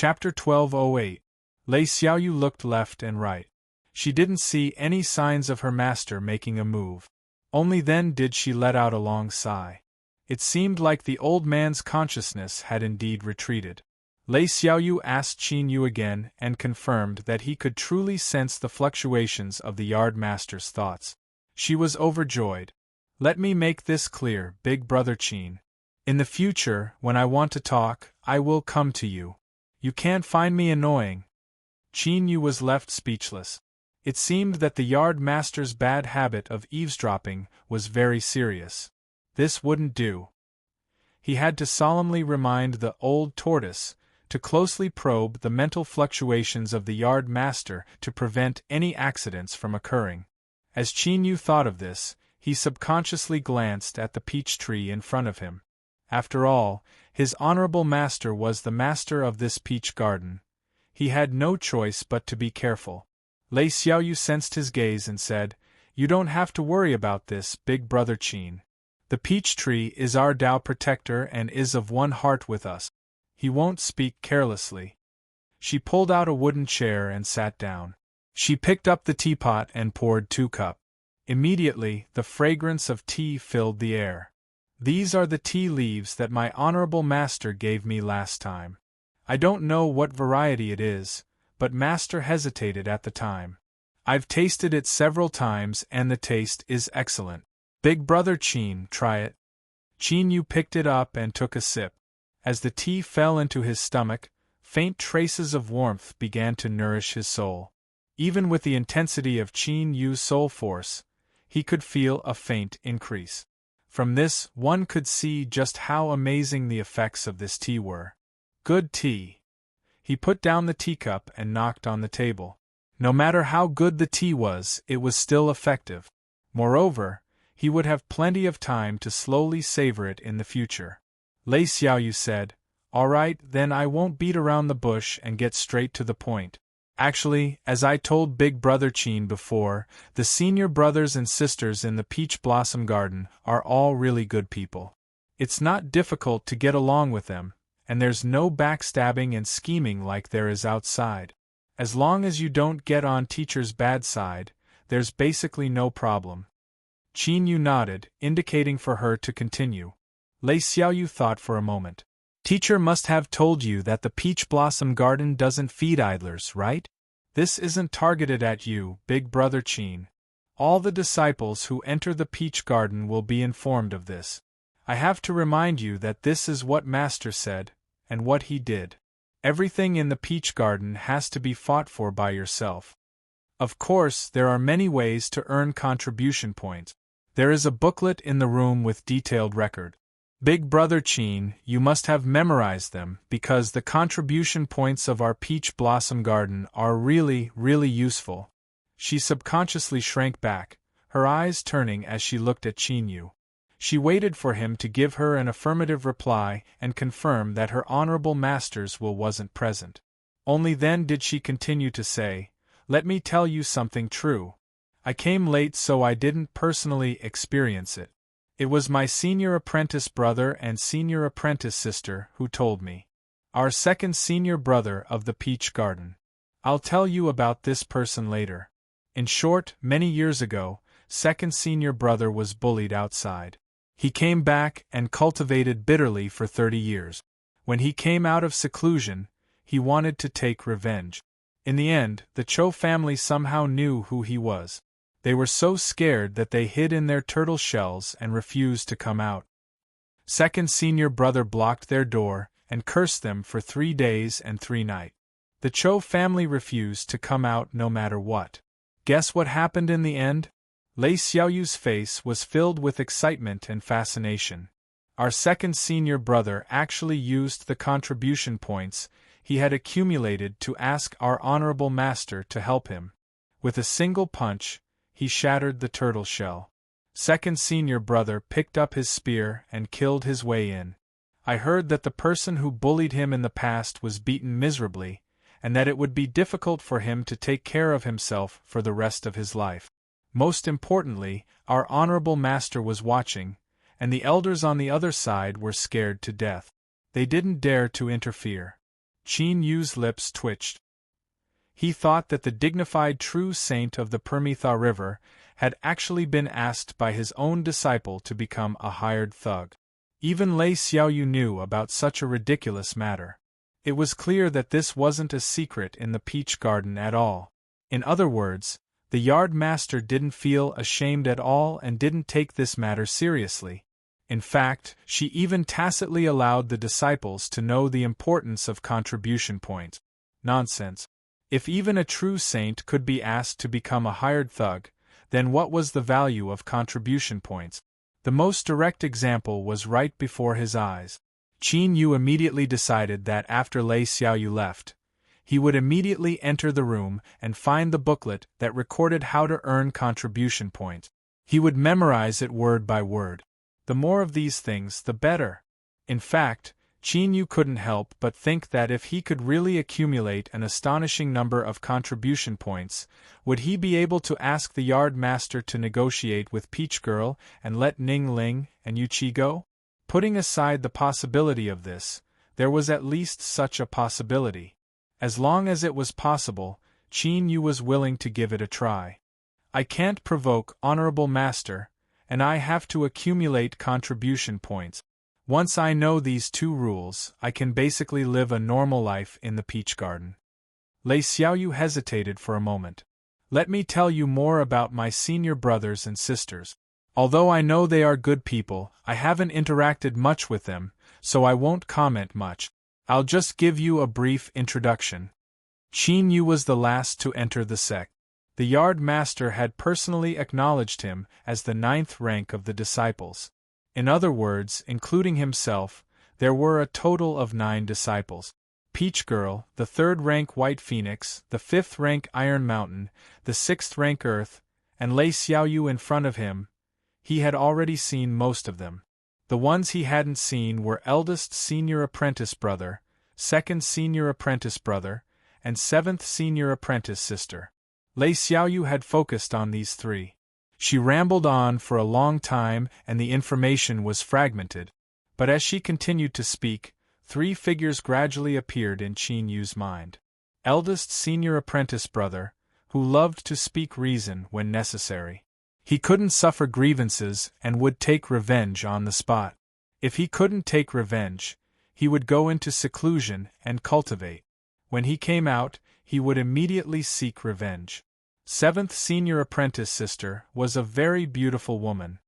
Chapter 1208. Lei Xiaoyu looked left and right. She didn't see any signs of her master making a move. Only then did she let out a long sigh. It seemed like the old man's consciousness had indeed retreated. Lei Xiaoyu asked Qin Yu again and confirmed that he could truly sense the fluctuations of the yard master's thoughts. She was overjoyed. Let me make this clear, big brother Qin. In the future, when I want to talk, I will come to you. You can't find me annoying. Qin Yu was left speechless. It seemed that the yard master's bad habit of eavesdropping was very serious. This wouldn't do. He had to solemnly remind the old tortoise to closely probe the mental fluctuations of the yard master to prevent any accidents from occurring. As Qin Yu thought of this, he subconsciously glanced at the peach tree in front of him. After all, his honorable master was the master of this peach garden. He had no choice but to be careful. Lei Xiaoyu sensed his gaze and said, "You don't have to worry about this, big brother Qin. The peach tree is our Dao protector and is of one heart with us. He won't speak carelessly." She pulled out a wooden chair and sat down. She picked up the teapot and poured 2 cups. Immediately, the fragrance of tea filled the air. "These are the tea leaves that my honorable master gave me last time. I don't know what variety it is, but master hesitated at the time. I've tasted it several times and the taste is excellent. Big brother Qin, try it." Qin Yu picked it up and took a sip. As the tea fell into his stomach, faint traces of warmth began to nourish his soul. Even with the intensity of Qin Yu's soul force, he could feel a faint increase. From this, one could see just how amazing the effects of this tea were. Good tea. He put down the teacup and knocked on the table. No matter how good the tea was, it was still effective. Moreover, he would have plenty of time to slowly savor it in the future. Lei Xiaoyu said, "All right, then I won't beat around the bush and get straight to the point. Actually, as I told big brother Qin before, the senior brothers and sisters in the Peach Blossom Garden are all really good people. It's not difficult to get along with them, and there's no backstabbing and scheming like there is outside. As long as you don't get on teacher's bad side, there's basically no problem." Qin Yu nodded, indicating for her to continue. Lei Xiaoyu thought for a moment. "Teacher must have told you that the Peach Blossom Garden doesn't feed idlers, right? This isn't targeted at you, big brother Qin. All the disciples who enter the Peach Garden will be informed of this. I have to remind you that this is what Master said, and what he did. Everything in the Peach Garden has to be fought for by yourself. Of course, there are many ways to earn contribution points. There is a booklet in the room with detailed record. Big brother Qin, you must have memorized them, because the contribution points of our Peach Blossom Garden are really, really useful." She subconsciously shrank back, her eyes turning as she looked at Qin Yu. She waited for him to give her an affirmative reply and confirm that her honorable master's will wasn't present. Only then did she continue to say, "Let me tell you something true. I came late so I didn't personally experience it. It was my senior apprentice brother and senior apprentice sister who told me. Our second senior brother of the Peach Garden. I'll tell you about this person later. In short, many years ago, second senior brother was bullied outside. He came back and cultivated bitterly for 30 years. When he came out of seclusion, he wanted to take revenge. In the end, the Cho family somehow knew who he was. They were so scared that they hid in their turtle shells and refused to come out. Second senior brother blocked their door and cursed them for 3 days and 3 nights. The Cho family refused to come out no matter what. Guess what happened in the end? Lei Xiaoyu's face was filled with excitement and fascination. Our second senior brother actually used the contribution points he had accumulated to ask our honorable master to help him. With a single punch, he shattered the turtle shell. Second senior brother picked up his spear and killed his way in. I heard that the person who bullied him in the past was beaten miserably, and that it would be difficult for him to take care of himself for the rest of his life. Most importantly, our honorable master was watching, and the elders on the other side were scared to death. They didn't dare to interfere. Qin Yu's lips twitched. He thought that the dignified true saint of the Permitha River had actually been asked by his own disciple to become a hired thug. Even Lei Xiaoyu knew about such a ridiculous matter. It was clear that this wasn't a secret in the peach garden at all. In other words, the yard master didn't feel ashamed at all and didn't take this matter seriously. In fact, she even tacitly allowed the disciples to know the importance of contribution points. Nonsense. If even a true saint could be asked to become a hired thug, then what was the value of contribution points? The most direct example was right before his eyes. Qin Yu immediately decided that after Lei Xiaoyu left, he would immediately enter the room and find the booklet that recorded how to earn contribution points. He would memorize it word by word. The more of these things, the better. In fact, Qin Yu couldn't help but think that if he could really accumulate an astonishing number of contribution points, would he be able to ask the yard master to negotiate with Peach Girl and let Ning Ling and Yu Qi go? Putting aside the possibility of this, there was at least such a possibility. As long as it was possible, Qin Yu was willing to give it a try. I can't provoke, honorable master, and I have to accumulate contribution points. Once I know these two rules, I can basically live a normal life in the peach garden. Lei Xiaoyu hesitated for a moment. Let me tell you more about my senior brothers and sisters. Although I know they are good people, I haven't interacted much with them, so I won't comment much. I'll just give you a brief introduction. Qin Yu was the last to enter the sect. The yard master had personally acknowledged him as the 9th rank of the disciples. In other words, including himself, there were a total of 9 disciples. Peach Girl, the 3rd rank White Phoenix, the 5th rank Iron Mountain, the 6th rank Earth, and Lei Xiaoyu in front of him. He had already seen most of them. The ones he hadn't seen were eldest senior apprentice brother, 2nd senior apprentice brother, and 7th senior apprentice sister. Lei Xiaoyu had focused on these 3. She rambled on for a long time and the information was fragmented, but as she continued to speak, 3 figures gradually appeared in Qin Yu's mind. Eldest senior apprentice brother, who loved to speak reason when necessary. He couldn't suffer grievances and would take revenge on the spot. If he couldn't take revenge, he would go into seclusion and cultivate. When he came out, he would immediately seek revenge. 7th senior apprentice sister was a very beautiful woman.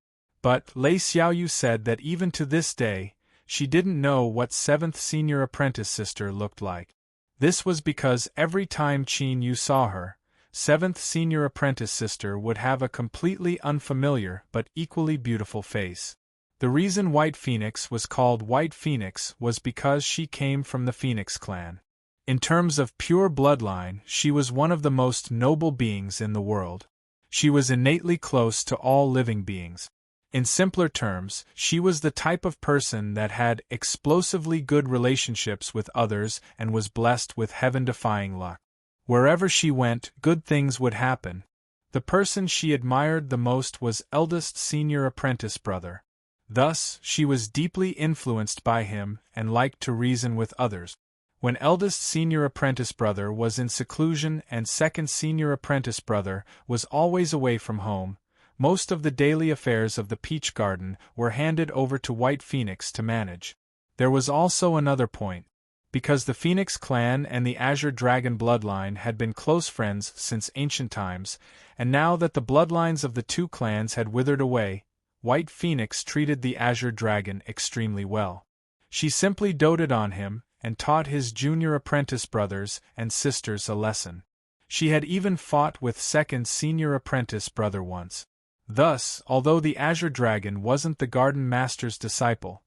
But Lei Xiaoyu said that even to this day, she didn't know what 7th senior apprentice sister looked like. This was because every time Qin Yu saw her, 7th senior apprentice sister would have a completely unfamiliar but equally beautiful face. The reason White Phoenix was called White Phoenix was because she came from the Phoenix clan. In terms of pure bloodline, she was one of the most noble beings in the world. She was innately close to all living beings. In simpler terms, she was the type of person that had explosively good relationships with others and was blessed with heaven-defying luck. Wherever she went, good things would happen. The person she admired the most was eldest senior apprentice brother. Thus, she was deeply influenced by him and liked to reason with others. When eldest senior apprentice brother was in seclusion and 2nd senior apprentice brother was always away from home, most of the daily affairs of the peach garden were handed over to White Phoenix to manage. There was also another point. Because the Phoenix clan and the Azure Dragon bloodline had been close friends since ancient times, and now that the bloodlines of the 2 clans had withered away, White Phoenix treated the Azure Dragon extremely well. She simply doted on him and taught his junior apprentice brothers and sisters a lesson. She had even fought with 2nd senior apprentice brother once. Thus, although the Azure Dragon wasn't the Garden Master's disciple,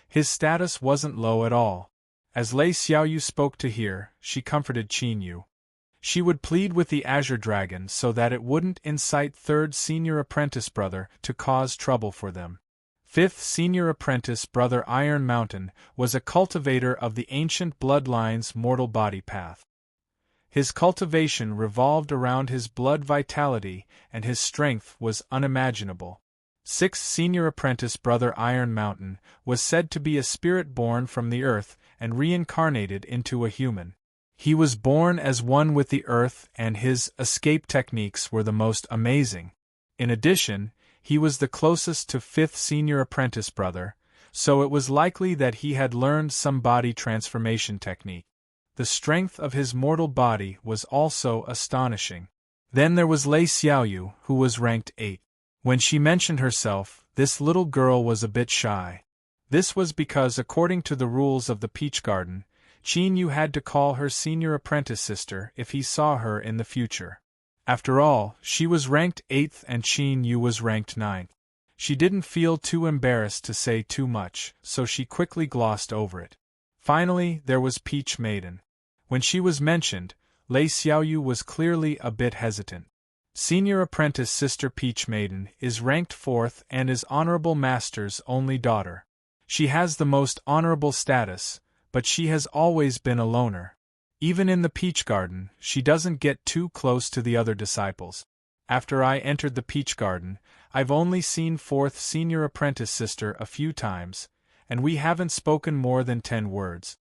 his status wasn't low at all. As Lei Xiaoyu spoke to hear, she comforted Qin Yu. She would plead with the Azure Dragon so that it wouldn't incite 3rd senior apprentice brother to cause trouble for them. 5th senior apprentice brother Iron Mountain was a cultivator of the ancient bloodline's mortal body path. His cultivation revolved around his blood vitality and his strength was unimaginable. 6th senior apprentice brother Iron Mountain was said to be a spirit born from the earth and reincarnated into a human. He was born as one with the earth, and his escape techniques were the most amazing. In addition, he was the closest to fifth senior apprentice brother, so it was likely that he had learned some body transformation technique. The strength of his mortal body was also astonishing. Then there was Lei Xiaoyu, who was ranked 8. When she mentioned herself, this little girl was a bit shy. This was because, according to the rules of the Peach Garden, Qin Yu had to call her senior apprentice sister if he saw her in the future. After all, she was ranked 8th and Qin Yu was ranked 9th. She didn't feel too embarrassed to say too much, so she quickly glossed over it. Finally, there was Peach Maiden. When she was mentioned, Lei Xiaoyu was clearly a bit hesitant. Senior apprentice sister Peach Maiden is ranked 4th and is Honorable Master's only daughter. She has the most honorable status, but she has always been a loner. Even in the Peach Garden, she doesn't get too close to the other disciples. After I entered the Peach Garden, I've only seen 4th senior apprentice sister a few times, and we haven't spoken more than 10 words.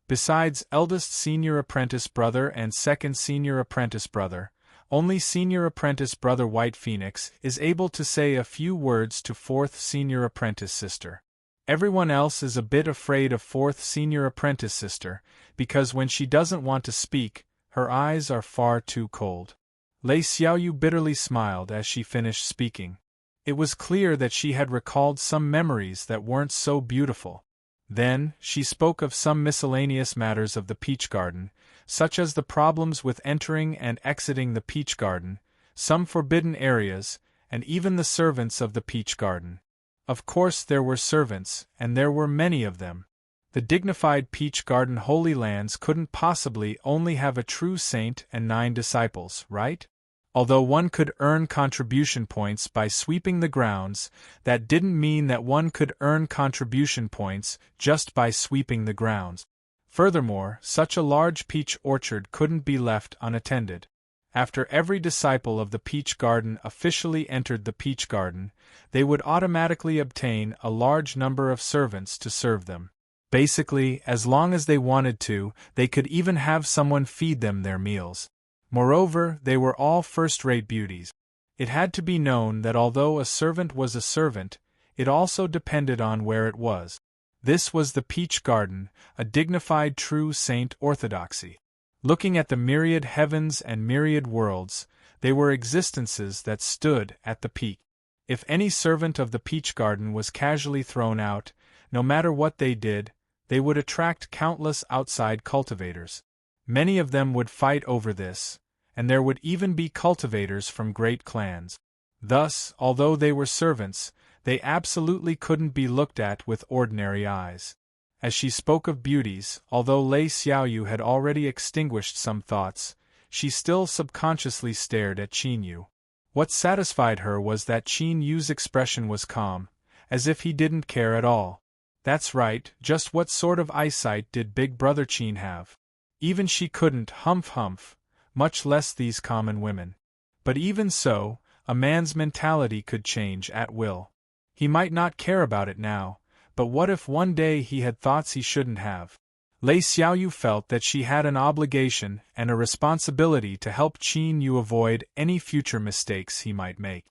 Besides eldest senior apprentice brother and second senior apprentice brother, only senior apprentice brother White Phoenix is able to say a few words to 4th senior apprentice sister. Everyone else is a bit afraid of 4th senior apprentice sister, because when she doesn't want to speak, her eyes are far too cold. Lei Xiaoyu bitterly smiled as she finished speaking. It was clear that she had recalled some memories that weren't so beautiful. Then, she spoke of some miscellaneous matters of the Peach Garden, such as the problems with entering and exiting the Peach Garden, some forbidden areas, and even the servants of the Peach Garden. Of course there were servants, and there were many of them. The dignified Peach Garden Holy Lands couldn't possibly only have a true saint and 9 disciples, right? Although one could earn contribution points by sweeping the grounds, that didn't mean that one could earn contribution points just by sweeping the grounds. Furthermore, such a large peach orchard couldn't be left unattended. After every disciple of the Peach Garden officially entered the Peach Garden, they would automatically obtain a large number of servants to serve them. Basically, as long as they wanted to, they could even have someone feed them their meals. Moreover, they were all first-rate beauties. It had to be known that although a servant was a servant, it also depended on where it was. This was the Peach Garden, a dignified true saint orthodoxy. Looking at the myriad heavens and myriad worlds, they were existences that stood at the peak. If any servant of the Peach Garden was casually thrown out, no matter what they did, they would attract countless outside cultivators. Many of them would fight over this, and there would even be cultivators from great clans. Thus, although they were servants, they absolutely couldn't be looked at with ordinary eyes. As she spoke of beauties, although Lei Xiaoyu had already extinguished some thoughts, she still subconsciously stared at Qin Yu. What satisfied her was that Qin Yu's expression was calm, as if he didn't care at all. That's right, just what sort of eyesight did Big Brother Qin have? Even she couldn't humph, much less these common women. But even so, a man's mentality could change at will. He might not care about it now, but what if one day he had thoughts he shouldn't have? Lei Xiaoyu felt that she had an obligation and a responsibility to help Qin Yu avoid any future mistakes he might make.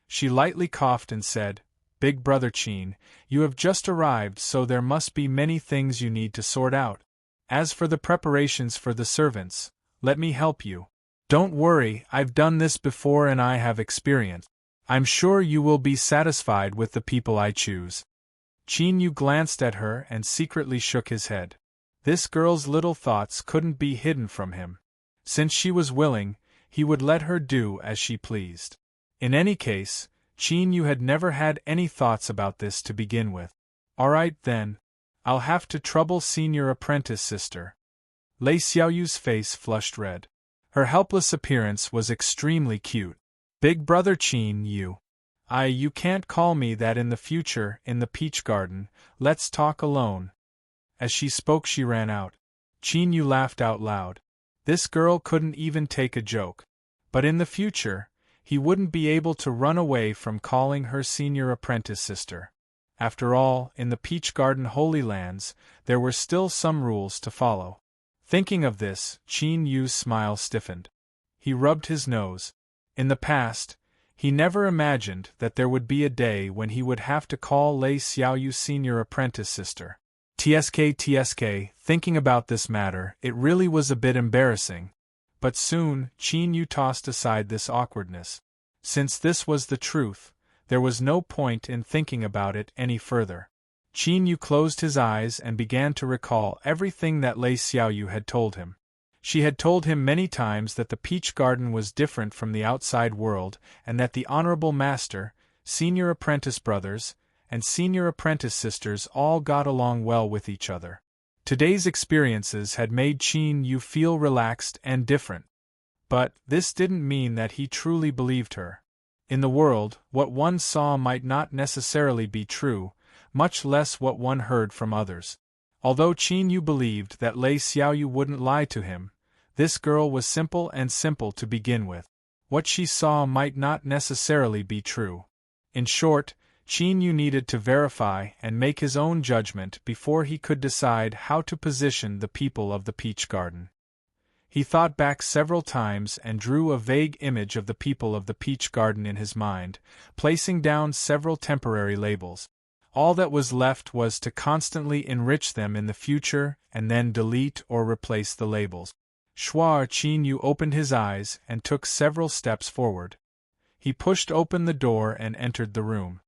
She lightly coughed and said, "Big Brother Qin, you have just arrived, so there must be many things you need to sort out. As for the preparations for the servants, let me help you. Don't worry, I've done this before and I have experience. I'm sure you will be satisfied with the people I choose." Qin Yu glanced at her and secretly shook his head. This girl's little thoughts couldn't be hidden from him. Since she was willing, he would let her do as she pleased. In any case, Qin Yu had never had any thoughts about this to begin with. All right then. I'll have to trouble senior apprentice sister. Lei Xiaoyu's face flushed red. Her helpless appearance was extremely cute. Big Brother Qin Yu. You can't call me that in the future in the Peach Garden, let's talk alone. As she spoke she ran out. Qin Yu laughed out loud. This girl couldn't even take a joke. But in the future, he wouldn't be able to run away from calling her senior apprentice sister. After all, in the Peach Garden Holy Lands, there were still some rules to follow. Thinking of this, Qin Yu's smile stiffened. He rubbed his nose. In the past, he never imagined that there would be a day when he would have to call Lei Xiaoyu senior apprentice sister. TSK, thinking about this matter, it really was a bit embarrassing. But soon, Qin Yu tossed aside this awkwardness. Since this was the truth, there was no point in thinking about it any further. Qin Yu closed his eyes and began to recall everything that Lei Xiaoyu had told him. She had told him many times that the Peach Garden was different from the outside world and that the Honorable Master, Senior Apprentice brothers, and Senior Apprentice sisters all got along well with each other. Today's experiences had made Qin Yu feel relaxed and different. But this didn't mean that he truly believed her. In the world, what one saw might not necessarily be true, much less what one heard from others. Although Qin Yu believed that Lei Xiaoyu wouldn't lie to him, this girl was simple to begin with. What she saw might not necessarily be true. In short, Qin Yu needed to verify and make his own judgment before he could decide how to position the people of the Peach Garden. He thought back several times and drew a vague image of the people of the Peach Garden in his mind, placing down several temporary labels. All that was left was to constantly enrich them in the future and then delete or replace the labels. Qin Yu opened his eyes and took several steps forward. He pushed open the door and entered the room.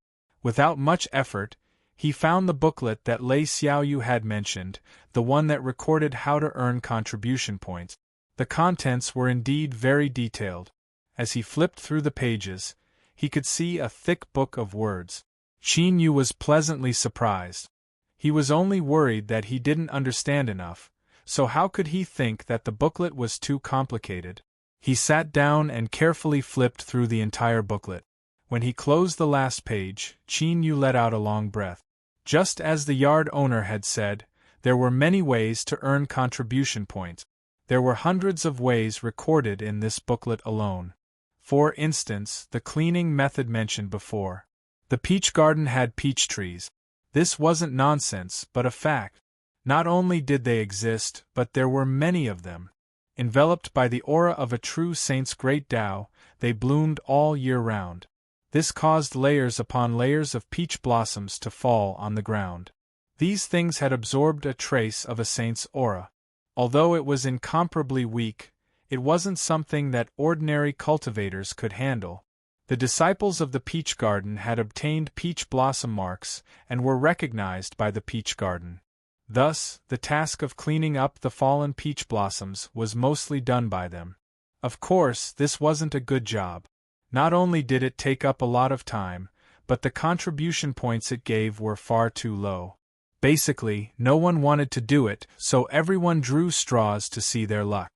Without much effort, he found the booklet that Lei Xiaoyu had mentioned, the one that recorded how to earn contribution points. The contents were indeed very detailed. As he flipped through the pages, he could see a thick book of words. Qin Yu was pleasantly surprised. He was only worried that he didn't understand enough, so how could he think that the booklet was too complicated? He sat down and carefully flipped through the entire booklet. When he closed the last page, Qin Yu let out a long breath. Just as the yard owner had said, there were many ways to earn contribution points. There were hundreds of ways recorded in this booklet alone. For instance, the cleaning method mentioned before. The Peach Garden had peach trees. This wasn't nonsense, but a fact. Not only did they exist, but there were many of them. Enveloped by the aura of a true saint's great Tao, they bloomed all year round. This caused layers upon layers of peach blossoms to fall on the ground. These things had absorbed a trace of a saint's aura. Although it was incomparably weak, it wasn't something that ordinary cultivators could handle. The disciples of the Peach Garden had obtained peach blossom marks and were recognized by the Peach Garden. Thus, the task of cleaning up the fallen peach blossoms was mostly done by them. Of course, this wasn't a good job. Not only did it take up a lot of time, but the contribution points it gave were far too low. Basically, no one wanted to do it, so everyone drew straws to see their luck.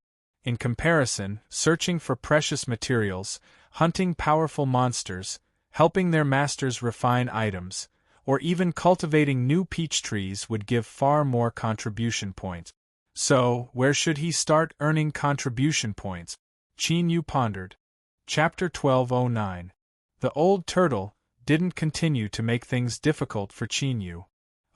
In comparison, searching for precious materials, hunting powerful monsters, helping their masters refine items, or even cultivating new peach trees would give far more contribution points. So, where should he start earning contribution points? Qin Yu pondered. Chapter 1209. The Old Turtle didn't continue to make things difficult for Qin Yu.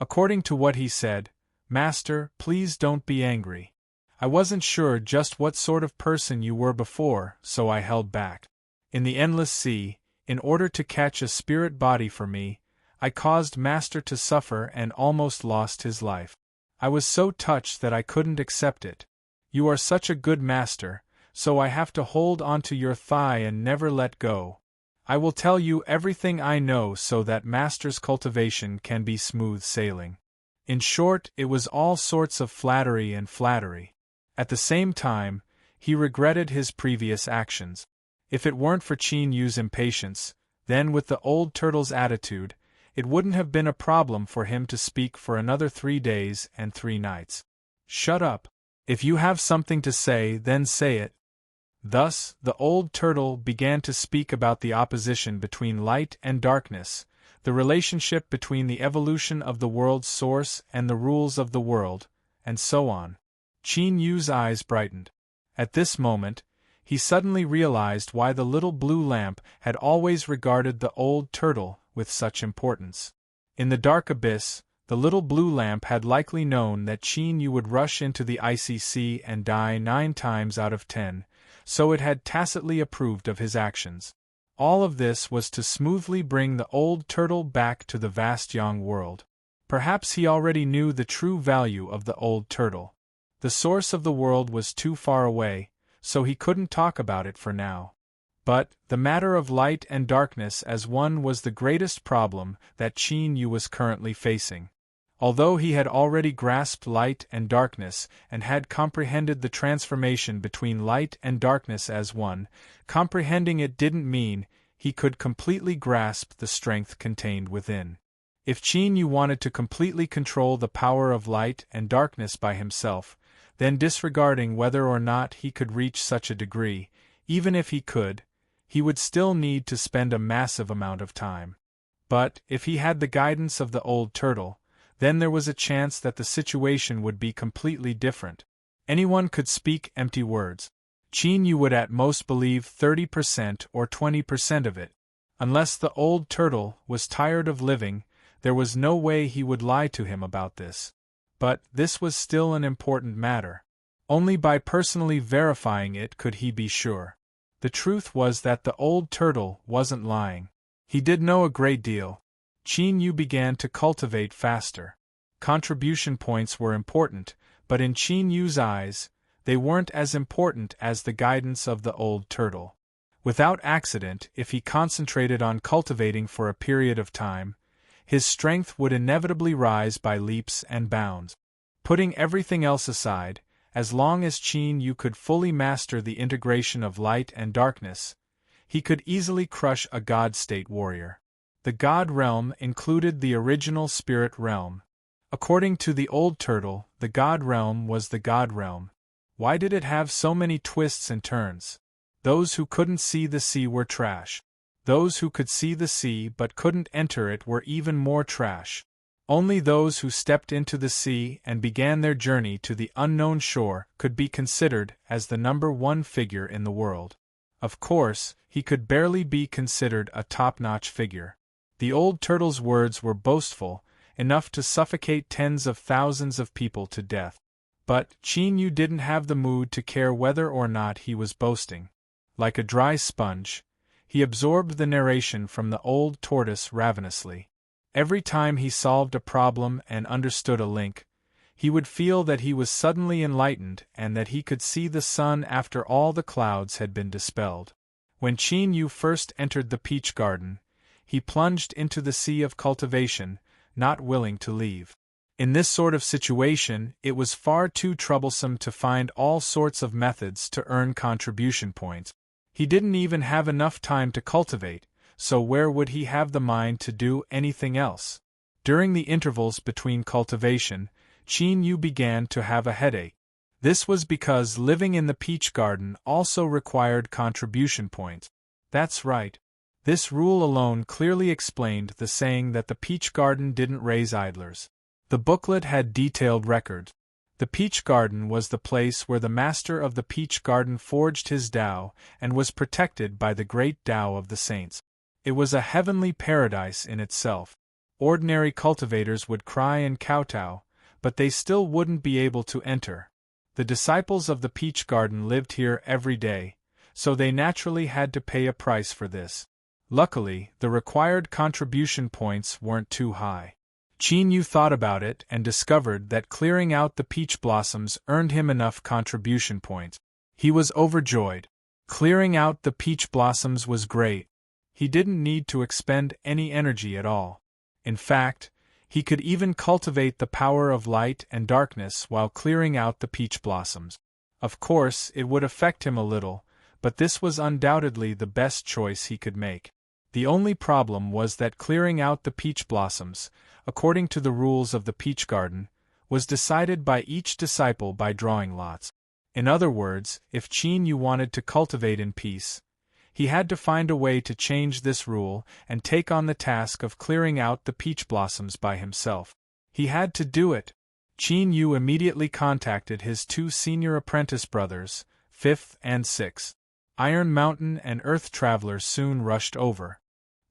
According to what he said, "Master, please don't be angry. I wasn't sure just what sort of person you were before, so I held back. In the Endless Sea, in order to catch a spirit body for me, I caused Master to suffer and almost lost his life. I was so touched that I couldn't accept it. You are such a good master, so I have to hold onto your thigh and never let go. I will tell you everything I know so that Master's cultivation can be smooth sailing." In short, it was all sorts of flattery and flattery. At the same time, he regretted his previous actions. If it weren't for Qin Yu's impatience, then with the old turtle's attitude, it wouldn't have been a problem for him to speak for another 3 days and 3 nights. "Shut up. If you have something to say, then say it." Thus, the old turtle began to speak about the opposition between light and darkness, the relationship between the evolution of the world's source and the rules of the world, and so on. Qin Yu's eyes brightened. At this moment, he suddenly realized why the little blue lamp had always regarded the old turtle with such importance. In the dark abyss, the little blue lamp had likely known that Qin Yu would rush into the icy sea and die 9 times out of 10, so it had tacitly approved of his actions. All of this was to smoothly bring the old turtle back to the vast young world. Perhaps he already knew the true value of the old turtle. The source of the world was too far away, so he couldn't talk about it for now. But the matter of light and darkness as one was the greatest problem that Qin Yu was currently facing. Although he had already grasped light and darkness and had comprehended the transformation between light and darkness as one, comprehending it didn't mean he could completely grasp the strength contained within. If Qin Yu wanted to completely control the power of light and darkness by himself, then disregarding whether or not he could reach such a degree, even if he could, he would still need to spend a massive amount of time. But if he had the guidance of the old turtle, then there was a chance that the situation would be completely different. Anyone could speak empty words. Qin Yu would at most believe 30% or 20% of it. Unless the old turtle was tired of living, there was no way he would lie to him about this. But this was still an important matter. Only by personally verifying it could he be sure. The truth was that the old turtle wasn't lying. He did know a great deal. Qin Yu began to cultivate faster. Contribution points were important, but in Qin Yu's eyes, they weren't as important as the guidance of the old turtle. Without accident, if he concentrated on cultivating for a period of time, his strength would inevitably rise by leaps and bounds. Putting everything else aside, as long as Qin Yu could fully master the integration of light and darkness, he could easily crush a God-state warrior. The God realm included the original spirit realm. According to the old turtle, the God realm was the God realm. Why did it have so many twists and turns? Those who couldn't see the sea were trash. Those who could see the sea but couldn't enter it were even more trash. Only those who stepped into the sea and began their journey to the unknown shore could be considered as the number one figure in the world. Of course, he could barely be considered a top-notch figure. The old turtle's words were boastful, enough to suffocate tens of thousands of people to death. But Qin Yu didn't have the mood to care whether or not he was boasting. Like a dry sponge, he absorbed the narration from the old tortoise ravenously. Every time he solved a problem and understood a link, he would feel that he was suddenly enlightened and that he could see the sun after all the clouds had been dispelled. When Qin Yu first entered the peach garden, he plunged into the sea of cultivation, not willing to leave. In this sort of situation, it was far too troublesome to find all sorts of methods to earn contribution points. He didn't even have enough time to cultivate, so where would he have the mind to do anything else? During the intervals between cultivation, Qin Yu began to have a headache. This was because living in the peach garden also required contribution points. That's right. This rule alone clearly explained the saying that the peach garden didn't raise idlers. The booklet had detailed records. The peach garden was the place where the master of the peach garden forged his Tao and was protected by the great Tao of the saints. It was a heavenly paradise in itself. Ordinary cultivators would cry and kowtow, but they still wouldn't be able to enter. The disciples of the peach garden lived here every day, so they naturally had to pay a price for this. Luckily, the required contribution points weren't too high. Qin Yu thought about it and discovered that clearing out the peach blossoms earned him enough contribution points. He was overjoyed. Clearing out the peach blossoms was great. He didn't need to expend any energy at all. In fact, he could even cultivate the power of light and darkness while clearing out the peach blossoms. Of course, it would affect him a little, but this was undoubtedly the best choice he could make. The only problem was that clearing out the peach blossoms, according to the rules of the peach garden, was decided by each disciple by drawing lots. In other words, if Qin Yu wanted to cultivate in peace, he had to find a way to change this rule and take on the task of clearing out the peach blossoms by himself. He had to do it. Qin Yu immediately contacted his 2 senior apprentice brothers, 5th and 6th. Iron Mountain and Earth Traveler soon rushed over.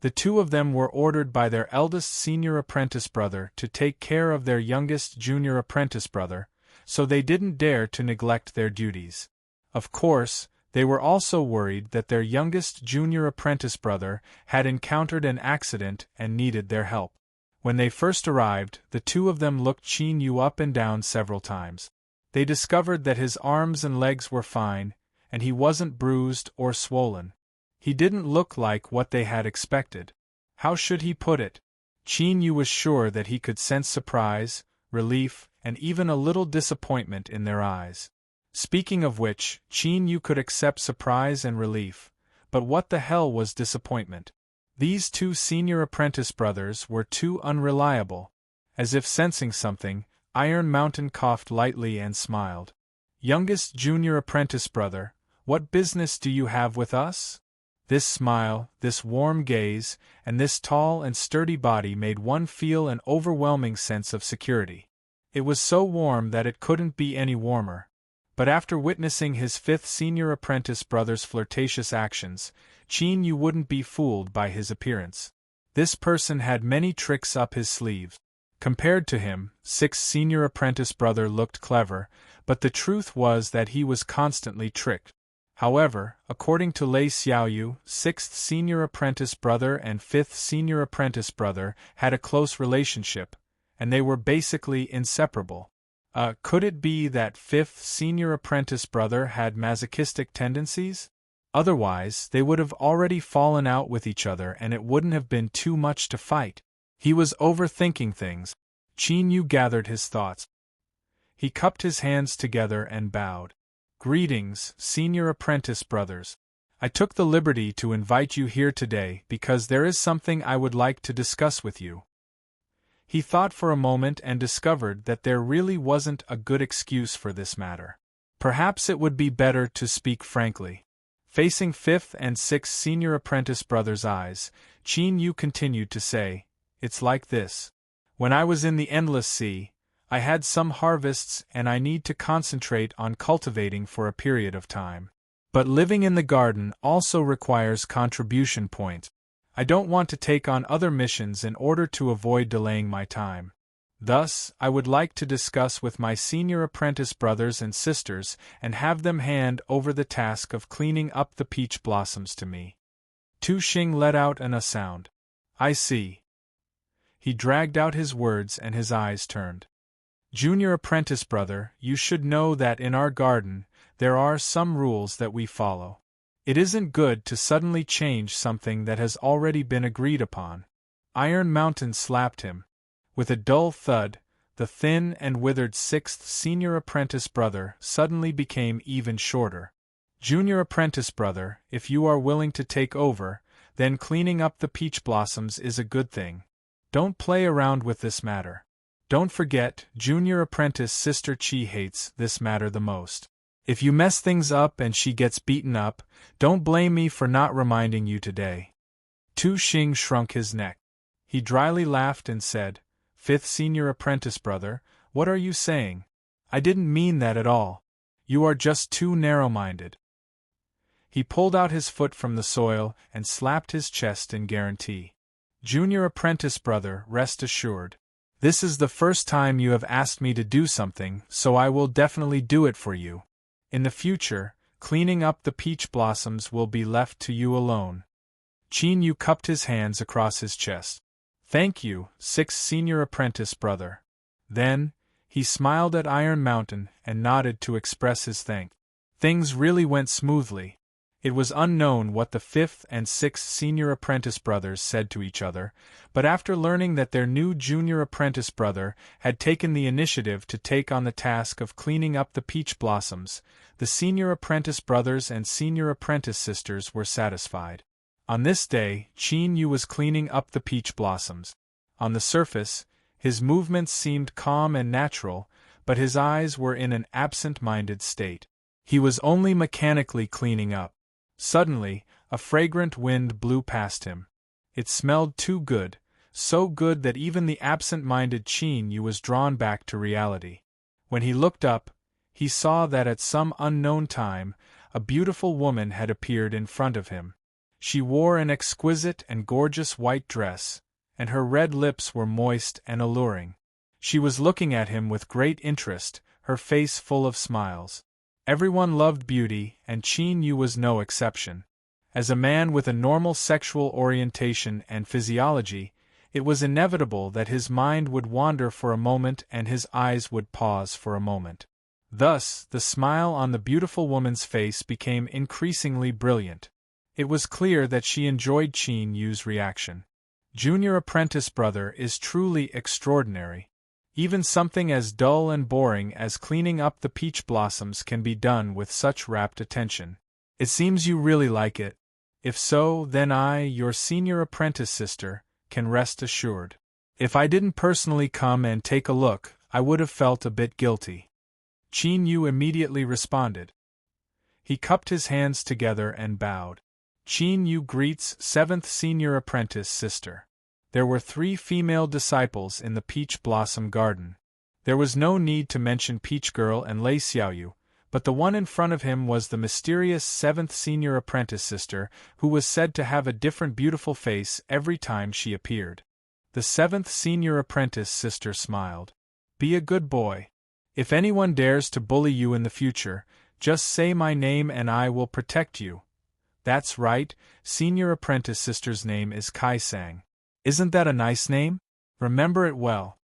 The two of them were ordered by their eldest senior apprentice brother to take care of their youngest junior apprentice brother, so they didn't dare to neglect their duties. Of course, they were also worried that their youngest junior apprentice brother had encountered an accident and needed their help. When they first arrived, the two of them looked Qin Yu up and down several times. They discovered that his arms and legs were fine, and he wasn't bruised or swollen. He didn't look like what they had expected. How should he put it? Qin Yu was sure that he could sense surprise, relief, and even a little disappointment in their eyes. Speaking of which, Qin Yu could accept surprise and relief, but what the hell was disappointment? These two senior apprentice brothers were too unreliable. As if sensing something, Iron Mountain coughed lightly and smiled. Youngest junior apprentice brother, what business do you have with us? This smile, this warm gaze, and this tall and sturdy body made one feel an overwhelming sense of security. It was so warm that it couldn't be any warmer. But after witnessing his fifth senior apprentice brother's flirtatious actions, Qin Yu wouldn't be fooled by his appearance. This person had many tricks up his sleeves. Compared to him, sixth senior apprentice brother looked clever, but the truth was that he was constantly tricked. However, according to Lei Xiaoyu, sixth senior apprentice brother and fifth senior apprentice brother had a close relationship, and they were basically inseparable. Could it be that fifth senior apprentice brother had masochistic tendencies? Otherwise, they would have already fallen out with each other and it wouldn't have been too much to fight. He was overthinking things. Qin Yu gathered his thoughts. He cupped his hands together and bowed. Greetings, senior apprentice brothers. I took the liberty to invite you here today because there is something I would like to discuss with you. He thought for a moment and discovered that there really wasn't a good excuse for this matter. Perhaps it would be better to speak frankly. Facing fifth and sixth senior apprentice brothers' eyes, Qin Yu continued to say, "It's like this. When I was in the Endless Sea, I had some harvests and I need to concentrate on cultivating for a period of time. But living in the garden also requires contribution points. I don't want to take on other missions in order to avoid delaying my time. Thus, I would like to discuss with my senior apprentice brothers and sisters and have them hand over the task of cleaning up the peach blossoms to me." Tu Xing let out a sound. "I see." He dragged out his words and his eyes turned. "Junior apprentice brother, you should know that in our garden, there are some rules that we follow. It isn't good to suddenly change something that has already been agreed upon." Iron Mountain slapped him. With a dull thud, the thin and withered sixth senior apprentice brother suddenly became even shorter. "Junior apprentice brother, if you are willing to take over, then cleaning up the peach blossoms is a good thing. Don't play around with this matter. Don't forget, junior apprentice sister Qi hates this matter the most. If you mess things up and she gets beaten up, don't blame me for not reminding you today." Tu Xing shrunk his neck. He dryly laughed and said, "Fifth senior apprentice brother, what are you saying? I didn't mean that at all. You are just too narrow-minded." He pulled out his foot from the soil and slapped his chest in guarantee. "Junior apprentice brother, rest assured. This is the first time you have asked me to do something, so I will definitely do it for you. In the future, cleaning up the peach blossoms will be left to you alone." Qin Yu cupped his hands across his chest. "Thank you, sixth senior apprentice brother." Then, he smiled at Iron Mountain and nodded to express his thanks. Things really went smoothly. It was unknown what the fifth and sixth senior apprentice brothers said to each other, but after learning that their new junior apprentice brother had taken the initiative to take on the task of cleaning up the peach blossoms, the senior apprentice brothers and senior apprentice sisters were satisfied. On this day, Qin Yu was cleaning up the peach blossoms. On the surface, his movements seemed calm and natural, but his eyes were in an absent-minded state. He was only mechanically cleaning up. Suddenly, a fragrant wind blew past him. It smelled too good, so good that even the absent-minded Qin Yu was drawn back to reality. When he looked up, he saw that at some unknown time, a beautiful woman had appeared in front of him. She wore an exquisite and gorgeous white dress, and her red lips were moist and alluring. She was looking at him with great interest, her face full of smiles. Everyone loved beauty, and Qin Yu was no exception. As a man with a normal sexual orientation and physiology, it was inevitable that his mind would wander for a moment and his eyes would pause for a moment. Thus, the smile on the beautiful woman's face became increasingly brilliant. It was clear that she enjoyed Qin Yu's reaction. Junior apprentice brother is truly extraordinary. Even something as dull and boring as cleaning up the peach blossoms can be done with such rapt attention. It seems you really like it. If so, then I, your senior apprentice sister, can rest assured. If I didn't personally come and take a look, I would have felt a bit guilty. Qin Yu immediately responded. He cupped his hands together and bowed. Qin Yu greets 7th senior apprentice sister. There were 3 female disciples in the peach blossom garden. There was no need to mention Peach Girl and Lei Xiaoyu, but the one in front of him was the mysterious 7th senior apprentice sister, who was said to have a different beautiful face every time she appeared. The 7th senior apprentice sister smiled. Be a good boy. If anyone dares to bully you in the future, just say my name and I will protect you. That's right, senior apprentice sister's name is Kai Sang. Isn't that a nice name? Remember it well.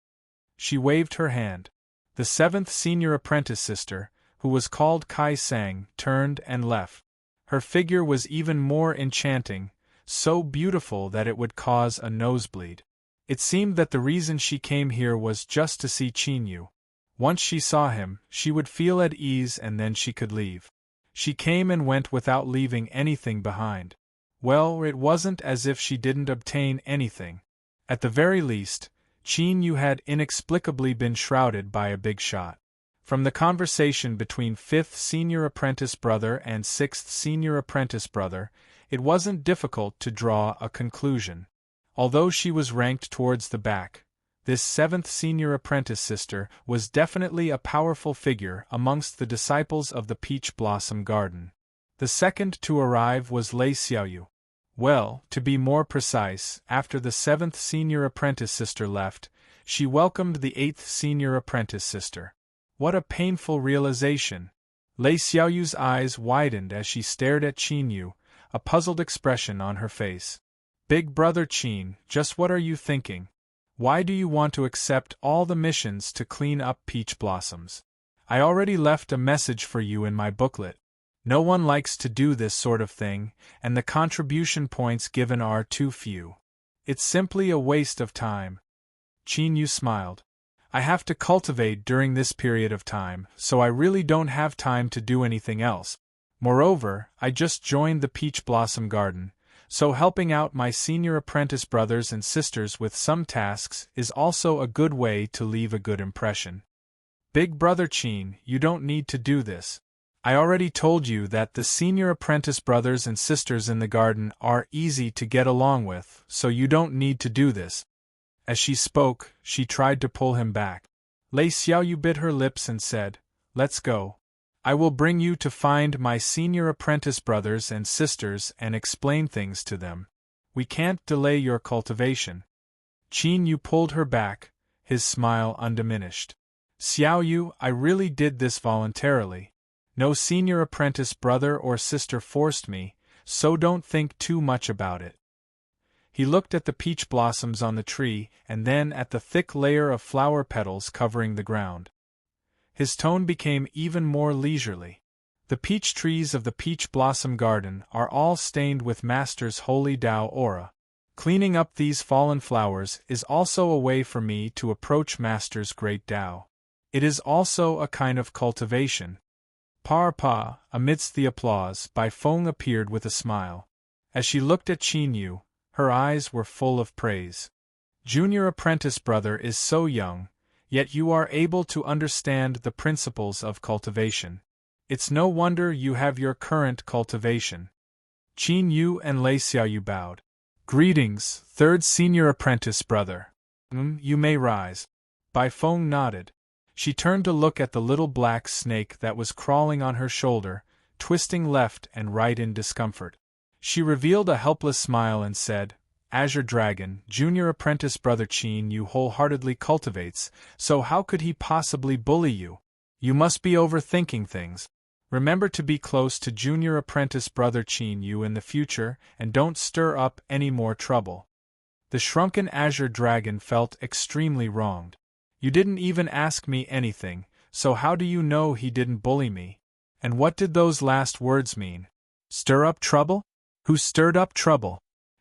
She waved her hand. The 7th senior apprentice sister, who was called Kai Sang, turned and left. Her figure was even more enchanting, so beautiful that it would cause a nosebleed. It seemed that the reason she came here was just to see Qin Yu. Once she saw him, she would feel at ease and then she could leave. She came and went without leaving anything behind. Well, it wasn't as if she didn't obtain anything. At the very least, Qin Yu had inexplicably been shrouded by a big shot. From the conversation between 5th senior apprentice brother and 6th senior apprentice brother, it wasn't difficult to draw a conclusion. Although she was ranked towards the back, this 7th senior apprentice sister was definitely a powerful figure amongst the disciples of the Peach Blossom Garden. The second to arrive was Lei Xiaoyu. Well, to be more precise, after the 7th senior apprentice sister left, she welcomed the 8th senior apprentice sister. What a painful realization! Lei Xiaoyu's eyes widened as she stared at Qin Yu, a puzzled expression on her face. Big brother Qin, just what are you thinking? Why do you want to accept all the missions to clean up peach blossoms? I already left a message for you in my booklet. No one likes to do this sort of thing, and the contribution points given are too few. It's simply a waste of time. Qin Yu smiled. I have to cultivate during this period of time, so I really don't have time to do anything else. Moreover, I just joined the Peach Blossom Garden, so helping out my senior apprentice brothers and sisters with some tasks is also a good way to leave a good impression. Big brother Qin, you don't need to do this. I already told you that the senior apprentice brothers and sisters in the garden are easy to get along with, so you don't need to do this. As she spoke, she tried to pull him back. Lei Xiaoyu bit her lips and said, Let's go. I will bring you to find my senior apprentice brothers and sisters and explain things to them. We can't delay your cultivation. Qin Yu pulled her back, his smile undiminished. Xiaoyu, I really did this voluntarily. No senior apprentice brother or sister forced me, so don't think too much about it. He looked at the peach blossoms on the tree and then at the thick layer of flower petals covering the ground. His tone became even more leisurely. The peach trees of the Peach Blossom Garden are all stained with Master's holy Tao aura. Cleaning up these fallen flowers is also a way for me to approach Master's great Tao. It is also a kind of cultivation. Pa, amidst the applause, Bai Feng appeared with a smile. As she looked at Qin Yu, her eyes were full of praise. Junior apprentice brother is so young, yet you are able to understand the principles of cultivation. It's no wonder you have your current cultivation. Qin Yu and Lei Xiaoyu bowed. Greetings, 3rd senior apprentice brother. You may rise. Bai Feng nodded. She turned to look at the little black snake that was crawling on her shoulder, twisting left and right in discomfort. She revealed a helpless smile and said, Azure Dragon, junior apprentice brother Qin Yu wholeheartedly cultivates, so how could he possibly bully you? You must be overthinking things. Remember to be close to junior apprentice brother Qin Yu in the future and don't stir up any more trouble. The shrunken Azure Dragon felt extremely wronged. You didn't even ask me anything, so how do you know he didn't bully me? And what did those last words mean? Stir up trouble? Who stirred up trouble?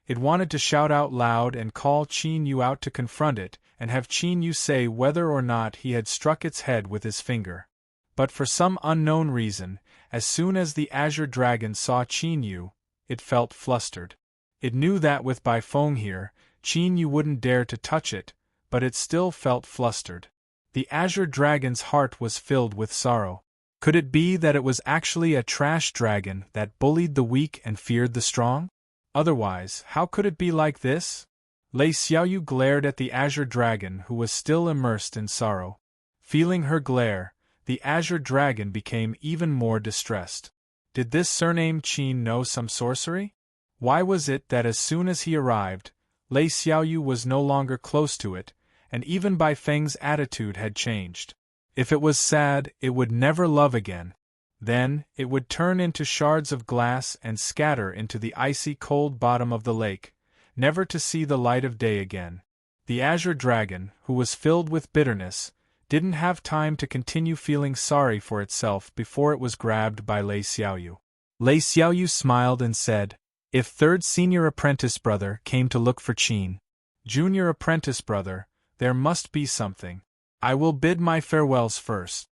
It wanted to shout out loud and call Qin Yu out to confront it, and have Qin Yu say whether or not he had struck its head with his finger. But for some unknown reason, as soon as the Azure Dragon saw Qin Yu, it felt flustered. It knew that with Bai Feng here, Qin Yu wouldn't dare to touch it, but it still felt flustered. The Azure Dragon's heart was filled with sorrow. Could it be that it was actually a trash dragon that bullied the weak and feared the strong? Otherwise, how could it be like this? Lei Xiaoyu glared at the Azure Dragon, who was still immersed in sorrow. Feeling her glare, the Azure Dragon became even more distressed. Did this surnamed Qin know some sorcery? Why was it that as soon as he arrived, Lei Xiaoyu was no longer close to it, and even Bai Feng's attitude had changed? If it was sad, it would never love again. Then, it would turn into shards of glass and scatter into the icy cold bottom of the lake, never to see the light of day again. The Azure Dragon, who was filled with bitterness, didn't have time to continue feeling sorry for itself before it was grabbed by Lei Xiaoyu. Lei Xiaoyu smiled and said, If third senior apprentice brother came to look for Qin, junior apprentice brother, there must be something. I will bid my farewells first.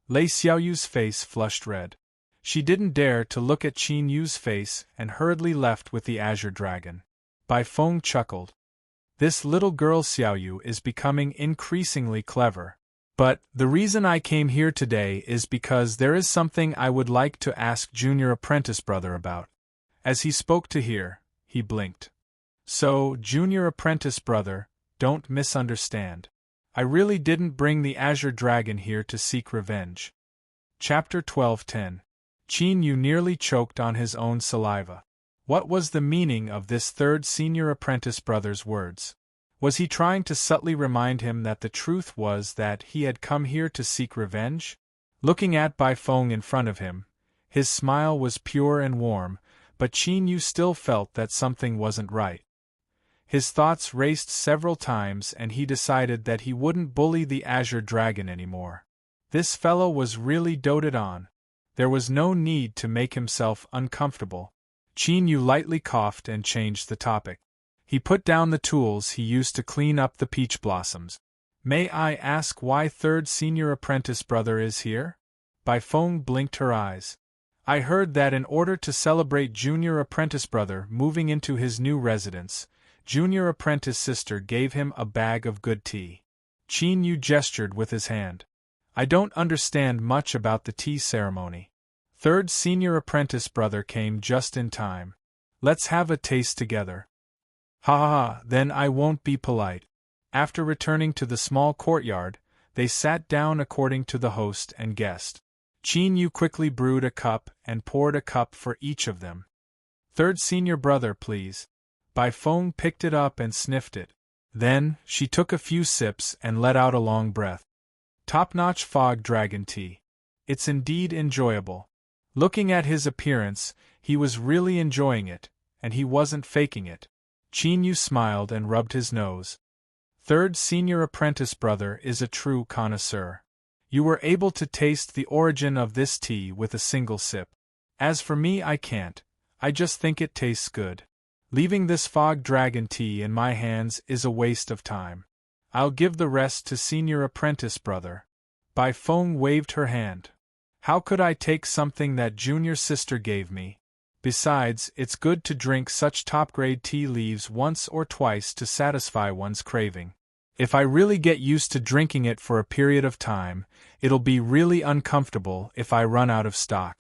Lei Xiaoyu's face flushed red. She didn't dare to look at Qin Yu's face and hurriedly left with the Azure Dragon. Bai Feng chuckled. This little girl Xiaoyu is becoming increasingly clever. But the reason I came here today is because there is something I would like to ask junior apprentice brother about. As he spoke to her, he blinked. So, junior apprentice brother, don't misunderstand. I really didn't bring the Azure Dragon here to seek revenge. Chapter 12:10. Qin Yu nearly choked on his own saliva. What was the meaning of this third senior apprentice brother's words? Was he trying to subtly remind him that the truth was that he had come here to seek revenge? Looking at Bai Feng in front of him, his smile was pure and warm, but Qin Yu still felt that something wasn't right. His thoughts raced several times and he decided that he wouldn't bully the Azure Dragon anymore. This fellow was really doted on. There was no need to make himself uncomfortable. Qin Yu lightly coughed and changed the topic. He put down the tools he used to clean up the peach blossoms. May I ask why third senior apprentice brother is here? Bai Feng blinked her eyes. I heard that in order to celebrate junior apprentice brother moving into his new residence, junior apprentice sister gave him a bag of good tea. Qin Yu gestured with his hand. I don't understand much about the tea ceremony. Third senior apprentice brother came just in time. Let's have a taste together. Ha ha ha, then I won't be polite. After returning to the small courtyard, they sat down according to the host and guest. Qin Yu quickly brewed a cup and poured a cup for each of them. Third senior brother, please. Bai Feng picked it up and sniffed it. Then, she took a few sips and let out a long breath. Top-notch fog dragon tea. It's indeed enjoyable. Looking at his appearance, he was really enjoying it, and he wasn't faking it. Qin Yu smiled and rubbed his nose. Third senior apprentice brother is a true connoisseur. You were able to taste the origin of this tea with a single sip. As for me, I can't. I just think it tastes good. Leaving this fog dragon tea in my hands is a waste of time. I'll give the rest to senior apprentice brother. Bai Feng waved her hand. How could I take something that junior sister gave me? Besides, it's good to drink such top-grade tea leaves once or twice to satisfy one's craving. If I really get used to drinking it for a period of time, it'll be really uncomfortable if I run out of stock.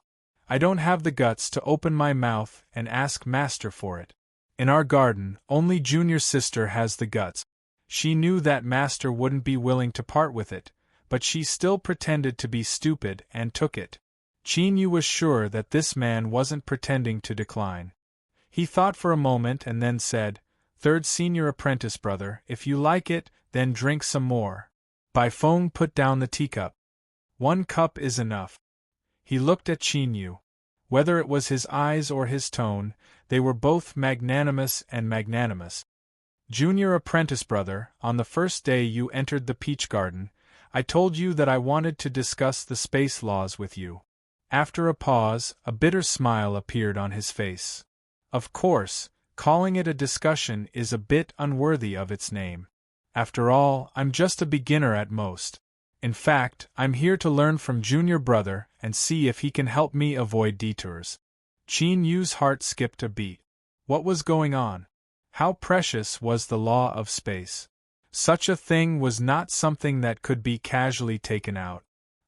I don't have the guts to open my mouth and ask Master for it. In our garden, only junior sister has the guts. She knew that Master wouldn't be willing to part with it, but she still pretended to be stupid and took it. Qin Yu was sure that this man wasn't pretending to decline. He thought for a moment and then said, "Third senior apprentice brother, if you like it, then drink some more." Bai Feng put down the teacup. "One cup is enough." He looked at Qin Yu. Whether it was his eyes or his tone, they were both magnanimous and magnanimous. "Junior apprentice brother, on the first day you entered the peach garden, I told you that I wanted to discuss the space laws with you." After a pause, a bitter smile appeared on his face. "Of course, calling it a discussion is a bit unworthy of its name. After all, I'm just a beginner at most. In fact, I'm here to learn from junior brother and see if he can help me avoid detours." Qin Yu's heart skipped a beat. What was going on? How precious was the law of space? Such a thing was not something that could be casually taken out.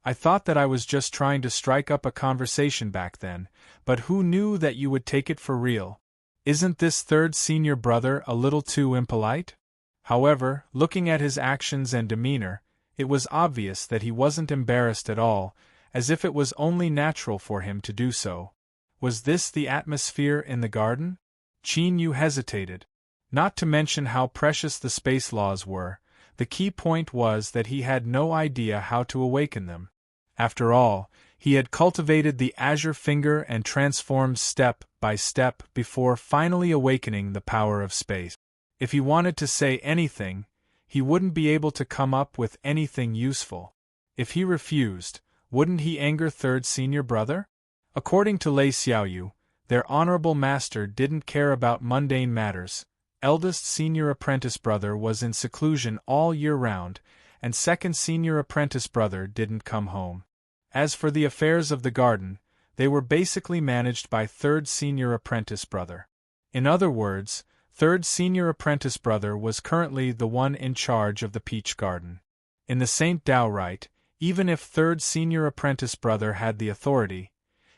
"I thought that I was just trying to strike up a conversation back then, but who knew that you would take it for real? Isn't this third senior brother a little too impolite?" However, looking at his actions and demeanor, it was obvious that he wasn't embarrassed at all, as if it was only natural for him to do so. Was this the atmosphere in the garden? Qin Yu hesitated. Not to mention how precious the space laws were, the key point was that he had no idea how to awaken them. After all, he had cultivated the azure finger and transformed step by step before finally awakening the power of space. If he wanted to say anything, he wouldn't be able to come up with anything useful. If he refused, wouldn't he anger third senior brother? According to Lei Xiaoyu, their honorable master didn't care about mundane matters. Eldest senior apprentice brother was in seclusion all year round, and second senior apprentice brother didn't come home. As for the affairs of the garden, they were basically managed by third senior apprentice brother. In other words, third senior apprentice brother was currently the one in charge of the peach garden. In the St. Dao rite, even if third senior apprentice brother had the authority,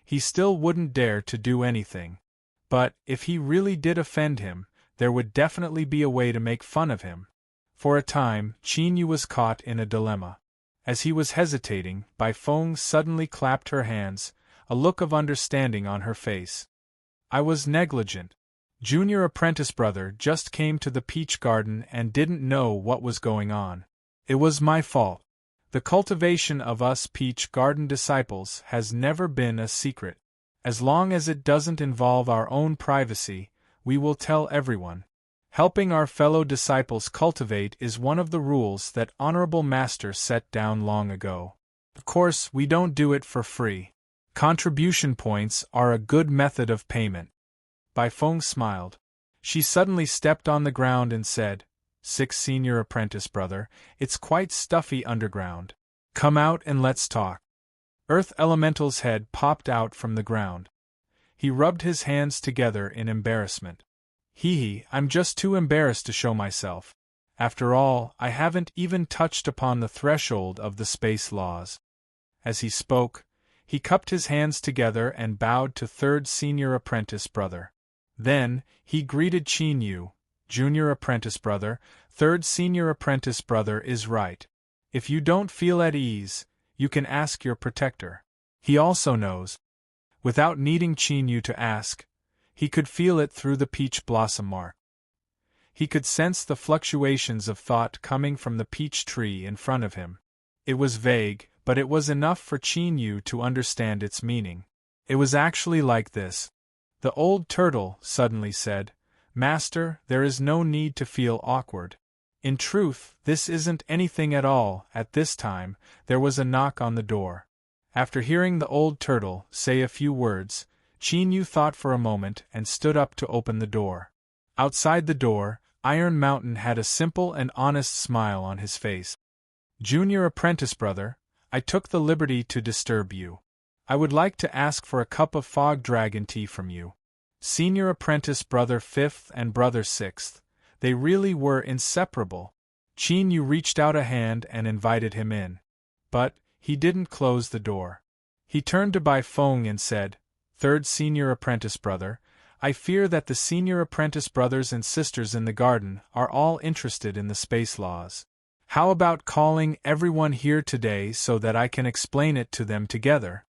he still wouldn't dare to do anything. But, if he really did offend him, there would definitely be a way to make fun of him. For a time, Qin Yu was caught in a dilemma. As he was hesitating, Bai Feng suddenly clapped her hands, a look of understanding on her face. "I was negligent. Junior apprentice brother just came to the peach garden and didn't know what was going on. It was my fault. The cultivation of us peach garden disciples has never been a secret. As long as it doesn't involve our own privacy, we will tell everyone. Helping our fellow disciples cultivate is one of the rules that Honorable Master set down long ago. Of course, we don't do it for free. Contribution points are a good method of payment." Bai Feng smiled. She suddenly stepped on the ground and said, "Sixth senior apprentice brother, it's quite stuffy underground. Come out and let's talk." Earth Elemental's head popped out from the ground. He rubbed his hands together in embarrassment. I'm just too embarrassed to show myself. After all, I haven't even touched upon the threshold of the space laws." As he spoke, he cupped his hands together and bowed to third senior apprentice brother. Then, he greeted Qin Yu. "Junior apprentice brother, third senior apprentice brother is right. If you don't feel at ease, you can ask your protector. He also knows." Without needing Qin Yu to ask, he could feel it through the peach blossom mark. He could sense the fluctuations of thought coming from the peach tree in front of him. It was vague, but it was enough for Qin Yu to understand its meaning. It was actually like this. The old turtle suddenly said, "Master, there is no need to feel awkward. In truth, this isn't anything at all." At this time, there was a knock on the door. After hearing the old turtle say a few words, Qin Yu thought for a moment and stood up to open the door. Outside the door, Iron Mountain had a simple and honest smile on his face. "Junior apprentice brother, I took the liberty to disturb you. I would like to ask for a cup of fog dragon tea from you." Senior apprentice brother 5th and brother 6th, they really were inseparable. Qin Yu reached out a hand and invited him in. But he didn't close the door. He turned to Bai Feng and said, "Third senior apprentice brother, I fear that the senior apprentice brothers and sisters in the garden are all interested in the space laws. How about calling everyone here today so that I can explain it to them together?"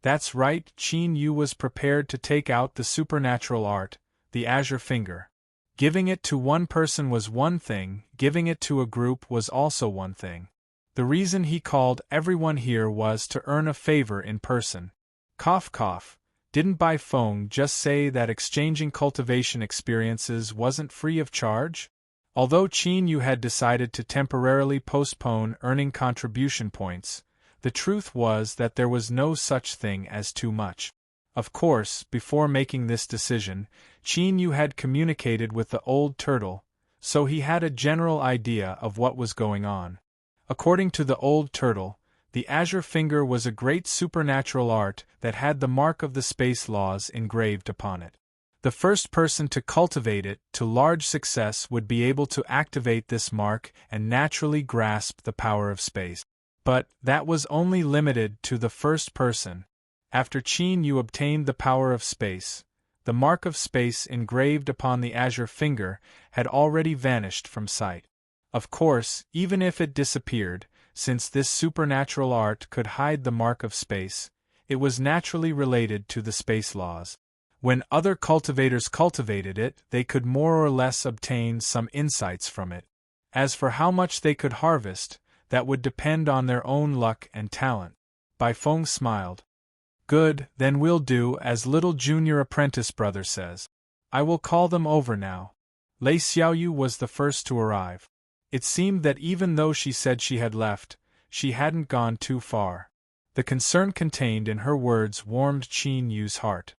That's right, Qin Yu was prepared to take out the supernatural art, the azure finger. Giving it to one person was one thing, giving it to a group was also one thing. The reason he called everyone here was to earn a favor in person. Cough cough, didn't Bai Feng just say that exchanging cultivation experiences wasn't free of charge? Although Qin Yu had decided to temporarily postpone earning contribution points, the truth was that there was no such thing as too much. Of course, before making this decision, Qin Yu had communicated with the old turtle, so he had a general idea of what was going on. According to the old turtle, the azure finger was a great supernatural art that had the mark of the space laws engraved upon it. The first person to cultivate it to large success would be able to activate this mark and naturally grasp the power of space. But that was only limited to the first person. After Qin Yu obtained the power of space, the mark of space engraved upon the azure finger had already vanished from sight. Of course, even if it disappeared, since this supernatural art could hide the mark of space, it was naturally related to the space laws. When other cultivators cultivated it, they could more or less obtain some insights from it. As for how much they could harvest, that would depend on their own luck and talent. Bai Feng smiled. Good, then we'll do as little junior apprentice brother says. I will call them over now. Lei Xiaoyu was the first to arrive. It seemed that even though she said she had left, she hadn't gone too far. The concern contained in her words warmed Qin Yu's heart.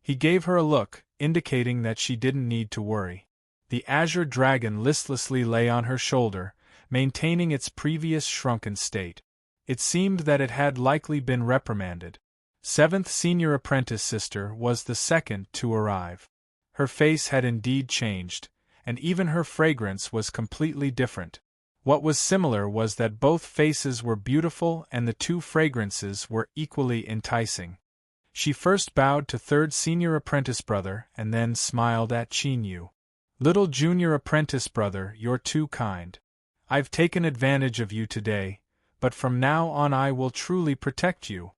He gave her a look, indicating that she didn't need to worry. The azure dragon listlessly lay on her shoulder, maintaining its previous shrunken state. It seemed that it had likely been reprimanded. Seventh senior apprentice sister was the second to arrive. Her face had indeed changed, and even her fragrance was completely different. What was similar was that both faces were beautiful and the two fragrances were equally enticing. She first bowed to third senior apprentice brother and then smiled at Qin Yu. Little junior apprentice brother, you're too kind. I've taken advantage of you today, but from now on I will truly protect you.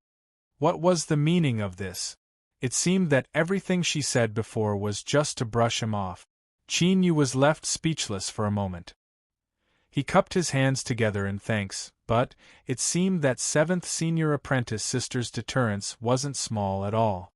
What was the meaning of this? It seemed that everything she said before was just to brush him off. Qin Yu was left speechless for a moment. He cupped his hands together in thanks, but it seemed that seventh senior apprentice sister's deterrence wasn't small at all.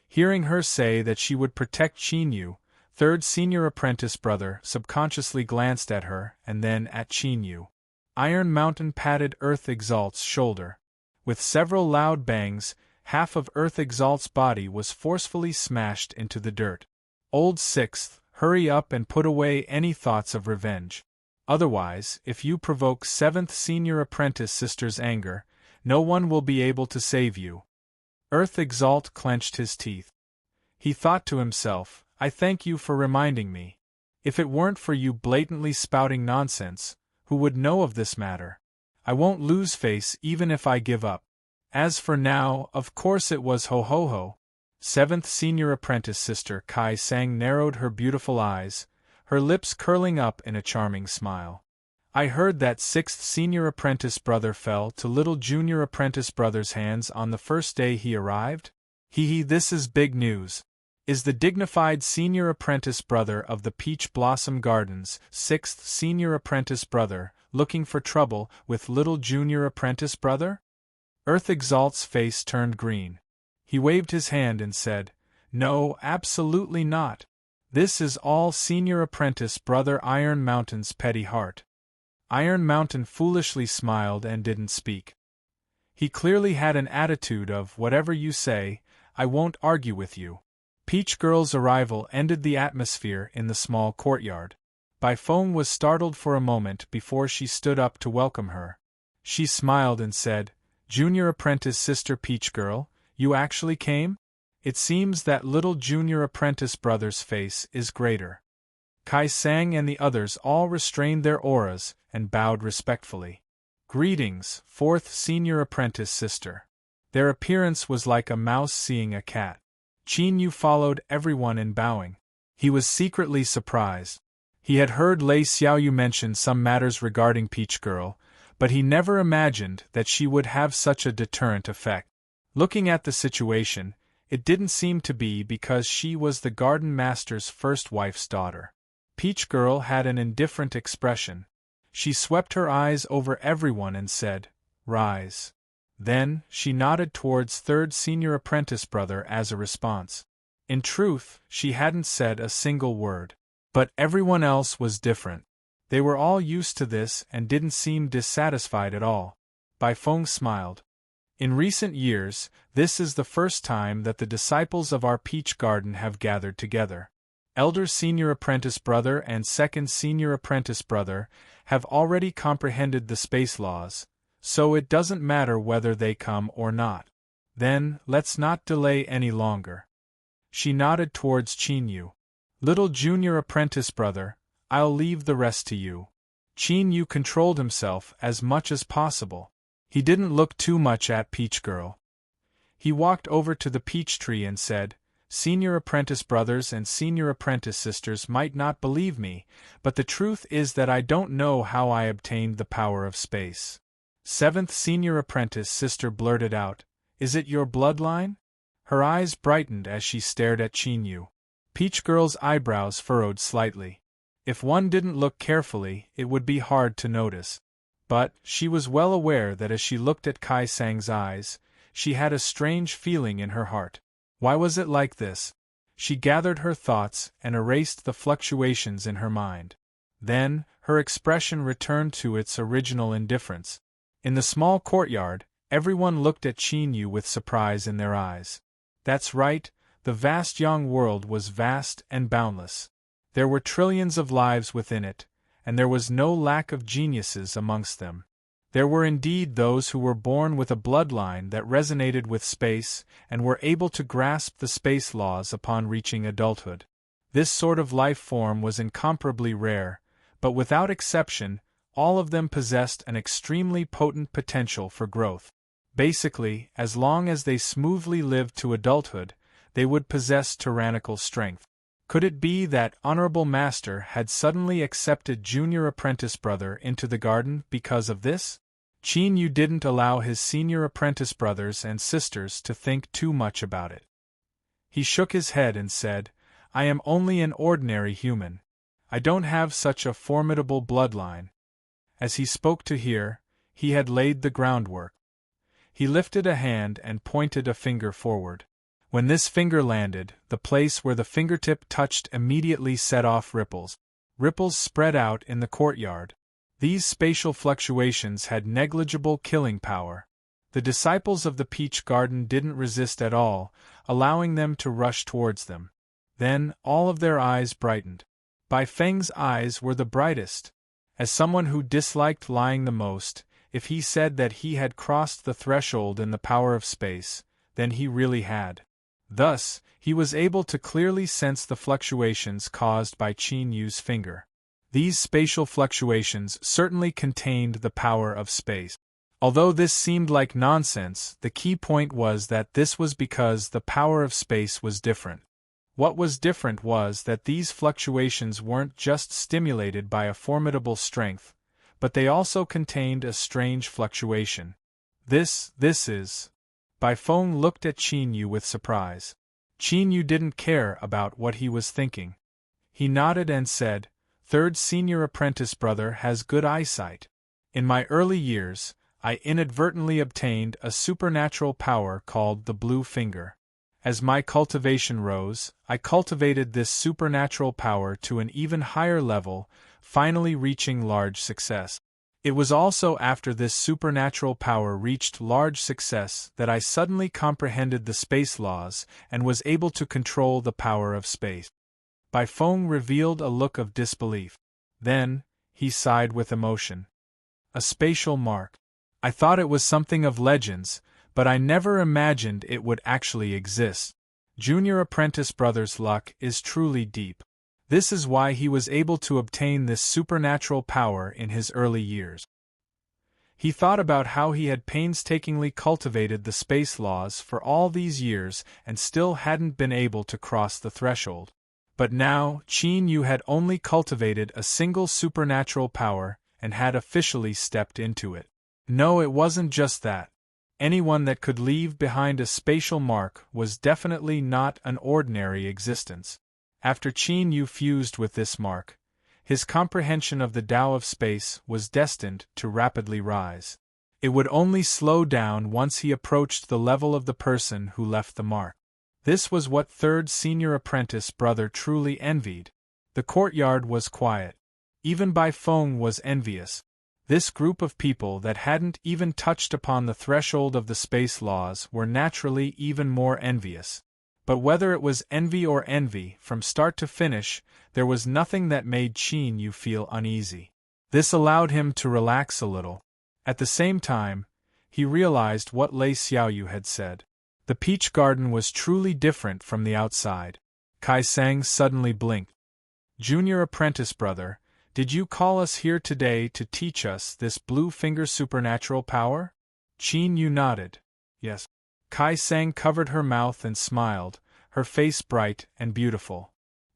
Hearing her say that she would protect Qin Yu, third senior apprentice brother subconsciously glanced at her and then at Qin Yu. Iron Mountain patted Earth Exalt's shoulder. With several loud bangs, half of Earth Exalt's body was forcefully smashed into the dirt. Old Sixth, hurry up and put away any thoughts of revenge. Otherwise, if you provoke seventh senior apprentice sister's anger, no one will be able to save you. Earth Exalt clenched his teeth. He thought to himself, I thank you for reminding me. If it weren't for you blatantly spouting nonsense, who would know of this matter? I won't lose face even if I give up. As for now, of course it was ho ho ho. Seventh senior apprentice sister Kai Sang narrowed her beautiful eyes, her lips curling up in a charming smile. I heard that sixth senior apprentice brother fell to little junior apprentice brother's hands on the first day he arrived? Hee, this is big news. Is the dignified senior apprentice brother of the Peach Blossom Gardens, sixth senior apprentice brother, looking for trouble with little junior apprentice brother? Earth Exalt's face turned green. He waved his hand and said, No, absolutely not. This is all senior apprentice brother Iron Mountain's petty heart. Iron Mountain foolishly smiled and didn't speak. He clearly had an attitude of, whatever you say, I won't argue with you. Peach Girl's arrival ended the atmosphere in the small courtyard. Bai Feng was startled for a moment before she stood up to welcome her. She smiled and said, Junior apprentice sister Peach Girl, you actually came? It seems that little junior apprentice brother's face is greater. Kai Sang and the others all restrained their auras and bowed respectfully. Greetings, fourth senior apprentice sister. Their appearance was like a mouse seeing a cat. Qin Yu followed everyone in bowing. He was secretly surprised. He had heard Lei Xiaoyu mention some matters regarding Peach Girl, but he never imagined that she would have such a deterrent effect. Looking at the situation, It didn't seem to be because she was the garden master's first wife's daughter. Peach Girl had an indifferent expression. She swept her eyes over everyone and said, "Rise." Then, she nodded towards third senior apprentice brother as a response. In truth, she hadn't said a single word. But everyone else was different. They were all used to this and didn't seem dissatisfied at all. Bai Feng smiled. In recent years, this is the first time that the disciples of our peach garden have gathered together. Elder senior apprentice brother and second senior apprentice brother have already comprehended the space laws, so it doesn't matter whether they come or not. Then, let's not delay any longer. She nodded towards Qin Yu. Little junior apprentice brother, I'll leave the rest to you. Qin Yu controlled himself as much as possible. He didn't look too much at Peach Girl. He walked over to the peach tree and said, "Senior apprentice brothers and senior apprentice sisters might not believe me, but the truth is that I don't know how I obtained the power of space." Seventh senior apprentice sister blurted out, "Is it your bloodline?" Her eyes brightened as she stared at Qin Yu. Peach Girl's eyebrows furrowed slightly. If one didn't look carefully, it would be hard to notice. But, she was well aware that as she looked at Kai Sang's eyes, she had a strange feeling in her heart. Why was it like this? She gathered her thoughts and erased the fluctuations in her mind. Then, her expression returned to its original indifference. In the small courtyard, everyone looked at Qin Yu with surprise in their eyes. That's right, the vast young world was vast and boundless. There were trillions of lives within it, and there was no lack of geniuses amongst them. There were indeed those who were born with a bloodline that resonated with space and were able to grasp the space laws upon reaching adulthood. This sort of life form was incomparably rare, but without exception, all of them possessed an extremely potent potential for growth. Basically, as long as they smoothly lived to adulthood, they would possess tyrannical strength. Could it be that Honorable Master had suddenly accepted junior apprentice brother into the garden because of this? Qin Yu didn't allow his senior apprentice brothers and sisters to think too much about it. He shook his head and said, "I am only an ordinary human. I don't have such a formidable bloodline." As he spoke to her, he had laid the groundwork. He lifted a hand and pointed a finger forward. When this finger landed, the place where the fingertip touched immediately set off ripples. Ripples spread out in the courtyard. These spatial fluctuations had negligible killing power. The disciples of the peach garden didn't resist at all, allowing them to rush towards them. Then, all of their eyes brightened. Bai Feng's eyes were the brightest. As someone who disliked lying the most, if he said that he had crossed the threshold in the power of space, then he really had. Thus, he was able to clearly sense the fluctuations caused by Qin Yu's finger. These spatial fluctuations certainly contained the power of space. Although this seemed like nonsense, the key point was that this was because the power of space was different. What was different was that these fluctuations weren't just stimulated by a formidable strength, but they also contained a strange fluctuation. This is... Bai Feng looked at Qin Yu with surprise. Qin Yu didn't care about what he was thinking. He nodded and said, "Third senior apprentice brother has good eyesight. In my early years, I inadvertently obtained a supernatural power called the Blue Finger. As my cultivation rose, I cultivated this supernatural power to an even higher level, finally reaching large success. It was also after this supernatural power reached large success that I suddenly comprehended the space laws and was able to control the power of space." Bai Feng revealed a look of disbelief. Then, he sighed with emotion. "A spatial mark. I thought it was something of legends, but I never imagined it would actually exist. Junior apprentice brother's luck is truly deep. This is why he was able to obtain this supernatural power in his early years." He thought about how he had painstakingly cultivated the space laws for all these years and still hadn't been able to cross the threshold. But now, Qin Yu had only cultivated a single supernatural power and had officially stepped into it. No, it wasn't just that. anyone that could leave behind a spatial mark was definitely not an ordinary existence. After Qin Yu fused with this mark, his comprehension of the Tao of space was destined to rapidly rise. It would only slow down once he approached the level of the person who left the mark. This was what third senior apprentice brother truly envied. The courtyard was quiet. Even Bai Feng was envious. This group of people that hadn't even touched upon the threshold of the space laws were naturally even more envious. But whether it was envy or envy, from start to finish, there was nothing that made Qin Yu feel uneasy. This allowed him to relax a little. At the same time, he realized what Lei Xiaoyu had said. The peach garden was truly different from the outside. Kai Sang suddenly blinked. Junior apprentice brother, did you call us here today to teach us this blue finger supernatural power? Qin Yu nodded. Yes. Kai Sang covered her mouth and smiled, her face bright and beautiful.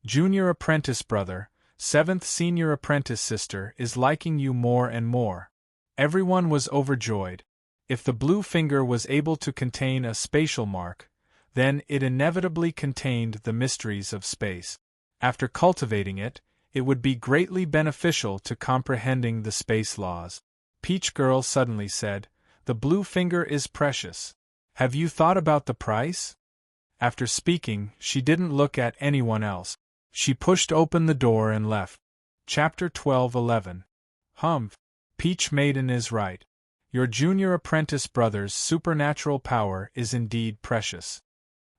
Junior apprentice brother, seventh senior apprentice sister is liking you more and more. Everyone was overjoyed. If the blue finger was able to contain a spatial mark, then it inevitably contained the mysteries of space. After cultivating it, it would be greatly beneficial to comprehending the space laws. Peach Girl suddenly said, "The blue finger is precious. Have you thought about the price?" After speaking, she didn't look at anyone else. She pushed open the door and left. Chapter 12:11. Humph. Peach Maiden is right. Your junior apprentice brother's supernatural power is indeed precious.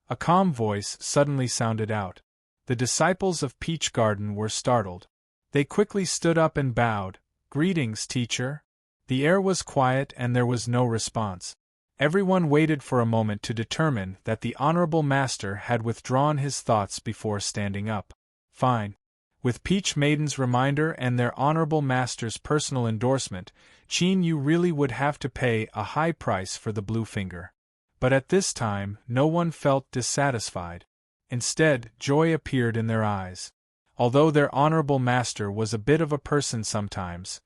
A calm voice suddenly sounded out. The disciples of Peach Garden were startled. They quickly stood up and bowed. "Greetings, teacher." The air was quiet and there was no response. Everyone waited for a moment to determine that the honorable master had withdrawn his thoughts before standing up. Fine. With Peach Maiden's reminder and their honorable master's personal endorsement, Qin Yu really would have to pay a high price for the blue finger. But at this time, no one felt dissatisfied. Instead, joy appeared in their eyes. Although their honorable master was a bit of a person sometimes,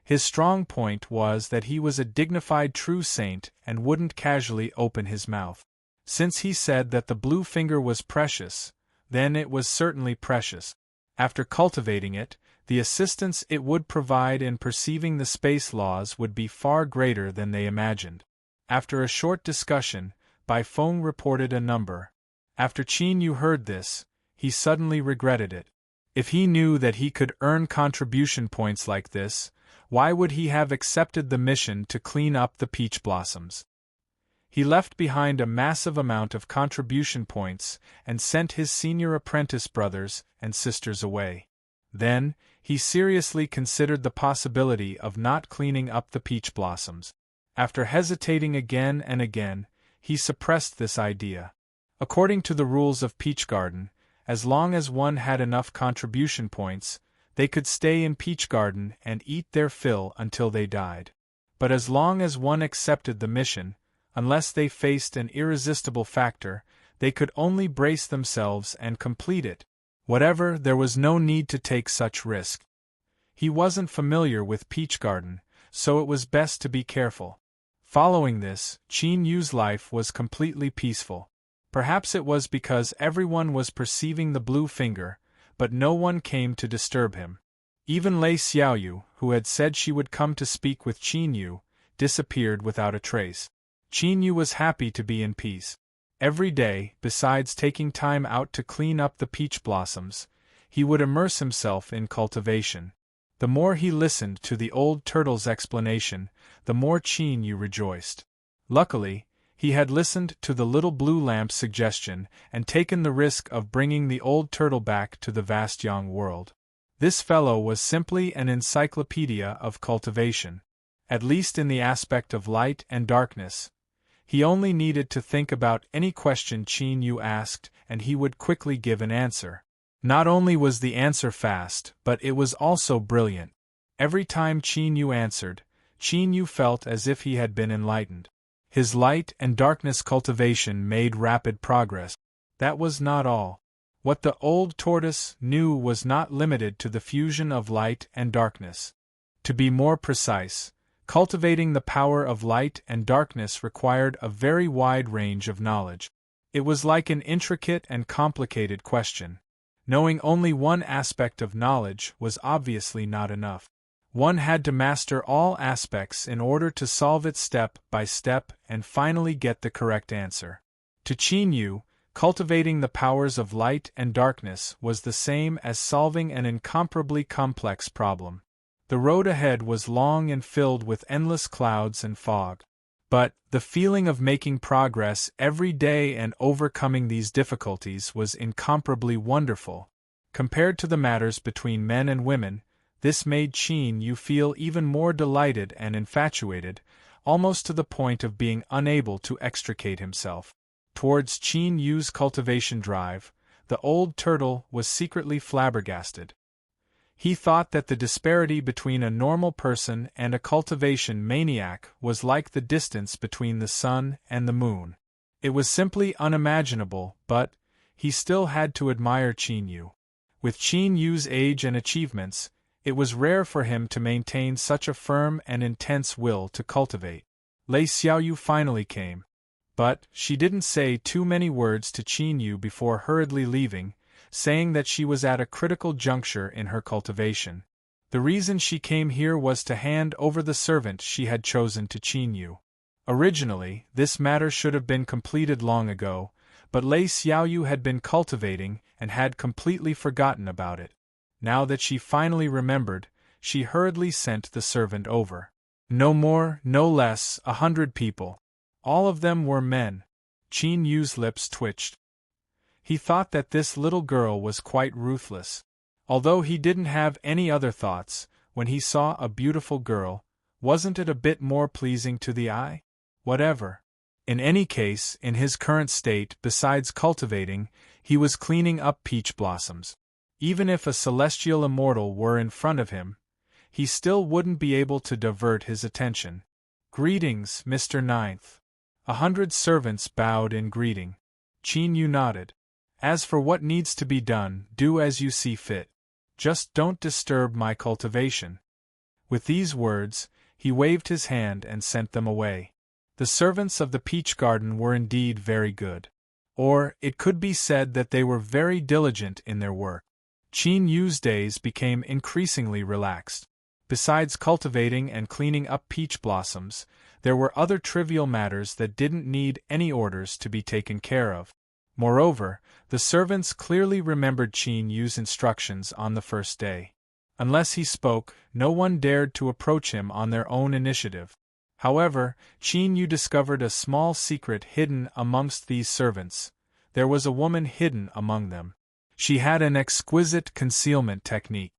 his strong point was that he was a dignified true saint and wouldn't casually open his mouth. Since he said that the blue finger was precious, then it was certainly precious. After cultivating it, the assistance it would provide in perceiving the space laws would be far greater than they imagined. After a short discussion, Bai Feng reported a number. After Qin Yu heard this, he suddenly regretted it. If he knew that he could earn contribution points like this, why would he have accepted the mission to clean up the peach blossoms? He left behind a massive amount of contribution points and sent his senior apprentice brothers and sisters away. Then, he seriously considered the possibility of not cleaning up the peach blossoms. After hesitating again and again, he suppressed this idea. According to the rules of Peach Garden, as long as one had enough contribution points, they could stay in Peach Garden and eat their fill until they died. But as long as one accepted the mission, unless they faced an irresistible factor, they could only brace themselves and complete it. Whatever, there was no need to take such risk. He wasn't familiar with Peach Garden, so it was best to be careful. Following this, Qin Yu's life was completely peaceful. Perhaps it was because everyone was perceiving the blue finger, but no one came to disturb him. Even Lei Xiaoyu, who had said she would come to speak with Qin Yu, disappeared without a trace. Qin Yu was happy to be in peace. Every day, besides taking time out to clean up the peach blossoms, he would immerse himself in cultivation. The more he listened to the old turtle's explanation, the more Qin Yu rejoiced. Luckily, he had listened to the little blue lamp's suggestion and taken the risk of bringing the old turtle back to the vast young world. This fellow was simply an encyclopedia of cultivation. At least in the aspect of light and darkness. He only needed to think about any question Qin Yu asked and he would quickly give an answer. Not only was the answer fast, but it was also brilliant. Every time Qin Yu answered, Qin Yu felt as if he had been enlightened. His light and darkness cultivation made rapid progress. That was not all. What the old tortoise knew was not limited to the fusion of light and darkness. To be more precise, Cultivating the power of light and darkness required a very wide range of knowledge. It was like an intricate and complicated question. Knowing only one aspect of knowledge was obviously not enough. One had to master all aspects in order to solve it step by step and finally get the correct answer. To Qin Yu, cultivating the powers of light and darkness was the same as solving an incomparably complex problem. The road ahead was long and filled with endless clouds and fog. But the feeling of making progress every day and overcoming these difficulties was incomparably wonderful. Compared to the matters between men and women, this made Qin Yu feel even more delighted and infatuated, almost to the point of being unable to extricate himself. Towards Qin Yu's cultivation drive, the old turtle was secretly flabbergasted. He thought that the disparity between a normal person and a cultivation maniac was like the distance between the sun and the moon. It was simply unimaginable, but he still had to admire Qin Yu. With Qin Yu's age and achievements, it was rare for him to maintain such a firm and intense will to cultivate. Lei Xiaoyu finally came. But she didn't say too many words to Qin Yu before hurriedly leaving, saying that she was at a critical juncture in her cultivation. The reason she came here was to hand over the servant she had chosen to Qin Yu. Originally, this matter should have been completed long ago, but Lei Xiaoyu had been cultivating and had completely forgotten about it. Now that she finally remembered, she hurriedly sent the servant over. No more, no less, 100 people. All of them were men. Qin Yu's lips twitched. He thought that this little girl was quite ruthless. Although he didn't have any other thoughts, when he saw a beautiful girl, wasn't it a bit more pleasing to the eye? Whatever. In any case, in his current state, besides cultivating, he was cleaning up peach blossoms. Even if a celestial immortal were in front of him, he still wouldn't be able to divert his attention. Greetings, Mr. Ninth. 100 servants bowed in greeting. Qin Yu nodded. As for what needs to be done, do as you see fit. Just don't disturb my cultivation. With these words, he waved his hand and sent them away. The servants of the peach garden were indeed very good. Or, it could be said that they were very diligent in their work. Qin Yu's days became increasingly relaxed. Besides cultivating and cleaning up peach blossoms, there were other trivial matters that didn't need any orders to be taken care of. Moreover, the servants clearly remembered Qin Yu's instructions on the first day. Unless he spoke, no one dared to approach him on their own initiative. However, Qin Yu discovered a small secret hidden amongst these servants. There was a woman hidden among them. She had an exquisite concealment technique.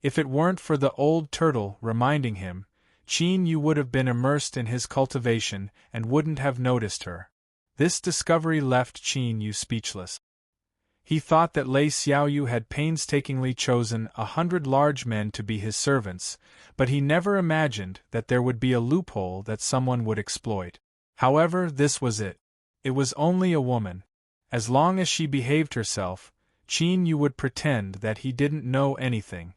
If it weren't for the old turtle reminding him, Qin Yu would have been immersed in his cultivation and wouldn't have noticed her. This discovery left Qin Yu speechless. He thought that Lei Xiaoyu had painstakingly chosen 100 large men to be his servants, but he never imagined that there would be a loophole that someone would exploit. However, this was it. It was only a woman. As long as she behaved herself, Qin Yu would pretend that he didn't know anything.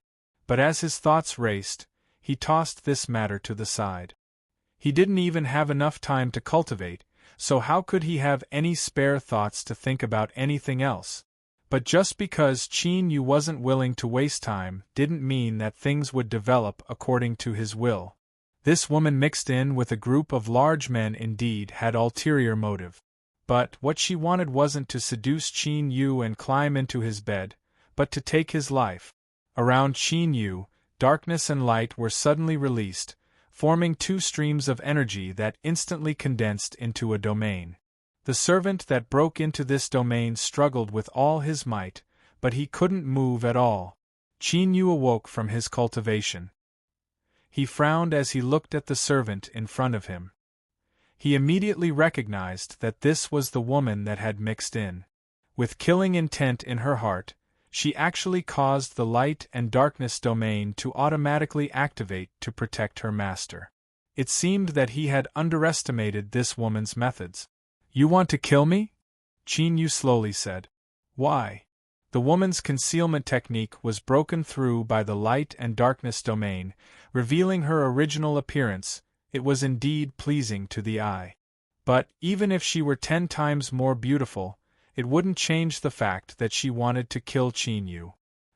But as his thoughts raced, he tossed this matter to the side. He didn't even have enough time to cultivate, so how could he have any spare thoughts to think about anything else? But just because Qin Yu wasn't willing to waste time didn't mean that things would develop according to his will. This woman mixed in with a group of large men indeed had ulterior motive. But what she wanted wasn't to seduce Qin Yu and climb into his bed, but to take his life. Around Qin Yu, darkness and light were suddenly released, forming two streams of energy that instantly condensed into a domain. The servant that broke into this domain struggled with all his might, but he couldn't move at all. Qin Yu awoke from his cultivation. He frowned as he looked at the servant in front of him. He immediately recognized that this was the woman that had mixed in. With killing intent in her heart, she actually caused the light and darkness domain to automatically activate to protect her master. It seemed that he had underestimated this woman's methods. "You want to kill me?" Qin Yu slowly said. "Why?" The woman's concealment technique was broken through by the light and darkness domain, revealing her original appearance, It was indeed pleasing to the eye. But, even if she were 10 times more beautiful, it wouldn't change the fact that she wanted to kill Qin Yu.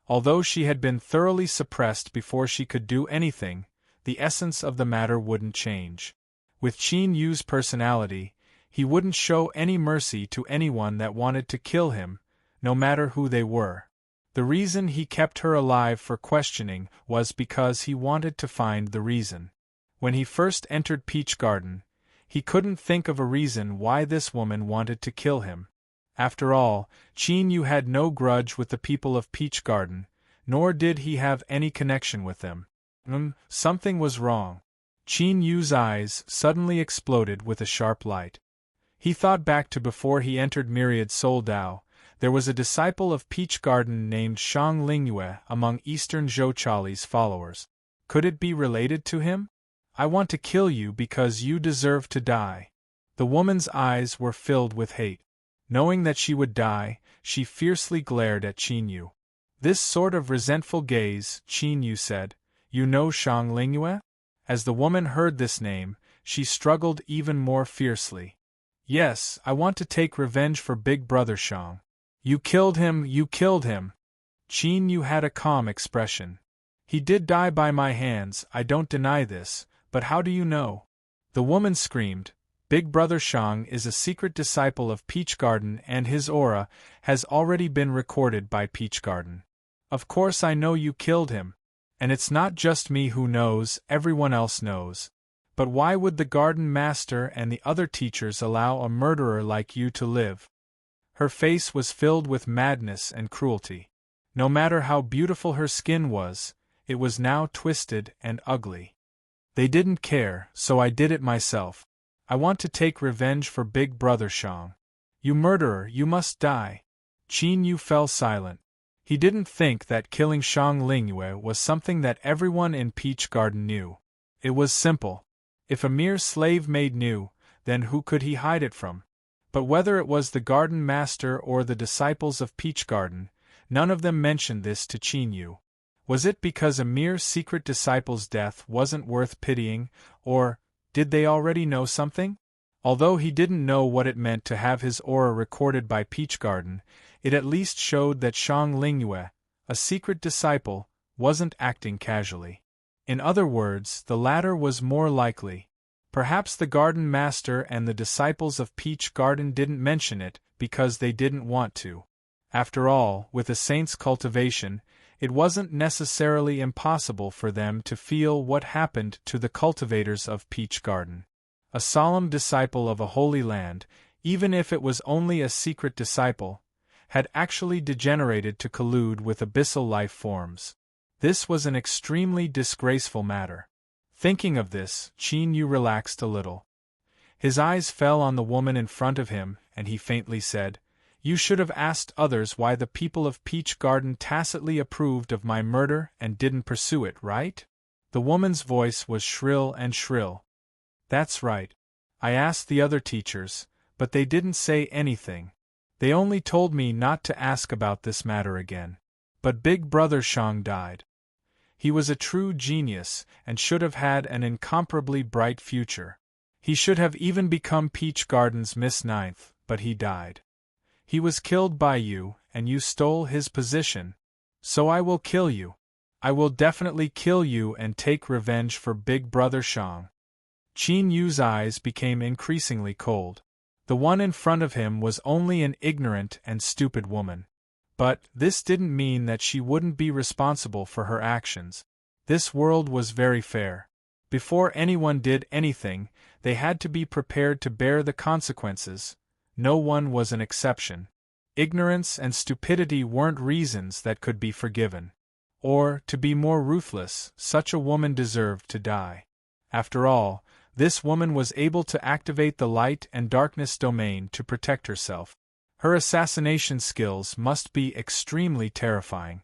Although she had been thoroughly suppressed before she could do anything, the essence of the matter wouldn't change. With Qin Yu's personality, he wouldn't show any mercy to anyone that wanted to kill him, no matter who they were. The reason he kept her alive for questioning was because he wanted to find the reason. When he first entered Peach Garden, he couldn't think of a reason why this woman wanted to kill him. After all, Qin Yu had no grudge with the people of Peach Garden, nor did he have any connection with them. Something was wrong. Qin Yu's eyes suddenly exploded with a sharp light. He thought back to before he entered Myriad Soul Dao. There was a disciple of Peach Garden named Shang Lingyue among Eastern Zhou followers. Could it be related to him? I want to kill you because you deserve to die. The woman's eyes were filled with hate. Knowing that she would die, she fiercely glared at Qin Yu. This sort of resentful gaze, Qin Yu said, "You know Shang Lingyue?" As the woman heard this name, she struggled even more fiercely. "Yes, I want to take revenge for Big Brother Shang." "You killed him, you killed him!" Qin Yu had a calm expression. "He did die by my hands, I don't deny this, but how do you know?" The woman screamed. "Big Brother Shang is a secret disciple of Peach Garden and his aura has already been recorded by Peach Garden. Of course I know you killed him. And it's not just me who knows, everyone else knows. But why would the Garden Master and the other teachers allow a murderer like you to live?" Her face was filled with madness and cruelty. No matter how beautiful her skin was, it was now twisted and ugly. "They didn't care, so I did it myself. I want to take revenge for Big Brother Shang." "You murderer, you must die." Qin Yu fell silent. He didn't think that killing Shang Lingyue was something that everyone in Peach Garden knew. It was simple. If a mere slave maid knew, then who could he hide it from? But whether it was the Garden Master or the disciples of Peach Garden, none of them mentioned this to Qin Yu. Was it because a mere secret disciple's death wasn't worth pitying, or did they already know something? Although he didn't know what it meant to have his aura recorded by Peach Garden, it at least showed that Shang Lingyue, a secret disciple, wasn't acting casually. In other words, the latter was more likely. Perhaps the Garden Master and the disciples of Peach Garden didn't mention it because they didn't want to. After all, with a saint's cultivation, it wasn't necessarily impossible for them to feel what happened to the cultivators of Peach Garden. A solemn disciple of a holy land, even if it was only a secret disciple, had actually degenerated to collude with abyssal life forms. This was an extremely disgraceful matter. Thinking of this, Qin Yu relaxed a little. His eyes fell on the woman in front of him, and he faintly said, "You should have asked others why the people of Peach Garden tacitly approved of my murder and didn't pursue it, right?" The woman's voice was shrill and shrill. "That's right. I asked the other teachers, but they didn't say anything. They only told me not to ask about this matter again. But Big Brother Shang died. He was a true genius and should have had an incomparably bright future. He should have even become Peach Garden's Miss Ninth, but he died. He was killed by you, and you stole his position. So I will kill you. I will definitely kill you and take revenge for Big Brother Shang." Qin Yu's eyes became increasingly cold. The one in front of him was only an ignorant and stupid woman. But this didn't mean that she wouldn't be responsible for her actions. This world was very fair. Before anyone did anything, they had to be prepared to bear the consequences. No one was an exception. Ignorance and stupidity weren't reasons that could be forgiven. Or, to be more ruthless, such a woman deserved to die. After all, this woman was able to activate the light and darkness domain to protect herself. Her assassination skills must be extremely terrifying.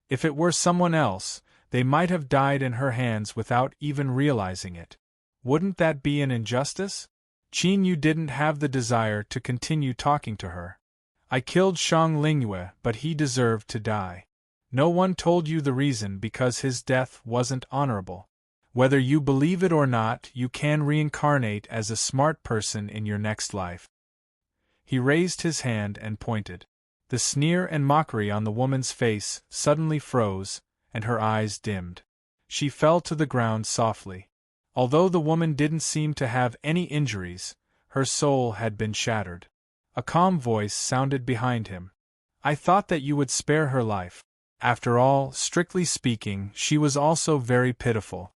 If it were someone else, they might have died in her hands without even realizing it. Wouldn't that be an injustice? Qin Yu didn't have the desire to continue talking to her. "I killed Shang Lingyue, but he deserved to die. No one told you the reason because his death wasn't honorable. Whether you believe it or not, you can reincarnate as a smart person in your next life. He raised his hand and pointed. The sneer and mockery on the woman's face suddenly froze, and her eyes dimmed. She fell to the ground softly. Although the woman didn't seem to have any injuries, her soul had been shattered. A calm voice sounded behind him. I thought that you would spare her life. After all, strictly speaking, she was also very pitiful.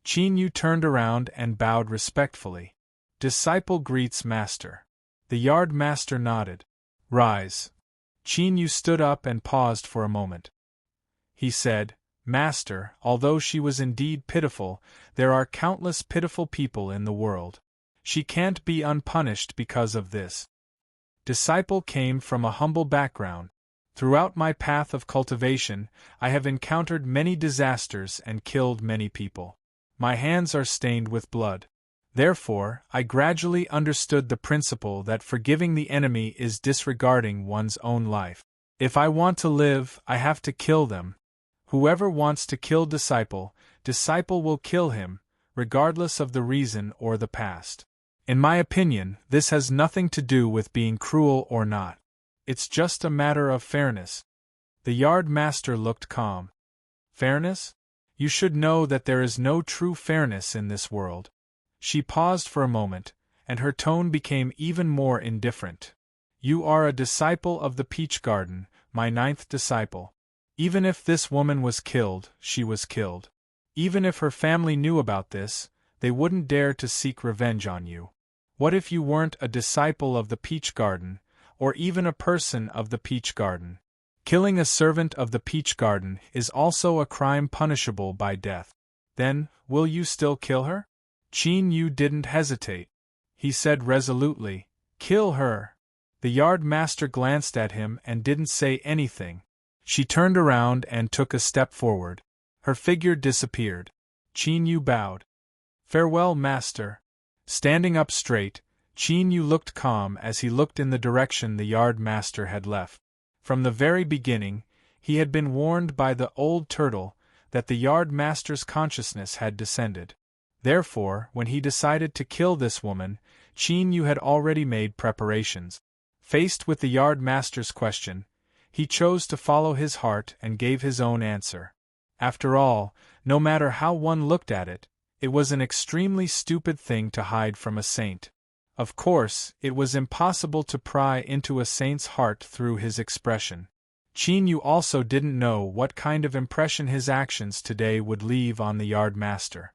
Qin Yu turned around and bowed respectfully. Disciple greets master. The yard master nodded. Rise. Qin Yu stood up and paused for a moment. He said, Master, although she was indeed pitiful, there are countless pitiful people in the world. She can't be unpunished because of this. Disciple came from a humble background. Throughout my path of cultivation, I have encountered many disasters and killed many people. My hands are stained with blood. Therefore, I gradually understood the principle that forgiving the enemy is disregarding one's own life. If I want to live, I have to kill them. Whoever wants to kill Disciple, Disciple will kill him, regardless of the reason or the past. In my opinion, this has nothing to do with being cruel or not. It's just a matter of fairness. The yard master looked calm. Fairness? You should know that there is no true fairness in this world. She paused for a moment, and her tone became even more indifferent. You are a disciple of the Peach Garden, my 9th disciple. Even if this woman was killed, she was killed. Even if her family knew about this, they wouldn't dare to seek revenge on you. What if you weren't a disciple of the Peach Garden, or even a person of the Peach Garden? Killing a servant of the Peach Garden is also a crime punishable by death. Then, will you still kill her? Qin Yu didn't hesitate. He said resolutely, Kill her. The yard master glanced at him and didn't say anything. She turned around and took a step forward. Her figure disappeared. Qin Yu bowed. Farewell, master. Standing up straight, Qin Yu looked calm as he looked in the direction the yard master had left. From the very beginning, he had been warned by the old turtle that the yard master's consciousness had descended. Therefore, when he decided to kill this woman, Qin Yu had already made preparations. Faced with the yard master's question, he chose to follow his heart and gave his own answer. After all, no matter how one looked at it, it was an extremely stupid thing to hide from a saint. Of course, it was impossible to pry into a saint's heart through his expression. Qin Yu also didn't know what kind of impression his actions today would leave on the yard master.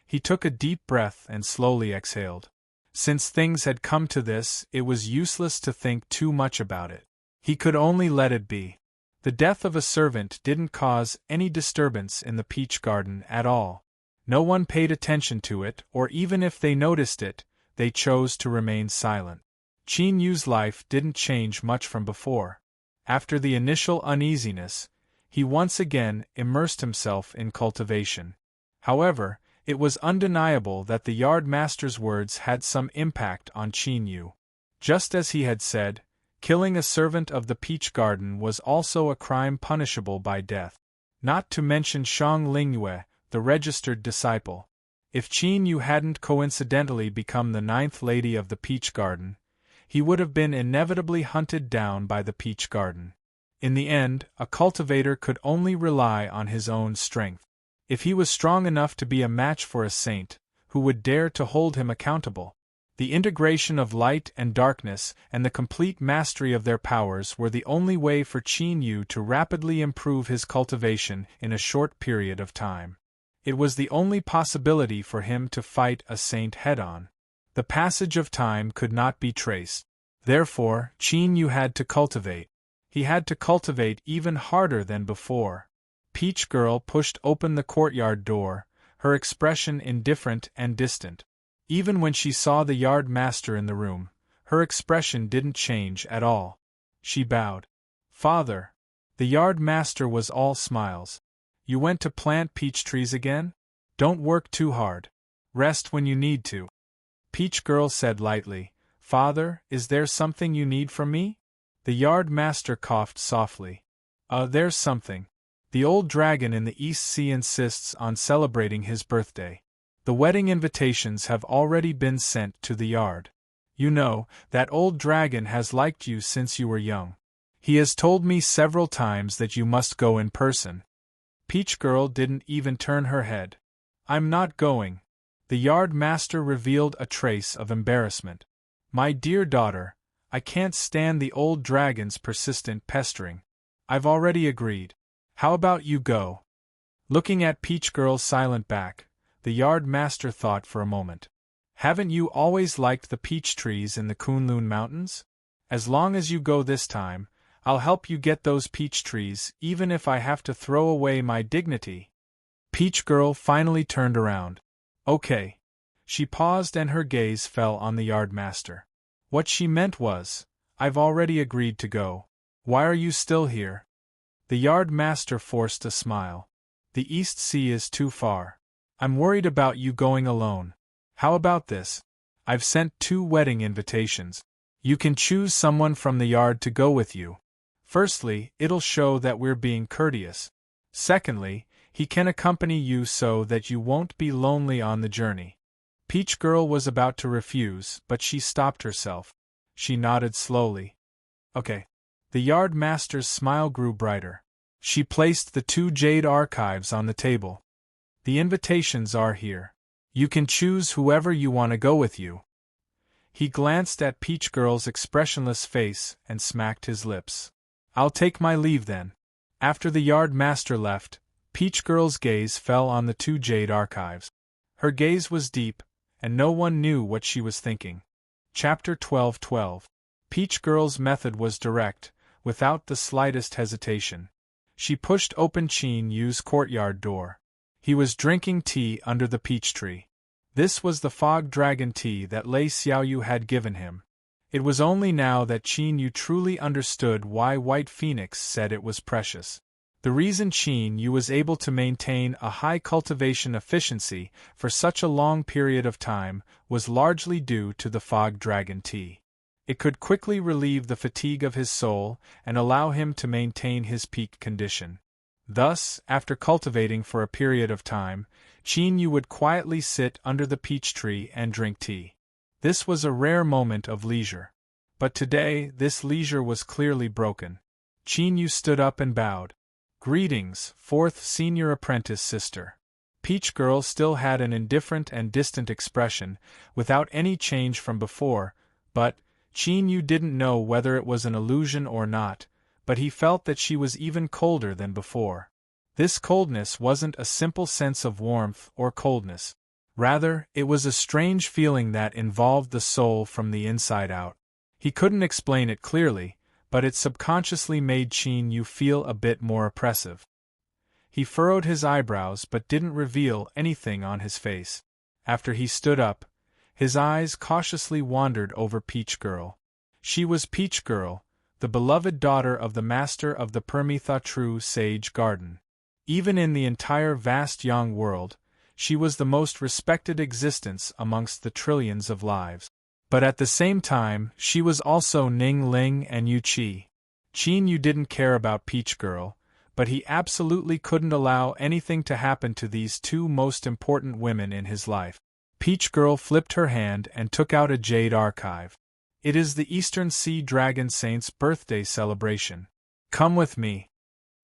He took a deep breath and slowly exhaled. Since things had come to this, it was useless to think too much about it. He could only let it be. The death of a servant didn't cause any disturbance in the Peach Garden at all. No one paid attention to it, or even if they noticed it, they chose to remain silent. Qin Yu's life didn't change much from before. After the initial uneasiness, he once again immersed himself in cultivation. However, it was undeniable that the yard master's words had some impact on Qin Yu. Just as he had said, killing a servant of the Peach Garden was also a crime punishable by death. Not to mention Shang Lingyue, the registered disciple. If Qin Yu hadn't coincidentally become the 9th lady of the Peach Garden, he would have been inevitably hunted down by the Peach Garden. In the end, a cultivator could only rely on his own strength. If he was strong enough to be a match for a saint, who would dare to hold him accountable? The integration of light and darkness and the complete mastery of their powers were the only way for Qin Yu to rapidly improve his cultivation in a short period of time. It was the only possibility for him to fight a saint head-on. The passage of time could not be traced. Therefore, Qin Yu had to cultivate. He had to cultivate even harder than before. Peach Girl pushed open the courtyard door, her expression indifferent and distant. Even when she saw the yard master in the room, her expression didn't change at all. She bowed. Father. The yard master was all smiles. You went to plant peach trees again? Don't work too hard. Rest when you need to. Peach Girl said lightly, Father, is there something you need from me? The yard master coughed softly. There's something. The old dragon in the East Sea insists on celebrating his birthday. The wedding invitations have already been sent to the yard. You know, that old dragon has liked you since you were young. He has told me several times that you must go in person. Peach Girl didn't even turn her head. I'm not going. The yard master revealed a trace of embarrassment. My dear daughter, I can't stand the old dragon's persistent pestering. I've already agreed. How about you go? Looking at Peach Girl's silent back, the yard master thought for a moment. Haven't you always liked the peach trees in the Kunlun Mountains? As long as you go this time, I'll help you get those peach trees, even if I have to throw away my dignity. Peach Girl finally turned around. Okay. She paused and her gaze fell on the yard master. What she meant was, I've already agreed to go. Why are you still here? The yard master forced a smile. The East Sea is too far. I'm worried about you going alone. How about this? I've sent 2 wedding invitations. You can choose someone from the yard to go with you. Firstly, it'll show that we're being courteous. Secondly, he can accompany you so that you won't be lonely on the journey. Peach Girl was about to refuse, but she stopped herself. She nodded slowly. Okay. The yard master's smile grew brighter. She placed the 2 jade archives on the table. The invitations are here. You can choose whoever you want to go with you. He glanced at Peach Girl's expressionless face and smacked his lips. I'll take my leave then. After the yard master left, Peach Girl's gaze fell on the 2 jade archives. Her gaze was deep, and no one knew what she was thinking. Chapter 12:12. Peach Girl's method was direct, without the slightest hesitation. She pushed open Qin Yu's courtyard door. He was drinking tea under the peach tree. This was the fog dragon tea that Lei Xiaoyu had given him. It was only now that Qin Yu truly understood why White Phoenix said it was precious. The reason Qin Yu was able to maintain a high cultivation efficiency for such a long period of time was largely due to the fog dragon tea. It could quickly relieve the fatigue of his soul and allow him to maintain his peak condition. Thus, after cultivating for a period of time, Qin Yu would quietly sit under the peach tree and drink tea. This was a rare moment of leisure. But today, this leisure was clearly broken. Qin Yu stood up and bowed. Greetings, 4th senior apprentice sister. Peach Girl still had an indifferent and distant expression, without any change from before, but Qin Yu didn't know whether it was an illusion or not, but he felt that she was even colder than before. This coldness wasn't a simple sense of warmth or coldness. Rather, it was a strange feeling that involved the soul from the inside out. He couldn't explain it clearly, but it subconsciously made Qin Yu feel a bit more oppressive. He furrowed his eyebrows but didn't reveal anything on his face. After he stood up, his eyes cautiously wandered over Peach Girl. She was Peach Girl, the beloved daughter of the master of the Permitha True Sage Garden. Even in the entire vast Yang world, she was the most respected existence amongst the trillions of lives. But at the same time, she was also Ning Ling and Yu Qi. Qin Yu didn't care about Peach Girl, but he absolutely couldn't allow anything to happen to these 2 most important women in his life. Peach Girl flipped her hand and took out a jade archive. It is the Eastern Sea Dragon Saint's birthday celebration. Come with me.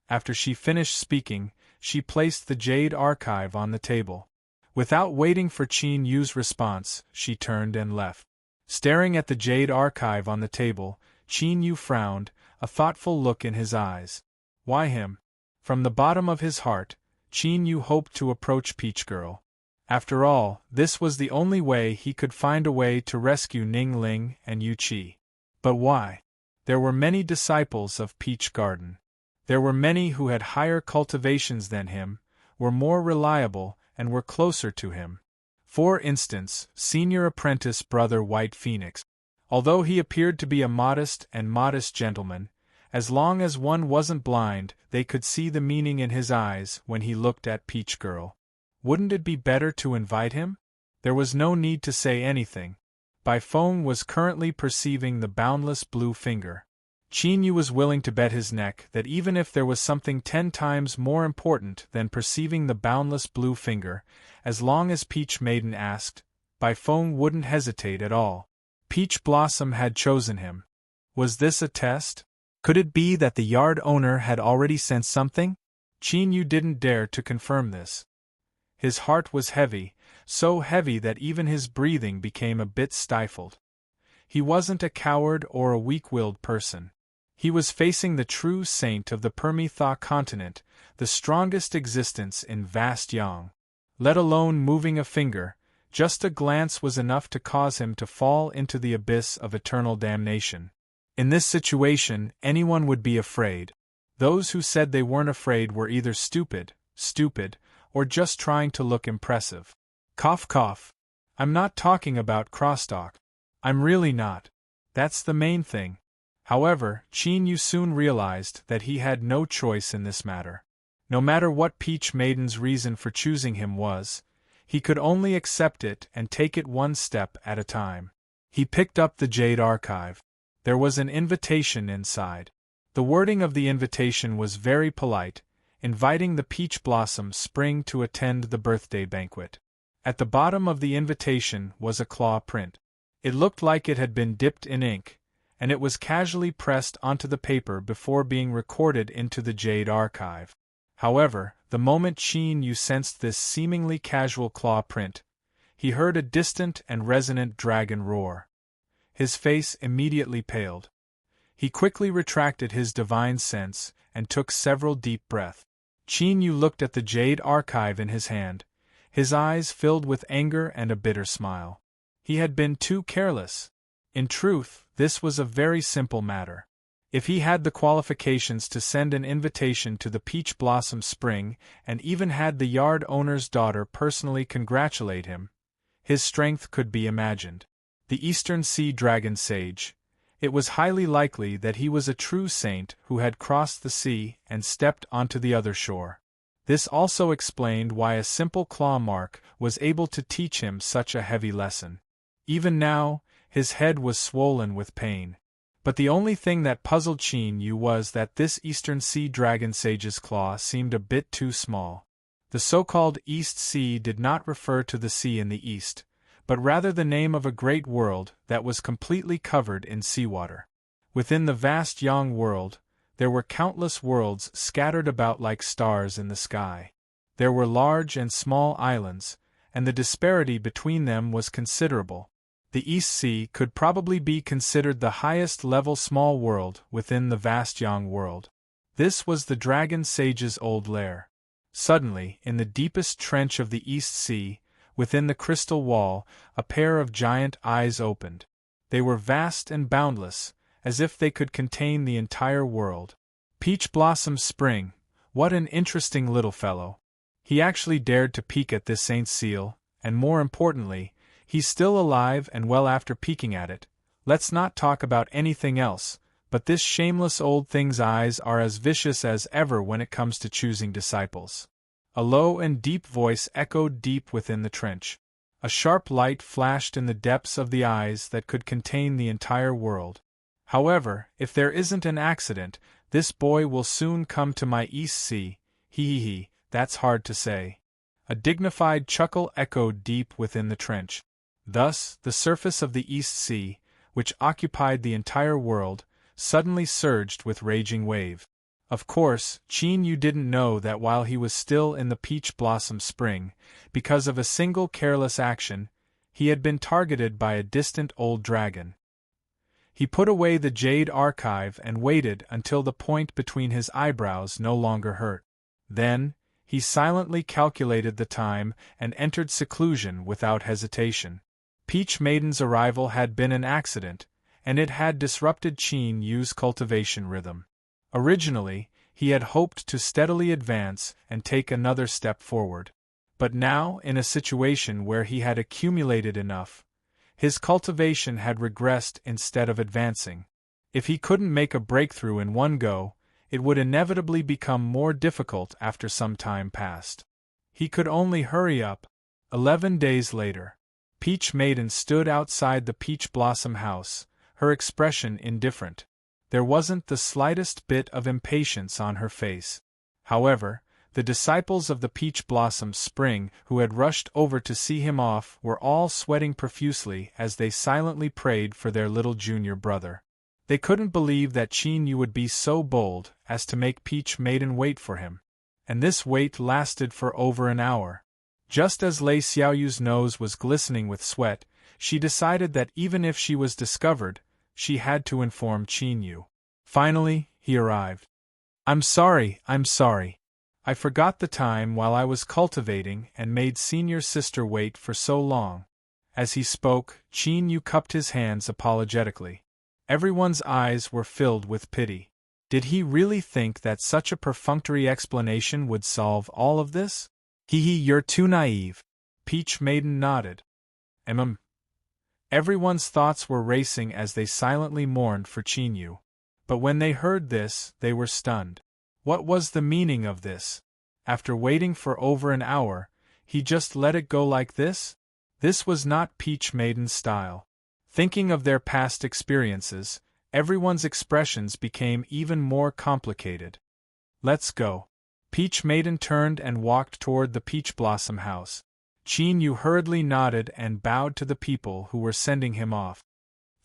After she finished speaking, she placed the jade archive on the table. Without waiting for Qin Yu's response, she turned and left. Staring at the jade archive on the table, Qin Yu frowned, a thoughtful look in his eyes. Why him? From the bottom of his heart, Qin Yu hoped to approach Peach Girl. After all, this was the only way he could find a way to rescue Ning Ling and Yu Qi. But why? There were many disciples of Peach Garden. There were many who had higher cultivations than him, were more reliable, and were closer to him. For instance, senior apprentice brother White Phoenix. Although he appeared to be a modest gentleman, as long as one wasn't blind, they could see the meaning in his eyes when he looked at Peach Girl. Wouldn't it be better to invite him? There was no need to say anything. Bai Feng was currently perceiving the boundless blue finger. Qin Yu was willing to bet his neck that even if there was something 10 times more important than perceiving the boundless blue finger, as long as Peach Maiden asked, Bai Feng wouldn't hesitate at all. Peach Blossom had chosen him. Was this a test? Could it be that the yard owner had already sensed something? Qin Yu didn't dare to confirm this. His heart was heavy, so heavy that even his breathing became a bit stifled. He wasn't a coward or a weak-willed person. He was facing the true saint of the Permi-Tha continent, the strongest existence in vast Yang. Let alone moving a finger, just a glance was enough to cause him to fall into the abyss of eternal damnation. In this situation, anyone would be afraid. Those who said they weren't afraid were either stupid, or just trying to look impressive. Cough cough. I'm not talking about crosstalk. I'm really not. That's the main thing. However, Qin Yu soon realized that he had no choice in this matter. No matter what Peach Maiden's reason for choosing him was, he could only accept it and take it one step at a time. He picked up the Jade Archive. There was an invitation inside. The wording of the invitation was very polite, inviting the Peach Blossom Spring to attend the birthday banquet. At the bottom of the invitation was a claw print. It looked like it had been dipped in ink, and it was casually pressed onto the paper before being recorded into the Jade Archive. However, the moment Qin Yu sensed this seemingly casual claw print, he heard a distant and resonant dragon roar. His face immediately paled. He quickly retracted his divine sense and took several deep breaths. Qin Yu looked at the Jade Archive in his hand, his eyes filled with anger and a bitter smile. He had been too careless. In truth, this was a very simple matter. If he had the qualifications to send an invitation to the Peach Blossom Spring and even had the yard owner's daughter personally congratulate him, his strength could be imagined. The Eastern Sea Dragon Sage. It was highly likely that he was a true saint who had crossed the sea and stepped onto the other shore. This also explained why a simple claw mark was able to teach him such a heavy lesson. Even now, his head was swollen with pain. But the only thing that puzzled Qin Yu was that this Eastern Sea Dragon Sage's claw seemed a bit too small. The so-called East Sea did not refer to the sea in the east, but rather the name of a great world that was completely covered in seawater. Within the vast Yang world, there were countless worlds scattered about like stars in the sky. There were large and small islands, and the disparity between them was considerable. The East Sea could probably be considered the highest-level small world within the vast Yang world. This was the Dragon Sage's old lair. Suddenly, in the deepest trench of the East Sea, within the crystal wall, a pair of giant eyes opened. They were vast and boundless, as if they could contain the entire world. Peach Blossom Spring, what an interesting little fellow. He actually dared to peek at this saint's seal, and more importantly, he's still alive and well after peeking at it. Let's not talk about anything else, but this shameless old thing's eyes are as vicious as ever when it comes to choosing disciples. A low and deep voice echoed deep within the trench. A sharp light flashed in the depths of the eyes that could contain the entire world. However, if there isn't an accident, this boy will soon come to my East Sea. Hee, that's hard to say. A dignified chuckle echoed deep within the trench. Thus, the surface of the East Sea, which occupied the entire world, suddenly surged with raging wave. Of course, Qin Yu didn't know that while he was still in the Peach Blossom Spring, because of a single careless action, he had been targeted by a distant old dragon. He put away the Jade Archive and waited until the point between his eyebrows no longer hurt. Then, he silently calculated the time and entered seclusion without hesitation. Peach Maiden's arrival had been an accident, and it had disrupted Qin Yu's cultivation rhythm. Originally, he had hoped to steadily advance and take another step forward. But now, in a situation where he had accumulated enough, his cultivation had regressed instead of advancing. If he couldn't make a breakthrough in one go, it would inevitably become more difficult after some time passed. He could only hurry up. 11 days later, Peach Maiden stood outside the Peach Blossom house, her expression indifferent. There wasn't the slightest bit of impatience on her face. However, the disciples of the Peach Blossom Spring who had rushed over to see him off were all sweating profusely as they silently prayed for their little junior brother. They couldn't believe that Qin Yu would be so bold as to make Peach Maiden wait for him. And this wait lasted for over an hour. Just as Lei Xiaoyu's nose was glistening with sweat, she decided that even if she was discovered, she had to inform Qin Yu. Finally, he arrived. I'm sorry. I forgot the time while I was cultivating and made senior sister wait for so long. As he spoke, Qin Yu cupped his hands apologetically. Everyone's eyes were filled with pity. Did he really think that such a perfunctory explanation would solve all of this? You're too naive. Peach Maiden nodded. Everyone's thoughts were racing as they silently mourned for Qin Yu. But when they heard this, they were stunned. What was the meaning of this? After waiting for over an hour, he just let it go like this? This was not Peach Maiden's style. Thinking of their past experiences, everyone's expressions became even more complicated. Let's go. Peach Maiden turned and walked toward the Peach Blossom house. Qin Yu hurriedly nodded and bowed to the people who were sending him off.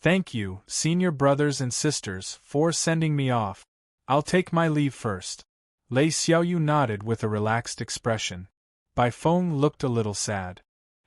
Thank you, senior brothers and sisters, for sending me off. I'll take my leave first. Lei Xiaoyu nodded with a relaxed expression. Bai Feng looked a little sad.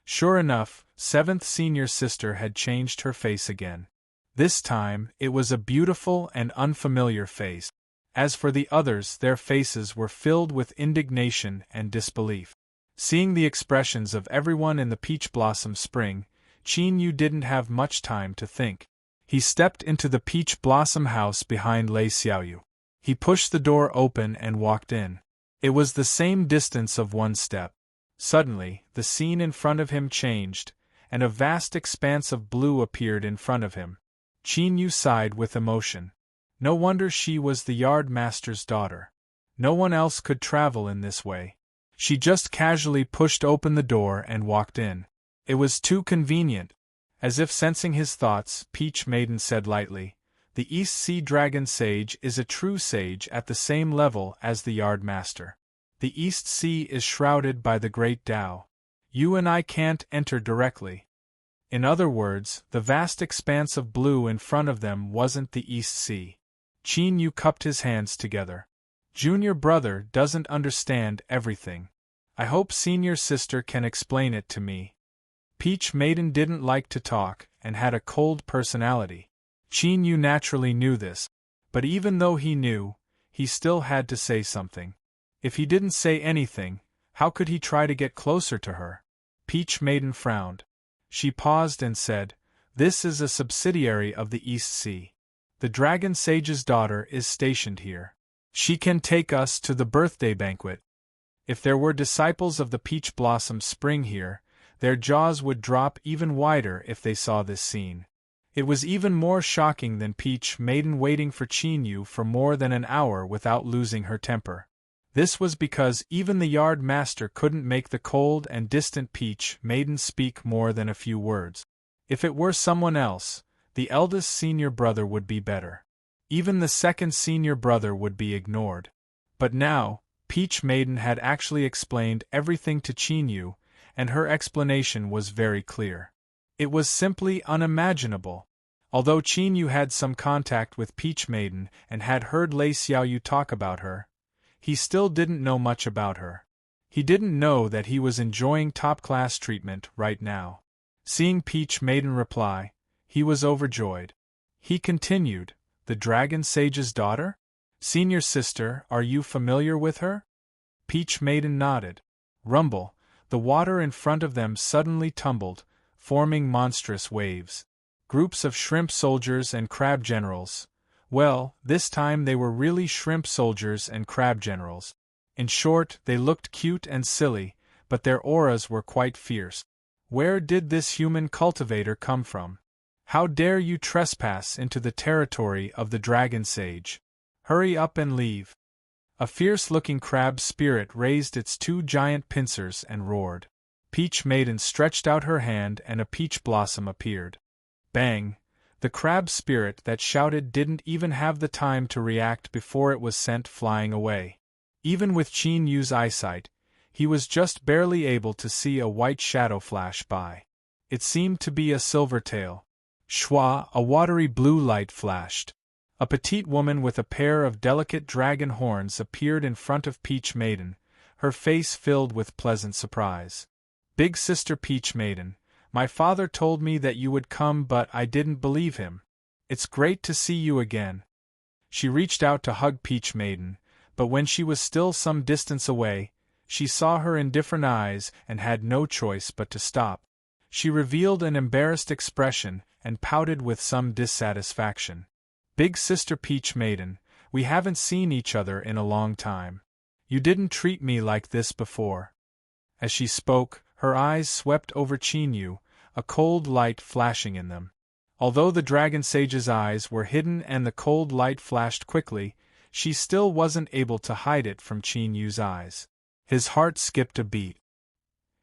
Sure enough, seventh senior sister had changed her face again. This time, it was a beautiful and unfamiliar face. As for the others, their faces were filled with indignation and disbelief. Seeing the expressions of everyone in the Peach Blossom Spring, Qin Yu didn't have much time to think. He stepped into the Peach Blossom house behind Lei Xiaoyu. He pushed the door open and walked in. It was the same distance of one step. Suddenly, the scene in front of him changed, and a vast expanse of blue appeared in front of him. Qin Yu sighed with emotion. No wonder she was the yard master's daughter. No one else could travel in this way. She just casually pushed open the door and walked in. It was too convenient. As if sensing his thoughts, Peach Maiden said lightly, "The East Sea Dragon Sage is a true sage at the same level as the Yard Master. The East Sea is shrouded by the Great Tao. You and I can't enter directly." In other words, the vast expanse of blue in front of them wasn't the East Sea. Qin Yu cupped his hands together. Junior brother doesn't understand everything. I hope senior sister can explain it to me. Peach Maiden didn't like to talk and had a cold personality. Qin Yu naturally knew this, but even though he knew, he still had to say something. If he didn't say anything, how could he try to get closer to her? Peach Maiden frowned. She paused and said, "This is a subsidiary of the East Sea. The Dragon Sage's daughter is stationed here. She can take us to the birthday banquet." If there were disciples of the Peach Blossom Spring here, their jaws would drop even wider if they saw this scene. It was even more shocking than Peach Maiden waiting for Qin Yu for more than an hour without losing her temper. This was because even the yard master couldn't make the cold and distant Peach Maiden speak more than a few words. If it were someone else, the eldest senior brother would be better. Even the second senior brother would be ignored. But now, Peach Maiden had actually explained everything to Qin Yu, and her explanation was very clear. It was simply unimaginable. Although Qin Yu had some contact with Peach Maiden and had heard Lei Xiaoyu talk about her, he still didn't know much about her. He didn't know that he was enjoying top-class treatment right now. Seeing Peach Maiden reply, he was overjoyed. He continued, "The Dragon Sage's daughter? Senior sister, are you familiar with her?" Peach Maiden nodded. Rumble, the water in front of them suddenly tumbled, forming monstrous waves. Groups of shrimp soldiers and crab generals. Well, this time they were really shrimp soldiers and crab generals. In short, they looked cute and silly, but their auras were quite fierce. Where did this human cultivator come from? How dare you trespass into the territory of the Dragon Sage? Hurry up and leave. A fierce-looking crab spirit raised its two giant pincers and roared. Peach Maiden stretched out her hand and a peach blossom appeared. Bang! The crab spirit that shouted didn't even have the time to react before it was sent flying away. Even with Qin Yu's eyesight, he was just barely able to see a white shadow flash by. It seemed to be a silvertail. Shwa, a watery blue light flashed. A petite woman with a pair of delicate dragon horns appeared in front of Peach Maiden, her face filled with pleasant surprise. Big Sister Peach Maiden, my father told me that you would come, but I didn't believe him. It's great to see you again. She reached out to hug Peach Maiden, but when she was still some distance away, she saw her indifferent eyes and had no choice but to stop. She revealed an embarrassed expression and pouted with some dissatisfaction. Big Sister Peach Maiden, we haven't seen each other in a long time. You didn't treat me like this before. As she spoke, her eyes swept over Qin Yu, a cold light flashing in them. Although the dragon sage's eyes were hidden and the cold light flashed quickly, she still wasn't able to hide it from Qin Yu's eyes. His heart skipped a beat.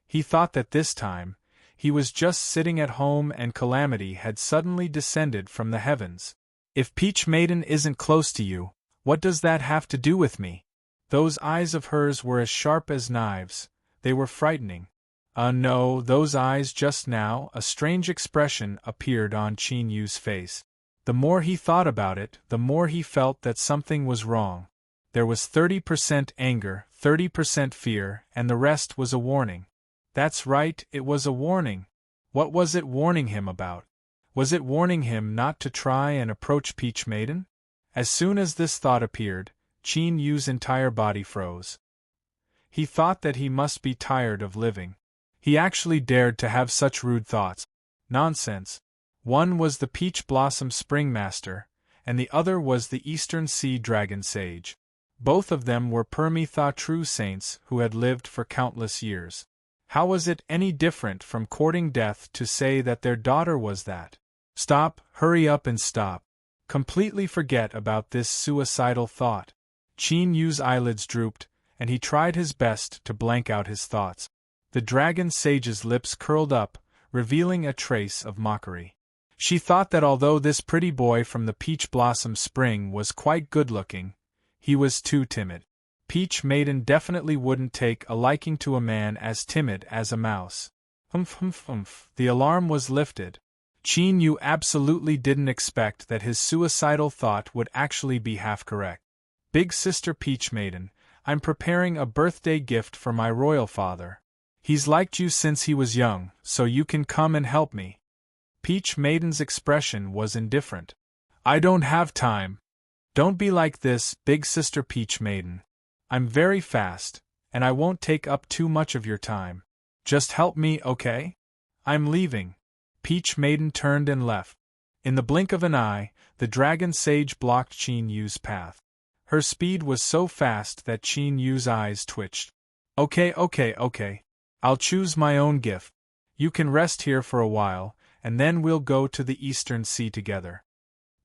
He thought that this time, he was just sitting at home and calamity had suddenly descended from the heavens. If Peach Maiden isn't close to you, what does that have to do with me? Those eyes of hers were as sharp as knives. They were frightening. No, those eyes just now, a strange expression appeared on Qin Yu's face. The more he thought about it, the more he felt that something was wrong. There was 30% anger, 30% fear, and the rest was a warning. That's right, it was a warning. What was it warning him about? Was it warning him not to try and approach Peach Maiden? As soon as this thought appeared, Qin Yu's entire body froze. He thought that he must be tired of living. He actually dared to have such rude thoughts. Nonsense. One was the Peach Blossom Spring Master, and the other was the Eastern Sea Dragon Sage. Both of them were Permitha true saints who had lived for countless years. How was it any different from courting death to say that their daughter was that? Stop, hurry up and stop. Completely forget about this suicidal thought. Qin Yu's eyelids drooped, and he tried his best to blank out his thoughts. The dragon sage's lips curled up, revealing a trace of mockery. She thought that although this pretty boy from the Peach Blossom Spring was quite good-looking, he was too timid. Peach Maiden definitely wouldn't take a liking to a man as timid as a mouse. Humph. The alarm was lifted. Qin Yu absolutely didn't expect that his suicidal thought would actually be half correct. Big Sister Peach Maiden, I'm preparing a birthday gift for my royal father. He's liked you since he was young, so you can come and help me. Peach Maiden's expression was indifferent. I don't have time. Don't be like this, Big Sister Peach Maiden. I'm very fast, and I won't take up too much of your time. Just help me, okay? I'm leaving. Peach Maiden turned and left. In the blink of an eye, the dragon sage blocked Qin Yu's path. Her speed was so fast that Qin Yu's eyes twitched. Okay. I'll choose my own gift. You can rest here for a while, and then we'll go to the Eastern Sea together.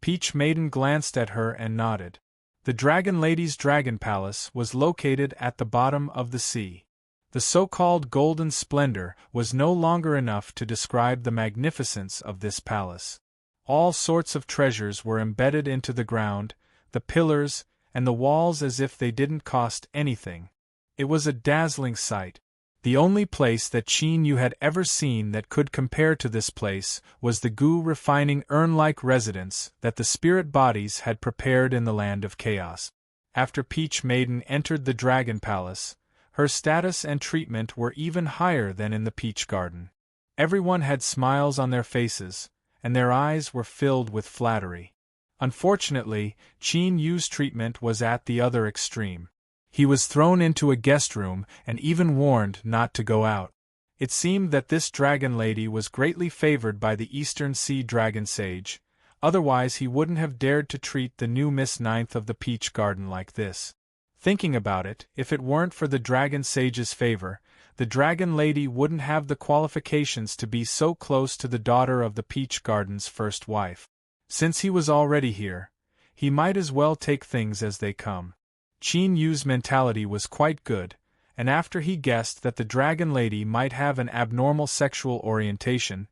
Peach Maiden glanced at her and nodded. The Dragon Lady's Dragon Palace was located at the bottom of the sea. The so-called golden splendor was no longer enough to describe the magnificence of this palace. All sorts of treasures were embedded into the ground, the pillars, and the walls as if they didn't cost anything. It was a dazzling sight. The only place that Qin Yu had ever seen that could compare to this place was the goo-refining urn-like residence that the spirit bodies had prepared in the land of chaos. After Peach Maiden entered the Dragon Palace, her status and treatment were even higher than in the Peach Garden. Everyone had smiles on their faces, and their eyes were filled with flattery. Unfortunately, Qin Yu's treatment was at the other extreme. He was thrown into a guest room and even warned not to go out. It seemed that this dragon lady was greatly favored by the Eastern Sea Dragon Sage, otherwise he wouldn't have dared to treat the new Miss Ninth of the Peach Garden like this. Thinking about it, if it weren't for the Dragon Sage's favor, the Dragon Lady wouldn't have the qualifications to be so close to the daughter of the Peach Garden's first wife. Since he was already here, he might as well take things as they come. Qin Yu's mentality was quite good, and after he guessed that the Dragon Lady might have an abnormal sexual orientation,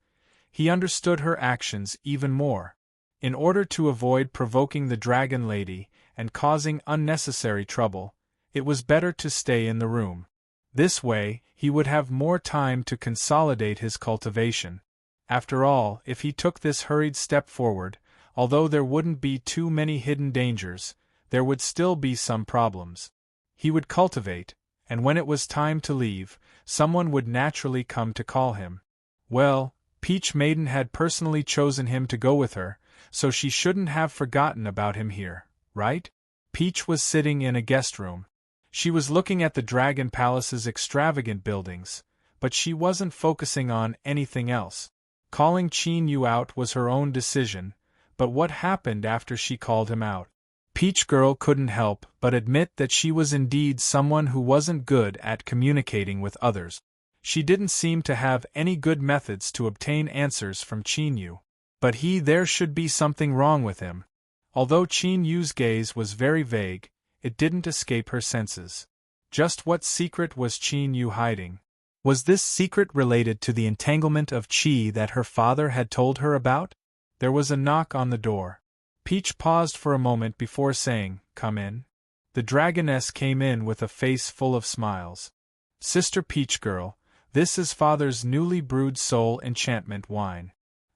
he understood her actions even more. In order to avoid provoking the dragon lady and causing unnecessary trouble, it was better to stay in the room. This way, he would have more time to consolidate his cultivation. After all, if he took this hurried step forward, although there wouldn't be too many hidden dangers, there would still be some problems. He would cultivate, and when it was time to leave, someone would naturally come to call him. Well, Peach Maiden had personally chosen him to go with her, so she shouldn't have forgotten about him here, right? Peach was sitting in a guest room. She was looking at the Dragon Palace's extravagant buildings, but she wasn't focusing on anything else. Calling Qin Yu out was her own decision, but what happened after she called him out? Peach Girl couldn't help but admit that she was indeed someone who wasn't good at communicating with others. She didn't seem to have any good methods to obtain answers from Qin Yu. But there should be something wrong with him. Although Qin Yu's gaze was very vague, it didn't escape her senses. Just what secret was Qin Yu hiding? Was this secret related to the entanglement of qi that her father had told her about? There was a knock on the door. Peach paused for a moment before saying, "Come in." The dragoness came in with a face full of smiles. "Sister Peach Girl, this is Father's newly brewed soul enchantment wine.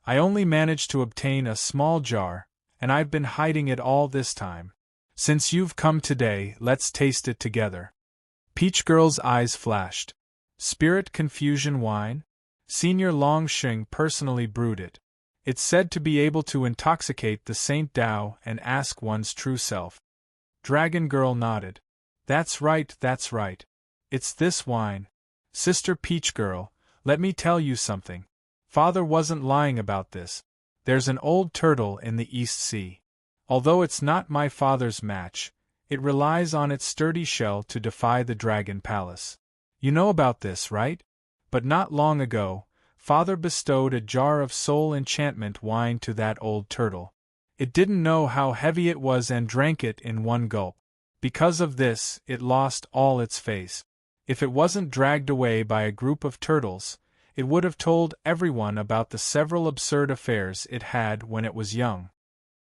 I only managed to obtain a small jar, and I've been hiding it all this time. Since you've come today, let's taste it together." Peach Girl's eyes flashed. Spirit Confusion wine? Senior Longsheng personally brewed it. It's said to be able to intoxicate the Saint Tao and ask one's true self. Dragon Girl nodded. That's right. It's this wine. Sister Peach Girl, let me tell you something. Father wasn't lying about this. There's an old turtle in the East Sea. Although it's not my father's match, it relies on its sturdy shell to defy the Dragon Palace. You know about this, right? But not long ago, Father bestowed a jar of soul enchantment wine to that old turtle. It didn't know how heavy it was and drank it in one gulp. Because of this, it lost all its face. If it wasn't dragged away by a group of turtles, it would have told everyone about the several absurd affairs it had when it was young.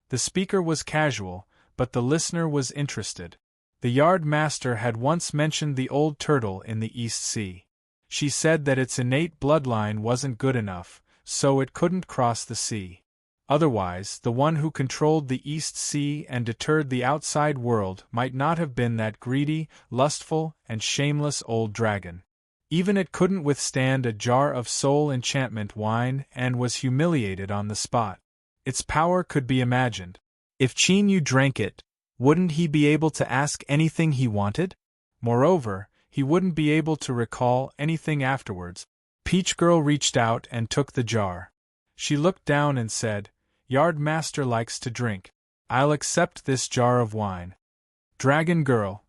The speaker was casual, but the listener was interested. The yard master had once mentioned the old turtle in the East Sea. She said that its innate bloodline wasn't good enough, so it couldn't cross the sea. Otherwise, the one who controlled the East Sea and deterred the outside world might not have been that greedy, lustful, and shameless old dragon. Even it couldn't withstand a jar of soul enchantment wine and was humiliated on the spot. Its power could be imagined. If Qin Yu drank it, wouldn't he be able to ask anything he wanted? Moreover, he wouldn't be able to recall anything afterwards. Peach Girl reached out and took the jar. She looked down and said, "Yard Master likes to drink. I'll accept this jar of wine." Dragon Girl,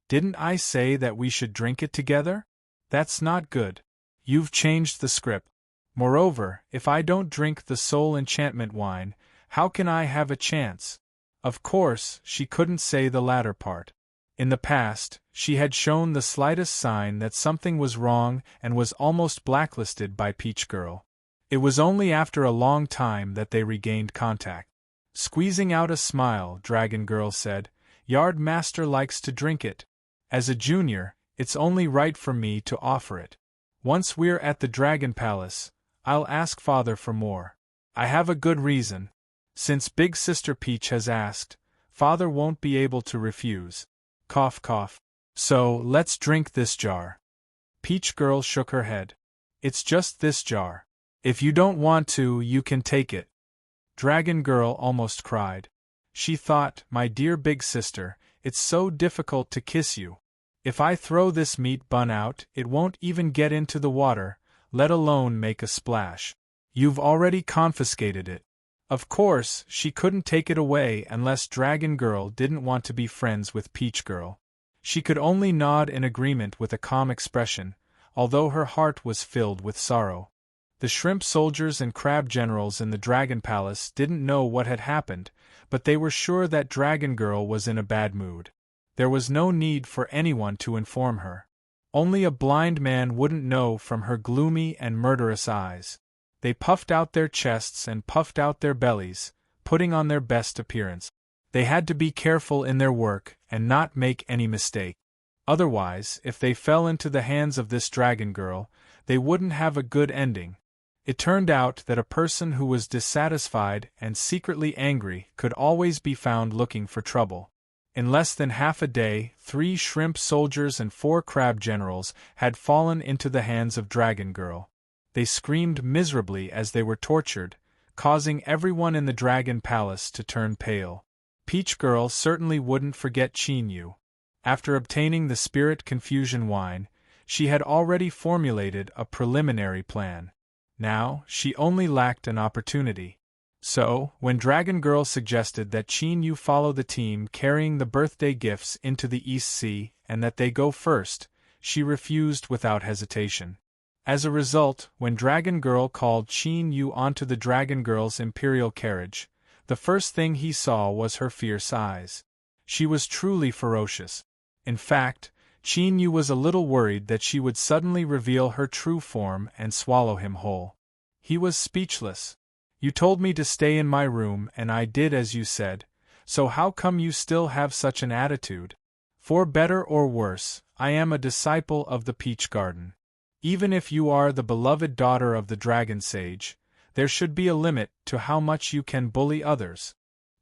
didn't I say that we should drink it together? That's not good. You've changed the script. Moreover, if I don't drink the soul enchantment wine, how can I have a chance? Of course, she couldn't say the latter part. In the past, she had shown the slightest sign that something was wrong and was almost blacklisted by Peach Girl. It was only after a long time that they regained contact. Squeezing out a smile, Dragon Girl said, "Yard Master likes to drink it. As a junior, it's only right for me to offer it. Once we're at the Dragon Palace, I'll ask Father for more. I have a good reason. Since Big Sister Peach has asked, Father won't be able to refuse." Cough cough. "So, let's drink this jar." Peach Girl shook her head. "It's just this jar. If you don't want to, you can take it." Dragon Girl almost cried. She thought, "My dear big sister, it's so difficult to kiss you. If I throw this meat bun out, it won't even get into the water, let alone make a splash. You've already confiscated it." Of course, she couldn't take it away unless Dragon Girl didn't want to be friends with Peach Girl. She could only nod in agreement with a calm expression, although her heart was filled with sorrow. The shrimp soldiers and crab generals in the Dragon Palace didn't know what had happened, but they were sure that Dragon Girl was in a bad mood. There was no need for anyone to inform her. Only a blind man wouldn't know from her gloomy and murderous eyes. They puffed out their chests and puffed out their bellies, putting on their best appearance. They had to be careful in their work and not make any mistake. Otherwise, if they fell into the hands of this dragon girl, they wouldn't have a good ending. It turned out that a person who was dissatisfied and secretly angry could always be found looking for trouble. In less than half a day, 3 shrimp soldiers and 4 crab generals had fallen into the hands of Dragon Girl. They screamed miserably as they were tortured, causing everyone in the Dragon Palace to turn pale. Peach Girl certainly wouldn't forget Chinyu. After obtaining the Spirit Confusion wine, she had already formulated a preliminary plan. Now, she only lacked an opportunity. So, when Dragon Girl suggested that Chinyu follow the team carrying the birthday gifts into the East Sea and that they go first, she refused without hesitation. As a result, when Dragon Girl called Chinyu onto the Dragon Girl's imperial carriage, the first thing he saw was her fierce eyes. She was truly ferocious. In fact, Chinyu was a little worried that she would suddenly reveal her true form and swallow him whole. He was speechless. "You told me to stay in my room and I did as you said, so how come you still have such an attitude? For better or worse, I am a disciple of the Peach Garden. Even if you are the beloved daughter of the Dragon Sage, there should be a limit to how much you can bully others."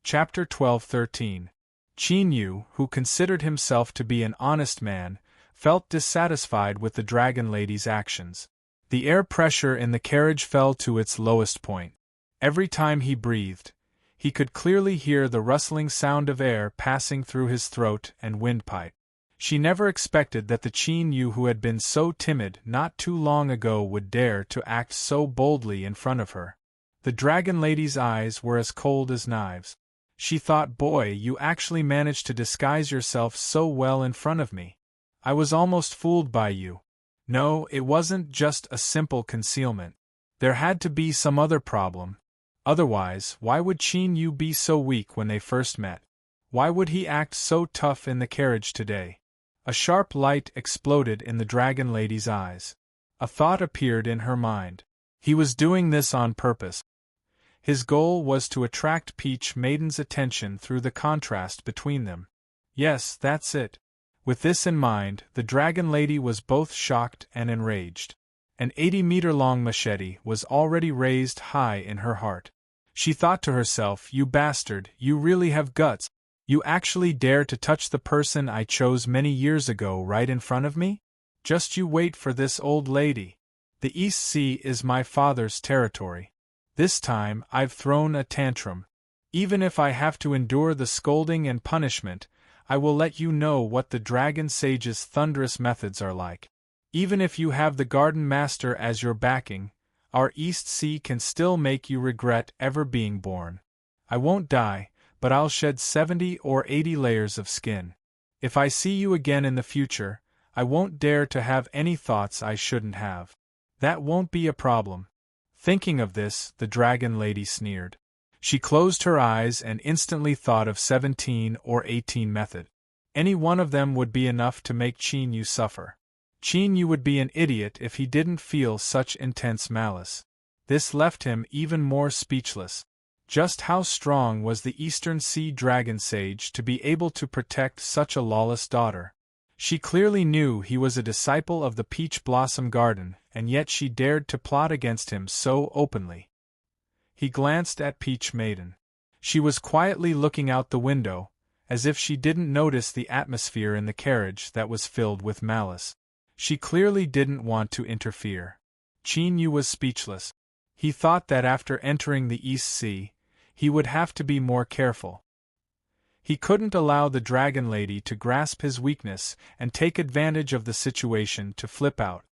Chapter 12-13. Chinyu, who considered himself to be an honest man, felt dissatisfied with the Dragon Lady's actions. The air pressure in the carriage fell to its lowest point. Every time he breathed, he could clearly hear the rustling sound of air passing through his throat and windpipe. She never expected that the Chinyu who had been so timid not too long ago would dare to act so boldly in front of her. The Dragon Lady's eyes were as cold as knives. She thought, "Boy, you actually managed to disguise yourself so well in front of me. I was almost fooled by you." No, it wasn't just a simple concealment. There had to be some other problem. Otherwise, why would Chinyu be so weak when they first met? Why would he act so tough in the carriage today? A sharp light exploded in the Dragon Lady's eyes. A thought appeared in her mind. He was doing this on purpose. His goal was to attract Peach Maiden's attention through the contrast between them. Yes, that's it. With this in mind, the Dragon Lady was both shocked and enraged. An 80-meter-long machete was already raised high in her heart. She thought to herself, "You bastard, you really have guts. You actually dare to touch the person I chose many years ago right in front of me? Just you wait for this old lady. The East Sea is my father's territory. This time I've thrown a tantrum. Even if I have to endure the scolding and punishment, I will let you know what the Dragon Sage's thunderous methods are like. Even if you have the Garden Master as your backing, our East Sea can still make you regret ever being born. I won't die, but I'll shed 70 or 80 layers of skin. If I see you again in the future, I won't dare to have any thoughts I shouldn't have. That won't be a problem." Thinking of this, the Dragon Lady sneered. She closed her eyes and instantly thought of 17 or 18 method. Any one of them would be enough to make Chinyu suffer. Chinyu would be an idiot if he didn't feel such intense malice. This left him even more speechless. Just how strong was the Eastern Sea Dragon Sage to be able to protect such a lawless daughter? She clearly knew he was a disciple of the Peach Blossom Garden, and yet she dared to plot against him so openly. He glanced at Peach Maiden. She was quietly looking out the window, as if she didn't notice the atmosphere in the carriage that was filled with malice. She clearly didn't want to interfere. Chinyu was speechless. He thought that after entering the East Sea, he would have to be more careful. He couldn't allow the Dragon Lady to grasp his weakness and take advantage of the situation to flip out.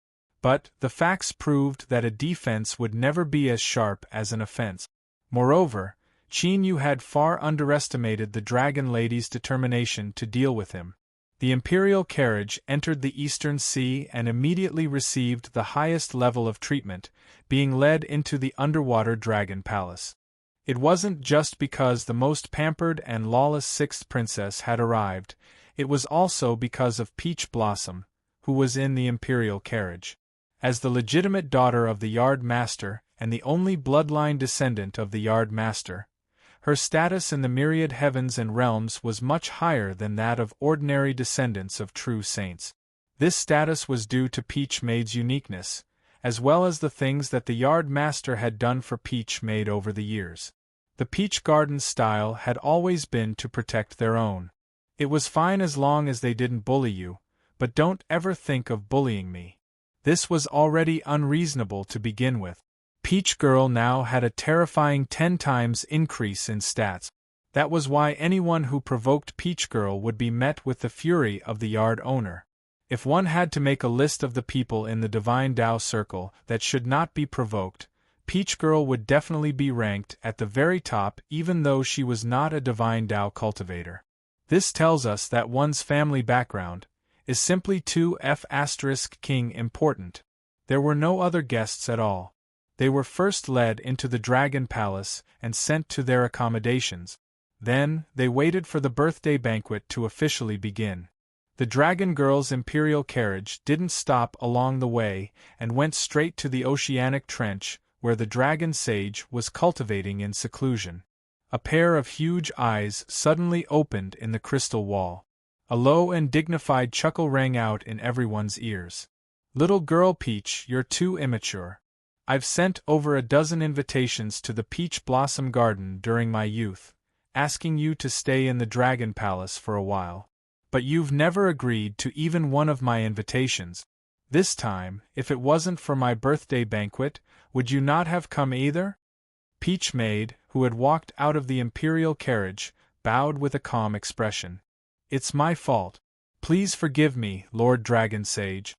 But the facts proved that a defense would never be as sharp as an offense. Moreover, Chinyu had far underestimated the Dragon Lady's determination to deal with him. The Imperial carriage entered the Eastern Sea and immediately received the highest level of treatment, being led into the underwater Dragon Palace. It wasn't just because the most pampered and lawless sixth princess had arrived, it was also because of Peach Blossom, who was in the Imperial carriage. As the legitimate daughter of the Yard Master and the only bloodline descendant of the Yard Master, Her status in the myriad heavens and realms was much higher than that of ordinary descendants of true saints. This status was due to Peach Maid's uniqueness, as well as the things that the yard master had done for Peach Maid over the years. The Peach Garden's style had always been to protect their own. It was fine as long as they didn't bully you, but don't ever think of bullying me. This was already unreasonable to begin with. Peach Girl now had a terrifying 10 times increase in stats. That was why anyone who provoked Peach Girl would be met with the fury of the yard owner. If one had to make a list of the people in the Divine Tao Circle that should not be provoked, Peach Girl would definitely be ranked at the very top even though she was not a Divine Tao cultivator. This tells us that one's family background is simply too *king important. There were no other guests at all. They were first led into the Dragon Palace and sent to their accommodations. Then, they waited for the birthday banquet to officially begin. The Dragon Girl's imperial carriage didn't stop along the way and went straight to the oceanic trench where the dragon sage was cultivating in seclusion. A pair of huge eyes suddenly opened in the crystal wall. A low and dignified chuckle rang out in everyone's ears. "Little girl Peach, you're too immature. I've sent over a dozen invitations to the Peach Blossom Garden during my youth, asking you to stay in the Dragon Palace for a while. But you've never agreed to even one of my invitations. This time, if it wasn't for my birthday banquet, would you not have come either?" Peach Maid, who had walked out of the imperial carriage, bowed with a calm expression. "It's my fault. Please forgive me, Lord Dragon Sage."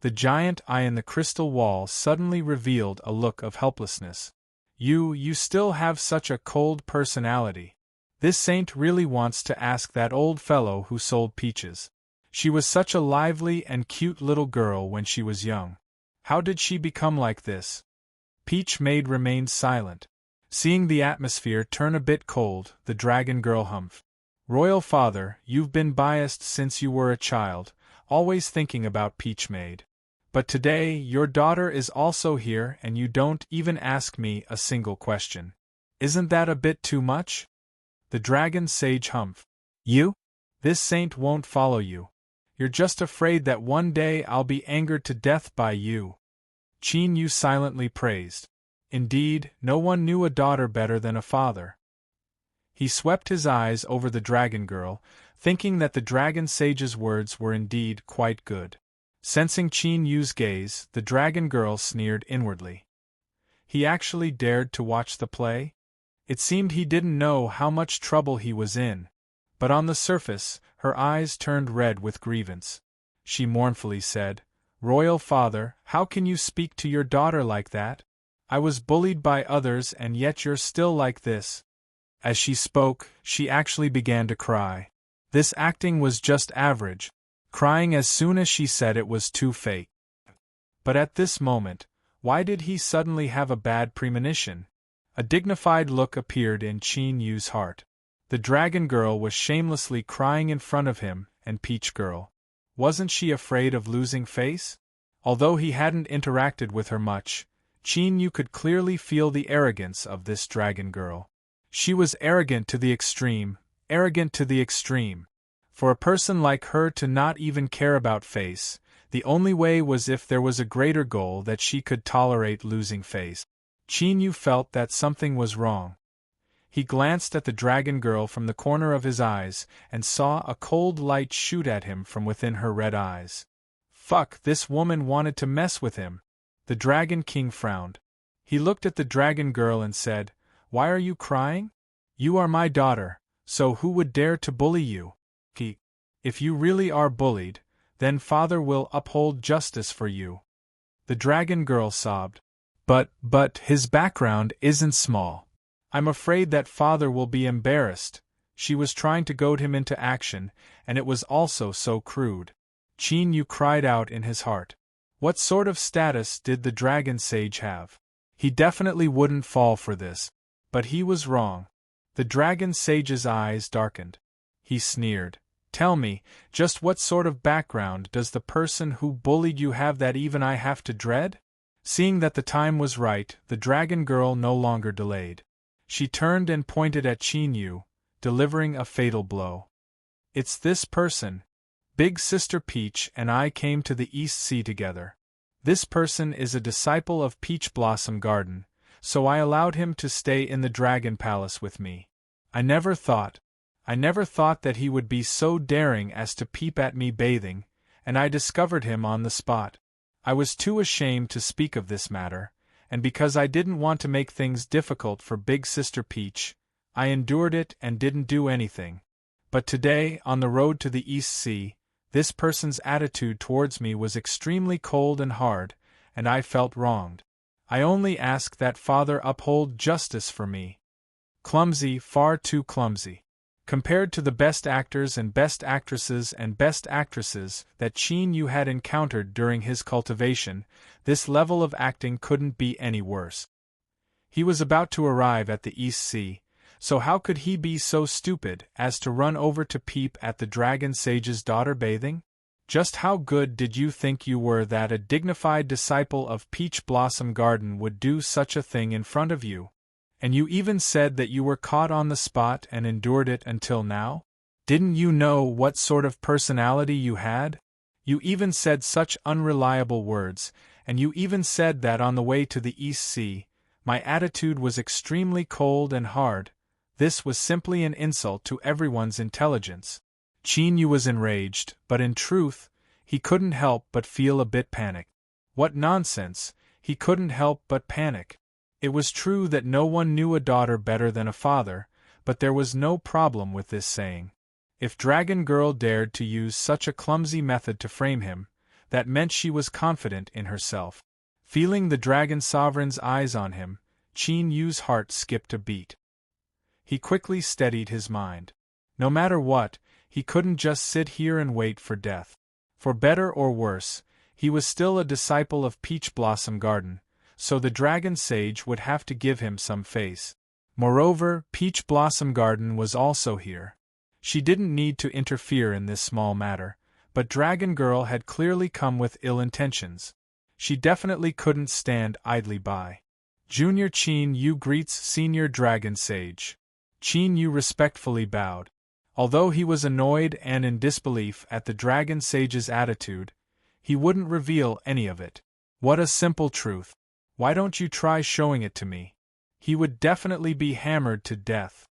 The giant eye in the crystal wall suddenly revealed a look of helplessness. You still have such a cold personality. This saint really wants to ask that old fellow who sold peaches. She was such a lively and cute little girl when she was young. How did she become like this?" Peach Maid remained silent. Seeing the atmosphere turn a bit cold, the Dragon Girl humphed. "Royal Father, you've been biased since you were a child, always thinking about Peach Maid. But today, your daughter is also here and you don't even ask me a single question. Isn't that a bit too much?" The Dragon Sage humphed. "You? This saint won't follow you. You're just afraid that one day I'll be angered to death by you." Qin Yu silently praised. Indeed, no one knew a daughter better than a father. He swept his eyes over the Dragon Girl, thinking that the Dragon Sage's words were indeed quite good. Sensing Qin Yu's gaze, the Dragon Girl sneered inwardly. He actually dared to watch the play? It seemed he didn't know how much trouble he was in. But on the surface, her eyes turned red with grievance. She mournfully said, "Royal Father, how can you speak to your daughter like that? I was bullied by others and yet you're still like this." As she spoke, she actually began to cry. This acting was just average, crying as soon as she said it was too fake. But at this moment, why did he suddenly have a bad premonition? A dignified look appeared in Qin Yu's heart. The Dragon Girl was shamelessly crying in front of him and Peach Girl. Wasn't she afraid of losing face? Although he hadn't interacted with her much, Qin Yu could clearly feel the arrogance of this Dragon Girl. She was arrogant to the extreme, arrogant to the extreme. For a person like her to not even care about face, the only way was if there was a greater goal that she could tolerate losing face. Qin Yu felt that something was wrong. He glanced at the Dragon Girl from the corner of his eyes and saw a cold light shoot at him from within her red eyes. Fuck, this woman wanted to mess with him. The Dragon King frowned. He looked at the Dragon Girl and said, "Why are you crying? You are my daughter, so who would dare to bully you? If you really are bullied, then Father will uphold justice for you." The Dragon Girl sobbed. But his background isn't small. I'm afraid that Father will be embarrassed." She was trying to goad him into action, and it was also so crude. Qin Yu cried out in his heart. What sort of status did the Dragon Sage have? He definitely wouldn't fall for this. But he was wrong. The Dragon Sage's eyes darkened. He sneered. "Tell me, just what sort of background does the person who bullied you have that even I have to dread?" Seeing that the time was right, the Dragon Girl no longer delayed. She turned and pointed at Qin Yu, delivering a fatal blow. It's this person. Big Sister Peach and I came to the East Sea together. This person is a disciple of Peach Blossom Garden, so I allowed him to stay in the Dragon Palace with me. I never thought that he would be so daring as to peep at me bathing, and I discovered him on the spot. I was too ashamed to speak of this matter, and because I didn't want to make things difficult for Big Sister Peach, I endured it and didn't do anything. But today, on the road to the East Sea, this person's attitude towards me was extremely cold and hard, and I felt wronged. I only ask that Father uphold justice for me. Clumsy, far too clumsy. Compared to the best actors and best actresses that Qin Yu had encountered during his cultivation, this level of acting couldn't be any worse. He was about to arrive at the East Sea, so how could he be so stupid as to run over to peep at the Dragon Sage's daughter bathing? Just how good did you think you were that a dignified disciple of Peach Blossom Garden would do such a thing in front of you? And you even said that you were caught on the spot and endured it until now? Didn't you know what sort of personality you had? You even said such unreliable words, and you even said that on the way to the East Sea, my attitude was extremely cold and hard. This was simply an insult to everyone's intelligence. Qin Yu was enraged, but in truth, he couldn't help but feel a bit panicked. What nonsense, he couldn't help but panic. It was true that no one knew a daughter better than a father, but there was no problem with this saying. If Dragon Girl dared to use such a clumsy method to frame him, that meant she was confident in herself. Feeling the Dragon Sovereign's eyes on him, Qin Yu's heart skipped a beat. He quickly steadied his mind. No matter what, he couldn't just sit here and wait for death. For better or worse, he was still a disciple of Peach Blossom Garden, so the Dragon Sage would have to give him some face. Moreover, Peach Blossom Garden was also here. She didn't need to interfere in this small matter, but Dragon Girl had clearly come with ill intentions. She definitely couldn't stand idly by. Junior Qin Yu greets Senior Dragon Sage. Qin Yu respectfully bowed. Although he was annoyed and in disbelief at the Dragon Sage's attitude, he wouldn't reveal any of it. What a simple truth. Why don't you try showing it to me? He would definitely be hammered to death.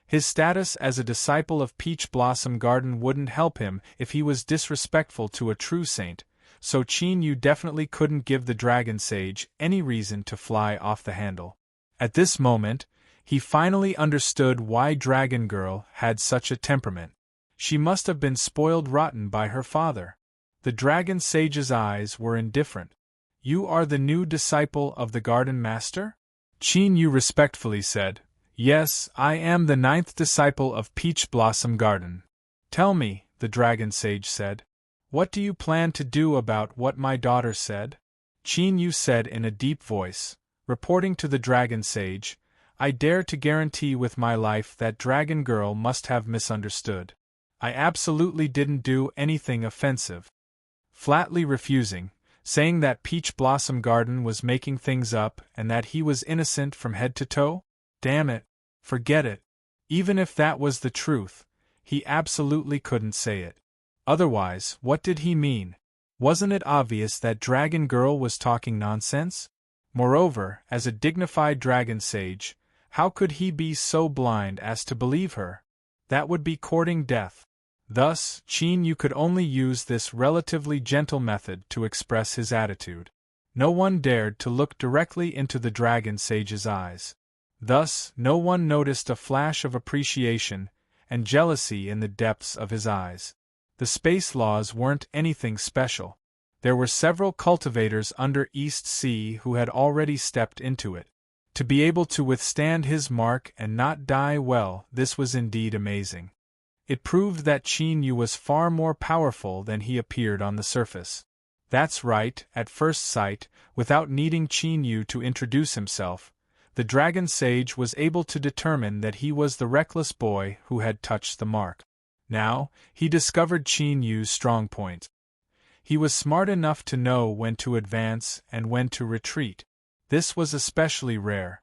His status as a disciple of Peach Blossom Garden wouldn't help him if he was disrespectful to a true saint, so Qin Yu definitely couldn't give the Dragon Sage any reason to fly off the handle. At this moment, he finally understood why Dragon Girl had such a temperament. She must have been spoiled rotten by her father. The Dragon Sage's eyes were indifferent. You are the new disciple of the Garden Master? Qin Yu respectfully said, Yes, I am the 9th disciple of Peach Blossom Garden. Tell me, the Dragon Sage said. What do you plan to do about what my daughter said? Qin Yu said in a deep voice, reporting to the Dragon Sage, I dare to guarantee with my life that Dragon Girl must have misunderstood. I absolutely didn't do anything offensive. Flatly refusing, saying that Peach Blossom Garden was making things up and that he was innocent from head to toe? Damn it. Forget it. Even if that was the truth, he absolutely couldn't say it. Otherwise, what did he mean? Wasn't it obvious that Dragon Girl was talking nonsense? Moreover, as a dignified Dragon Sage, how could he be so blind as to believe her? That would be courting death. Thus, Qin Yu could only use this relatively gentle method to express his attitude. No one dared to look directly into the Dragon Sage's eyes. Thus, no one noticed a flash of appreciation and jealousy in the depths of his eyes. The space laws weren't anything special. There were several cultivators under East Sea who had already stepped into it. To be able to withstand his mark and not die, well, this was indeed amazing. It proved that Qin Yu was far more powerful than he appeared on the surface. That's right, at first sight, without needing Qin Yu to introduce himself, the Dragon Sage was able to determine that he was the reckless boy who had touched the mark. Now, he discovered Qin Yu's strong point. He was smart enough to know when to advance and when to retreat. This was especially rare.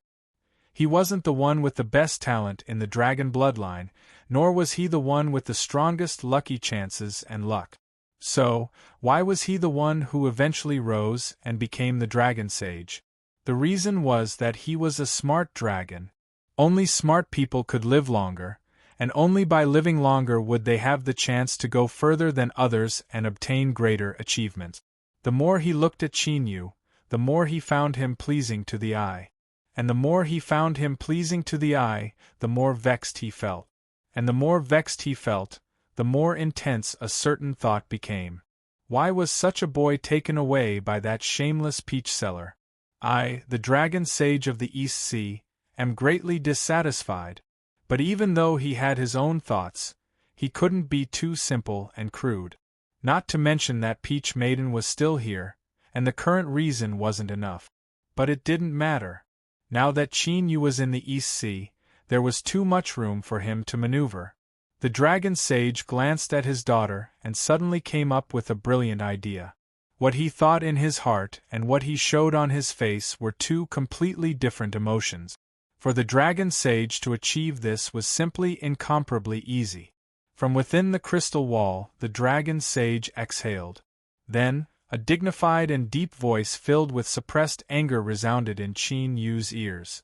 He wasn't the one with the best talent in the dragon bloodline, nor was he the one with the strongest lucky chances and luck. So, why was he the one who eventually rose and became the dragon sage? The reason was that he was a smart dragon. Only smart people could live longer, and only by living longer would they have the chance to go further than others and obtain greater achievements. The more he looked at Qin Yu, the more he found him pleasing to the eye. And the more he found him pleasing to the eye, the more vexed he felt. And the more vexed he felt, the more intense a certain thought became. Why was such a boy taken away by that shameless peach seller? I, the dragon sage of the East Sea, am greatly dissatisfied. But even though he had his own thoughts, he couldn't be too simple and crude. Not to mention that Peach Maiden was still here, and the current reason wasn't enough. But it didn't matter. Now that Qin Yu was in the East Sea, there was too much room for him to maneuver. The dragon sage glanced at his daughter and suddenly came up with a brilliant idea. What he thought in his heart and what he showed on his face were two completely different emotions. For the dragon sage to achieve this was simply incomparably easy. From within the crystal wall, the dragon sage exhaled. Then, a dignified and deep voice filled with suppressed anger resounded in Qin Yu's ears.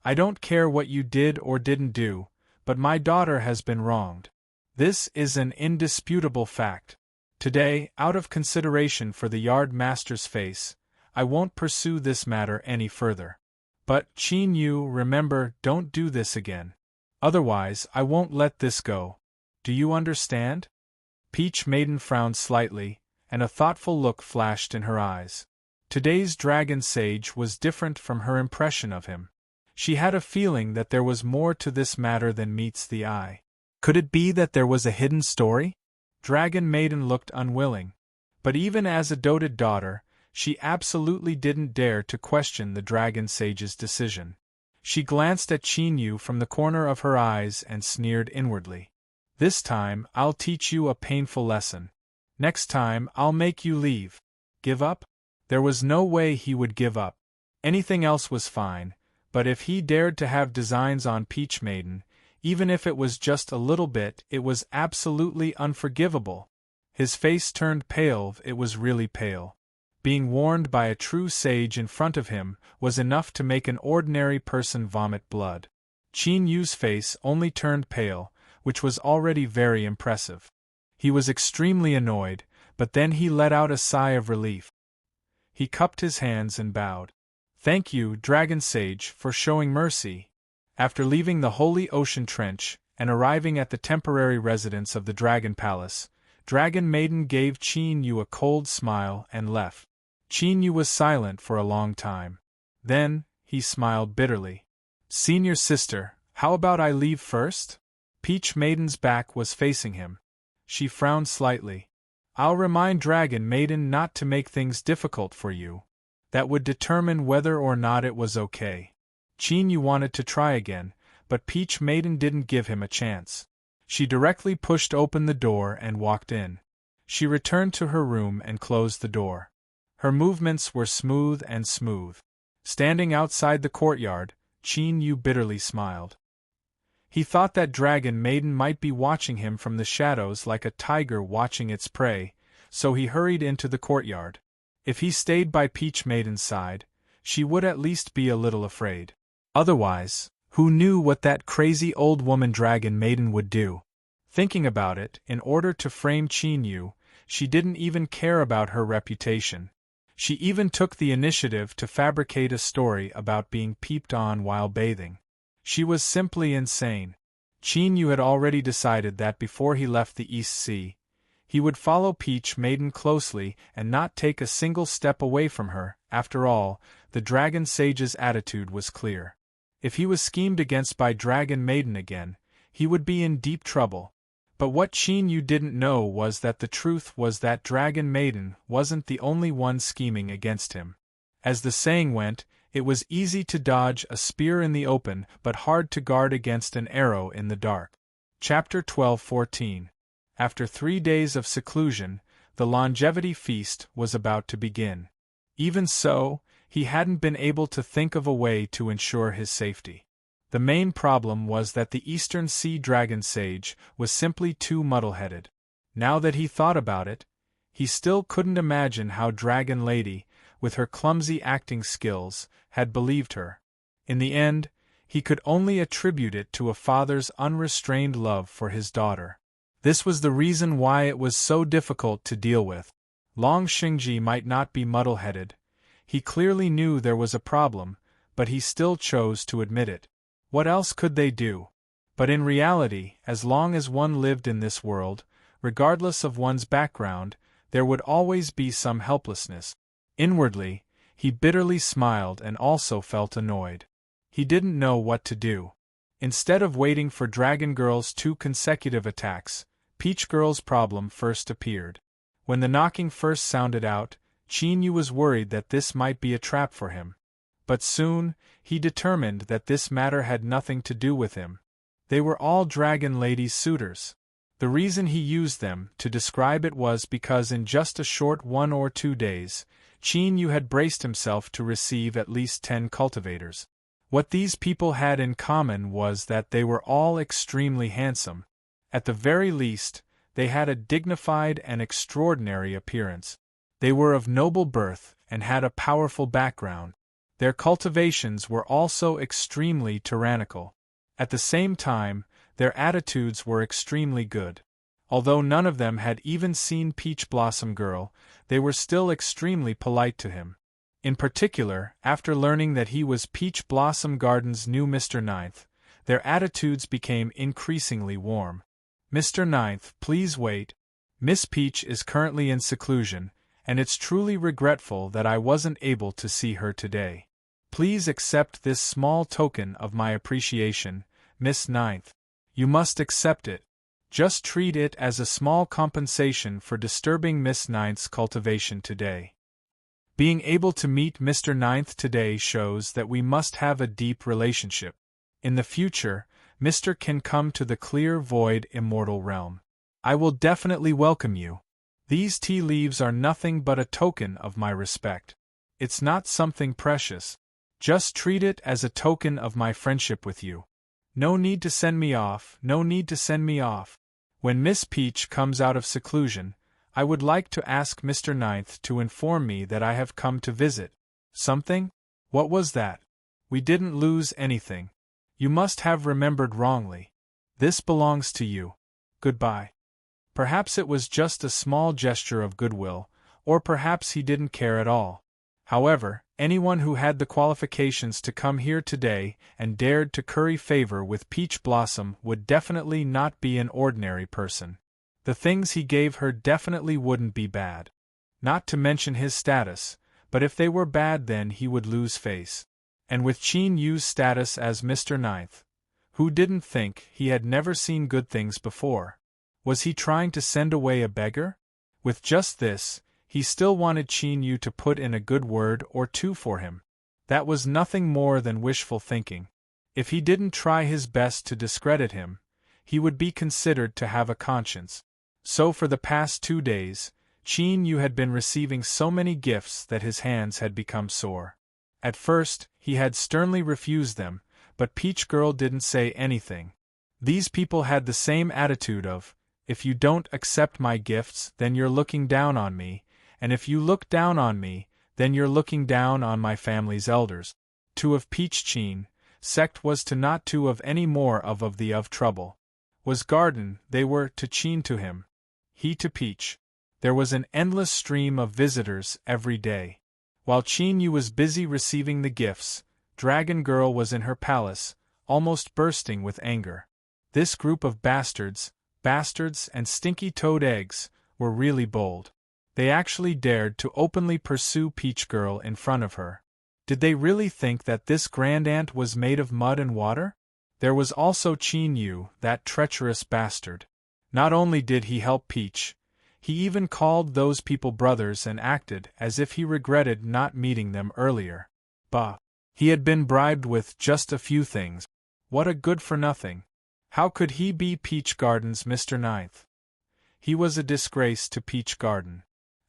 I don't care what you did or didn't do, but my daughter has been wronged. This is an indisputable fact. Today, out of consideration for the yard master's face, I won't pursue this matter any further. But, Qin Yu, remember, don't do this again. Otherwise, I won't let this go. Do you understand? Peach Maiden frowned slightly, and a thoughtful look flashed in her eyes. Today's dragon sage was different from her impression of him. She had a feeling that there was more to this matter than meets the eye. Could it be that there was a hidden story? Dragon Maiden looked unwilling. But even as a doted daughter, she absolutely didn't dare to question the dragon sage's decision. She glanced at Qin Yu from the corner of her eyes and sneered inwardly. This time, I'll teach you a painful lesson. Next time, I'll make you leave. Give up? There was no way he would give up. Anything else was fine, but if he dared to have designs on Peach Maiden, even if it was just a little bit, it was absolutely unforgivable. His face turned pale, it was really pale. Being warned by a true sage in front of him was enough to make an ordinary person vomit blood. Qin Yu's face only turned pale, which was already very impressive. He was extremely annoyed, but then he let out a sigh of relief. He cupped his hands and bowed. Thank you, Dragon Sage, for showing mercy. After leaving the Holy Ocean Trench and arriving at the temporary residence of the Dragon Palace, Dragon Maiden gave Qin Yu a cold smile and left. Qin Yu was silent for a long time. Then, he smiled bitterly. Senior sister, how about I leave first? Peach Maiden's back was facing him. She frowned slightly. I'll remind Dragon Maiden not to make things difficult for you. That would determine whether or not it was okay. Qin Yu wanted to try again, but Peach Maiden didn't give him a chance. She directly pushed open the door and walked in. She returned to her room and closed the door. Her movements were smooth and smooth. Standing outside the courtyard, Qin Yu bitterly smiled. He thought that Dragon Maiden might be watching him from the shadows like a tiger watching its prey, so he hurried into the courtyard. If he stayed by Peach Maiden's side, she would at least be a little afraid. Otherwise, who knew what that crazy old woman Dragon Maiden would do? Thinking about it, in order to frame Qin Yu, she didn't even care about her reputation. She even took the initiative to fabricate a story about being peeped on while bathing. She was simply insane. Qin Yu had already decided that before he left the East Sea, he would follow Peach Maiden closely and not take a single step away from her. After all, the Dragon Sage's attitude was clear. If he was schemed against by Dragon Maiden again, he would be in deep trouble. But what Qin Yu didn't know was that the truth was that Dragon Maiden wasn't the only one scheming against him. As the saying went, it was easy to dodge a spear in the open but hard to guard against an arrow in the dark. Chapter 12-14. After 3 days of seclusion, the longevity feast was about to begin. Even so, he hadn't been able to think of a way to ensure his safety. The main problem was that the Eastern Sea Dragon Sage was simply too muddle-headed. Now that he thought about it, he still couldn't imagine how Dragon Lady, with her clumsy acting skills, had believed her. In the end, he could only attribute it to a father's unrestrained love for his daughter. This was the reason why it was so difficult to deal with. Long Xingji might not be muddle-headed. He clearly knew there was a problem, but he still chose to admit it. What else could they do? But in reality, as long as one lived in this world, regardless of one's background, there would always be some helplessness. Inwardly, he bitterly smiled and also felt annoyed. He didn't know what to do. Instead of waiting for Dragon Girl's 2 consecutive attacks, Peach Girl's problem first appeared. When the knocking first sounded out, Qin Yu was worried that this might be a trap for him. But soon, he determined that this matter had nothing to do with him. They were all Dragon Lady's suitors. The reason he used them to describe it was because in just a short 1 or 2 days, Qin Yu had braced himself to receive at least 10 cultivators. What these people had in common was that they were all extremely handsome. At the very least, they had a dignified and extraordinary appearance. They were of noble birth and had a powerful background. Their cultivations were also extremely tyrannical. At the same time, their attitudes were extremely good. Although none of them had even seen Peach Blossom Girl, they were still extremely polite to him. In particular, after learning that he was Peach Blossom Garden's new Mr. Ninth, their attitudes became increasingly warm. Mr. Ninth, please wait. Miss Peach is currently in seclusion, and it's truly regretful that I wasn't able to see her today. Please accept this small token of my appreciation, Miss Ninth. You must accept it. Just treat it as a small compensation for disturbing Miss Ninth's cultivation today. Being able to meet Mr. Ninth today shows that we must have a deep relationship. In the future, Mr. can come to the clear void immortal realm. I will definitely welcome you. These tea leaves are nothing but a token of my respect. It's not something precious. Just treat it as a token of my friendship with you. No need to send me off, no need to send me off. When Miss Peach comes out of seclusion, I would like to ask Mr. Ninth to inform me that I have come to visit. Something? What was that? We didn't lose anything. You must have remembered wrongly. This belongs to you. Goodbye. Perhaps it was just a small gesture of goodwill, or perhaps he didn't care at all. However, anyone who had the qualifications to come here today and dared to curry favor with Peach Blossom would definitely not be an ordinary person. The things he gave her definitely wouldn't be bad. Not to mention his status, but if they were bad then he would lose face. And with Qin Yu's status as Mr. Ninth, who didn't think he had never seen good things before? Was he trying to send away a beggar? With just this, he still wanted Qin Yu to put in a good word or 2 for him. That was nothing more than wishful thinking. If he didn't try his best to discredit him, he would be considered to have a conscience. So for the past 2 days, Qin Yu had been receiving so many gifts that his hands had become sore. At first, he had sternly refused them, but Peach Girl didn't say anything. These people had the same attitude of, if you don't accept my gifts, then you're looking down on me, and if you look down on me, then you're looking down on my family's elders. To of Peach Qin, sect was to not to of any more of the of trouble. Was garden, they were to Qin to him. He to Peach. There was an endless stream of visitors every day. While Qin Yu was busy receiving the gifts, Dragon Girl was in her palace, almost bursting with anger. This group of bastards and stinky toad eggs, were really bold. They actually dared to openly pursue Peach Girl in front of her. Did they really think that this grandaunt was made of mud and water? There was also Qin Yu, that treacherous bastard. Not only did he help Peach, he even called those people brothers and acted as if he regretted not meeting them earlier. Bah! He had been bribed with just a few things. What a good-for-nothing! How could he be Peach Garden's Mr. Ninth? He was a disgrace to Peach Garden.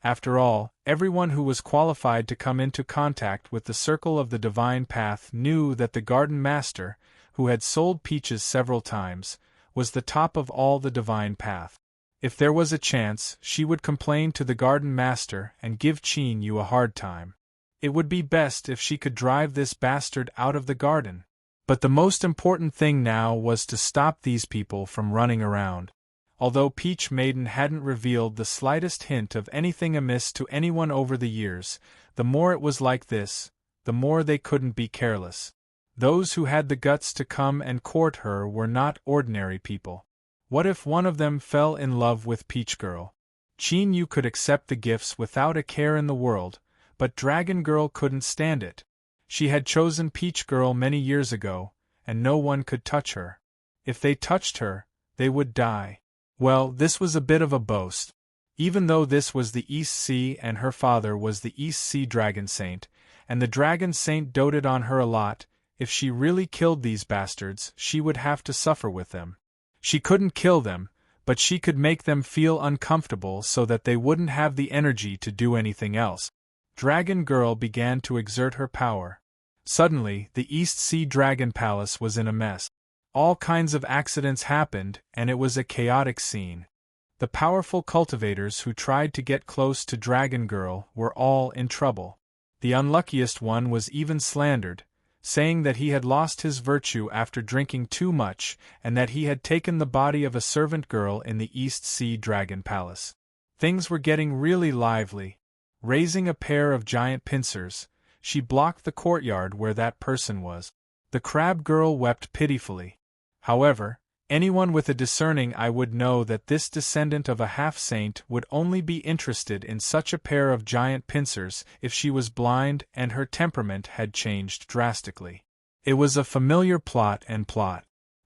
After all, everyone who was qualified to come into contact with the circle of the divine path knew that the garden master, who had sold peaches several times, was the top of all the divine path. If there was a chance, she would complain to the garden master and give Qin Yu a hard time. It would be best if she could drive this bastard out of the garden. But the most important thing now was to stop these people from running around. Although Peach Maiden hadn't revealed the slightest hint of anything amiss to anyone over the years, the more it was like this, the more they couldn't be careless. Those who had the guts to come and court her were not ordinary people. What if one of them fell in love with Peach Girl? Qin Yu could accept the gifts without a care in the world, but Dragon Girl couldn't stand it. She had chosen Peach Girl many years ago, and no one could touch her. If they touched her, they would die. Well, this was a bit of a boast. Even though this was the East Sea and her father was the East Sea Dragon Saint, and the Dragon Saint doted on her a lot, if she really killed these bastards, she would have to suffer with them. She couldn't kill them, but she could make them feel uncomfortable so that they wouldn't have the energy to do anything else. Dragon Girl began to exert her power. Suddenly, the East Sea Dragon Palace was in a mess. All kinds of accidents happened, and it was a chaotic scene. The powerful cultivators who tried to get close to Dragon Girl were all in trouble. The unluckiest one was even slandered, saying that he had lost his virtue after drinking too much and that he had taken the body of a servant girl in the East Sea Dragon Palace. Things were getting really lively. Raising a pair of giant pincers, she blocked the courtyard where that person was. The crab girl wept pitifully. However, anyone with a discerning eye would know that this descendant of a half-saint would only be interested in such a pair of giant pincers if she was blind and her temperament had changed drastically. It was a familiar plot.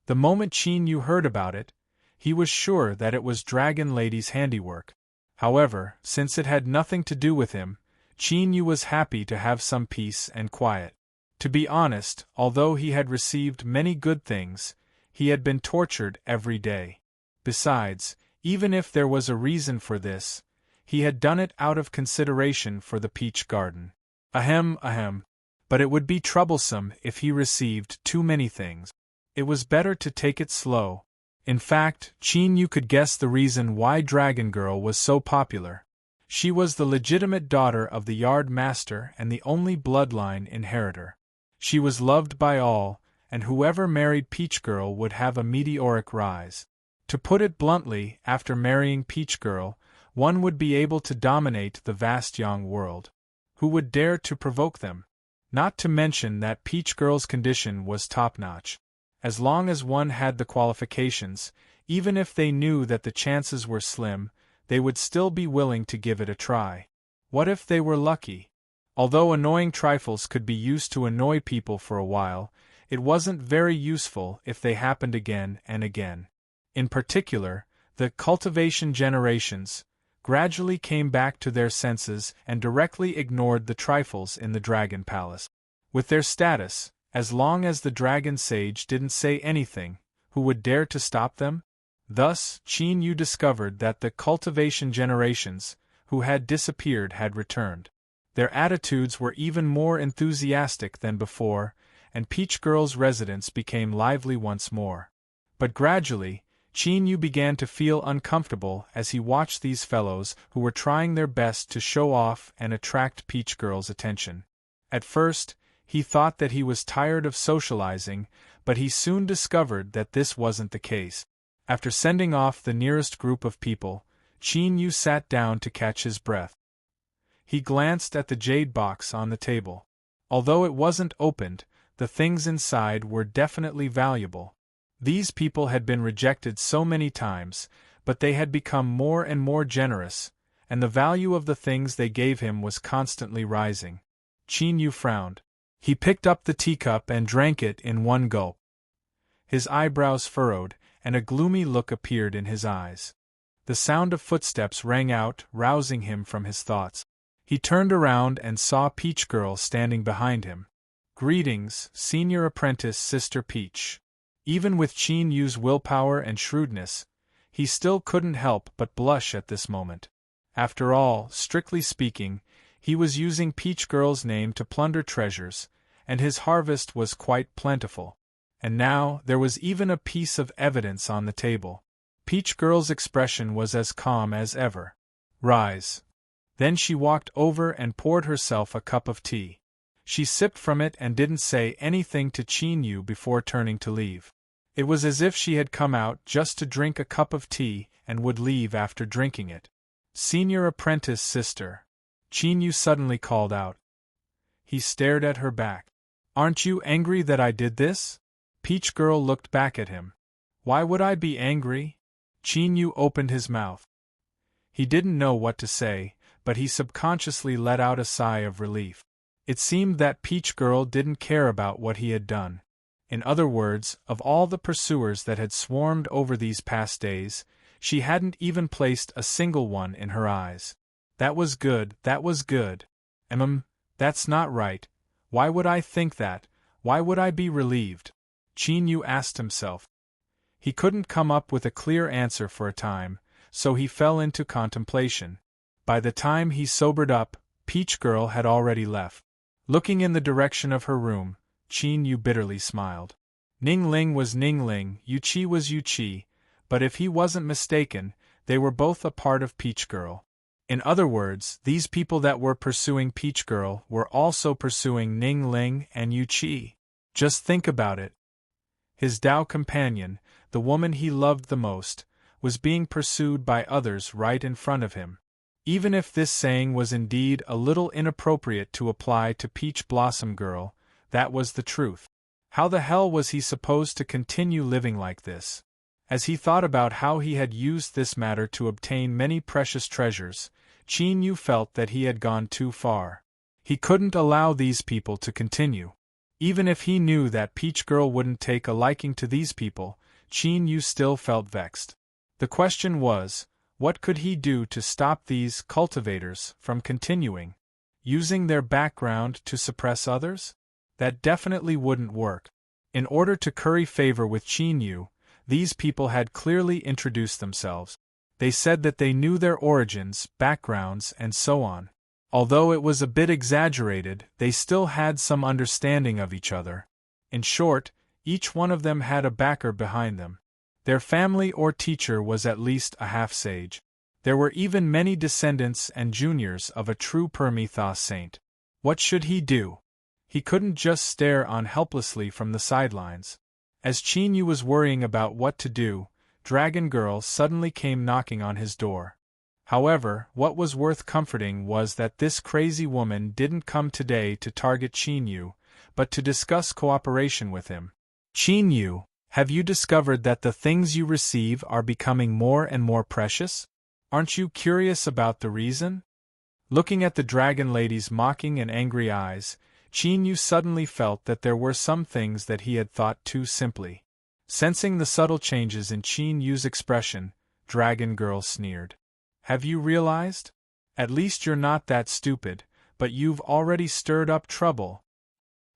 The moment Qin Yu heard about it, he was sure that it was Dragon Lady's handiwork. However, since it had nothing to do with him, Qin Yu was happy to have some peace and quiet. To be honest, although he had received many good things, he had been tortured every day. Besides, even if there was a reason for this, he had done it out of consideration for the peach garden. Ahem. But it would be troublesome if he received too many things. It was better to take it slow. In fact, Qin Yu could guess the reason why Dragon Girl was so popular. She was the legitimate daughter of the yard master and the only bloodline inheritor. She was loved by all, and whoever married Peach Girl would have a meteoric rise. To put it bluntly, after marrying Peach Girl, one would be able to dominate the vast young world. Who would dare to provoke them? Not to mention that Peach Girl's condition was top-notch. As long as one had the qualifications, even if they knew that the chances were slim, they would still be willing to give it a try. What if they were lucky? Although annoying trifles could be used to annoy people for a while, it wasn't very useful if they happened again and again. In particular, the cultivation generations gradually came back to their senses and directly ignored the trifles in the Dragon Palace. With their status, as long as the Dragon Sage didn't say anything, who would dare to stop them? Thus, Qin Yu discovered that the cultivation generations, who had disappeared, had returned. Their attitudes were even more enthusiastic than before, and Peach Girl's residence became lively once more. But gradually, Qin Yu began to feel uncomfortable as he watched these fellows who were trying their best to show off and attract Peach Girl's attention. At first, he thought that he was tired of socializing, but he soon discovered that this wasn't the case. After sending off the nearest group of people, Qin Yu sat down to catch his breath. He glanced at the jade box on the table. Although it wasn't opened, the things inside were definitely valuable. These people had been rejected so many times, but they had become more and more generous, and the value of the things they gave him was constantly rising. Qin Yu frowned. He picked up the teacup and drank it in one gulp. His eyebrows furrowed, and a gloomy look appeared in his eyes. The sound of footsteps rang out, rousing him from his thoughts. He turned around and saw Peach Girl standing behind him. "Greetings, Senior Apprentice Sister Peach." Even with Qin Yu's willpower and shrewdness, he still couldn't help but blush at this moment. After all, strictly speaking, he was using Peach Girl's name to plunder treasures, and his harvest was quite plentiful. And now, there was even a piece of evidence on the table. Peach Girl's expression was as calm as ever. Rise. Then she walked over and poured herself a cup of tea. She sipped from it and didn't say anything to Yu before turning to leave. It was as if she had come out just to drink a cup of tea and would leave after drinking it. Senior apprentice sister. Yu suddenly called out. He stared at her back. Aren't you angry that I did this? Peach Girl looked back at him. Why would I be angry? Yu opened his mouth. He didn't know what to say, but he subconsciously let out a sigh of relief. It seemed that Peach Girl didn't care about what he had done. In other words, of all the pursuers that had swarmed over these past days, she hadn't even placed a single one in her eyes. That was good, that was good. That's not right. Why would I think that? Why would I be relieved? Yu asked himself. He couldn't come up with a clear answer for a time, so he fell into contemplation. By the time he sobered up, Peach Girl had already left. Looking in the direction of her room, Yu bitterly smiled. Ning Ling was Ning Ling, Yuchi was Yuchi, but if he wasn't mistaken, they were both a part of Peach Girl. In other words, these people that were pursuing Peach Girl were also pursuing Ning Ling and Yuchi. Just think about it. His Dao companion, the woman he loved the most, was being pursued by others right in front of him. Even if this saying was indeed a little inappropriate to apply to Peach Blossom Girl, that was the truth. How the hell was he supposed to continue living like this? As he thought about how he had used this matter to obtain many precious treasures, Yu felt that he had gone too far. He couldn't allow these people to continue. Even if he knew that Peach Girl wouldn't take a liking to these people, Yu still felt vexed. The question was, what could he do to stop these cultivators from continuing? Using their background to suppress others? That definitely wouldn't work. In order to curry favor with Yu, these people had clearly introduced themselves. They said that they knew their origins, backgrounds, and so on. Although it was a bit exaggerated, they still had some understanding of each other. In short, each one of them had a backer behind them. Their family or teacher was at least a half-sage. There were even many descendants and juniors of a true Prometheus saint. What should he do? He couldn't just stare on helplessly from the sidelines. As Yu was worrying about what to do, Dragon Girl suddenly came knocking on his door. However, what was worth comforting was that this crazy woman didn't come today to target Yu, but to discuss cooperation with him. Yu, have you discovered that the things you receive are becoming more and more precious? Aren't you curious about the reason? Looking at the Dragon Lady's mocking and angry eyes, Yu suddenly felt that there were some things that he had thought too simply. Sensing the subtle changes in Yu's expression, Dragon Girl sneered. Have you realized? At least you're not that stupid, but you've already stirred up trouble.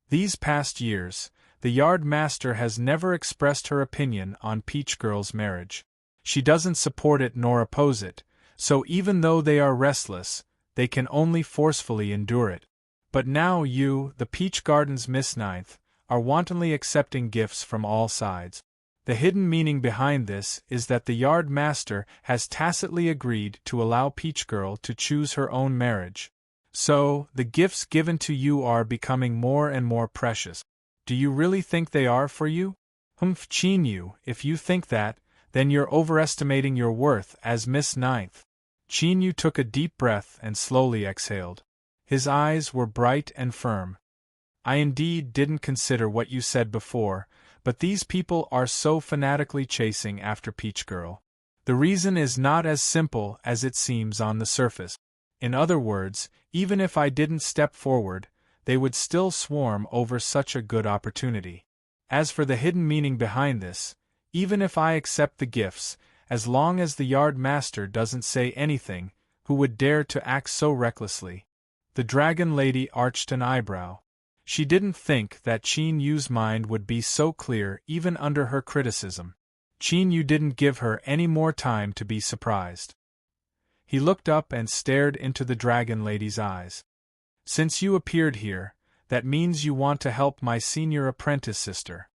These past years, the Yard Master has never expressed her opinion on Peach Girl's marriage. She doesn't support it nor oppose it, so even though they are restless, they can only forcefully endure it. But now you, the Peach Garden's Miss Ninth, are wantonly accepting gifts from all sides. The hidden meaning behind this is that the Yard Master has tacitly agreed to allow Peach Girl to choose her own marriage. So, the gifts given to you are becoming more and more precious. Do you really think they are for you? Yu, if you think that, then you're overestimating your worth as Miss Ninth. Yu took a deep breath and slowly exhaled. His eyes were bright and firm. I indeed didn't consider what you said before, but these people are so fanatically chasing after Peach Girl. The reason is not as simple as it seems on the surface. In other words, even if I didn't step forward, they would still swarm over such a good opportunity. As for the hidden meaning behind this, even if I accept the gifts, as long as the Yard Master doesn't say anything, who would dare to act so recklessly? The Dragon Lady arched an eyebrow. She didn't think that Yu's mind would be so clear even under her criticism. Yu didn't give her any more time to be surprised. He looked up and stared into the Dragon Lady's eyes. Since you appeared here, that means you want to help my senior apprentice sister.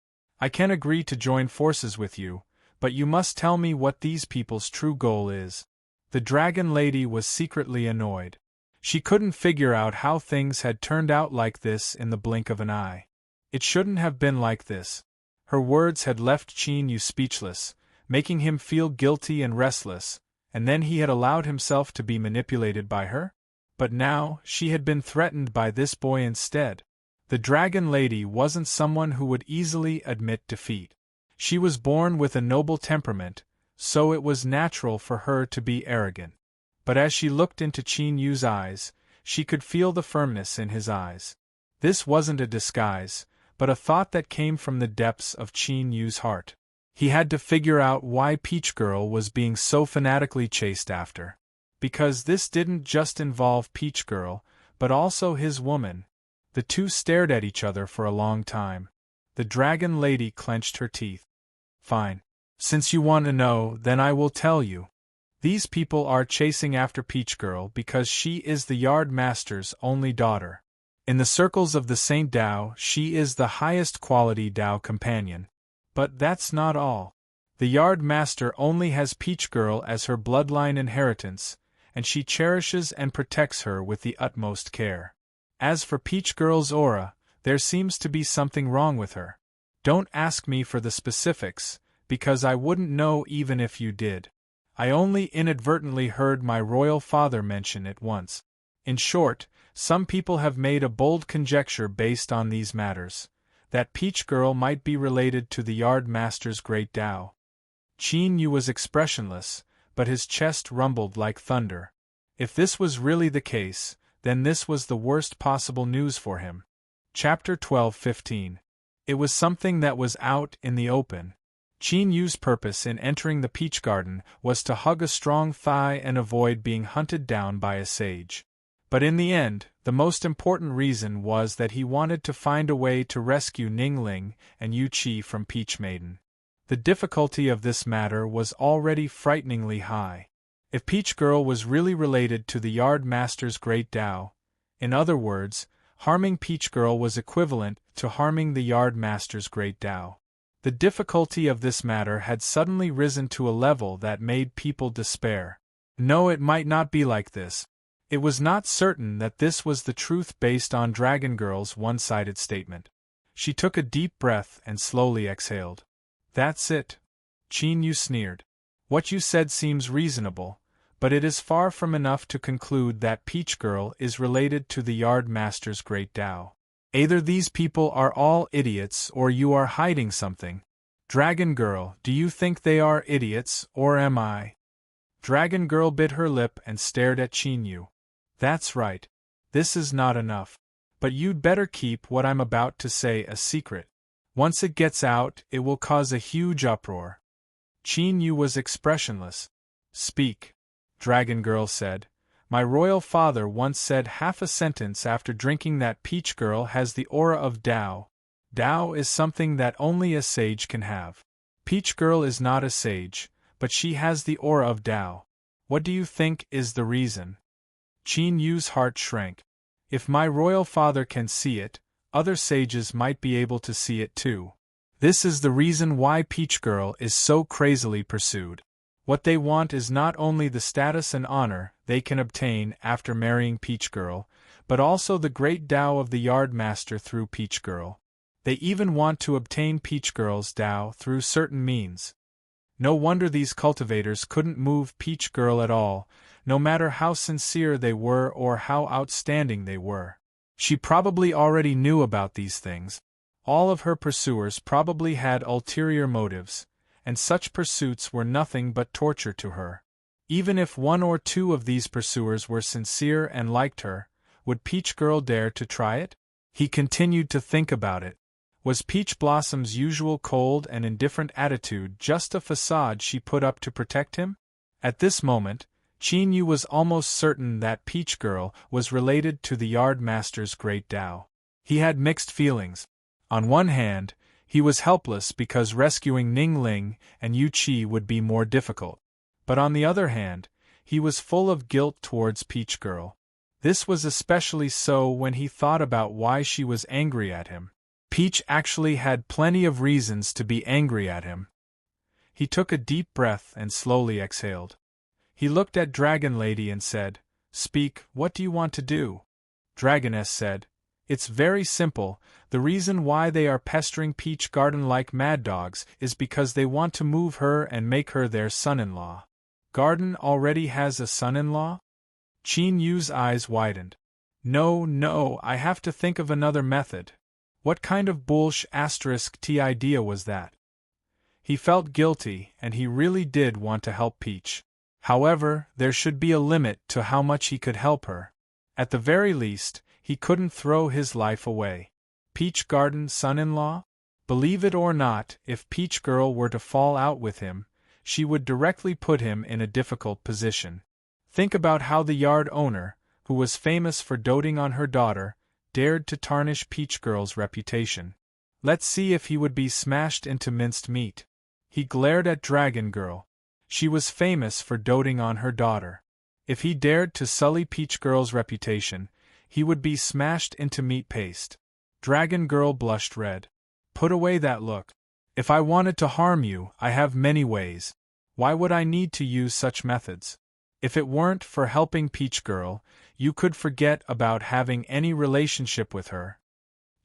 I can agree to join forces with you, but you must tell me what these people's true goal is. The dragon lady was secretly annoyed. She couldn't figure out how things had turned out like this in the blink of an eye. It shouldn't have been like this. Her words had left Qin Yu speechless, making him feel guilty and restless, and then he had allowed himself to be manipulated by her? But now, she had been threatened by this boy instead. The dragon lady wasn't someone who would easily admit defeat. She was born with a noble temperament, so it was natural for her to be arrogant. But as she looked into Qin Yu's eyes, she could feel the firmness in his eyes. This wasn't a disguise, but a thought that came from the depths of Qin Yu's heart. He had to figure out why Peach Girl was being so fanatically chased after. Because this didn't just involve Peach Girl, but also his woman. The two stared at each other for a long time. The dragon lady clenched her teeth. Fine. Since you want to know, then I will tell you. These people are chasing after Peach Girl because she is the Yard Master's only daughter. In the circles of the Saint Dao, she is the highest quality Dao companion. But that's not all. The Yard Master only has Peach Girl as her bloodline inheritance, and she cherishes and protects her with the utmost care. As for Peach Girl's aura, there seems to be something wrong with her. Don't ask me for the specifics, because I wouldn't know even if you did. I only inadvertently heard my royal father mention it once. In short, some people have made a bold conjecture based on these matters, that Peach Girl might be related to the Yard Master's great Dao. Qin Yu was expressionless, but his chest rumbled like thunder. If this was really the case, then this was the worst possible news for him. Chapter 12:15. It was something that was out in the open. Qin Yu's purpose in entering the peach garden was to hug a strong thigh and avoid being hunted down by a sage. But in the end, the most important reason was that he wanted to find a way to rescue Ningling and Yu Qi from Peach Maiden. The difficulty of this matter was already frighteningly high. If Peach Girl was really related to the Yard Master's great Dao, in other words, harming Peach Girl was equivalent to harming the Yard Master's great Dao. The difficulty of this matter had suddenly risen to a level that made people despair. No, it might not be like this. It was not certain that this was the truth based on Dragon Girl's one-sided statement. She took a deep breath and slowly exhaled. That's it. Qin Yu sneered. What you said seems reasonable, but it is far from enough to conclude that Peach Girl is related to the Yard Master's great Dao. Either these people are all idiots or you are hiding something. Dragon Girl, do you think they are idiots, or am I? Dragon Girl bit her lip and stared at Qin Yu. That's right. This is not enough. But you'd better keep what I'm about to say a secret. Once it gets out, it will cause a huge uproar. Qin Yu was expressionless. Speak, Dragon Girl said. My royal father once said half a sentence after drinking that Peach Girl has the aura of Dao. Dao is something that only a sage can have. Peach Girl is not a sage, but she has the aura of Dao. What do you think is the reason? Qin Yu's heart shrank. If my royal father can see it, other sages might be able to see it too. This is the reason why Peach Girl is so crazily pursued. What they want is not only the status and honor they can obtain after marrying Peach Girl, but also the great Dao of the Yard Master through Peach Girl. They even want to obtain Peach Girl's Dao through certain means. No wonder these cultivators couldn't move Peach Girl at all, no matter how sincere they were or how outstanding they were. She probably already knew about these things. All of her pursuers probably had ulterior motives, and such pursuits were nothing but torture to her. Even if one or two of these pursuers were sincere and liked her, would Peach Girl dare to try it? He continued to think about it. Was Peach Blossom's usual cold and indifferent attitude just a facade she put up to protect him? At this moment, Qin Yu was almost certain that Peach Girl was related to the Yard Master's great Dao. He had mixed feelings. On one hand, he was helpless because rescuing Ningling and Yu Qi would be more difficult. But on the other hand, he was full of guilt towards Peach Girl. This was especially so when he thought about why she was angry at him. Peach actually had plenty of reasons to be angry at him. He took a deep breath and slowly exhaled. He looked at Dragon Lady and said, "Speak, what do you want to do?" Dragoness said, "It's very simple. The reason why they are pestering Peach Garden like mad dogs is because they want to move her and make her their son-in-law." Garden already has a son-in-law? Qin Yu's eyes widened. No, I have to think of another method. What kind of **t idea was that? He felt guilty, and he really did want to help Peach. However, there should be a limit to how much he could help her. At the very least, he couldn't throw his life away. Peach Garden son-in-law? Believe it or not, if Peach Girl were to fall out with him, she would directly put him in a difficult position. Think about how the yard owner, who was famous for doting on her daughter, dared to tarnish Peach Girl's reputation. Let's see if he would be smashed into minced meat. He glared at Dragon Girl. She was famous for doting on her daughter. If he dared to sully Peach Girl's reputation, he would be smashed into meat paste. Dragon Girl blushed red. Put away that look. If I wanted to harm you, I have many ways. Why would I need to use such methods? If it weren't for helping Peach Girl, you could forget about having any relationship with her.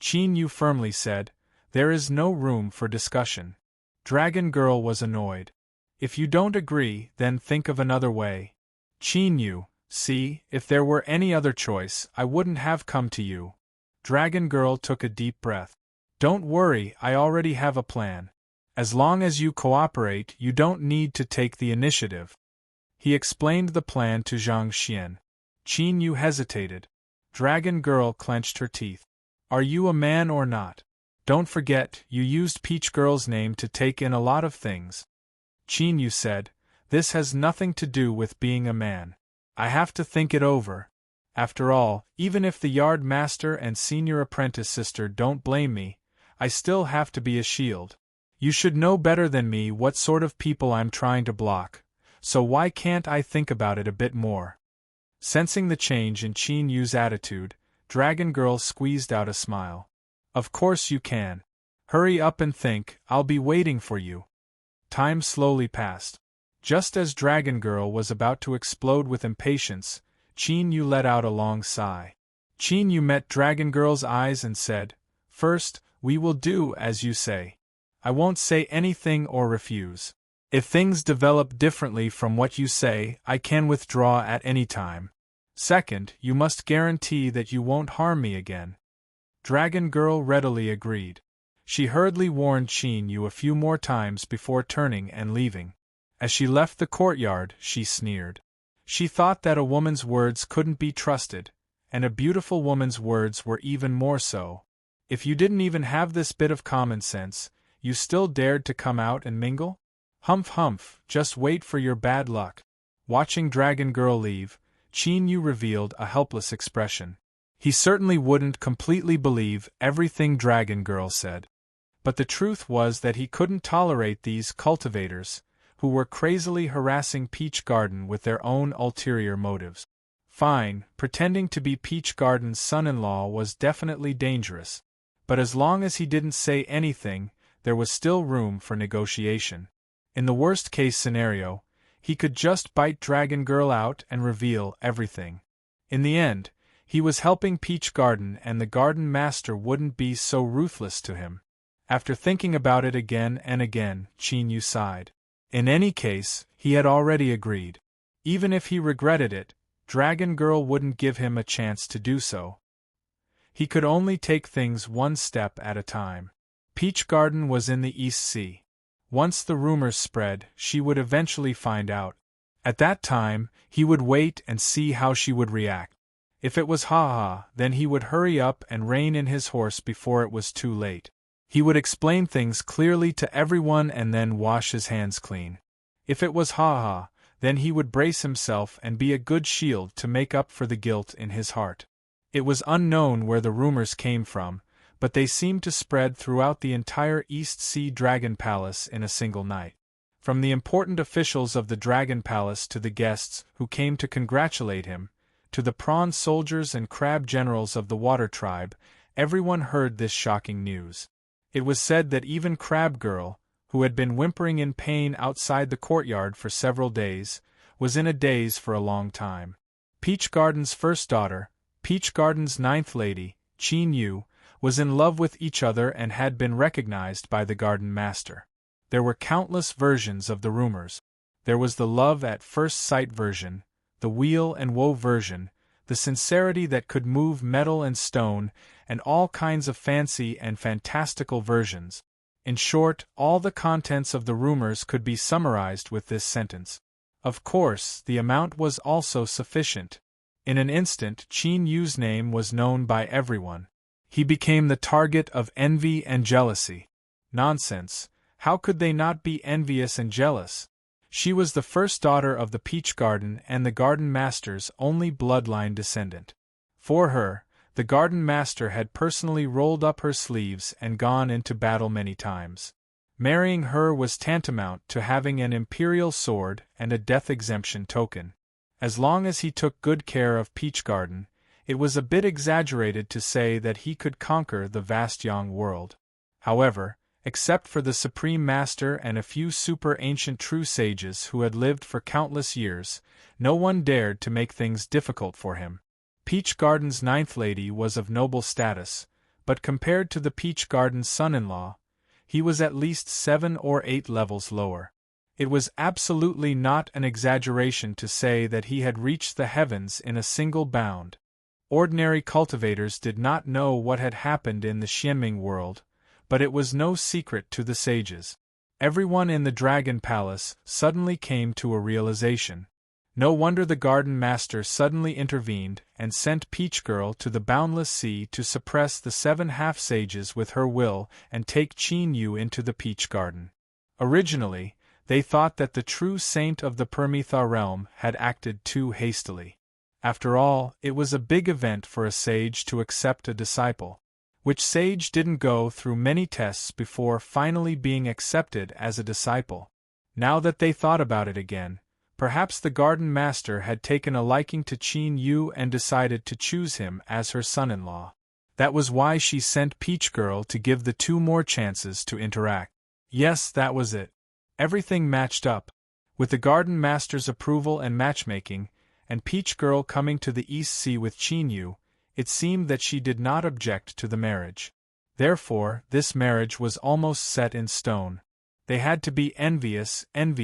Qin Yu firmly said, "There is no room for discussion." Dragon Girl was annoyed. "If you don't agree, then think of another way." Qin Yu, see, if there were any other choice, I wouldn't have come to you. Dragon Girl took a deep breath. "Don't worry, I already have a plan. As long as you cooperate, you don't need to take the initiative." He explained the plan to Zhang Xian. Qin Yu hesitated. Dragon Girl clenched her teeth. "Are you a man or not? Don't forget, you used Peach Girl's name to take in a lot of things." Qin Yu said, "This has nothing to do with being a man. I have to think it over. After all, even if the yard master and senior apprentice sister don't blame me, I still have to be a shield. You should know better than me what sort of people I'm trying to block, so why can't I think about it a bit more?" Sensing the change in Qin Yu's attitude, Dragon Girl squeezed out a smile. "Of course you can. Hurry up and think, I'll be waiting for you." Time slowly passed. Just as Dragon Girl was about to explode with impatience, Qin Yu let out a long sigh. Qin Yu met Dragon Girl's eyes and said, "First, we will do as you say. I won't say anything or refuse. If things develop differently from what you say, I can withdraw at any time. Second, you must guarantee that you won't harm me again." Dragon Girl readily agreed. She hurriedly warned Qin Yu a few more times before turning and leaving. As she left the courtyard, she sneered. She thought that a woman's words couldn't be trusted, and a beautiful woman's words were even more so. If you didn't even have this bit of common sense, you still dared to come out and mingle? Humph, just wait for your bad luck. Watching Dragon Girl leave, Qin Yu revealed a helpless expression. He certainly wouldn't completely believe everything Dragon Girl said. But the truth was that he couldn't tolerate these cultivators, who were crazily harassing Peach Garden with their own ulterior motives. Fine, pretending to be Peach Garden's son-in-law was definitely dangerous. But as long as he didn't say anything, there was still room for negotiation. In the worst-case scenario, he could just bite Dragon Girl out and reveal everything. In the end, he was helping Peach Garden and the garden master wouldn't be so ruthless to him. After thinking about it again and again, Qin Yu sighed. In any case, he had already agreed. Even if he regretted it, Dragon Girl wouldn't give him a chance to do so. He could only take things one step at a time. Peach Garden was in the East Sea. Once the rumors spread, she would eventually find out. At that time, he would wait and see how she would react. If it was ha-ha, then he would hurry up and rein in his horse before it was too late. He would explain things clearly to everyone and then wash his hands clean. If it was ha-ha, then he would brace himself and be a good shield to make up for the guilt in his heart. It was unknown where the rumors came from, but they seemed to spread throughout the entire East Sea Dragon Palace in a single night. From the important officials of the Dragon Palace to the guests who came to congratulate him, to the prawn soldiers and crab generals of the Water Tribe, everyone heard this shocking news. It was said that even Crab Girl, who had been whimpering in pain outside the courtyard for several days, was in a daze for a long time. Peach Garden's first daughter, Peach Garden's ninth lady, Qin Yu, was in love with each other and had been recognized by the garden master. There were countless versions of the rumors. There was the love at first sight version, the wheel and woe version, the sincerity that could move metal and stone, and all kinds of fancy and fantastical versions. In short, all the contents of the rumors could be summarized with this sentence. Of course, the amount was also sufficient. In an instant, Qin Yu's name was known by everyone. He became the target of envy and jealousy. Nonsense! How could they not be envious and jealous? She was the first daughter of the Peach Garden and the Garden Master's only bloodline descendant. For her, the Garden Master had personally rolled up her sleeves and gone into battle many times. Marrying her was tantamount to having an imperial sword and a death exemption token. As long as he took good care of Peach Garden, it was a bit exaggerated to say that he could conquer the vast young world. However, except for the Supreme Master and a few super-ancient true sages who had lived for countless years, no one dared to make things difficult for him. Peach Garden's ninth lady was of noble status, but compared to the Peach Garden's son-in-law, he was at least 7 or 8 levels lower. It was absolutely not an exaggeration to say that he had reached the heavens in a single bound. Ordinary cultivators did not know what had happened in the Xianming world, but it was no secret to the sages. Everyone in the Dragon Palace suddenly came to a realization. No wonder the Garden Master suddenly intervened and sent Peach Girl to the boundless sea to suppress the 7 half-sages with her will and take Qin Yu into the Peach Garden. Originally, they thought that the true saint of the Permitha realm had acted too hastily. After all, it was a big event for a sage to accept a disciple. Which sage didn't go through many tests before finally being accepted as a disciple? Now that they thought about it again, perhaps the Garden Master had taken a liking to Qin Yu and decided to choose him as her son-in-law. That was why she sent Peach Girl to give the 2 more chances to interact. Yes, that was it. Everything matched up. With the Garden Master's approval and matchmaking, and Peach Girl coming to the East Sea with Qin Yu, it seemed that she did not object to the marriage. Therefore, this marriage was almost set in stone. They had to be envious, and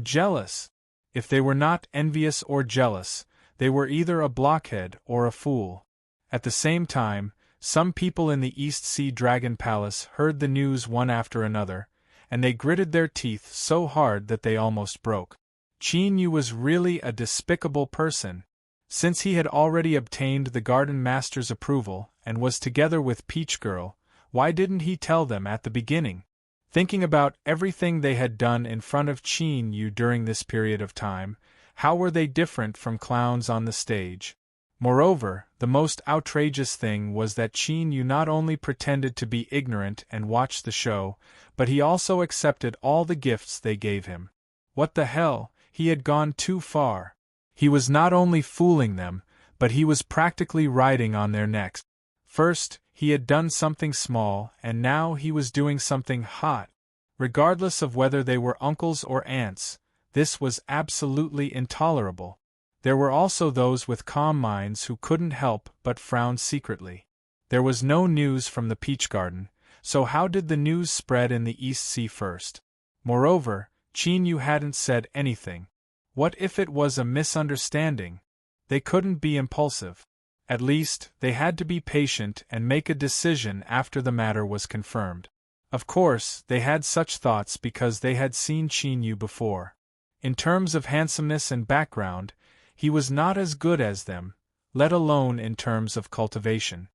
jealous. If they were not envious or jealous, they were either a blockhead or a fool. At the same time, some people in the East Sea Dragon Palace heard the news one after another, and they gritted their teeth so hard that they almost broke. Qin Yu was really a despicable person. Since he had already obtained the Garden Master's approval and was together with Peach Girl, why didn't he tell them at the beginning? Thinking about everything they had done in front of Qin Yu during this period of time, how were they different from clowns on the stage? Moreover, the most outrageous thing was that Qin Yu not only pretended to be ignorant and watched the show, but he also accepted all the gifts they gave him. What the hell, he had gone too far. He was not only fooling them, but he was practically riding on their necks. First, he had done something small, and now he was doing something hot. Regardless of whether they were uncles or aunts, this was absolutely intolerable. There were also those with calm minds who couldn't help but frown secretly. There was no news from the Peach Garden, so how did the news spread in the East Sea first? Moreover, Qin Yu hadn't said anything. What if it was a misunderstanding? They couldn't be impulsive. At least, they had to be patient and make a decision after the matter was confirmed. Of course, they had such thoughts because they had seen Qin Yu before. In terms of handsomeness and background, he was not as good as them, let alone in terms of cultivation.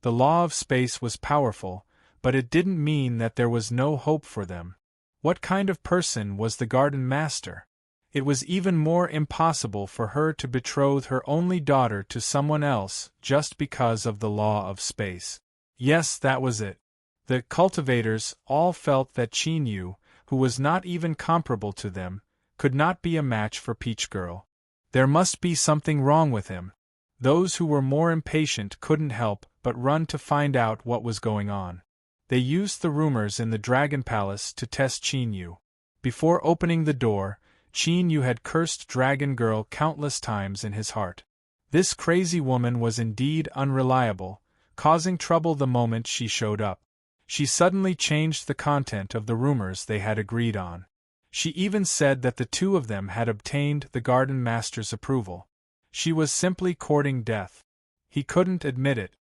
The law of space was powerful, but it didn't mean that there was no hope for them. What kind of person was the Garden Master? It was even more impossible for her to betroth her only daughter to someone else just because of the law of space. Yes, that was it. The cultivators all felt that Qin Yu, who was not even comparable to them, could not be a match for Peach Girl. There must be something wrong with him. Those who were more impatient couldn't help but run to find out what was going on. They used the rumors in the Dragon Palace to test Qin Yu. Before opening the door, Qin Yu had cursed Dragon Girl countless times in his heart. This crazy woman was indeed unreliable, causing trouble the moment she showed up. She suddenly changed the content of the rumors they had agreed on. She even said that the two of them had obtained the Garden Master's approval. She was simply courting death. He couldn't admit it.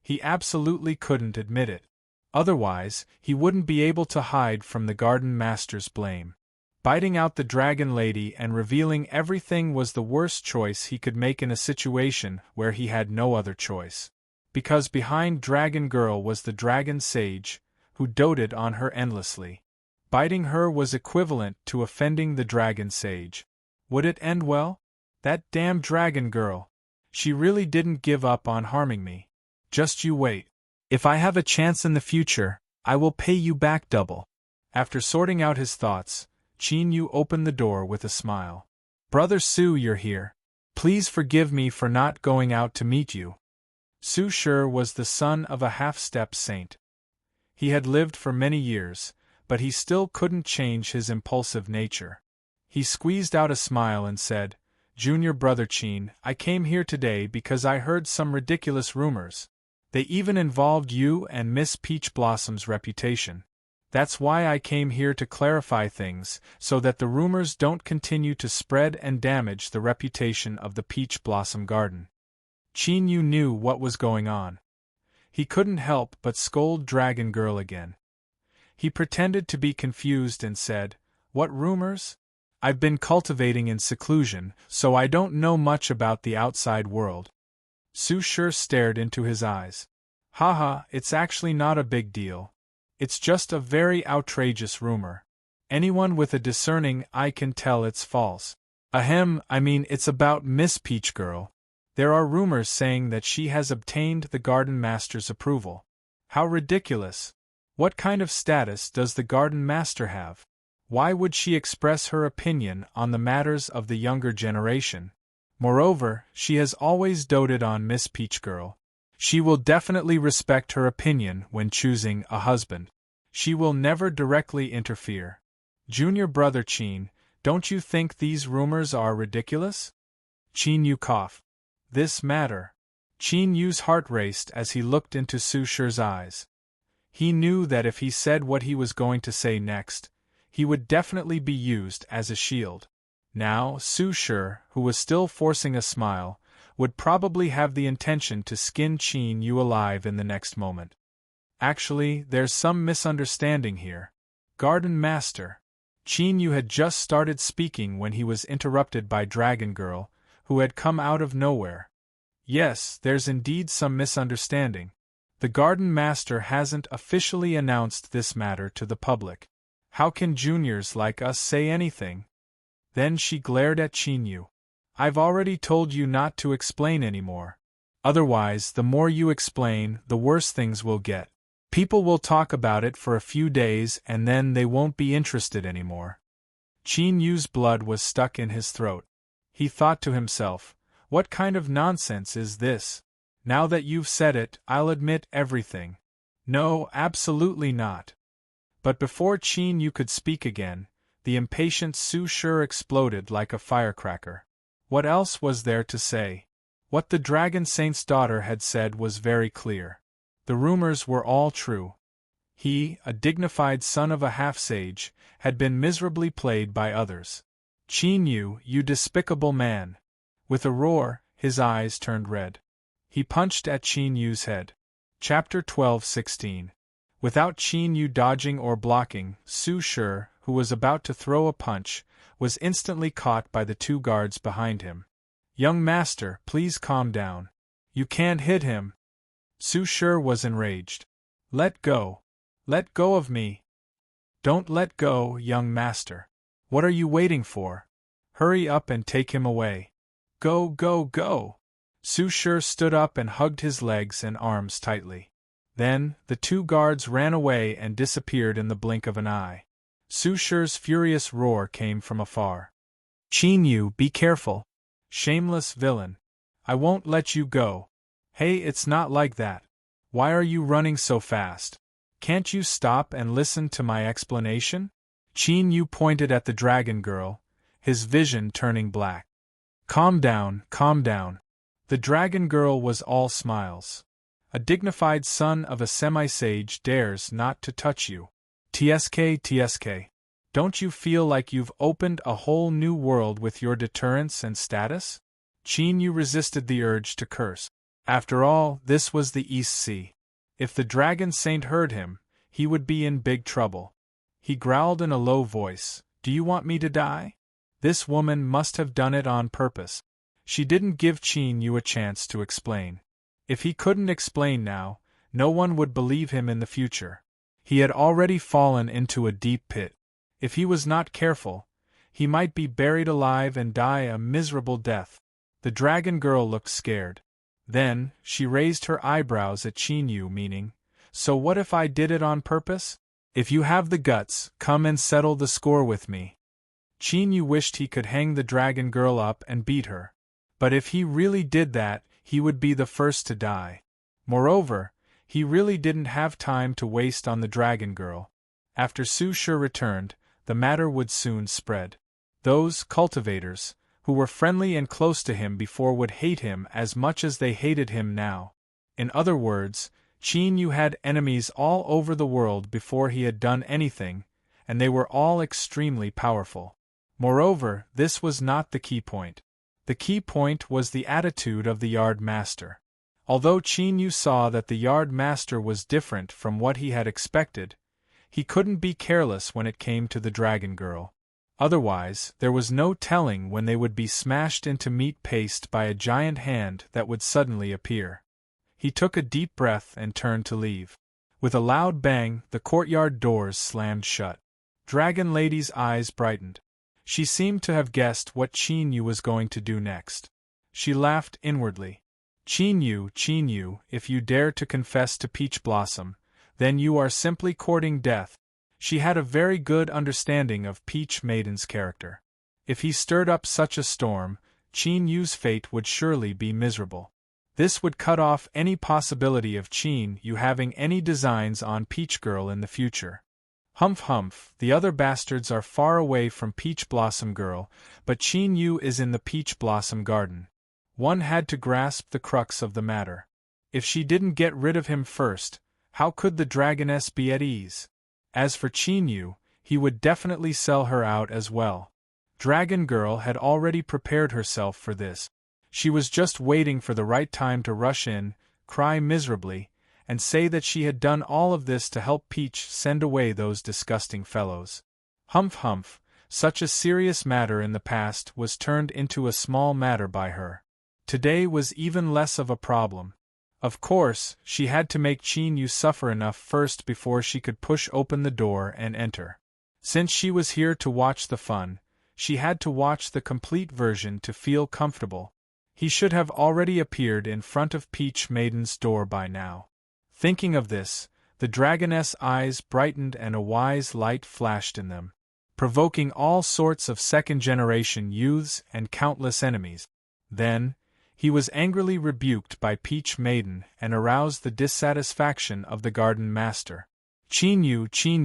He absolutely couldn't admit it. Otherwise, he wouldn't be able to hide from the Garden Master's blame. Biting out the Dragon Lady and revealing everything was the worst choice he could make in a situation where he had no other choice. Because behind Dragon Girl was the Dragon Sage, who doted on her endlessly. Biting her was equivalent to offending the Dragon Sage. Would it end well? That damn Dragon Girl. She really didn't give up on harming me. Just you wait. If I have a chance in the future, I will pay you back double. After sorting out his thoughts, Qin Yu opened the door with a smile. Brother Su, you're here. Please forgive me for not going out to meet you. Su Shi was the son of a half-step saint. He had lived for many years, but he still couldn't change his impulsive nature. He squeezed out a smile and said, Junior brother Qin, I came here today because I heard some ridiculous rumors. They even involved you and Miss Peach Blossom's reputation. That's why I came here to clarify things, so that the rumors don't continue to spread and damage the reputation of the Peach Blossom Garden. Qin Yu knew what was going on. He couldn't help but scold Dragon Girl again. He pretended to be confused and said, What rumors? I've been cultivating in seclusion, so I don't know much about the outside world. Su Shi stared into his eyes. Haha, it's actually not a big deal. It's just a very outrageous rumor. Anyone with a discerning eye can tell it's false. Ahem, I mean it's about Miss Peach Girl. There are rumors saying that she has obtained the Garden Master's approval. How ridiculous! What kind of status does the Garden Master have? Why would she express her opinion on the matters of the younger generation? Moreover, she has always doted on Miss Peach Girl. She will definitely respect her opinion when choosing a husband. She will never directly interfere. Junior brother Qin, don't you think these rumors are ridiculous? Qin Yu coughed. This matter. Qin Yu's heart raced as he looked into Su Shi's eyes. He knew that if he said what he was going to say next, he would definitely be used as a shield. Now, Su Shi, who was still forcing a smile, would probably have the intention to skin Qin Yu alive in the next moment. Actually, there's some misunderstanding here. Garden Master. Qin Yu had just started speaking when he was interrupted by Dragon Girl, who had come out of nowhere. Yes, there's indeed some misunderstanding. The Garden Master hasn't officially announced this matter to the public. How can juniors like us say anything? Then she glared at Qin Yu. I've already told you not to explain anymore. Otherwise, the more you explain, the worse things will get. People will talk about it for a few days and then they won't be interested anymore. Qin Yu's blood was stuck in his throat. He thought to himself, what kind of nonsense is this? Now that you've said it, I'll admit everything. No, absolutely not. But before Qin Yu could speak again, the impatient Su Shi exploded like a firecracker. What else was there to say? What the Dragon Saint's daughter had said was very clear. The rumors were all true. He, a dignified son of a half-sage, had been miserably played by others. Qin Yu, you despicable man! With a roar, his eyes turned red. He punched at Qin Yu's head. Chapter 12:16. Without Qin Yu dodging or blocking, Su Shi, who was about to throw a punch, was instantly caught by the two guards behind him. Young master, please calm down. You can't hit him. Su Shi was enraged. Let go. Let go of me. Don't let go, young master. What are you waiting for? Hurry up and take him away. Go, go, go. Su Shi stood up and hugged his legs and arms tightly. Then, the two guards ran away and disappeared in the blink of an eye. Su Shi's furious roar came from afar. Qin Yu, be careful. Shameless villain. I won't let you go. Hey, it's not like that. Why are you running so fast? Can't you stop and listen to my explanation? Qin Yu pointed at the dragon girl, his vision turning black. Calm down, calm down. The dragon girl was all smiles. A dignified son of a semi-sage dares not to touch you. TSK. Don't you feel like you've opened a whole new world with your deterrence and status? Qin Yu resisted the urge to curse. After all, this was the East Sea. If the dragon saint heard him, he would be in big trouble. He growled in a low voice, "Do you want me to die?" This woman must have done it on purpose. She didn't give Qin Yu a chance to explain. If he couldn't explain now, no one would believe him in the future. He had already fallen into a deep pit. If he was not careful, he might be buried alive and die a miserable death. The dragon girl looked scared. Then, she raised her eyebrows at Qin Yu, meaning, "So what if I did it on purpose? If you have the guts, come and settle the score with me." Qin Yu wished he could hang the dragon girl up and beat her. But if he really did that, he would be the first to die. Moreover, he really didn't have time to waste on the dragon girl. After Su Shi returned, the matter would soon spread. Those cultivators, who were friendly and close to him before, would hate him as much as they hated him now. In other words, Qin Yu had enemies all over the world before he had done anything, and they were all extremely powerful. Moreover, this was not the key point. The key point was the attitude of the yard master. Although Qin Yu saw that the yard master was different from what he had expected, he couldn't be careless when it came to the dragon girl. Otherwise, there was no telling when they would be smashed into meat paste by a giant hand that would suddenly appear. He took a deep breath and turned to leave. With a loud bang, the courtyard doors slammed shut. Dragon Lady's eyes brightened. She seemed to have guessed what Qin Yu was going to do next. She laughed inwardly. Qin Yu, if you dare to confess to Peach Blossom, then you are simply courting death." She had a very good understanding of Peach Maiden's character. If he stirred up such a storm, Qin Yu's fate would surely be miserable. This would cut off any possibility of Qin Yu having any designs on Peach Girl in the future. Humph, the other bastards are far away from Peach Blossom Girl, but Qin Yu is in the Peach Blossom Garden. One had to grasp the crux of the matter. If she didn't get rid of him first, how could the dragoness be at ease? As for Qin Yu, he would definitely sell her out as well. Dragon Girl had already prepared herself for this. She was just waiting for the right time to rush in, cry miserably, and say that she had done all of this to help Peach send away those disgusting fellows. Humph, such a serious matter in the past was turned into a small matter by her. Today was even less of a problem. Of course, she had to make Qin Yu suffer enough first before she could push open the door and enter. Since she was here to watch the fun, she had to watch the complete version to feel comfortable. He should have already appeared in front of Peach Maiden's door by now. Thinking of this, the dragoness' eyes brightened and a wise light flashed in them, provoking all sorts of second-generation youths and countless enemies. Then, he was angrily rebuked by Peach Maiden and aroused the dissatisfaction of the garden master. Qin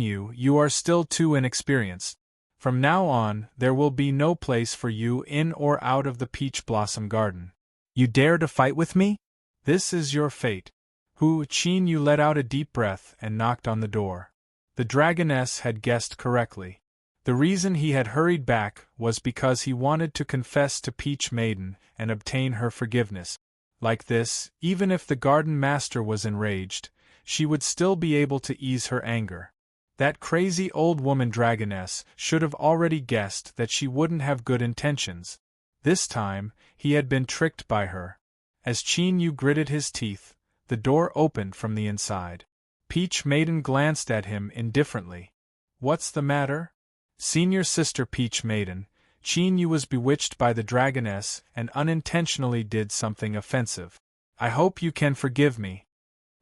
Yu, you are still too inexperienced. From now on, there will be no place for you in or out of the Peach Blossom Garden. You dare to fight with me? This is your fate. Qin Yu let out a deep breath and knocked on the door. The dragoness had guessed correctly. The reason he had hurried back was because he wanted to confess to Peach Maiden and obtain her forgiveness. Like this, even if the garden master was enraged, she would still be able to ease her anger. That crazy old woman dragoness should have already guessed that she wouldn't have good intentions. This time, he had been tricked by her. As Qin Yu gritted his teeth, the door opened from the inside. Peach Maiden glanced at him indifferently. What's the matter? Senior sister Peach Maiden, Qin Yu was bewitched by the dragoness and unintentionally did something offensive. I hope you can forgive me.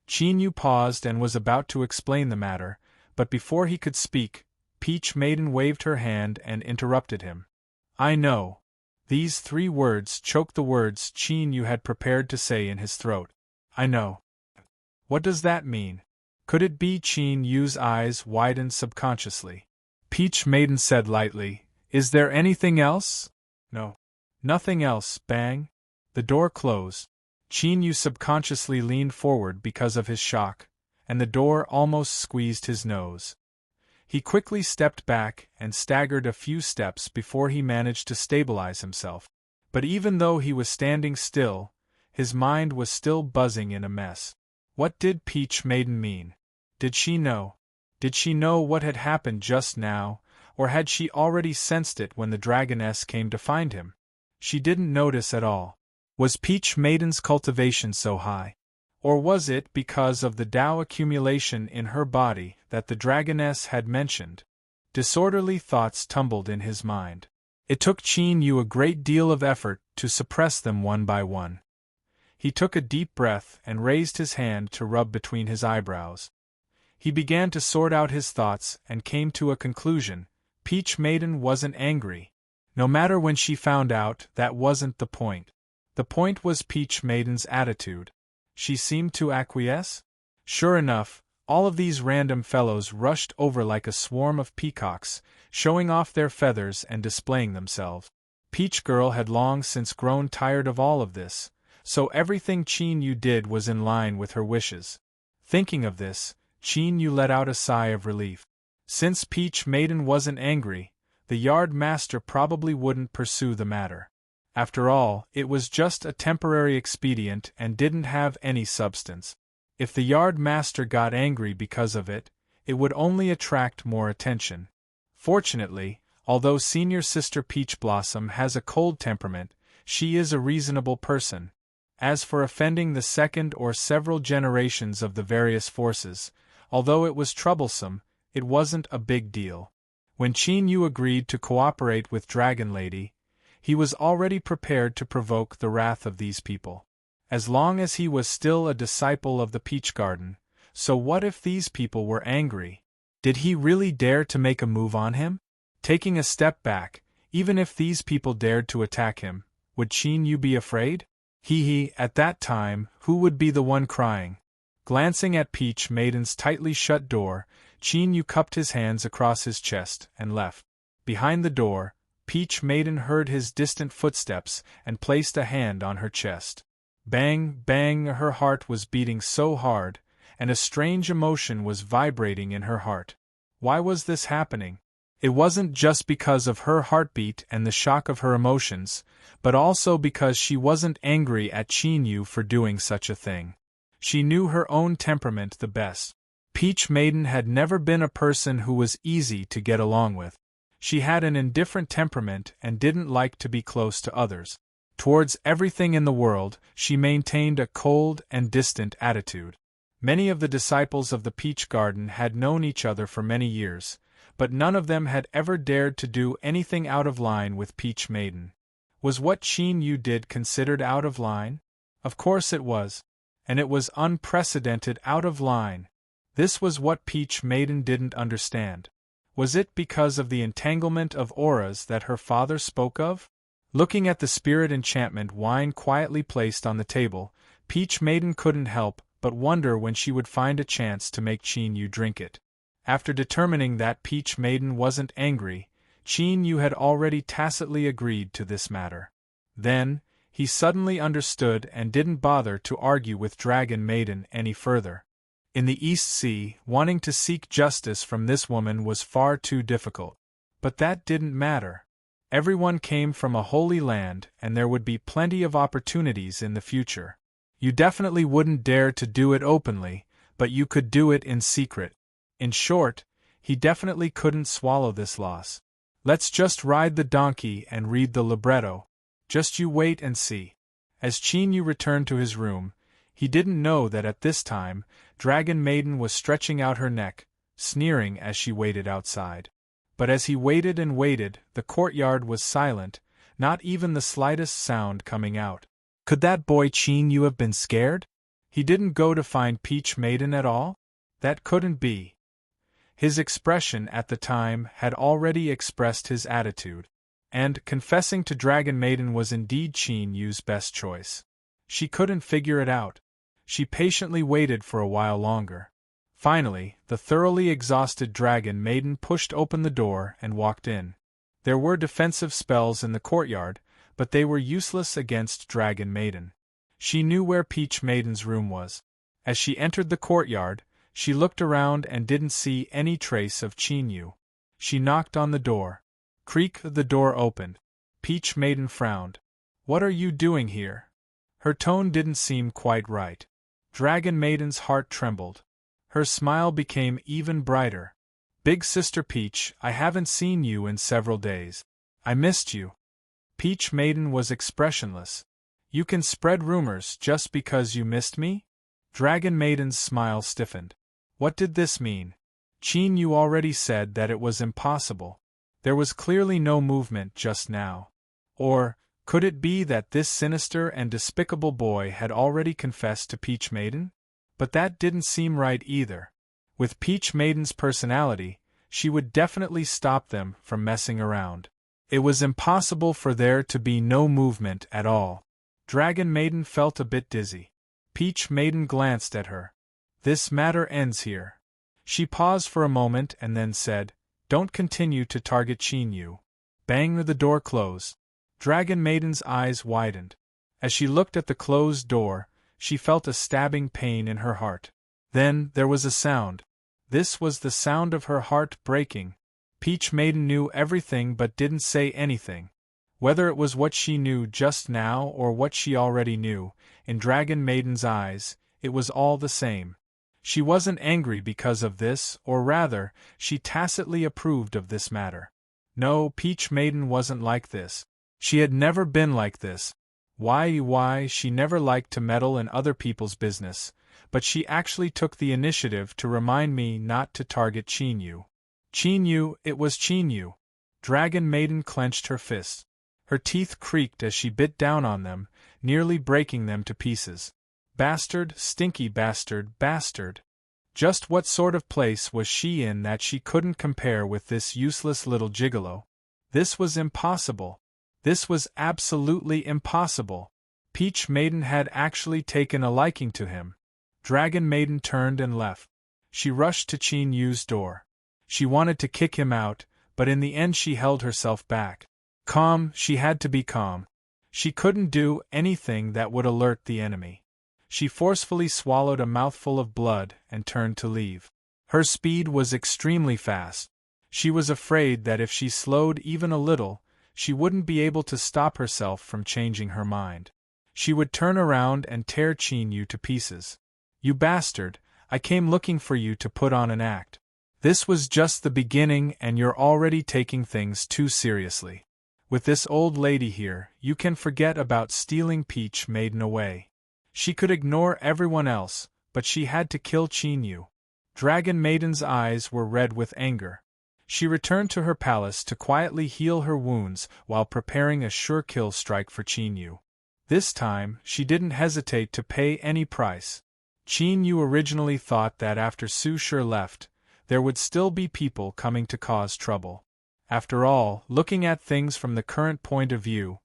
Qin Yu paused and was about to explain the matter, but before he could speak, Peach Maiden waved her hand and interrupted him. I know. These 3 words choked the words Qin Yu had prepared to say in his throat. I know. What does that mean? Could it be? Qin Yu's eyes widened subconsciously. Peach Maiden said lightly, Is there anything else? No. Nothing else. Bang. The door closed. Qin Yu subconsciously leaned forward because of his shock, and the door almost squeezed his nose. He quickly stepped back and staggered a few steps before he managed to stabilize himself. But even though he was standing still, his mind was still buzzing in a mess. What did Peach Maiden mean? Did she know? Did she know what had happened just now, or had she already sensed it when the dragoness came to find him? She didn't notice at all. Was Peach Maiden's cultivation so high? Or was it because of the Tao accumulation in her body that the dragoness had mentioned? Disorderly thoughts tumbled in his mind. It took Qin Yu a great deal of effort to suppress them one by one. He took a deep breath and raised his hand to rub between his eyebrows. He began to sort out his thoughts and came to a conclusion. Peach Maiden wasn't angry. No matter when she found out, that wasn't the point. The point was Peach Maiden's attitude. She seemed to acquiesce? Sure enough, all of these random fellows rushed over like a swarm of peacocks, showing off their feathers and displaying themselves. Peach Girl had long since grown tired of all of this, so everything Qin Yu did was in line with her wishes. Thinking of this, Qin Yu let out a sigh of relief. Since Peach Maiden wasn't angry, the yard master probably wouldn't pursue the matter. After all, it was just a temporary expedient and didn't have any substance. If the yard master got angry because of it, it would only attract more attention. Fortunately, although senior sister Peach Blossom has a cold temperament, she is a reasonable person. As for offending the second or several generations of the various forces, although it was troublesome, it wasn't a big deal. When Qin Yu agreed to cooperate with Dragon Lady, he was already prepared to provoke the wrath of these people. As long as he was still a disciple of the Peach Garden, so what if these people were angry? Did he really dare to make a move on him? Taking a step back, even if these people dared to attack him, would Qin Yu be afraid? At that time, who would be the one crying? Glancing at Peach Maiden's tightly shut door, Qin Yu cupped his hands across his chest and left. Behind the door, Peach Maiden heard his distant footsteps and placed a hand on her chest. Bang, bang, her heart was beating so hard, and a strange emotion was vibrating in her heart. Why was this happening? It wasn't just because of her heartbeat and the shock of her emotions, but also because she wasn't angry at Qin Yu for doing such a thing. She knew her own temperament the best. Peach Maiden had never been a person who was easy to get along with. She had an indifferent temperament and didn't like to be close to others. Towards everything in the world, she maintained a cold and distant attitude. Many of the disciples of the Peach Garden had known each other for many years, but none of them had ever dared to do anything out of line with Peach Maiden. Was what Qin Yu did considered out of line? Of course it was. And it was unprecedented out of line. This was what Peach Maiden didn't understand. Was it because of the entanglement of auras that her father spoke of? Looking at the spirit enchantment wine quietly placed on the table, Peach Maiden couldn't help but wonder when she would find a chance to make Qin Yu drink it. After determining that Peach Maiden wasn't angry, Qin Yu had already tacitly agreed to this matter. Then, he suddenly understood and didn't bother to argue with Dragon Maiden any further. In the East Sea, wanting to seek justice from this woman was far too difficult. But that didn't matter. Everyone came from a holy land and there would be plenty of opportunities in the future. You definitely wouldn't dare to do it openly, but you could do it in secret. In short, he definitely couldn't swallow this loss. Let's just ride the donkey and read the libretto. Just you wait and see. As Qin Yu returned to his room, he didn't know that at this time, Dragon Maiden was stretching out her neck, sneering as she waited outside. But as he waited and waited, the courtyard was silent, not even the slightest sound coming out. Could that boy Qin Yu have been scared? He didn't go to find Peach Maiden at all? That couldn't be. His expression at the time had already expressed his attitude. and confessing to Dragon Maiden was indeed Qin Yu's best choice. She couldn't figure it out. She patiently waited for a while longer. Finally, the thoroughly exhausted Dragon Maiden pushed open the door and walked in. There were defensive spells in the courtyard, but they were useless against Dragon Maiden. She knew where Peach Maiden's room was. As she entered the courtyard, she looked around and didn't see any trace of Qin Yu. She knocked on the door. Creak, the door opened. Peach Maiden frowned. "What are you doing here?" Her tone didn't seem quite right. Dragon Maiden's heart trembled. Her smile became even brighter. "Big Sister Peach, I haven't seen you in several days. I missed you." Peach Maiden was expressionless. "You can spread rumors just because you missed me?" Dragon Maiden's smile stiffened. What did this mean? Qin Yu already said that it was impossible. There was clearly no movement just now. Or, could it be that this sinister and despicable boy had already confessed to Peach Maiden? But that didn't seem right either. With Peach Maiden's personality, she would definitely stop them from messing around. It was impossible for there to be no movement at all. Dragon Maiden felt a bit dizzy. Peach Maiden glanced at her. "This matter ends here." She paused for a moment and then said, "Don't continue to target Qin Yu." Bang, the door closed. Dragon Maiden's eyes widened. As she looked at the closed door, she felt a stabbing pain in her heart. Then, there was a sound. This was the sound of her heart breaking. Peach Maiden knew everything but didn't say anything. Whether it was what she knew just now or what she already knew, in Dragon Maiden's eyes, it was all the same. She wasn't angry because of this, or rather, she tacitly approved of this matter. No, Peach Maiden wasn't like this. She had never been like this. Why, she never liked to meddle in other people's business, but she actually took the initiative to remind me not to target Qin Yu. Qin Yu, it was Qin Yu. Dragon Maiden clenched her fists. Her teeth creaked as she bit down on them, nearly breaking them to pieces. Bastard, stinky bastard, bastard. Just what sort of place was she in that she couldn't compare with this useless little gigolo? This was impossible. This was absolutely impossible. Peach Maiden had actually taken a liking to him. Dragon Maiden turned and left. She rushed to Qin Yu's door. She wanted to kick him out, but in the end she held herself back. Calm, she had to be calm. She couldn't do anything that would alert the enemy. She forcefully swallowed a mouthful of blood and turned to leave. Her speed was extremely fast. She was afraid that if she slowed even a little, she wouldn't be able to stop herself from changing her mind. She would turn around and tear Qin Yu to pieces. "You bastard, I came looking for you to put on an act. This was just the beginning and you're already taking things too seriously. With this old lady here, you can forget about stealing Peach Maiden away." She could ignore everyone else, but she had to kill Qin Yu. Dragon Maiden's eyes were red with anger. She returned to her palace to quietly heal her wounds while preparing a sure kill strike for Qin Yu. This time, she didn't hesitate to pay any price. Qin Yu originally thought that after Su Shi left, there would still be people coming to cause trouble. After all, looking at things from the current point of view,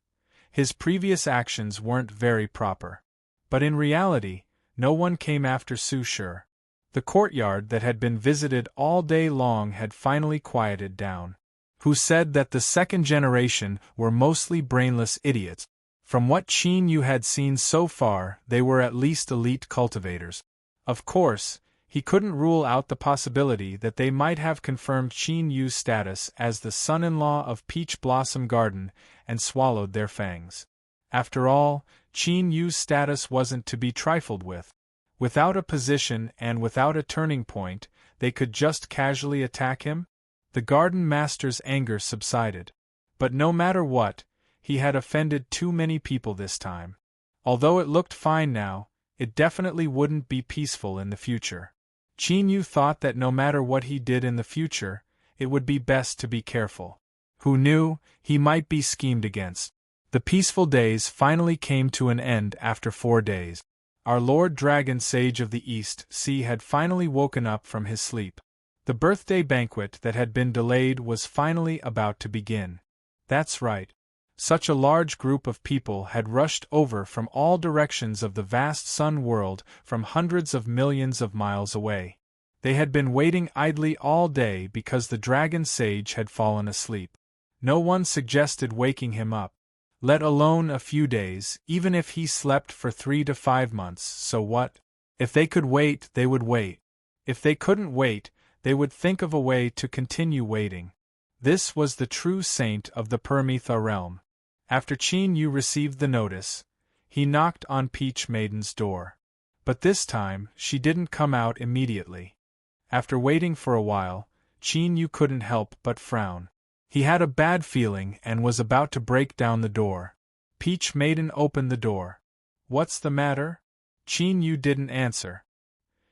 his previous actions weren't very proper. But in reality, no one came after Su Shi. The courtyard that had been visited all day long had finally quieted down. Who said that the second generation were mostly brainless idiots? From what Qin Yu had seen so far, they were at least elite cultivators. Of course, he couldn't rule out the possibility that they might have confirmed Qin Yu's status as the son-in-law of Peach Blossom Garden and swallowed their fangs. After all, Qin Yu's status wasn't to be trifled with. Without a position and without a turning point, they could just casually attack him? The garden master's anger subsided. But no matter what, he had offended too many people this time. Although it looked fine now, it definitely wouldn't be peaceful in the future. Qin Yu thought that no matter what he did in the future, it would be best to be careful. Who knew, he might be schemed against. The peaceful days finally came to an end after 4 days. Our Lord Dragon Sage of the East Sea had finally woken up from his sleep. The birthday banquet that had been delayed was finally about to begin. That's right. Such a large group of people had rushed over from all directions of the vast sun world from hundreds of millions of miles away. They had been waiting idly all day because the dragon sage had fallen asleep. No one suggested waking him up, let alone a few days, even if he slept for 3 to 5 months, so what? If they could wait, they would wait. If they couldn't wait, they would think of a way to continue waiting. This was the true saint of the Paramitha realm. After Qin Yu received the notice, he knocked on Peach Maiden's door. But this time, she didn't come out immediately. After waiting for a while, Qin Yu couldn't help but frown. He had a bad feeling and was about to break down the door. Peach Maiden opened the door. "What's the matter?" Qin Yu didn't answer.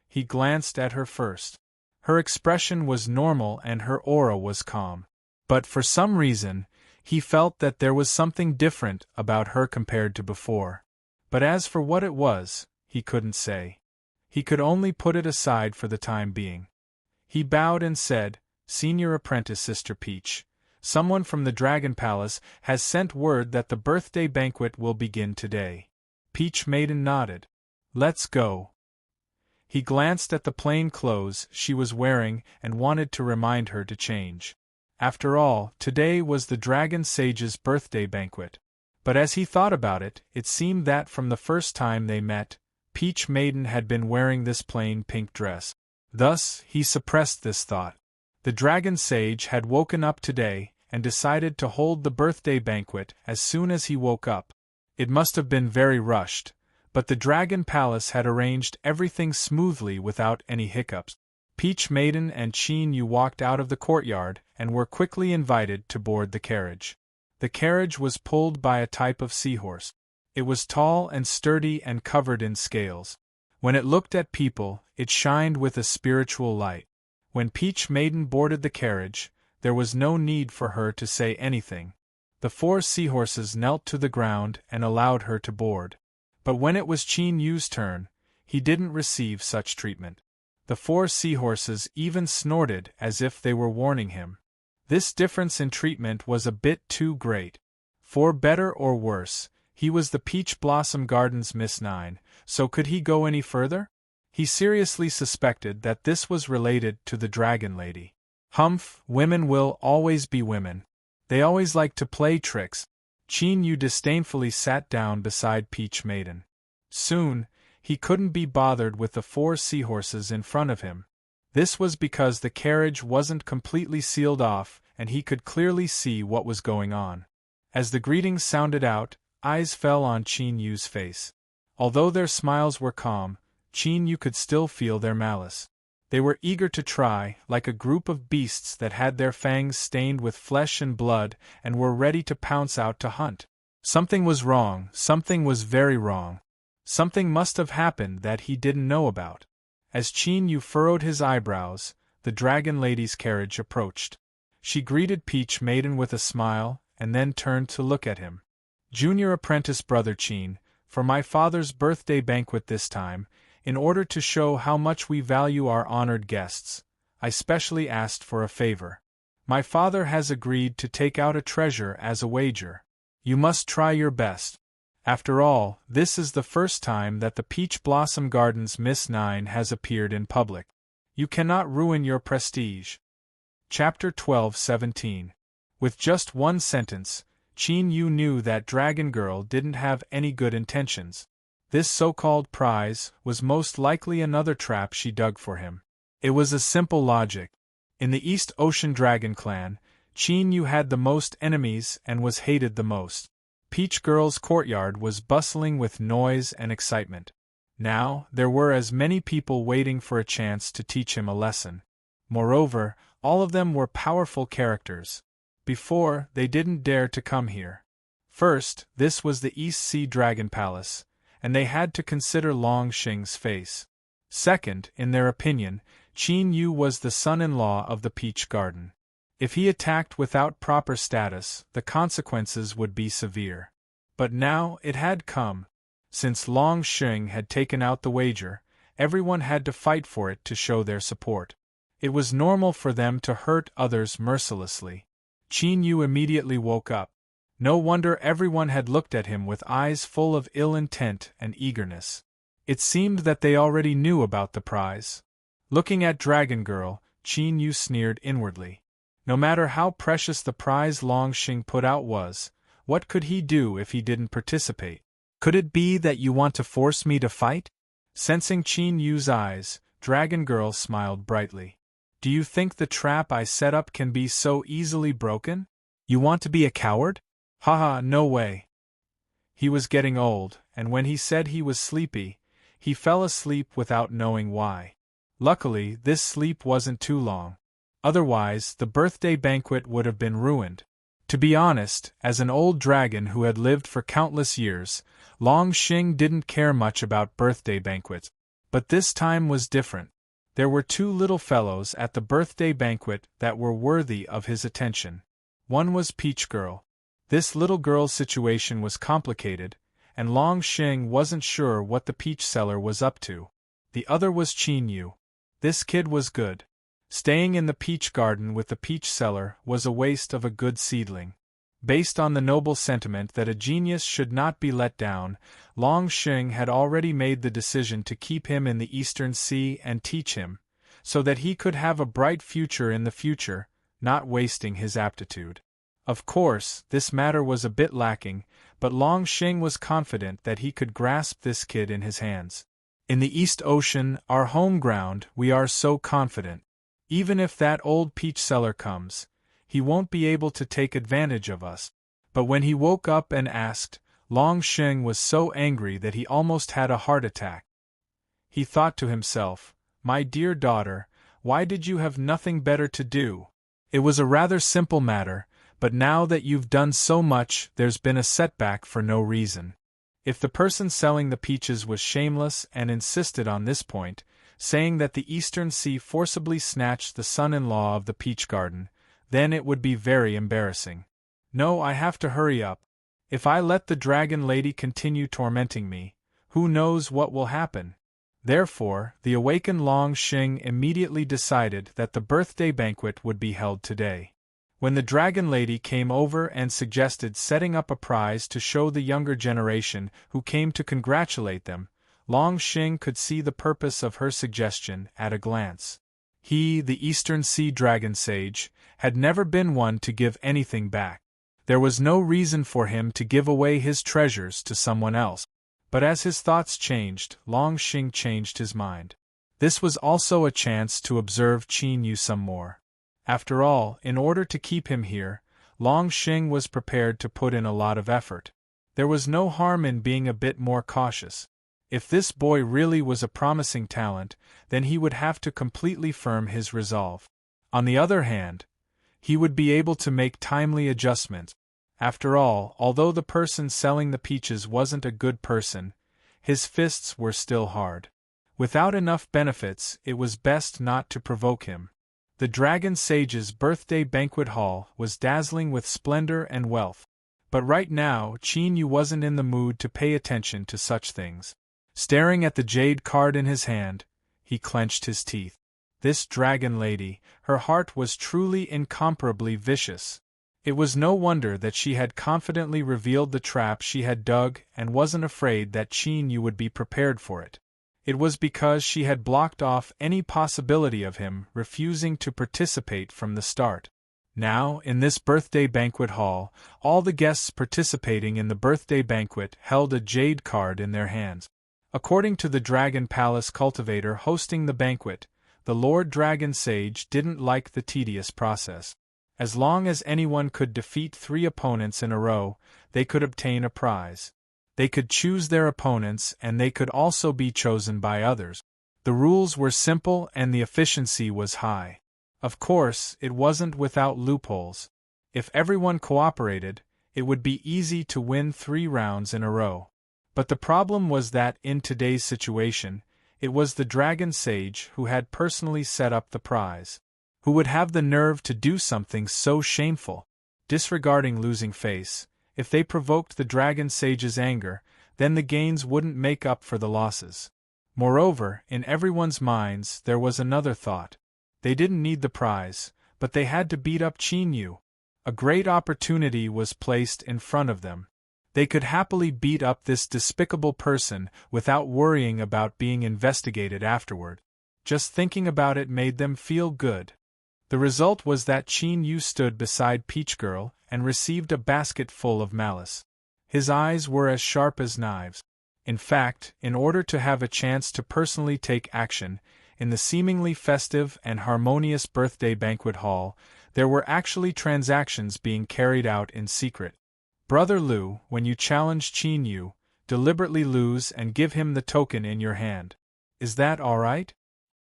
He glanced at her first. Her expression was normal and her aura was calm. But for some reason, he felt that there was something different about her compared to before. But as for what it was, he couldn't say. He could only put it aside for the time being. He bowed and said, "Senior Apprentice Sister Peach, someone from the Dragon Palace has sent word that the birthday banquet will begin today." Peach Maiden nodded. "Let's go." He glanced at the plain clothes she was wearing and wanted to remind her to change. After all, today was the Dragon Sage's birthday banquet. But as he thought about it, it seemed that from the first time they met, Peach Maiden had been wearing this plain pink dress. Thus, he suppressed this thought. The Dragon Sage had woken up today and decided to hold the birthday banquet as soon as he woke up. It must have been very rushed, but the Dragon Palace had arranged everything smoothly without any hiccups. Peach Maiden and Qin Yu walked out of the courtyard and were quickly invited to board the carriage. The carriage was pulled by a type of seahorse. It was tall and sturdy and covered in scales. When it looked at people, it shined with a spiritual light. When Peach Maiden boarded the carriage, there was no need for her to say anything. The 4 seahorses knelt to the ground and allowed her to board. But when it was Qin Yu's turn, he didn't receive such treatment. The 4 seahorses even snorted as if they were warning him. This difference in treatment was a bit too great. For better or worse, he was the Peach Blossom Garden's Miss 9, so could he go any further? He seriously suspected that this was related to the Dragon Lady. Humph, women will always be women. They always like to play tricks. Qin Yu disdainfully sat down beside Peach Maiden. Soon, he couldn't be bothered with the 4 seahorses in front of him. This was because the carriage wasn't completely sealed off and he could clearly see what was going on. As the greetings sounded out, eyes fell on Qin Yu's face. Although their smiles were calm, Qin Yu could still feel their malice. They were eager to try, like a group of beasts that had their fangs stained with flesh and blood and were ready to pounce out to hunt. Something was wrong, something was very wrong. Something must have happened that he didn't know about. As Qin Yu furrowed his eyebrows, the Dragon Lady's carriage approached. She greeted Peach Maiden with a smile, and then turned to look at him. "Junior Apprentice Brother Qin, for my father's birthday banquet this time, in order to show how much we value our honored guests, I specially asked for a favor. My father has agreed to take out a treasure as a wager. You must try your best. After all, this is the first time that the Peach Blossom Garden's Miss 9 has appeared in public. You cannot ruin your prestige." Chapter 12:17. With just one sentence, Qin Yu knew that Dragon Girl didn't have any good intentions. This so-called prize was most likely another trap she dug for him. It was a simple logic. In the East Ocean Dragon clan, Qin Yu had the most enemies and was hated the most. Peach Girl's courtyard was bustling with noise and excitement. Now, there were as many people waiting for a chance to teach him a lesson. Moreover, all of them were powerful characters. Before, they didn't dare to come here. First, this was the East Sea Dragon Palace, and they had to consider Long Xing's face. Second, in their opinion, Qin Yu was the son-in-law of the Peach Garden. If he attacked without proper status, the consequences would be severe. But now it had come. Since Long Xing had taken out the wager, everyone had to fight for it to show their support. It was normal for them to hurt others mercilessly. Qin Yu immediately woke up. No wonder everyone had looked at him with eyes full of ill intent and eagerness. It seemed that they already knew about the prize. Looking at Dragon Girl, Qin Yu sneered inwardly. No matter how precious the prize Long Xing put out was, what could he do if he didn't participate? Could it be that you want to force me to fight? Sensing Qin Yu's eyes, Dragon Girl smiled brightly. Do you think the trap I set up can be so easily broken? You want to be a coward? Haha, no way. He was getting old, and when he said he was sleepy, he fell asleep without knowing why. Luckily, this sleep wasn't too long. Otherwise, the birthday banquet would have been ruined. To be honest, as an old dragon who had lived for countless years, Long Xing didn't care much about birthday banquets. But this time was different. There were two little fellows at the birthday banquet that were worthy of his attention. One was Peach Girl. This little girl's situation was complicated, and Long Xing wasn't sure what the peach seller was up to. The other was Qin Yu. This kid was good. Staying in the peach garden with the peach seller was a waste of a good seedling. Based on the noble sentiment that a genius should not be let down, Long Xing had already made the decision to keep him in the Eastern Sea and teach him, so that he could have a bright future in the future, not wasting his aptitude. Of course, this matter was a bit lacking, but Long Xing was confident that he could grasp this kid in his hands. In the East Ocean, our home ground, we are so confident. Even if that old peach seller comes, he won't be able to take advantage of us. But when he woke up and asked, Long Xing was so angry that he almost had a heart attack. He thought to himself, "My dear daughter, why did you have nothing better to do? It was a rather simple matter, but now that you've done so much, there's been a setback for no reason." If the person selling the peaches was shameless and insisted on this point, saying that the Eastern Sea forcibly snatched the son-in-law of the peach garden, then it would be very embarrassing. No, I have to hurry up. If I let the dragon lady continue tormenting me, who knows what will happen? Therefore, the awakened Long Xing immediately decided that the birthday banquet would be held today. When the dragon lady came over and suggested setting up a prize to show the younger generation who came to congratulate them, Long Xing could see the purpose of her suggestion at a glance. He, the Eastern Sea Dragon Sage, had never been one to give anything back. There was no reason for him to give away his treasures to someone else. But as his thoughts changed, Long Xing changed his mind. This was also a chance to observe Qin Yu some more. After all, in order to keep him here, Long Xing was prepared to put in a lot of effort. There was no harm in being a bit more cautious. If this boy really was a promising talent, then he would have to completely firm his resolve. On the other hand, he would be able to make timely adjustments. After all, although the person selling the peaches wasn't a good person, his fists were still hard. Without enough benefits, it was best not to provoke him. The Dragon Sage's birthday banquet hall was dazzling with splendor and wealth. But right now, Qin Yu wasn't in the mood to pay attention to such things. Staring at the jade card in his hand, he clenched his teeth. This dragon lady, her heart was truly incomparably vicious. It was no wonder that she had confidently revealed the trap she had dug and wasn't afraid that Qin Yu would be prepared for it. It was because she had blocked off any possibility of him refusing to participate from the start. Now, in this birthday banquet hall, all the guests participating in the birthday banquet held a jade card in their hands. According to the Dragon Palace cultivator hosting the banquet, the Lord Dragon Sage didn't like the tedious process. As long as anyone could defeat 3 opponents in a row, they could obtain a prize. They could choose their opponents and they could also be chosen by others. The rules were simple and the efficiency was high. Of course, it wasn't without loopholes. If everyone cooperated, it would be easy to win 3 rounds in a row. But the problem was that, in today's situation, it was the Dragon Sage who had personally set up the prize. Who would have the nerve to do something so shameful? Disregarding losing face, if they provoked the Dragon Sage's anger, then the gains wouldn't make up for the losses. Moreover, in everyone's minds there was another thought. They didn't need the prize, but they had to beat up Qin Yu. A great opportunity was placed in front of them. They could happily beat up this despicable person without worrying about being investigated afterward. Just thinking about it made them feel good. The result was that Qin Yu stood beside Peach Girl and received a basket full of malice. His eyes were as sharp as knives. In fact, in order to have a chance to personally take action, in the seemingly festive and harmonious birthday banquet hall, there were actually transactions being carried out in secret. Brother Liu, when you challenge Qin Yu, deliberately lose and give him the token in your hand. Is that all right?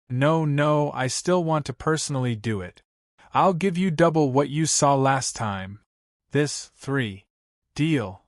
No, I still want to personally do it. I'll give you double what you saw last time. This, 3. Deal.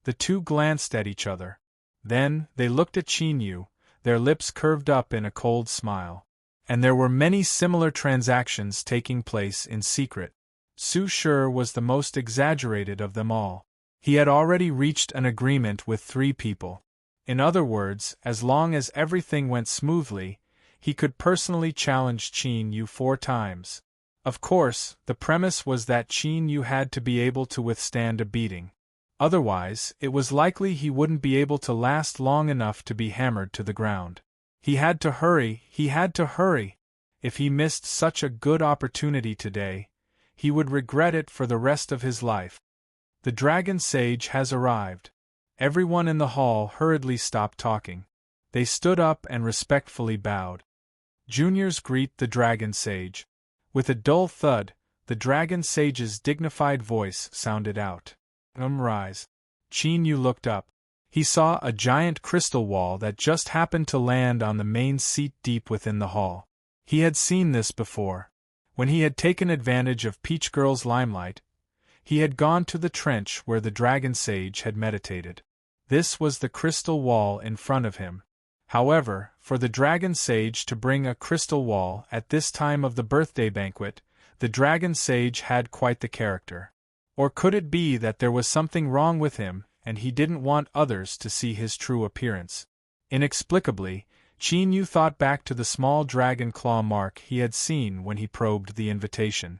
The two glanced at each other. Then, they looked at Qin Yu, their lips curved up in a cold smile. And there were many similar transactions taking place in secret. Su Shi was the most exaggerated of them all. He had already reached an agreement with 3 people. In other words, as long as everything went smoothly, he could personally challenge Qin Yu 4 times. Of course, the premise was that Qin Yu had to be able to withstand a beating. Otherwise, it was likely he wouldn't be able to last long enough to be hammered to the ground. He had to hurry. If he missed such a good opportunity today, he would regret it for the rest of his life. The dragon sage has arrived. Everyone in the hall hurriedly stopped talking. They stood up and respectfully bowed. Juniors greet the dragon sage. With a dull thud, the dragon sage's dignified voice sounded out. Rise. Qin Yu looked up. He saw a giant crystal wall that just happened to land on the main seat deep within the hall. He had seen this before. When he had taken advantage of Peach Girl's limelight, he had gone to the trench where the dragon sage had meditated. This was the crystal wall in front of him. However, for the dragon sage to bring a crystal wall at this time of the birthday banquet, the dragon sage had quite the character. Or could it be that there was something wrong with him, and he didn't want others to see his true appearance? Inexplicably, Qin Yu thought back to the small dragon claw mark he had seen when he probed the invitation.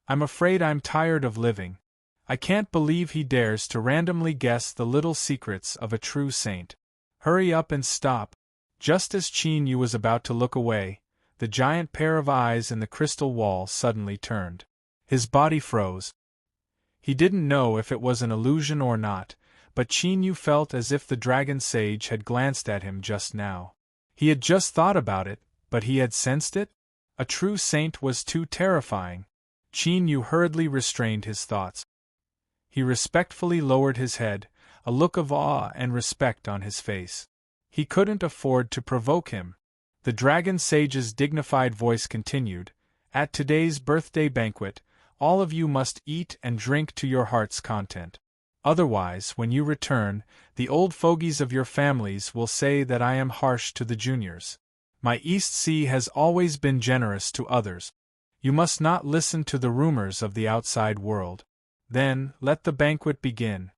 I'm afraid I'm tired of living. I can't believe he dares to randomly guess the little secrets of a true saint. Hurry up and stop. Just as Qin Yu was about to look away, the giant pair of eyes in the crystal wall suddenly turned. His body froze. He didn't know if it was an illusion or not, but Qin Yu felt as if the dragon sage had glanced at him just now. He had just thought about it, but he had sensed it? A true saint was too terrifying. Qin Yu hurriedly restrained his thoughts. He respectfully lowered his head, a look of awe and respect on his face. He couldn't afford to provoke him. The dragon sage's dignified voice continued, "At today's birthday banquet, all of you must eat and drink to your heart's content. Otherwise, when you return, the old fogies of your families will say that I am harsh to the juniors. My East Sea has always been generous to others. You must not listen to the rumors of the outside world. Then, let the banquet begin."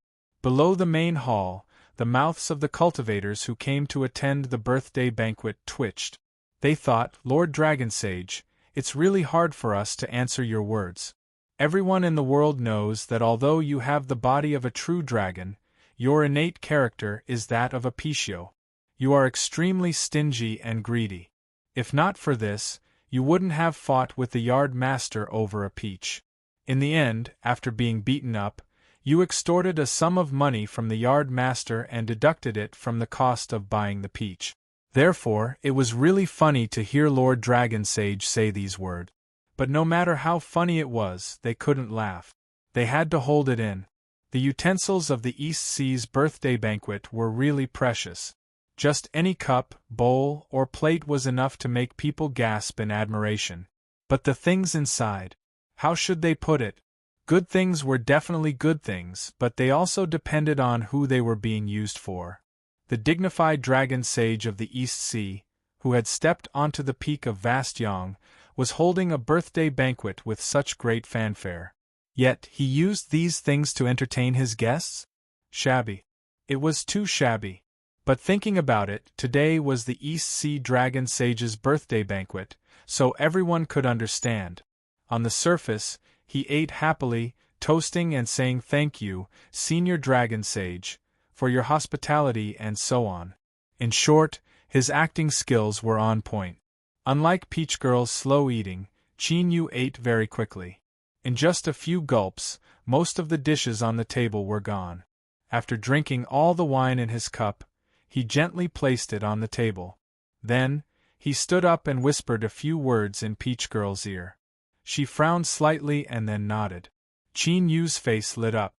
Below the main hall, the mouths of the cultivators who came to attend the birthday banquet twitched. They thought, "Lord Dragon Sage, it's really hard for us to answer your words. Everyone in the world knows that although you have the body of a true dragon, your innate character is that of a Pichio. You are extremely stingy and greedy. If not for this, you wouldn't have fought with the yard master over a peach. In the end, after being beaten up, you extorted a sum of money from the yard master and deducted it from the cost of buying the peach. Therefore, it was really funny to hear Lord Dragon Sage say these words. But no matter how funny it was, they couldn't laugh. They had to hold it in. The utensils of the East Sea's birthday banquet were really precious. Just any cup, bowl, or plate was enough to make people gasp in admiration. But the things inside, how should they put it? Good things were definitely good things, but they also depended on who they were being used for. The dignified dragon sage of the East Sea, who had stepped onto the peak of Vast Yang, was holding a birthday banquet with such great fanfare. Yet he used these things to entertain his guests? Shabby. It was too shabby. But thinking about it, today was the East Sea Dragon Sage's birthday banquet, so everyone could understand. On the surface, He ate happily, toasting and saying thank you, Senior Dragon Sage, for your hospitality and so on. In short, his acting skills were on point. Unlike Peach Girl's slow eating, Qin Yu ate very quickly. In just a few gulps, most of the dishes on the table were gone. After drinking all the wine in his cup, he gently placed it on the table. Then, he stood up and whispered a few words in Peach Girl's ear. She frowned slightly and then nodded. Qin Yu's face lit up.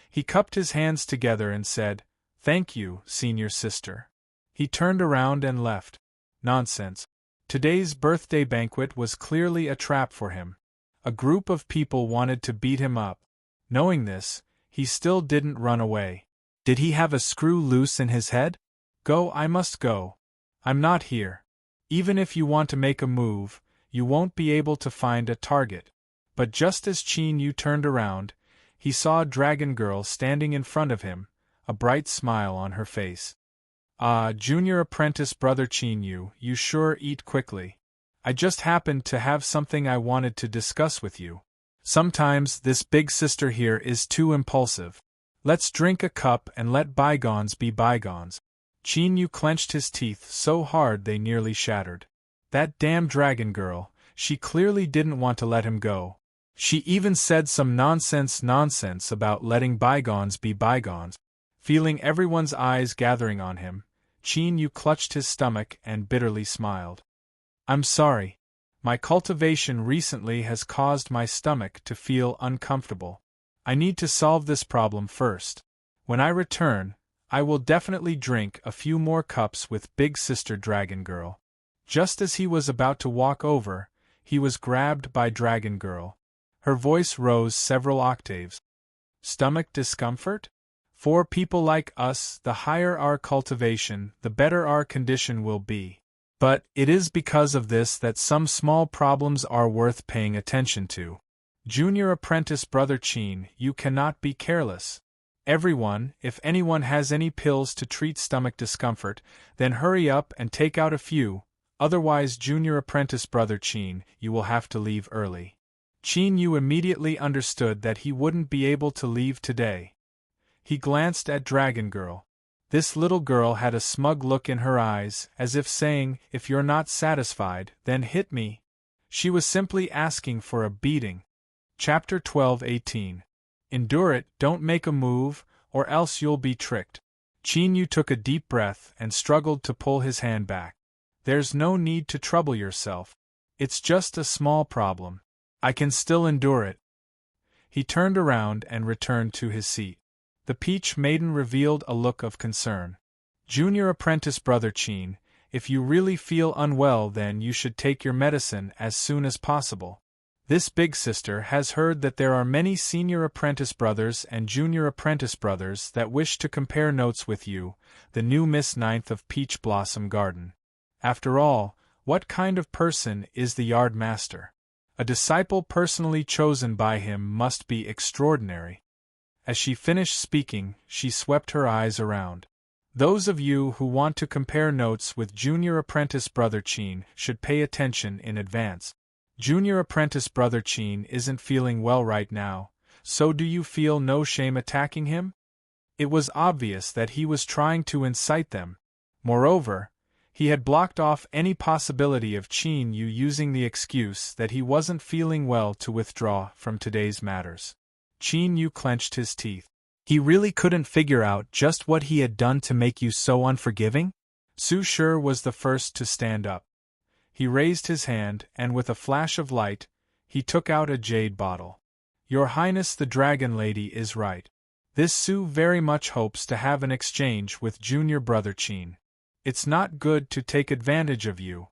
He cupped his hands together and said, "Thank you, senior sister." He turned around and left. Nonsense. Today's birthday banquet was clearly a trap for him. A group of people wanted to beat him up. Knowing this, he still didn't run away. Did he have a screw loose in his head? Go, I must go. I'm not here. Even if you want to make a move, you won't be able to find a target. But just as Qin Yu turned around, he saw a dragon girl standing in front of him, a bright smile on her face. "Ah, junior apprentice brother Qin Yu, you sure eat quickly. I just happened to have something I wanted to discuss with you. Sometimes this big sister here is too impulsive. Let's drink a cup and let bygones be bygones." Qin Yu clenched his teeth so hard they nearly shattered. That damn dragon girl, she clearly didn't want to let him go. She even said some nonsense about letting bygones be bygones. Feeling everyone's eyes gathering on him, Qin Yu clutched his stomach and bitterly smiled. "I'm sorry. My cultivation recently has caused my stomach to feel uncomfortable. I need to solve this problem first. When I return, I will definitely drink a few more cups with Big Sister Dragon Girl." Just as he was about to walk over, he was grabbed by Dragon Girl. Her voice rose several octaves. "Stomach discomfort? For people like us, the higher our cultivation, the better our condition will be. But it is because of this that some small problems are worth paying attention to. Junior apprentice brother Qin, you cannot be careless. Everyone, if anyone has any pills to treat stomach discomfort, then hurry up and take out a few, otherwise junior apprentice brother Qin, you will have to leave early." Qin Yu immediately understood that he wouldn't be able to leave today. He glanced at Dragon Girl. This little girl had a smug look in her eyes, as if saying, "If you're not satisfied, then hit me." She was simply asking for a beating. Chapter 12:18. Endure it, don't make a move, or else you'll be tricked. Qin Yu took a deep breath and struggled to pull his hand back. "There's no need to trouble yourself. It's just a small problem. I can still endure it." He turned around and returned to his seat. The Peach Maiden revealed a look of concern. "Junior apprentice brother Qin, if you really feel unwell then you should take your medicine as soon as possible. This big sister has heard that there are many senior apprentice brothers and junior apprentice brothers that wish to compare notes with you, the new Miss Ninth of Peach Blossom Garden. After all, what kind of person is the yard master? A disciple personally chosen by him must be extraordinary." As she finished speaking, she swept her eyes around. "Those of you who want to compare notes with junior apprentice brother Qin should pay attention in advance. Junior apprentice brother Qin isn't feeling well right now, so do you feel no shame attacking him?" It was obvious that he was trying to incite them. Moreover, he had blocked off any possibility of Qin Yu using the excuse that he wasn't feeling well to withdraw from today's matters. Qin Yu clenched his teeth. He really couldn't figure out just what he had done to make you so unforgiving? Su Shi was the first to stand up. He raised his hand, and with a flash of light, he took out a jade bottle. "Your Highness the Dragon Lady is right. This Su very much hopes to have an exchange with junior brother Qin. It's not good to take advantage of you.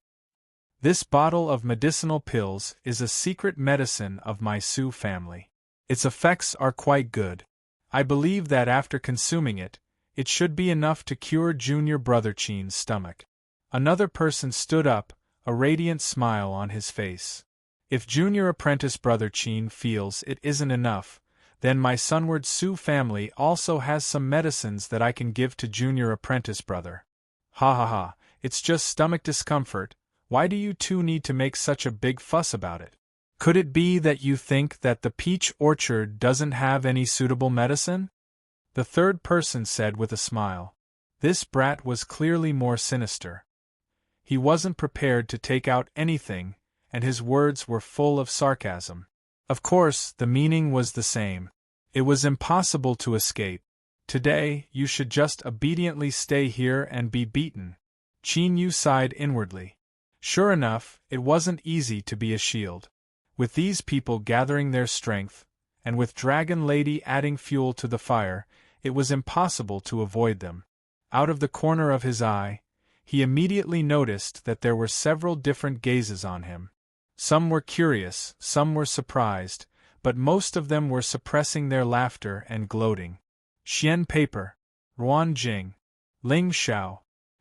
This bottle of medicinal pills is a secret medicine of my Su family. Its effects are quite good. I believe that after consuming it, it should be enough to cure junior brother Qin's stomach." Another person stood up, a radiant smile on his face. "If junior apprentice brother Qin feels it isn't enough, then my Sunward Su family also has some medicines that I can give to junior apprentice brother." "Ha ha ha, it's just stomach discomfort, why do you two need to make such a big fuss about it?" Could it be that you think that the peach orchard doesn't have any suitable medicine? The third person said with a smile. This brat was clearly more sinister. He wasn't prepared to take out anything, and his words were full of sarcasm. Of course, the meaning was the same. It was impossible to escape. Today, you should just obediently stay here and be beaten. Qin Yu sighed inwardly. Sure enough, it wasn't easy to be a shield. With these people gathering their strength, and with Dragon Lady adding fuel to the fire, it was impossible to avoid them. Out of the corner of his eye, he immediately noticed that there were several different gazes on him. Some were curious, some were surprised, but most of them were suppressing their laughter and gloating. Xian Paper, Ruan Jing, Ling Xiao,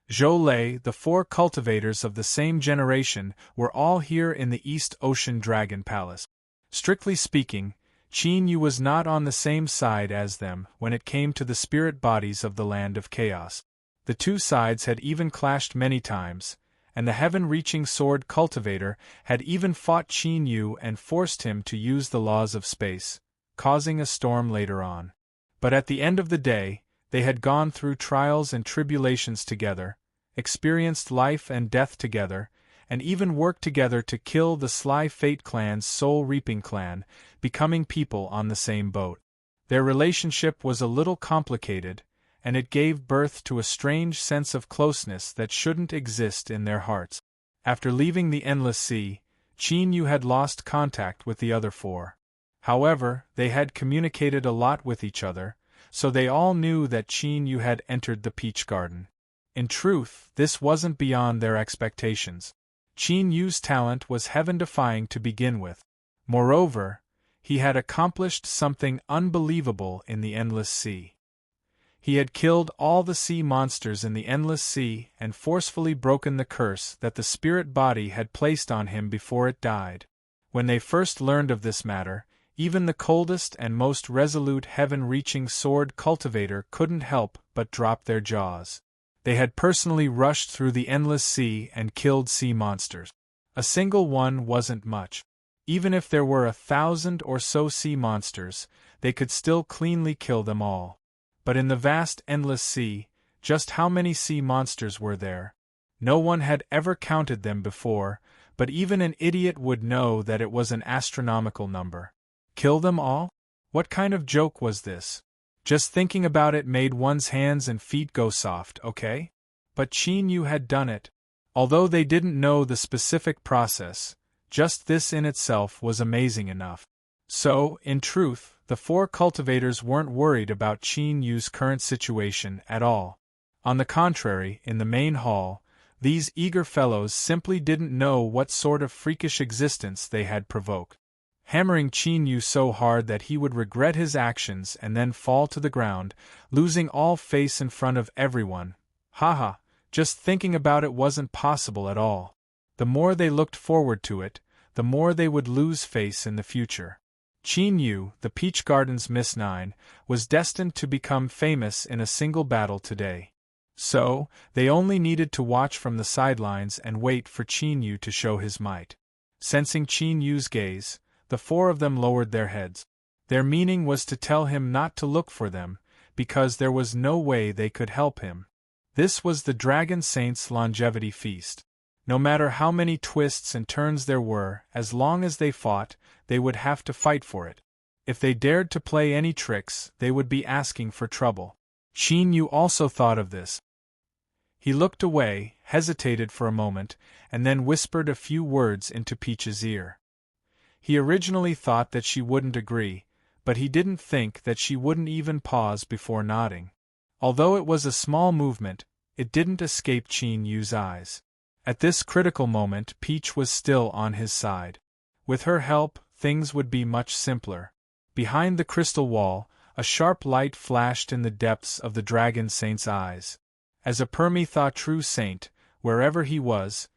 Zhou Lei, the 4 cultivators of the same generation, were all here in the East Ocean Dragon Palace. Strictly speaking, Qin Yu was not on the same side as them when it came to the spirit bodies of the Land of Chaos. The two sides had even clashed many times, and the heaven-reaching sword cultivator had even fought Qin Yu and forced him to use the laws of space, causing a storm later on. But at the end of the day, they had gone through trials and tribulations together, experienced life and death together, and even worked together to kill the sly Fate Clan's soul-reaping clan, becoming people on the same boat. Their relationship was a little complicated, and it gave birth to a strange sense of closeness that shouldn't exist in their hearts. After leaving the Endless Sea, Qin Yu had lost contact with the other 4. However, they had communicated a lot with each other, so they all knew that Qin Yu had entered the Peach Garden. In truth, this wasn't beyond their expectations. Qin Yu's talent was heaven-defying to begin with. Moreover, he had accomplished something unbelievable in the Endless Sea. He had killed all the sea monsters in the Endless Sea and forcefully broken the curse that the spirit body had placed on him before it died. When they first learned of this matter, even the coldest and most resolute heaven-reaching sword cultivator couldn't help but drop their jaws. They had personally rushed through the Endless Sea and killed sea monsters. A single one wasn't much. Even if there were 1,000 or so sea monsters, they could still cleanly kill them all. But in the vast Endless Sea, just how many sea monsters were there? No one had ever counted them before, but even an idiot would know that it was an astronomical number. Kill them all? What kind of joke was this? Just thinking about it made one's hands and feet go soft, okay? But Qin Yu had done it. Although they didn't know the specific process, just this in itself was amazing enough. So, in truth, the 4 cultivators weren't worried about Qin Yu's current situation at all. On the contrary, in the main hall, these eager fellows simply didn't know what sort of freakish existence they had provoked. Hammering Qin Yu so hard that he would regret his actions and then fall to the ground, losing all face in front of everyone. Haha, just thinking about it wasn't possible at all. The more they looked forward to it, the more they would lose face in the future. Qin Yu, the Peach Garden's Miss Nine, was destined to become famous in a single battle today. So, they only needed to watch from the sidelines and wait for Qin Yu to show his might. Sensing Qin Yu's gaze, the 4 of them lowered their heads. Their meaning was to tell him not to look for them, because there was no way they could help him. This was the Dragon Saint's longevity feast. No matter how many twists and turns there were, as long as they fought, they would have to fight for it. If they dared to play any tricks, they would be asking for trouble. Qin Yu also thought of this. He looked away, hesitated for a moment, and then whispered a few words into Peach's ear. He originally thought that she wouldn't agree, but he didn't think that she wouldn't even pause before nodding. Although it was a small movement, it didn't escape Qin Yu's eyes. At this critical moment, Peach was still on his side. With her help, things would be much simpler. Behind the crystal wall, a sharp light flashed in the depths of the Dragon Saint's eyes. As a Permethought true saint, wherever he was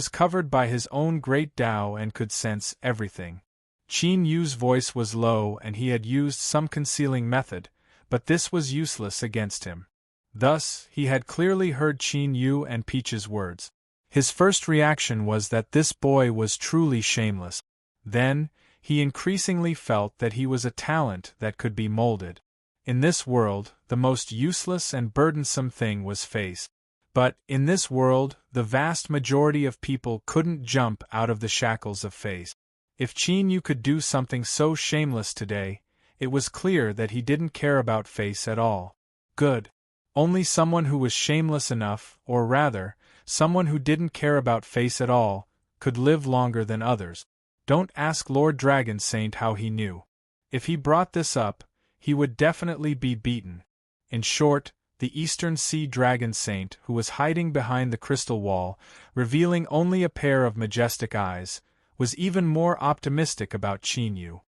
covered by his own great Tao and could sense everything. Qin Yu's voice was low and he had used some concealing method, but this was useless against him. Thus, he had clearly heard Qin Yu and Peach's words. His first reaction was that this boy was truly shameless. Then, he increasingly felt that he was a talent that could be molded. In this world, the most useless and burdensome thing was face. But, in this world, the vast majority of people couldn't jump out of the shackles of face. If Qin Yu could do something so shameless today, it was clear that he didn't care about face at all. Good. Only someone who was shameless enough, or rather, someone who didn't care about face at all, could live longer than others. Don't ask Lord Dragon Saint how he knew. If he brought this up, he would definitely be beaten. In short, the Eastern Sea Dragon Saint, who was hiding behind the crystal wall, revealing only a pair of majestic eyes, was even more optimistic about Qin Yu.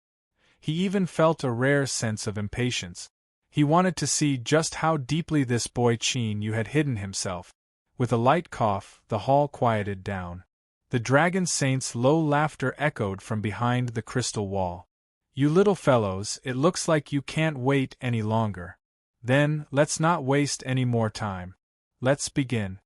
He even felt a rare sense of impatience. He wanted to see just how deeply this boy Qin Yu had hidden himself. With a light cough, the hall quieted down. The Dragon Saint's low laughter echoed from behind the crystal wall. "You little fellows, it looks like you can't wait any longer. Then, let's not waste any more time. Let's begin."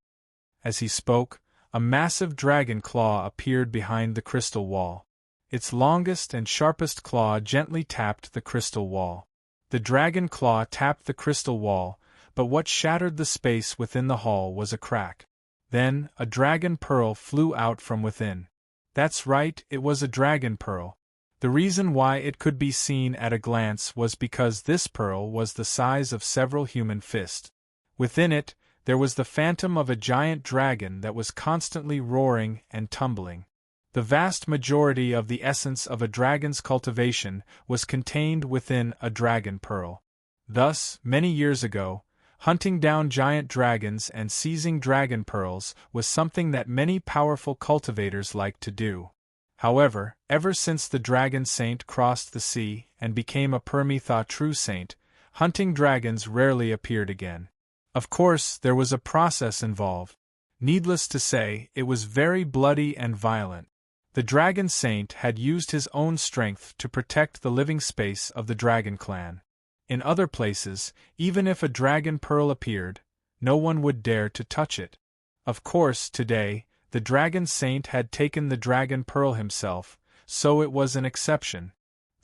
As he spoke, a massive dragon claw appeared behind the crystal wall. Its longest and sharpest claw gently tapped the crystal wall. The dragon claw tapped the crystal wall, but what shattered the space within the hall was a crack. Then, a dragon pearl flew out from within. That's right, it was a dragon pearl. The reason why it could be seen at a glance was because this pearl was the size of several human fists. Within it, there was the phantom of a giant dragon that was constantly roaring and tumbling. The vast majority of the essence of a dragon's cultivation was contained within a dragon pearl. Thus, many years ago, hunting down giant dragons and seizing dragon pearls was something that many powerful cultivators liked to do. However, ever since the Dragon Saint crossed the sea and became a Permitha true saint, hunting dragons rarely appeared again. Of course, there was a process involved. Needless to say, it was very bloody and violent. The Dragon Saint had used his own strength to protect the living space of the Dragon Clan. In other places, even if a dragon pearl appeared, no one would dare to touch it. Of course, today, the Dragon Saint had taken the dragon pearl himself, so it was an exception.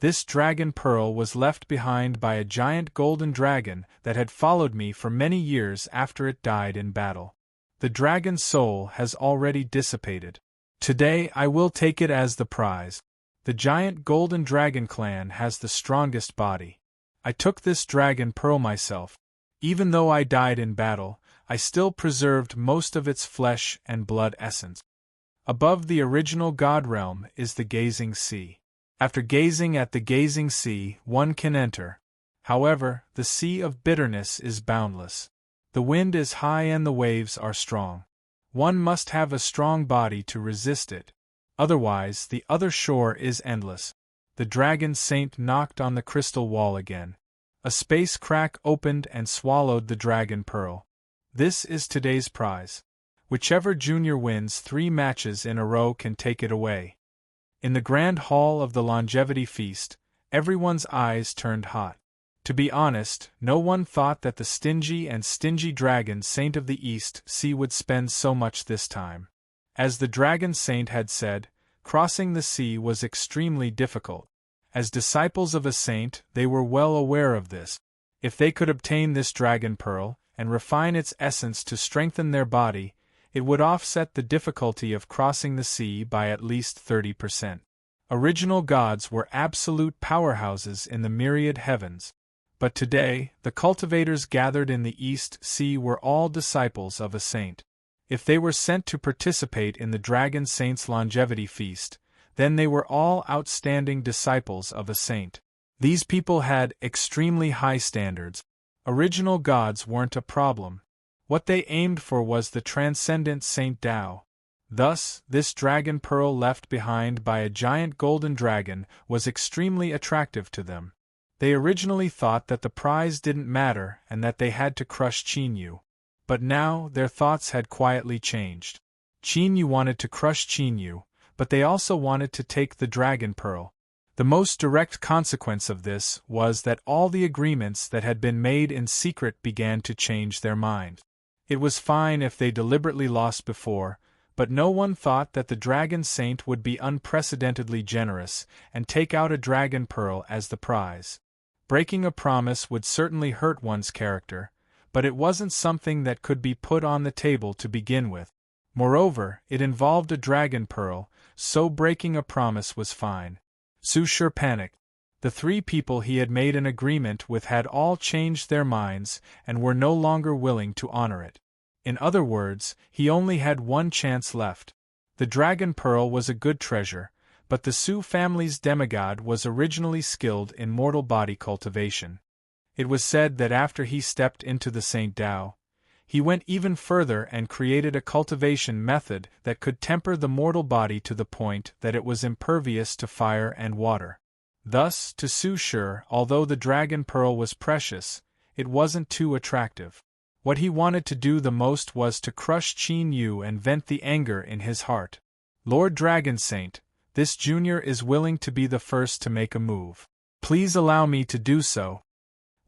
This dragon pearl was left behind by a giant golden dragon that had followed me for many years after it died in battle. The dragon's soul has already dissipated. Today I will take it as the prize. The giant golden dragon clan has the strongest body. I took this dragon pearl myself. Even though I died in battle, I still preserved most of its flesh and blood essence. Above the original God realm is the gazing sea. After gazing at the gazing sea, one can enter. However, the sea of bitterness is boundless. The wind is high and the waves are strong. One must have a strong body to resist it. Otherwise, the other shore is endless. The Dragon Saint knocked on the crystal wall again. A space crack opened and swallowed the dragon pearl. This is today's prize. Whichever junior wins 3 matches in a row can take it away. In the grand hall of the longevity feast, everyone's eyes turned hot. To be honest, no one thought that the stingy Dragon Saint of the East Sea would spend so much this time. As the Dragon Saint had said, crossing the sea was extremely difficult. As disciples of a saint, they were well aware of this. If they could obtain this dragon pearl, and refine its essence to strengthen their body, it would offset the difficulty of crossing the sea by at least 30%. Original gods were absolute powerhouses in the myriad heavens. But today, the cultivators gathered in the East Sea were all disciples of a saint. If they were sent to participate in the Dragon Saint's longevity feast, then they were all outstanding disciples of a saint. These people had extremely high standards. Original gods weren't a problem. What they aimed for was the transcendent Saint Tao. Thus, this dragon pearl left behind by a giant golden dragon was extremely attractive to them. They originally thought that the prize didn't matter and that they had to crush Qin Yu. But now, their thoughts had quietly changed. Qin Yu wanted to crush Qin Yu, but they also wanted to take the dragon pearl. The most direct consequence of this was that all the agreements that had been made in secret began to change their mind. It was fine if they deliberately lost before, but no one thought that the dragon saint would be unprecedentedly generous and take out a dragon pearl as the prize. Breaking a promise would certainly hurt one's character, but it wasn't something that could be put on the table to begin with. Moreover, it involved a dragon pearl, so breaking a promise was fine. Su Shi panicked. The three people he had made an agreement with had all changed their minds and were no longer willing to honor it. In other words, he only had one chance left. The dragon pearl was a good treasure, but the Su family's demigod was originally skilled in mortal body cultivation. It was said that after he stepped into the Saint Dao, he went even further and created a cultivation method that could temper the mortal body to the point that it was impervious to fire and water. Thus, to Su Shi, although the dragon pearl was precious, it wasn't too attractive. What he wanted to do the most was to crush Qin Yu and vent the anger in his heart. Lord Dragon Saint, this junior is willing to be the first to make a move. Please allow me to do so.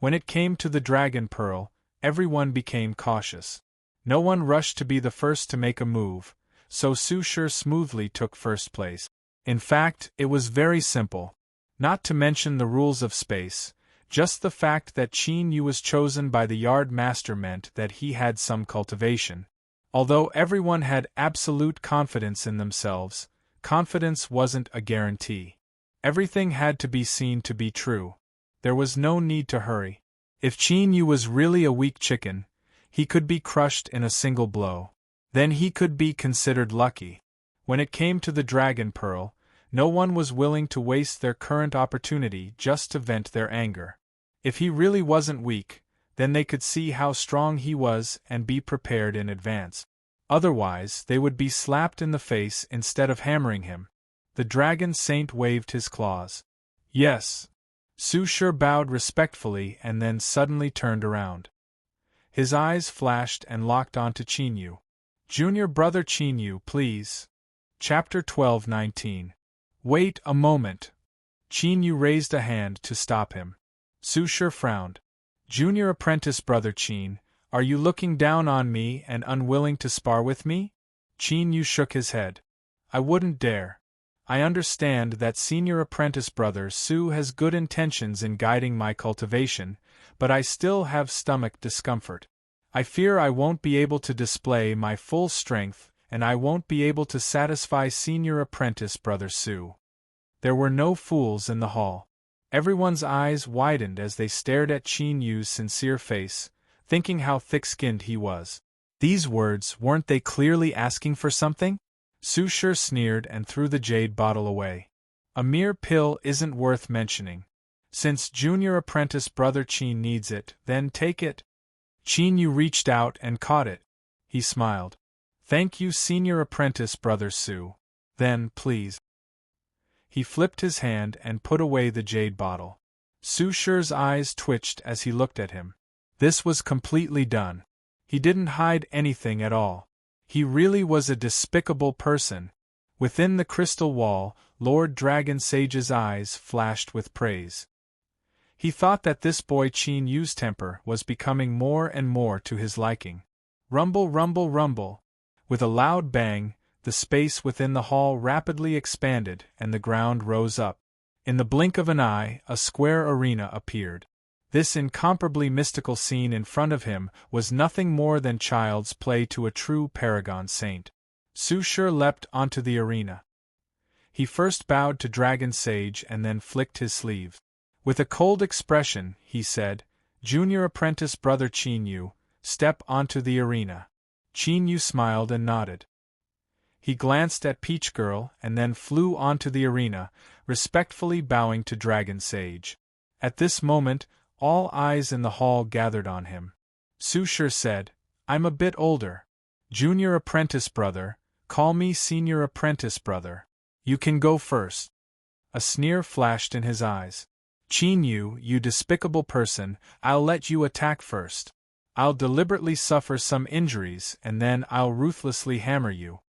When it came to the dragon pearl, everyone became cautious. No one rushed to be the first to make a move, so Su Shi smoothly took first place. In fact, it was very simple. Not to mention the rules of space, just the fact that Qin Yu was chosen by the yard master meant that he had some cultivation. Although everyone had absolute confidence in themselves, confidence wasn't a guarantee. Everything had to be seen to be true. There was no need to hurry. If Qin Yu was really a weak chicken, he could be crushed in a single blow. Then he could be considered lucky. When it came to the dragon pearl, no one was willing to waste their current opportunity just to vent their anger. If he really wasn't weak, then they could see how strong he was and be prepared in advance. Otherwise, they would be slapped in the face instead of hammering him. The dragon saint waved his claws. Yes. Su Shi bowed respectfully and then suddenly turned around. His eyes flashed and locked onto Qin Yu. Junior brother Qin Yu, please. Chapter 12:19. Wait a moment. Qin Yu raised a hand to stop him. Su Shi frowned. Junior apprentice brother Qin, are you looking down on me and unwilling to spar with me? Qin Yu shook his head. I wouldn't dare. I understand that senior apprentice brother Su has good intentions in guiding my cultivation, but I still have stomach discomfort. I fear I won't be able to display my full strength, and I won't be able to satisfy senior apprentice brother Su. There were no fools in the hall. Everyone's eyes widened as they stared at Qin Yu's sincere face, thinking how thick-skinned he was. These words, weren't they clearly asking for something? Su Shi sneered and threw the jade bottle away. A mere pill isn't worth mentioning. Since junior apprentice brother Qin needs it, then take it. Qin Yu reached out and caught it. He smiled. Thank you, senior apprentice brother Su. Then, please. He flipped his hand and put away the jade bottle. Su Shi's eyes twitched as he looked at him. This was completely done. He didn't hide anything at all. He really was a despicable person. Within the crystal wall, Lord Dragon Sage's eyes flashed with praise. He thought that this boy Qin Yu's temper was becoming more and more to his liking. Rumble, rumble, rumble. With a loud bang, the space within the hall rapidly expanded and the ground rose up. In the blink of an eye, a square arena appeared. This incomparably mystical scene in front of him was nothing more than child's play to a true paragon saint. Su Shi leapt onto the arena. He first bowed to Dragon Sage and then flicked his sleeve. With a cold expression, he said, Junior apprentice brother Qin Yu, step onto the arena. Qin Yu smiled and nodded. He glanced at Peach Girl and then flew onto the arena, respectfully bowing to Dragon Sage. At this moment, all eyes in the hall gathered on him. Su Shi said, I'm a bit older. Junior apprentice brother, call me senior apprentice brother. You can go first. A sneer flashed in his eyes. Qin Yu, you despicable person, I'll let you attack first. I'll deliberately suffer some injuries and then I'll ruthlessly hammer you.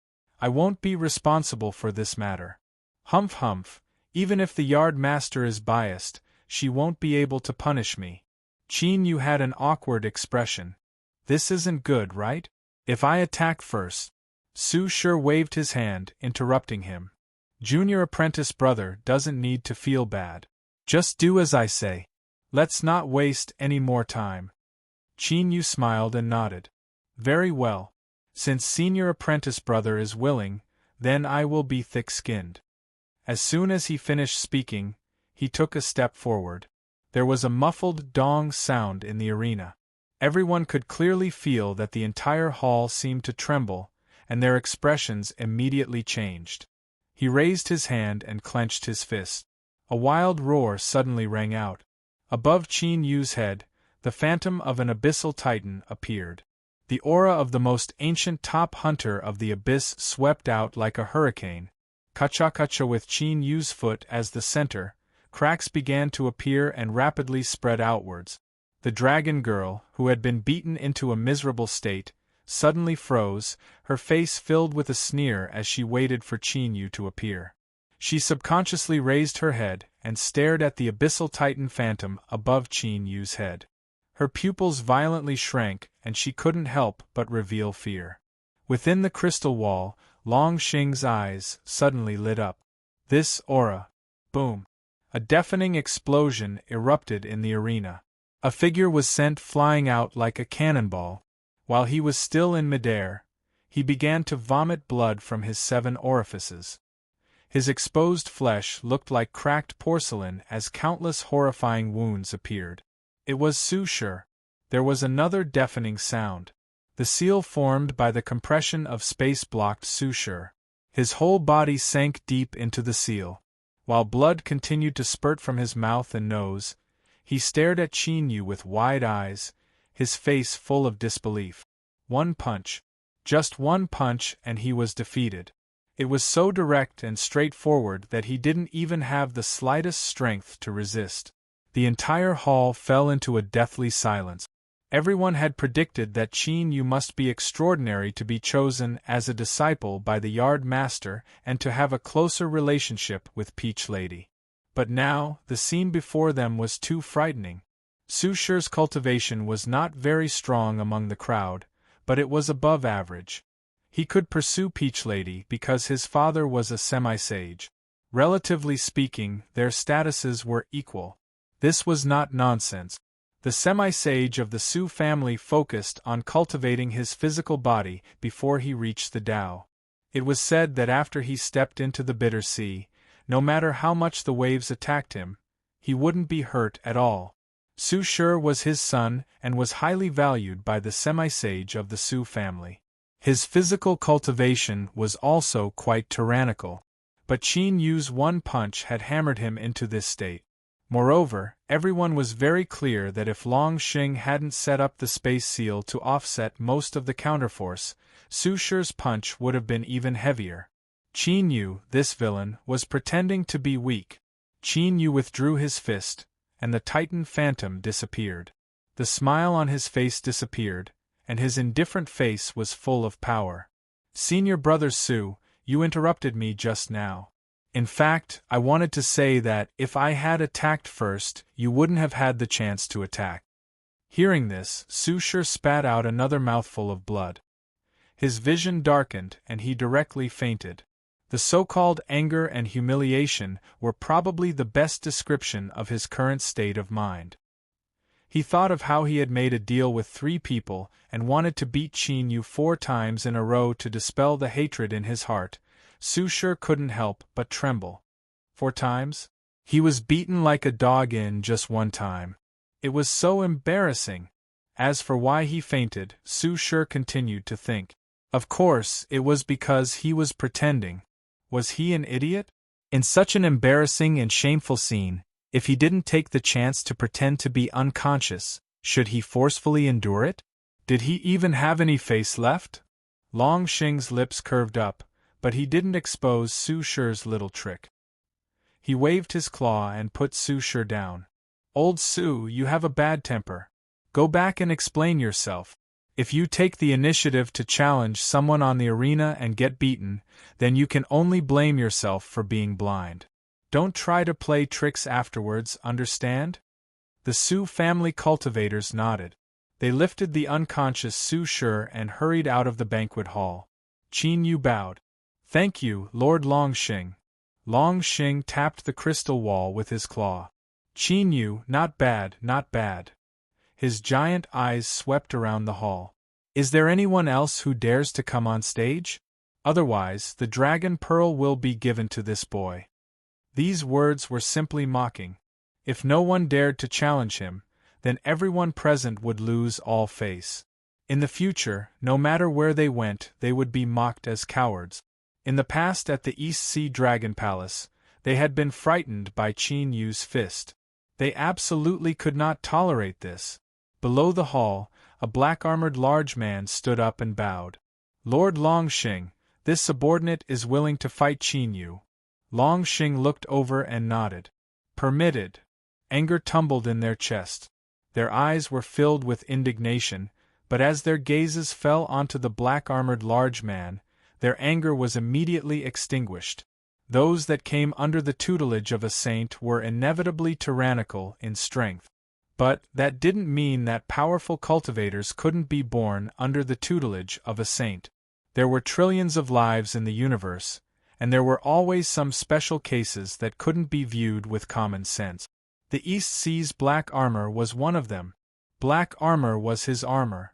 I won't be responsible for this matter. Humph humph, even if the yard master is biased, she won't be able to punish me. Qin Yu had an awkward expression. This isn't good, right? If I attack first. Su Shi waved his hand, interrupting him. Junior apprentice brother doesn't need to feel bad. Just do as I say. Let's not waste any more time. Qin Yu smiled and nodded. Very well. Since senior apprentice brother is willing, then I will be thick-skinned. As soon as he finished speaking, he took a step forward. There was a muffled dong sound in the arena. Everyone could clearly feel that the entire hall seemed to tremble, and their expressions immediately changed. He raised his hand and clenched his fist. A wild roar suddenly rang out. Above Qin Yu's head, the phantom of an abyssal titan appeared. The aura of the most ancient top hunter of the abyss swept out like a hurricane. Kacha with Qin Yu's foot as the center, cracks began to appear and rapidly spread outwards. The dragon girl, who had been beaten into a miserable state, suddenly froze, her face filled with a sneer as she waited for Qin Yu to appear. She subconsciously raised her head and stared at the abyssal titan phantom above Qin Yu's head. Her pupils violently shrank and she couldn't help but reveal fear. Within the crystal wall, Long Xing's eyes suddenly lit up. This aura. Boom. A deafening explosion erupted in the arena. A figure was sent flying out like a cannonball. While he was still in midair, he began to vomit blood from his 7 orifices. His exposed flesh looked like cracked porcelain as countless horrifying wounds appeared. It was Su Shi. There was another deafening sound. The seal formed by the compression of space blocked Su Shi. His whole body sank deep into the seal. While blood continued to spurt from his mouth and nose, he stared at Qin Yu with wide eyes, his face full of disbelief. One punch. Just one punch and he was defeated. It was so direct and straightforward that he didn't even have the slightest strength to resist. The entire hall fell into a deathly silence. Everyone had predicted that Qin Yu must be extraordinary to be chosen as a disciple by the Yard Master and to have a closer relationship with Peach Lady. But now, the scene before them was too frightening. Su Shi's cultivation was not very strong among the crowd, but it was above average. He could pursue Peach Lady because his father was a semi-sage. Relatively speaking, their statuses were equal. This was not nonsense. The semi-sage of the Su family focused on cultivating his physical body before he reached the Tao. It was said that after he stepped into the bitter sea, no matter how much the waves attacked him, he wouldn't be hurt at all. Su Shi was his son and was highly valued by the semi-sage of the Su family. His physical cultivation was also quite tyrannical, but Qin Yu's one punch had hammered him into this state. Moreover, everyone was very clear that if Long Xing hadn't set up the space seal to offset most of the counterforce, Su Shi's punch would have been even heavier. Qin Yu, this villain, was pretending to be weak. Qin Yu withdrew his fist, and the Titan phantom disappeared. The smile on his face disappeared, and his indifferent face was full of power. Senior brother Su, you interrupted me just now. In fact, I wanted to say that if I had attacked first, you wouldn't have had the chance to attack. Hearing this, Su Shi spat out another mouthful of blood. His vision darkened and he directly fainted. The so-called anger and humiliation were probably the best description of his current state of mind. He thought of how he had made a deal with 3 people and wanted to beat Qin Yu 4 times in a row to dispel the hatred in his heart. Su Shi couldn't help but tremble. 4 times? He was beaten like a dog in just 1 time. It was so embarrassing. As for why he fainted, Su Shi continued to think. Of course, it was because he was pretending. Was he an idiot? In such an embarrassing and shameful scene, if he didn't take the chance to pretend to be unconscious, should he forcefully endure it? Did he even have any face left? Long Xing's lips curved up, but he didn't expose Su Shi's little trick. He waved his claw and put Su Shi down. Old Su, you have a bad temper. Go back and explain yourself. If you take the initiative to challenge someone on the arena and get beaten, then you can only blame yourself for being blind. Don't try to play tricks afterwards, understand? The Su family cultivators nodded. They lifted the unconscious Su Shi and hurried out of the banquet hall. Qin Yu bowed. Thank you, Lord Longxing. Longxing tapped the crystal wall with his claw. Qin Yu, not bad, not bad. His giant eyes swept around the hall. Is there anyone else who dares to come on stage? Otherwise, the dragon pearl will be given to this boy. These words were simply mocking. If no one dared to challenge him, then everyone present would lose all face. In the future, no matter where they went, they would be mocked as cowards. In the past at the East Sea Dragon Palace, they had been frightened by Qin Yu's fist. They absolutely could not tolerate this. Below the hall, a black-armored large man stood up and bowed. Lord Longxing, this subordinate is willing to fight Qin Yu. Longxing looked over and nodded. Permitted. Anger tumbled in their chest. Their eyes were filled with indignation, but as their gazes fell onto the black-armored large man, their anger was immediately extinguished. Those that came under the tutelage of a saint were inevitably tyrannical in strength. But that didn't mean that powerful cultivators couldn't be born under the tutelage of a saint. There were trillions of lives in the universe, and there were always some special cases that couldn't be viewed with common sense. The East Sea's black armor was one of them. Black armor was his armor.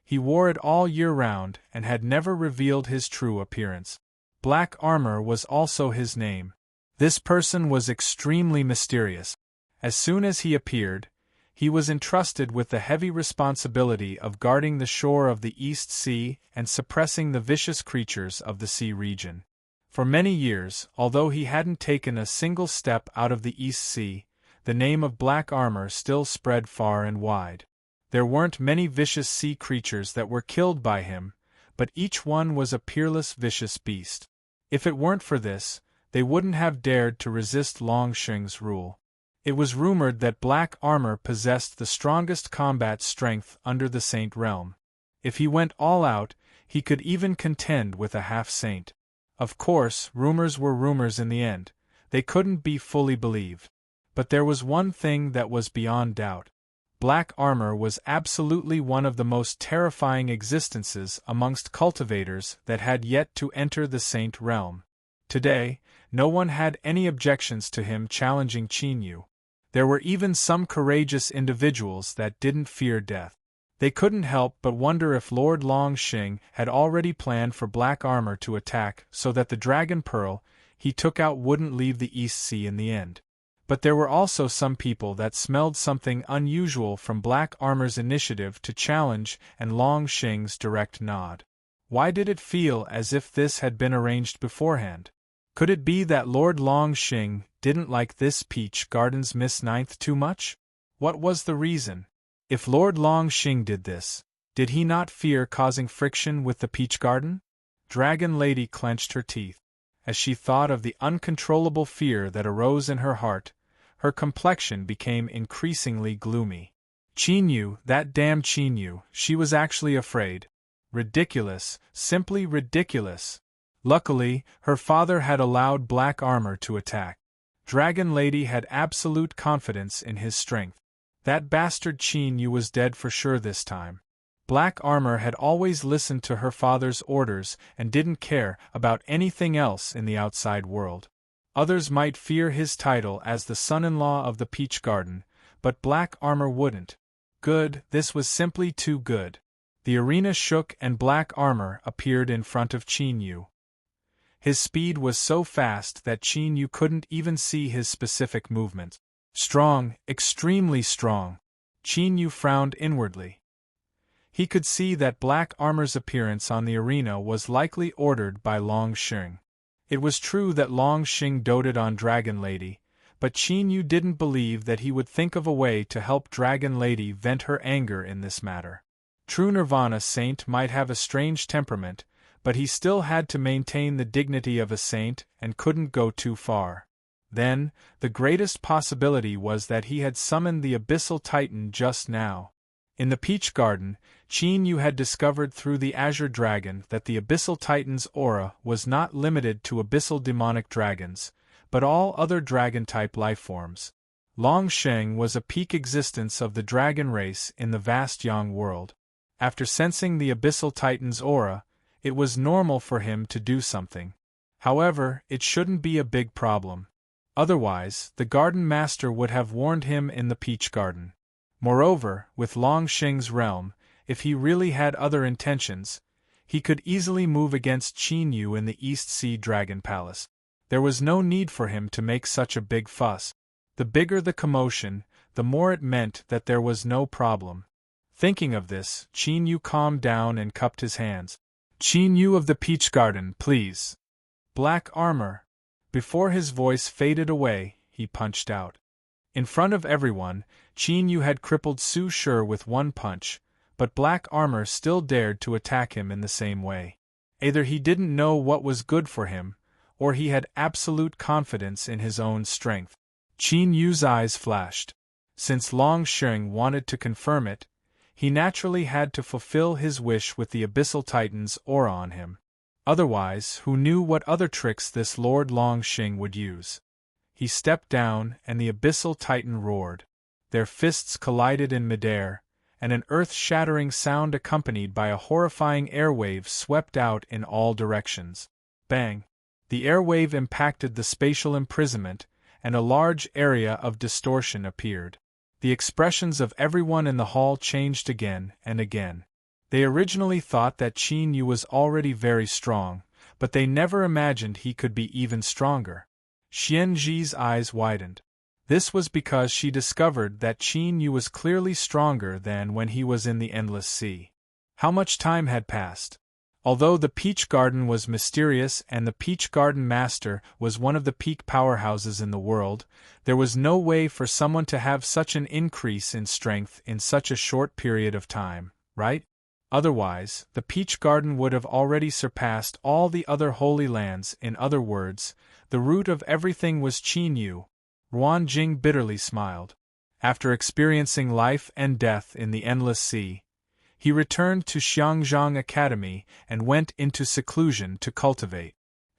He wore it all year round and had never revealed his true appearance. Black armor was also his name. This person was extremely mysterious. As soon as he appeared, he was entrusted with the heavy responsibility of guarding the shore of the East Sea and suppressing the vicious creatures of the sea region. For many years, although he hadn't taken a single step out of the East Sea, the name of Black Armor still spread far and wide. There weren't many vicious sea creatures that were killed by him, but each one was a peerless vicious beast. If it weren't for this, they wouldn't have dared to resist Longxing's rule. It was rumored that Black Armor possessed the strongest combat strength under the Saint realm. If he went all out, he could even contend with a half-saint. Of course, rumors were rumors in the end. They couldn't be fully believed. But there was one thing that was beyond doubt. Black Armor was absolutely one of the most terrifying existences amongst cultivators that had yet to enter the Saint realm. Today, no one had any objections to him challenging Qin Yu. There were even some courageous individuals that didn't fear death. They couldn't help but wonder if Lord Longxing had already planned for Black Armor to attack so that the dragon pearl he took out wouldn't leave the East Sea in the end. But there were also some people that smelled something unusual from Black Armor's initiative to challenge and Longxing's direct nod. Why did it feel as if this had been arranged beforehand? Could it be that Lord Longxing didn't like this Peach Garden's Miss Ninth too much? What was the reason? If Lord Longxing did this, did he not fear causing friction with the Peach Garden? Dragon Lady clenched her teeth. As she thought of the uncontrollable fear that arose in her heart, her complexion became increasingly gloomy. Qin Yu, that damn Qin Yu, she was actually afraid. Ridiculous, simply ridiculous. Luckily, her father had allowed Black Armor to attack. Dragon Lady had absolute confidence in his strength. That bastard Qin Yu was dead for sure this time. Black Armor had always listened to her father's orders and didn't care about anything else in the outside world. Others might fear his title as the son-in-law of the Peach Garden, but Black Armor wouldn't. Good, this was simply too good. The arena shook and Black Armor appeared in front of Qin Yu. His speed was so fast that Qin Yu couldn't even see his specific movements. Strong, extremely strong. Qin Yu frowned inwardly. He could see that Black Armor's appearance on the arena was likely ordered by Longxing. It was true that Longxing doted on Dragon Lady, but Qin Yu didn't believe that he would think of a way to help Dragon Lady vent her anger in this matter. True Nirvana Saint might have a strange temperament, but he still had to maintain the dignity of a saint and couldn't go too far. Then, the greatest possibility was that he had summoned the Abyssal Titan just now. In the Peach Garden, Qin Yu had discovered through the Azure Dragon that the Abyssal Titan's aura was not limited to abyssal demonic dragons, but all other dragon-type lifeforms. Longxing was a peak existence of the dragon race in the vast Yang world. After sensing the Abyssal Titan's aura, It was normal for him to do something. However, it shouldn't be a big problem. Otherwise, the garden master would have warned him in the peach garden. Moreover, with Long Xing's realm, if he really had other intentions, he could easily move against Qin Yu in the East Sea Dragon Palace. There was no need for him to make such a big fuss. The bigger the commotion, the more it meant that there was no problem. Thinking of this, Qin Yu calmed down and cupped his hands. "Qin Yu of the Peach Garden, please." "Black armor." Before his voice faded away, he punched out. In front of everyone, Qin Yu had crippled Su Shi with one punch, but Black Armor still dared to attack him in the same way. Either he didn't know what was good for him, or he had absolute confidence in his own strength. Qin Yu's eyes flashed. Since Long Xing wanted to confirm it, he naturally had to fulfill his wish with the Abyssal Titan's aura on him. Otherwise, who knew what other tricks this Lord Long Xing would use? He stepped down, and the Abyssal Titan roared. Their fists collided in midair, and an earth-shattering sound accompanied by a horrifying airwave swept out in all directions. Bang! The airwave impacted the spatial imprisonment, and a large area of distortion appeared. The expressions of everyone in the hall changed again and again. They originally thought that Qin Yu was already very strong, but they never imagined he could be even stronger. Xianji's eyes widened. This was because she discovered that Qin Yu was clearly stronger than when he was in the Endless Sea. How much time had passed? Although the Peach Garden was mysterious and the Peach Garden Master was one of the peak powerhouses in the world, there was no way for someone to have such an increase in strength in such a short period of time, right? Otherwise, the Peach Garden would have already surpassed all the other Holy Lands. In other words, the root of everything was Qin Yu. Ruan Jing bitterly smiled. After experiencing life and death in the Endless Sea, he returned to Xiangzhang Academy and went into seclusion to cultivate.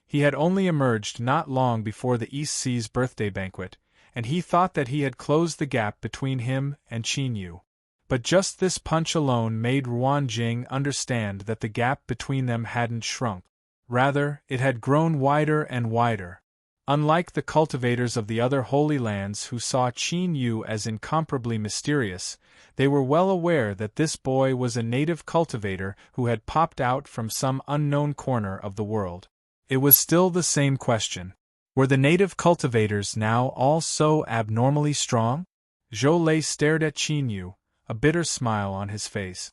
He had only emerged not long before the East Sea's birthday banquet, and he thought that he had closed the gap between him and Qin Yu. But just this punch alone made Ruan Jing understand that the gap between them hadn't shrunk. Rather, it had grown wider and wider. Unlike the cultivators of the other Holy Lands who saw Qin Yu as incomparably mysterious, they were well aware that this boy was a native cultivator who had popped out from some unknown corner of the world. It was still the same question. Were the native cultivators now all so abnormally strong? Zhou Lei stared at Qin Yu, a bitter smile on his face.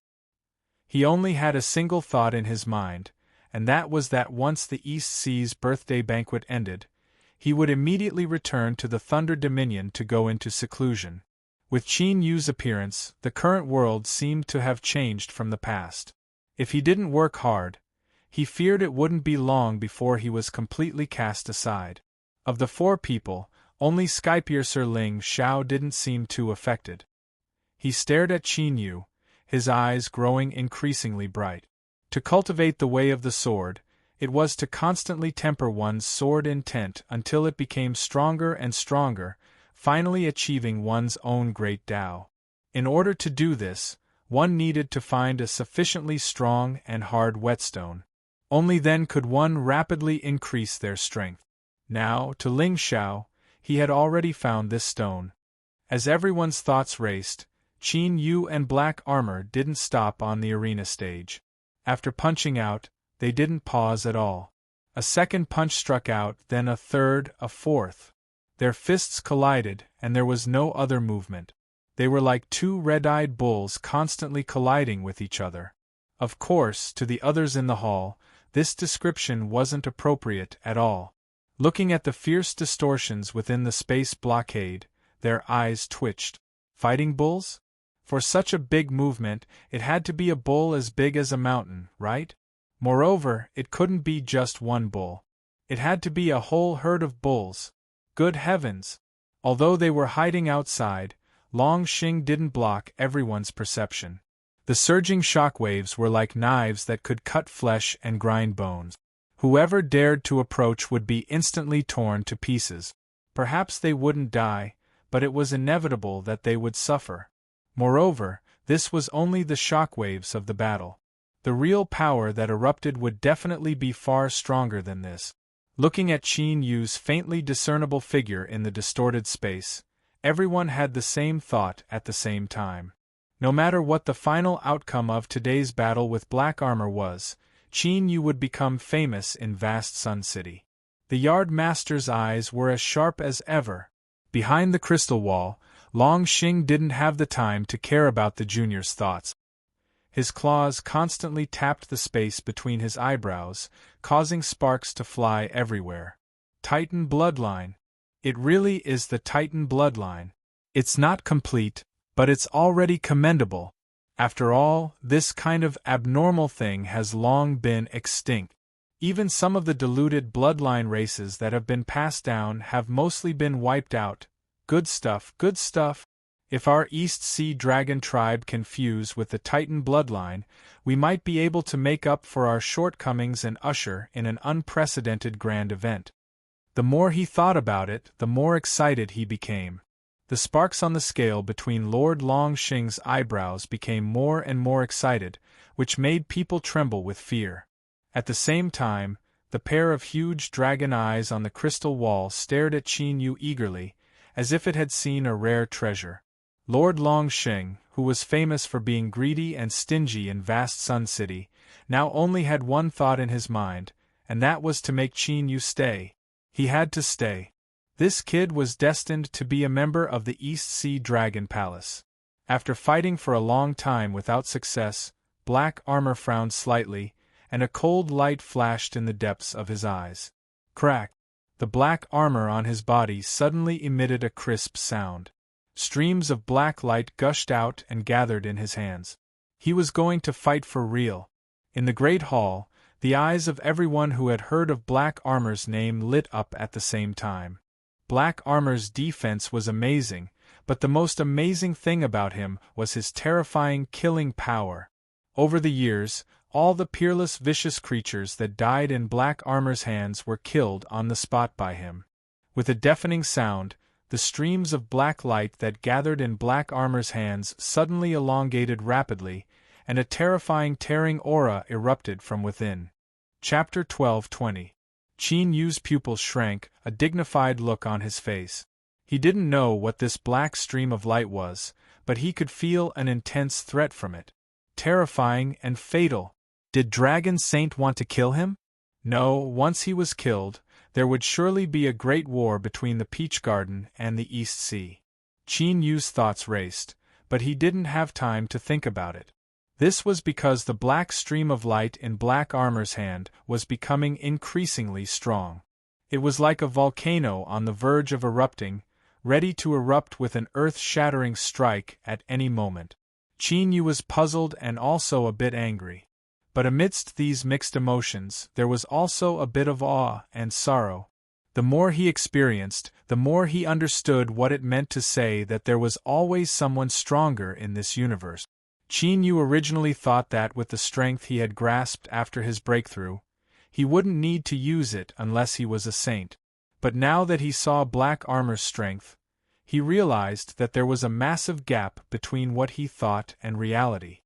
He only had a single thought in his mind, and that was that once the East Sea's birthday banquet ended, he would immediately return to the Thunder Dominion to go into seclusion. With Qin Yu's appearance, the current world seemed to have changed from the past. If he didn't work hard, he feared it wouldn't be long before he was completely cast aside. Of the four people, only Skypiercer Ling Xiao didn't seem too affected. He stared at Qin Yu, his eyes growing increasingly bright. To cultivate the way of the sword, it was to constantly temper one's sword intent until it became stronger and stronger, finally achieving one's own great Tao. In order to do this, one needed to find a sufficiently strong and hard whetstone. Only then could one rapidly increase their strength. Now, to Ling Xiao, he had already found this stone. As everyone's thoughts raced, Qin Yu and Black Armor didn't stop on the arena stage. After punching out, they didn't pause at all. A second punch struck out, then a third, a fourth. Their fists collided, and there was no other movement. They were like two red-eyed bulls constantly colliding with each other. Of course, to the others in the hall, this description wasn't appropriate at all. Looking at the fierce distortions within the space blockade, their eyes twitched. Fighting bulls? For such a big movement, it had to be a bull as big as a mountain, right? Moreover, it couldn't be just one bull. It had to be a whole herd of bulls. Good heavens! Although they were hiding outside, Long Xing didn't block everyone's perception. The surging shockwaves were like knives that could cut flesh and grind bones. Whoever dared to approach would be instantly torn to pieces. Perhaps they wouldn't die, but it was inevitable that they would suffer. Moreover, this was only the shockwaves of the battle. The real power that erupted would definitely be far stronger than this. Looking at Qin Yu's faintly discernible figure in the distorted space, everyone had the same thought at the same time. No matter what the final outcome of today's battle with black armor was, Qin Yu would become famous in vast Sun City. The Yard Master's eyes were as sharp as ever. Behind the crystal wall, Long Xing didn't have the time to care about the junior's thoughts. His claws constantly tapped the space between his eyebrows, causing sparks to fly everywhere. Titan bloodline. It really is the Titan bloodline. It's not complete, but it's already commendable. After all, this kind of abnormal thing has long been extinct. Even some of the diluted bloodline races that have been passed down have mostly been wiped out. Good stuff, good stuff. If our East Sea Dragon tribe can fuse with the Titan bloodline, we might be able to make up for our shortcomings and usher in an unprecedented grand event. The more he thought about it, the more excited he became. The sparks on the scale between Lord Long Xing's eyebrows became more and more excited, which made people tremble with fear. At the same time, the pair of huge dragon eyes on the crystal wall stared at Qin Yu eagerly, as if it had seen a rare treasure. Lord Long Xing, who was famous for being greedy and stingy in vast Sun City, now only had one thought in his mind, and that was to make Qin Yu stay. He had to stay. This kid was destined to be a member of the East Sea Dragon Palace. After fighting for a long time without success, Black Armor frowned slightly, and a cold light flashed in the depths of his eyes. Crack! The black armor on his body suddenly emitted a crisp sound. Streams of black light gushed out and gathered in his hands. He was going to fight for real. In the great hall, the eyes of everyone who had heard of Black Armor's name lit up at the same time. Black Armor's defense was amazing, but the most amazing thing about him was his terrifying killing power. Over the years, all the peerless vicious creatures that died in Black Armor's hands were killed on the spot by him. With a deafening sound, the streams of black light that gathered in Black Armor's hands suddenly elongated rapidly, and a terrifying tearing aura erupted from within. Chapter 1220. Qin Yu's pupils shrank, a dignified look on his face. He didn't know what this black stream of light was, but he could feel an intense threat from it. Terrifying and fatal. Did Dragon Saint want to kill him? No, once he was killed, there would surely be a great war between the Peach Garden and the East Sea. Qin Yu's thoughts raced, but he didn't have time to think about it. This was because the black stream of light in Black Armor's hand was becoming increasingly strong. It was like a volcano on the verge of erupting, ready to erupt with an earth-shattering strike at any moment. Qin Yu was puzzled and also a bit angry. But amidst these mixed emotions, there was also a bit of awe and sorrow. The more he experienced, the more he understood what it meant to say that there was always someone stronger in this universe. Qin Yu originally thought that with the strength he had grasped after his breakthrough, he wouldn't need to use it unless he was a saint. But now that he saw Black Armor's strength, he realized that there was a massive gap between what he thought and reality.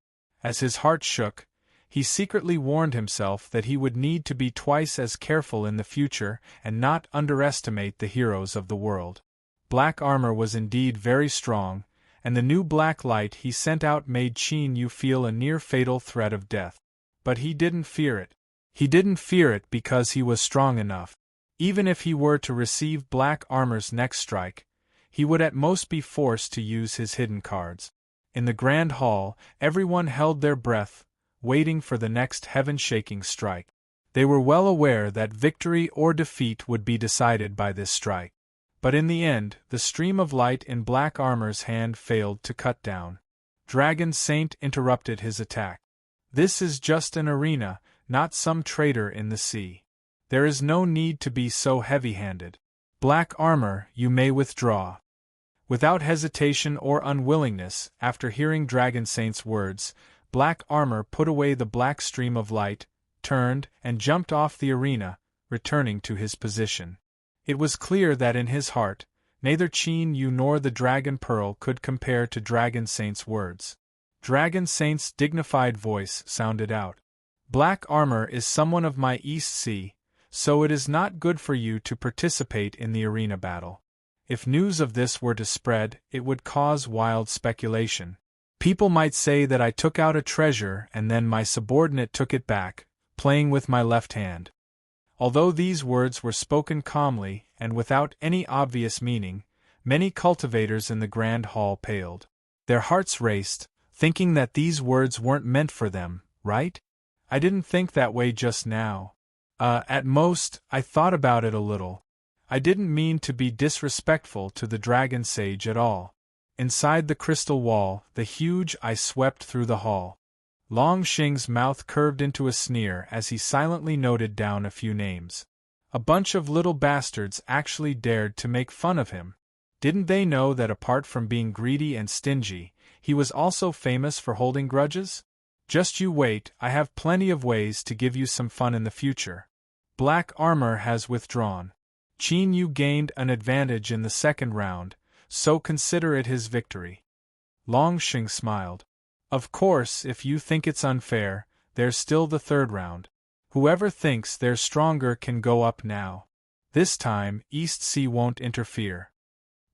As his heart shook, he secretly warned himself that he would need to be twice as careful in the future and not underestimate the heroes of the world. Black Armor was indeed very strong, and the new black light he sent out made Qin Yu feel a near-fatal threat of death. But he didn't fear it. He didn't fear it because he was strong enough. Even if he were to receive Black Armor's next strike, he would at most be forced to use his hidden cards. In the Grand Hall, everyone held their breath, waiting for the next heaven-shaking strike. They were well aware that victory or defeat would be decided by this strike. But in the end, the stream of light in Black Armor's hand failed to cut down. Dragon Saint interrupted his attack. This is just an arena, not some traitor in the sea. There is no need to be so heavy-handed. Black Armor, you may withdraw. Without hesitation or unwillingness, after hearing Dragon Saint's words, Black Armor put away the black stream of light, turned, and jumped off the arena, returning to his position. It was clear that in his heart, neither Qin Yu nor the Dragon Pearl could compare to Dragon Saint's words. Dragon Saint's dignified voice sounded out. Black armor is someone of my East Sea, so it is not good for you to participate in the arena battle. If news of this were to spread, it would cause wild speculation. People might say that I took out a treasure and then my subordinate took it back, playing with my left hand. Although these words were spoken calmly and without any obvious meaning, many cultivators in the grand hall paled. Their hearts raced, thinking that these words weren't meant for them, right? I didn't think that way just now. At most, I thought about it a little. I didn't mean to be disrespectful to the dragon sage at all. Inside the crystal wall, the huge eye swept through the hall. Long Xing's mouth curved into a sneer as he silently noted down a few names. A bunch of little bastards actually dared to make fun of him. Didn't they know that apart from being greedy and stingy, he was also famous for holding grudges? Just you wait, I have plenty of ways to give you some fun in the future. Black armor has withdrawn. Qin Yu gained an advantage in the second round, so consider it his victory. Long Xing smiled. Of course, if you think it's unfair, there's still the third round. Whoever thinks they're stronger can go up now. This time, East Sea won't interfere.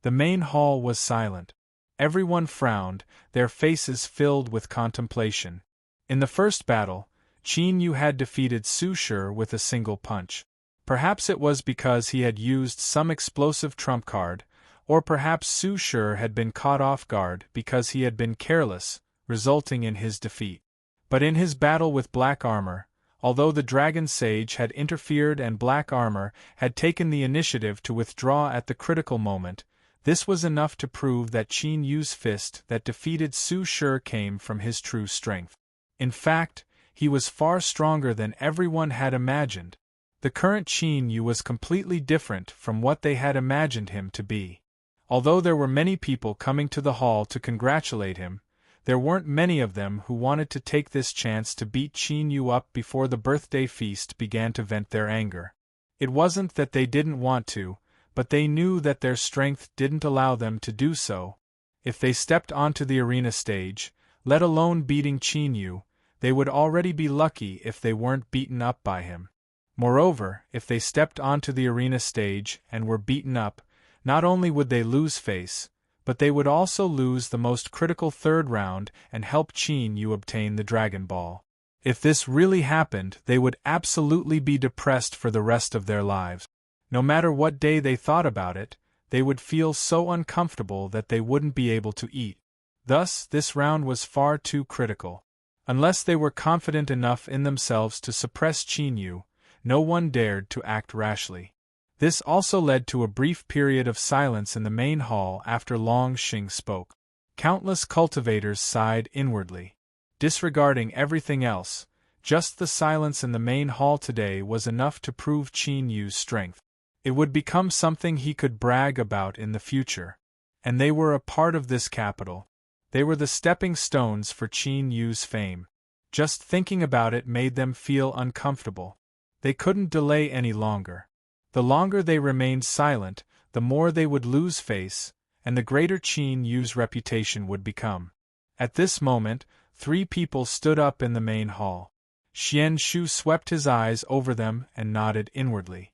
The main hall was silent. Everyone frowned, their faces filled with contemplation. In the first battle, Qin Yu had defeated Su Shi with a single punch. Perhaps it was because he had used some explosive trump card, or perhaps Su Shi had been caught off guard because he had been careless, resulting in his defeat. But in his battle with Black Armor, although the Dragon Sage had interfered and Black Armor had taken the initiative to withdraw at the critical moment, this was enough to prove that Qin Yu's fist that defeated Su Shi came from his true strength. In fact, he was far stronger than everyone had imagined. The current Qin Yu was completely different from what they had imagined him to be. Although there were many people coming to the hall to congratulate him, there weren't many of them who wanted to take this chance to beat Qin Yu up before the birthday feast began to vent their anger. It wasn't that they didn't want to, but they knew that their strength didn't allow them to do so. If they stepped onto the arena stage, let alone beating Qin Yu, they would already be lucky if they weren't beaten up by him. Moreover, if they stepped onto the arena stage and were beaten up, not only would they lose face, but they would also lose the most critical third round and help Qin Yu obtain the Dragon Ball. If this really happened, they would absolutely be depressed for the rest of their lives. No matter what day they thought about it, they would feel so uncomfortable that they wouldn't be able to eat. Thus, this round was far too critical. Unless they were confident enough in themselves to suppress Qin Yu, no one dared to act rashly. This also led to a brief period of silence in the main hall after Long Xing spoke. Countless cultivators sighed inwardly. Disregarding everything else, just the silence in the main hall today was enough to prove Qin Yu's strength. It would become something he could brag about in the future. And they were a part of this capital. They were the stepping stones for Qin Yu's fame. Just thinking about it made them feel uncomfortable. They couldn't delay any longer. The longer they remained silent, the more they would lose face, and the greater Qin Yu's reputation would become. At this moment, 3 people stood up in the main hall. Xian Shu swept his eyes over them and nodded inwardly.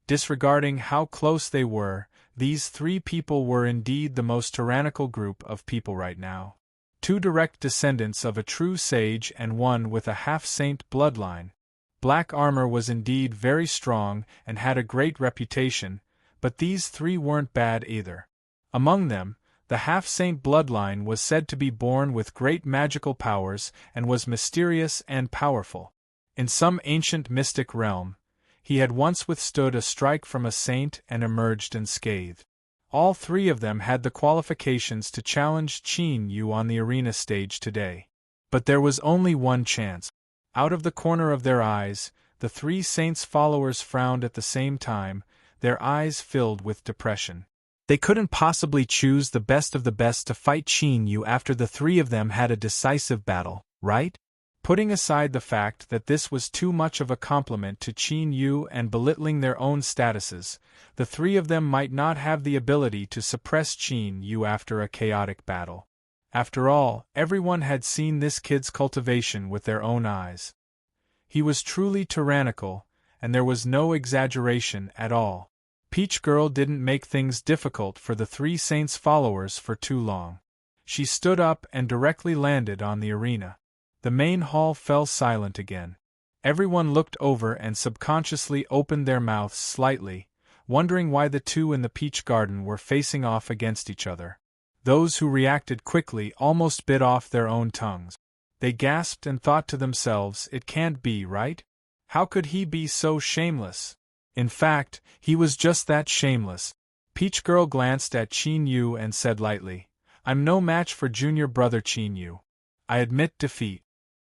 Disregarding how close they were, these 3 people were indeed the most tyrannical group of people right now. 2 direct descendants of a true sage and 1 with a half-saint bloodline. Black Armor was indeed very strong and had a great reputation, but these 3 weren't bad either. Among them, the half-saint bloodline was said to be born with great magical powers and was mysterious and powerful. In some ancient mystic realm, he had once withstood a strike from a saint and emerged unscathed. All 3 of them had the qualifications to challenge Qin Yu on the arena stage today. But there was only one chance. Out of the corner of their eyes, the 3 saints' followers frowned at the same time, their eyes filled with depression. They couldn't possibly choose the best of the best to fight Qin Yu after the 3 of them had a decisive battle, right? Putting aside the fact that this was too much of a compliment to Qin Yu and belittling their own statuses, the 3 of them might not have the ability to suppress Qin Yu after a chaotic battle. After all, everyone had seen this kid's cultivation with their own eyes. He was truly tyrannical, and there was no exaggeration at all. Peach Girl didn't make things difficult for the three saints' followers for too long. She stood up and directly landed on the arena. The main hall fell silent again. Everyone looked over and subconsciously opened their mouths slightly, wondering why the two in the peach garden were facing off against each other. Those who reacted quickly almost bit off their own tongues. They gasped and thought to themselves, it can't be, right? How could he be so shameless? In fact, he was just that shameless. Peach Girl glanced at Qin Yu and said lightly, I'm no match for junior brother Qin Yu. I admit defeat.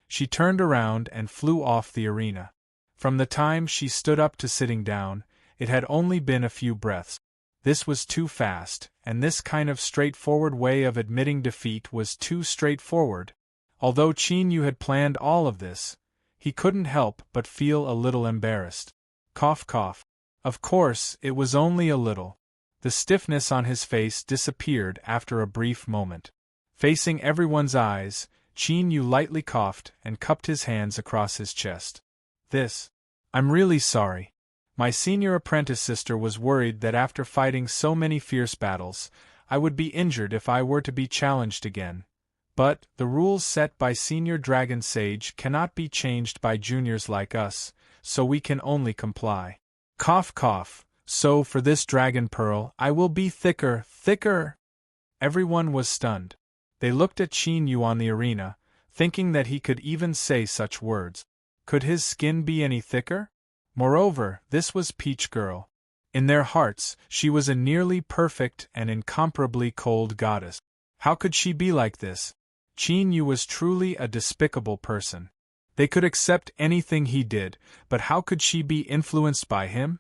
She turned around and flew off the arena. From the time she stood up to sitting down, it had only been a few breaths. This was too fast, and this kind of straightforward way of admitting defeat was too straightforward. Although Qin Yu had planned all of this, he couldn't help but feel a little embarrassed. Cough cough. Of course, it was only a little. The stiffness on his face disappeared after a brief moment. Facing everyone's eyes, Qin Yu lightly coughed and cupped his hands across his chest. I'm really sorry. My senior apprentice sister was worried that after fighting so many fierce battles, I would be injured if I were to be challenged again. But, the rules set by Senior Dragon Sage cannot be changed by juniors like us, so we can only comply. Cough cough, so for this dragon pearl I will be thicker. Everyone was stunned. They looked at Qin Yu on the arena, thinking that he could even say such words. Could his skin be any thicker? Moreover, this was Peach Girl. In their hearts, she was a nearly perfect and incomparably cold goddess. How could she be like this? Qin Yu was truly a despicable person. They could accept anything he did, but how could she be influenced by him?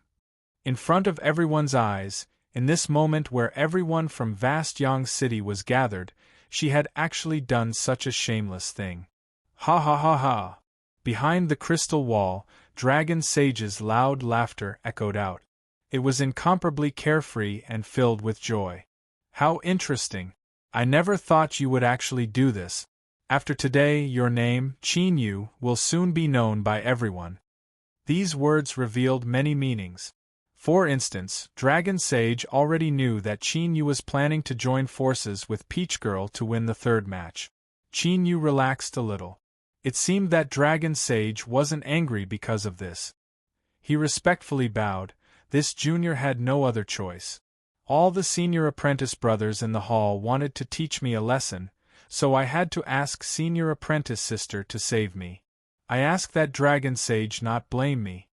In front of everyone's eyes, in this moment where everyone from vast Yang City was gathered, she had actually done such a shameless thing. Ha ha ha ha! Behind the crystal wall, Dragon Sage's loud laughter echoed out. It was incomparably carefree and filled with joy. How interesting! I never thought you would actually do this. After today, your name, Qin Yu, will soon be known by everyone. These words revealed many meanings. For instance, Dragon Sage already knew that Qin Yu was planning to join forces with Peach Girl to win the third match. Qin Yu relaxed a little. It seemed that Dragon Sage wasn't angry because of this. He respectfully bowed. This junior had no other choice. All the senior apprentice brothers in the hall wanted to teach me a lesson, so I had to ask senior apprentice sister to save me. I ask that Dragon Sage not blame me.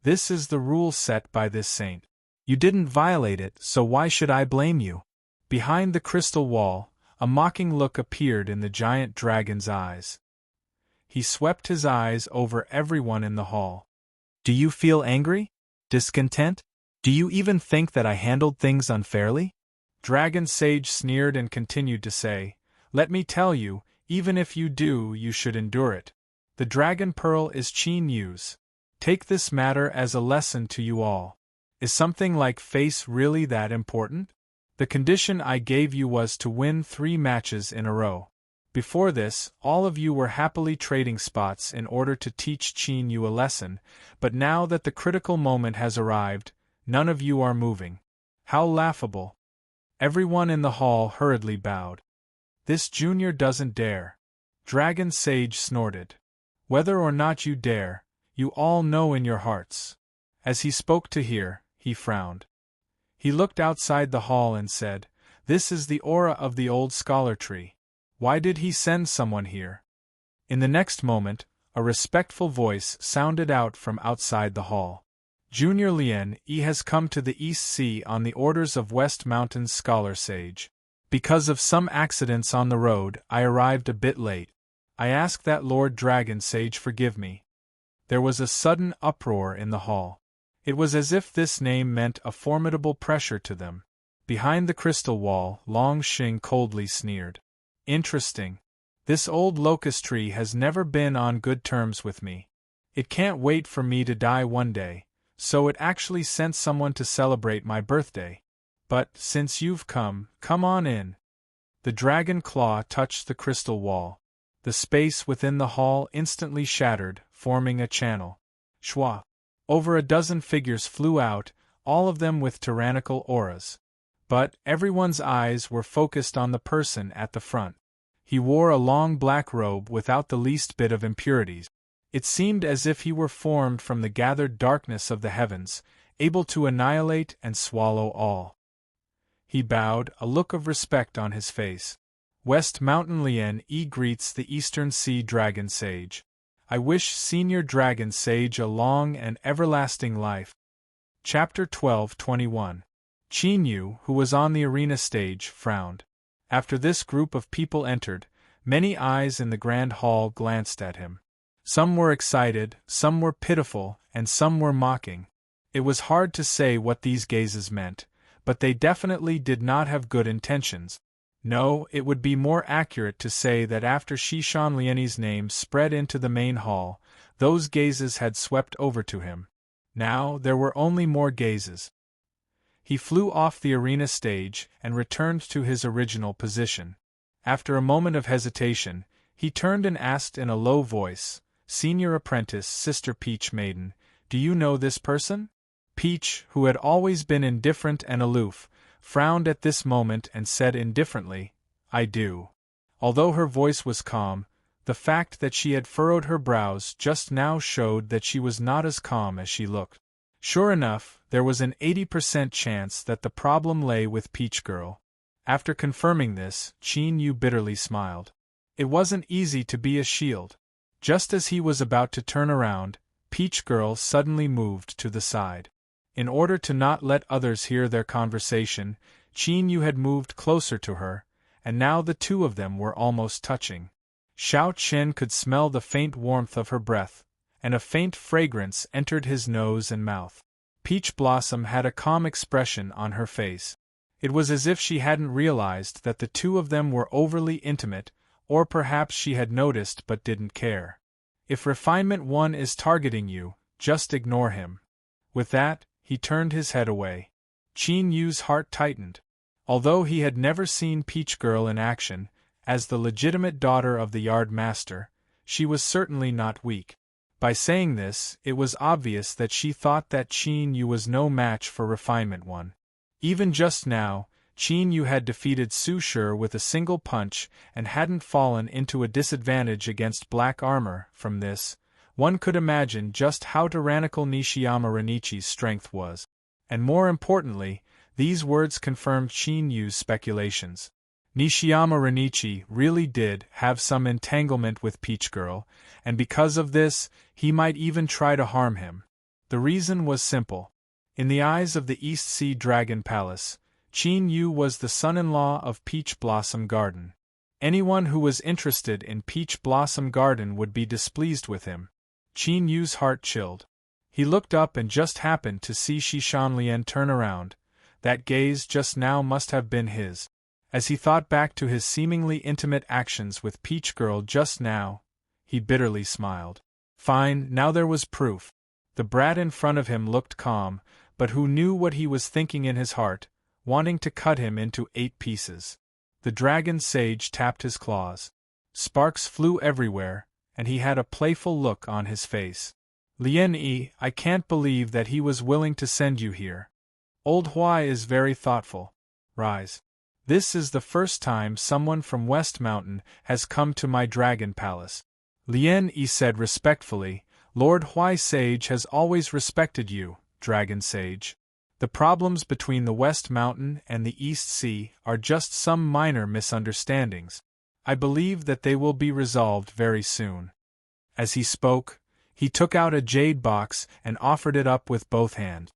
This is the rule set by this saint. You didn't violate it, so why should I blame you? Behind the crystal wall, a mocking look appeared in the giant dragon's eyes. He swept his eyes over everyone in the hall. Do you feel angry? Discontent? Do you even think that I handled things unfairly? Dragon Sage sneered and continued to say, Let me tell you, even if you do, you should endure it. The dragon pearl is Qin Yu's. Take this matter as a lesson to you all. Is something like face really that important? The condition I gave you was to win 3 matches in a row. Before this, all of you were happily trading spots in order to teach Qin Yu a lesson, but now that the critical moment has arrived, none of you are moving. How laughable. Everyone in the hall hurriedly bowed. This junior doesn't dare. Dragon Sage snorted. Whether or not you dare, you all know in your hearts. As he spoke to hear, he frowned. He looked outside the hall and said, This is the aura of the old scholar tree. Why did he send someone here? In the next moment, a respectful voice sounded out from outside the hall. Junior Lien Yi has come to the East Sea on the orders of West Mountain's Scholar Sage. Because of some accidents on the road, I arrived a bit late. I ask that Lord Dragon Sage forgive me. There was a sudden uproar in the hall. It was as if this name meant a formidable pressure to them. Behind the crystal wall, Long Xing coldly sneered. Interesting. This old locust tree has never been on good terms with me. It can't wait for me to die one day. So it actually sent someone to celebrate my birthday. But, since you've come on in. The dragon claw touched the crystal wall. The space within the hall instantly shattered, forming a channel. Schwa! Over a dozen figures flew out, all of them with tyrannical auras. But everyone's eyes were focused on the person at the front. He wore a long black robe without the least bit of impurities. It seemed as if he were formed from the gathered darkness of the heavens, able to annihilate and swallow all. He bowed, a look of respect on his face. West Mountain Lien greets the Eastern Sea Dragon Sage. I wish Senior Dragon Sage a long and everlasting life. Chapter 12:21. Qin Yu, who was on the arena stage, frowned. After this group of people entered, many eyes in the grand hall glanced at him. Some were excited, some were pitiful, and some were mocking. It was hard to say what these gazes meant, but they definitely did not have good intentions. No, it would be more accurate to say that after Shishan Liani's name spread into the main hall, those gazes had swept over to him. Now there were only more gazes. He flew off the arena stage and returned to his original position. After a moment of hesitation, he turned and asked in a low voice, "Senior Apprentice Sister Peach Maiden, do you know this person?" Peach, who had always been indifferent and aloof, frowned at this moment and said indifferently, "I do." Although her voice was calm, the fact that she had furrowed her brows just now showed that she was not as calm as she looked. Sure enough, there was an 80% chance that the problem lay with Peach Girl. After confirming this, Qin Yu bitterly smiled. It wasn't easy to be a shield. Just as he was about to turn around, Peach Girl suddenly moved to the side. In order to not let others hear their conversation, Qin Yu had moved closer to her, and now the two of them were almost touching. Xiao Chen could smell the faint warmth of her breath, and a faint fragrance entered his nose and mouth. Peach Blossom had a calm expression on her face. It was as if she hadn't realized that the two of them were overly intimate, or perhaps she had noticed but didn't care. If Refinement 1 is targeting you, just ignore him. With that, he turned his head away. Qin Yu's heart tightened. Although he had never seen Peach Girl in action, as the legitimate daughter of the Yard Master, she was certainly not weak. By saying this, it was obvious that she thought that Qin Yu was no match for Refinement 1. Even just now, Qin Yu had defeated Su Shi with a single punch and hadn't fallen into a disadvantage against black armor. From this, one could imagine just how tyrannical Nishiyama Renichi's strength was. And more importantly, these words confirmed Qin Yu's speculations. Nishiyama Renichi really did have some entanglement with Peach Girl, and because of this, he might even try to harm him. The reason was simple. In the eyes of the East Sea Dragon Palace, Qin Yu was the son-in-law of Peach Blossom Garden. Anyone who was interested in Peach Blossom Garden would be displeased with him. Qin Yu's heart chilled. He looked up and just happened to see Shishan Lian turn around. That gaze just now must have been his. As he thought back to his seemingly intimate actions with Peach Girl just now, he bitterly smiled. Fine, now there was proof. The brat in front of him looked calm, but who knew what he was thinking in his heart, wanting to cut him into 8 pieces. The dragon sage tapped his claws. Sparks flew everywhere, and he had a playful look on his face. Lien Yi, I can't believe that he was willing to send you here. Old Huai is very thoughtful. Rise. This is the first time someone from West Mountain has come to my dragon palace. Lien Yi said respectfully, Lord Huai Sage has always respected you, Dragon Sage. The problems between the West Mountain and the East Sea are just some minor misunderstandings. I believe that they will be resolved very soon. As he spoke, he took out a jade box and offered it up with both hands.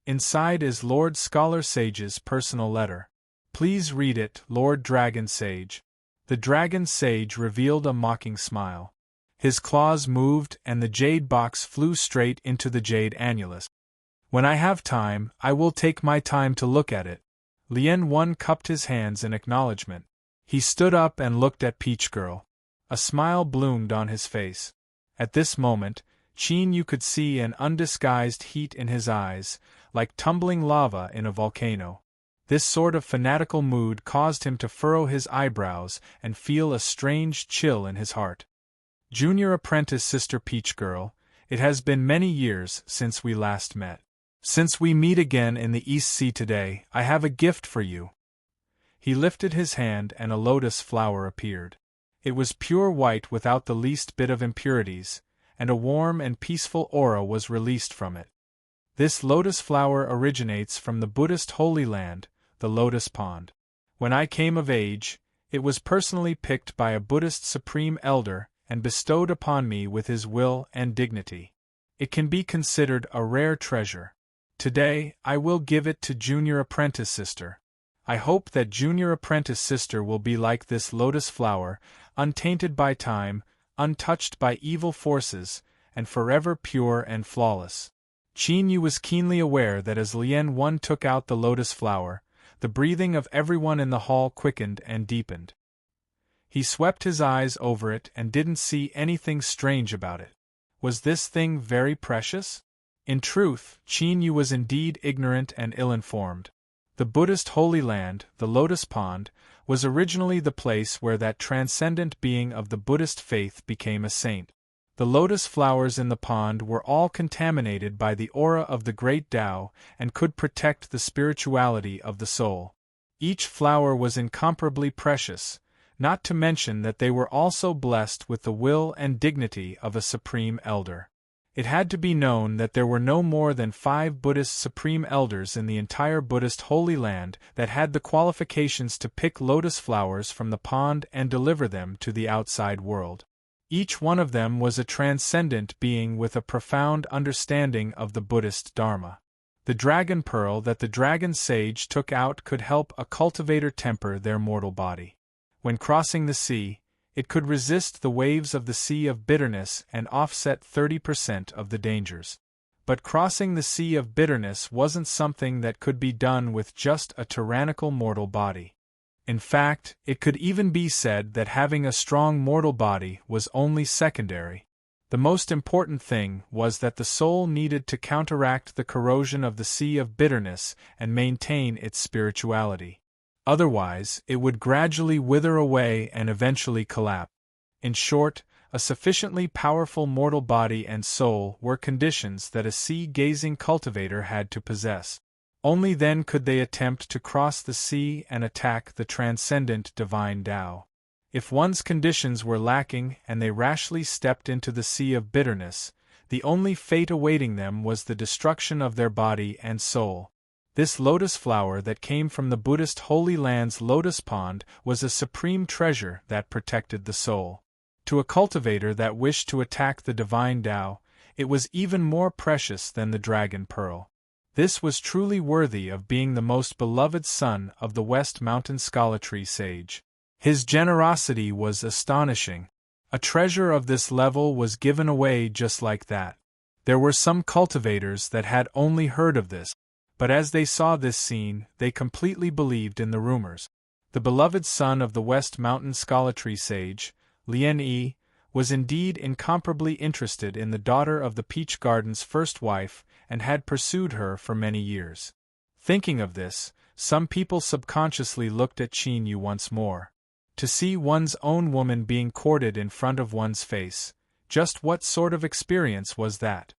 Inside is Lord Scholar Sage's personal letter. Please read it, Lord Dragon Sage. The Dragon Sage revealed a mocking smile. His claws moved and the jade box flew straight into the jade annulus. When I have time, I will take my time to look at it. Lien Wan cupped his hands in acknowledgement. He stood up and looked at Peach Girl. A smile bloomed on his face. At this moment, Qin Yu could see an undisguised heat in his eyes, like tumbling lava in a volcano. This sort of fanatical mood caused him to furrow his eyebrows and feel a strange chill in his heart. Junior apprentice Sister Peach Girl, it has been many years since we last met. Since we meet again in the East Sea today, I have a gift for you. He lifted his hand and a lotus flower appeared. It was pure white without the least bit of impurities, and a warm and peaceful aura was released from it. This lotus flower originates from the Buddhist Holy Land, the Lotus Pond. When I came of age, it was personally picked by a Buddhist Supreme Elder and bestowed upon me with his will and dignity. It can be considered a rare treasure. Today, I will give it to Junior Apprentice Sister. I hope that Junior Apprentice Sister will be like this lotus flower, untainted by time, untouched by evil forces, and forever pure and flawless. Qin Yu was keenly aware that as Lien Wan took out the lotus flower, the breathing of everyone in the hall quickened and deepened. He swept his eyes over it and didn't see anything strange about it. Was this thing very precious? In truth, Qin Yu was indeed ignorant and ill-informed. The Buddhist Holy Land, the Lotus Pond, was originally the place where that transcendent being of the Buddhist faith became a saint. The lotus flowers in the pond were all contaminated by the aura of the great Tao and could protect the spirituality of the soul. Each flower was incomparably precious, not to mention that they were also blessed with the will and dignity of a Supreme Elder. It had to be known that there were no more than 5 Buddhist Supreme Elders in the entire Buddhist Holy Land that had the qualifications to pick lotus flowers from the pond and deliver them to the outside world. Each one of them was a transcendent being with a profound understanding of the Buddhist Dharma. The dragon pearl that the dragon sage took out could help a cultivator temper their mortal body. When crossing the sea, it could resist the waves of the sea of bitterness and offset 30% of the dangers. But crossing the sea of bitterness wasn't something that could be done with just a tyrannical mortal body. In fact, it could even be said that having a strong mortal body was only secondary. The most important thing was that the soul needed to counteract the corrosion of the sea of bitterness and maintain its spirituality. Otherwise, it would gradually wither away and eventually collapse. In short, a sufficiently powerful mortal body and soul were conditions that a sea-gazing cultivator had to possess. Only then could they attempt to cross the sea and attack the transcendent divine Tao. If one's conditions were lacking and they rashly stepped into the sea of bitterness, the only fate awaiting them was the destruction of their body and soul. This lotus flower that came from the Buddhist Holy Land's lotus pond was a supreme treasure that protected the soul. To a cultivator that wished to attack the divine Tao, it was even more precious than the dragon pearl. This was truly worthy of being the most beloved son of the West Mountain Scholartree sage. His generosity was astonishing. A treasure of this level was given away just like that. There were some cultivators that had only heard of this, but as they saw this scene, they completely believed in the rumors. The beloved son of the West Mountain Scholartree sage, Lien Yi, was indeed incomparably interested in the daughter of the Peach Garden's first wife and had pursued her for many years. Thinking of this, some people subconsciously looked at Qin Yu once more. To see one's own woman being courted in front of one's face, just what sort of experience was that?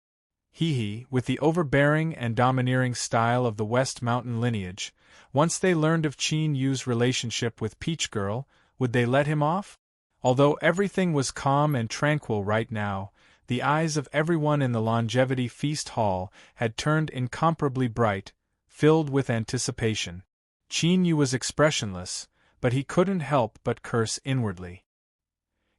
With the overbearing and domineering style of the West Mountain lineage, once they learned of Qin Yu's relationship with Peach Girl, would they let him off? Although everything was calm and tranquil right now, the eyes of everyone in the Longevity Feast Hall had turned incomparably bright, filled with anticipation. Qin Yu was expressionless, but he couldn't help but curse inwardly.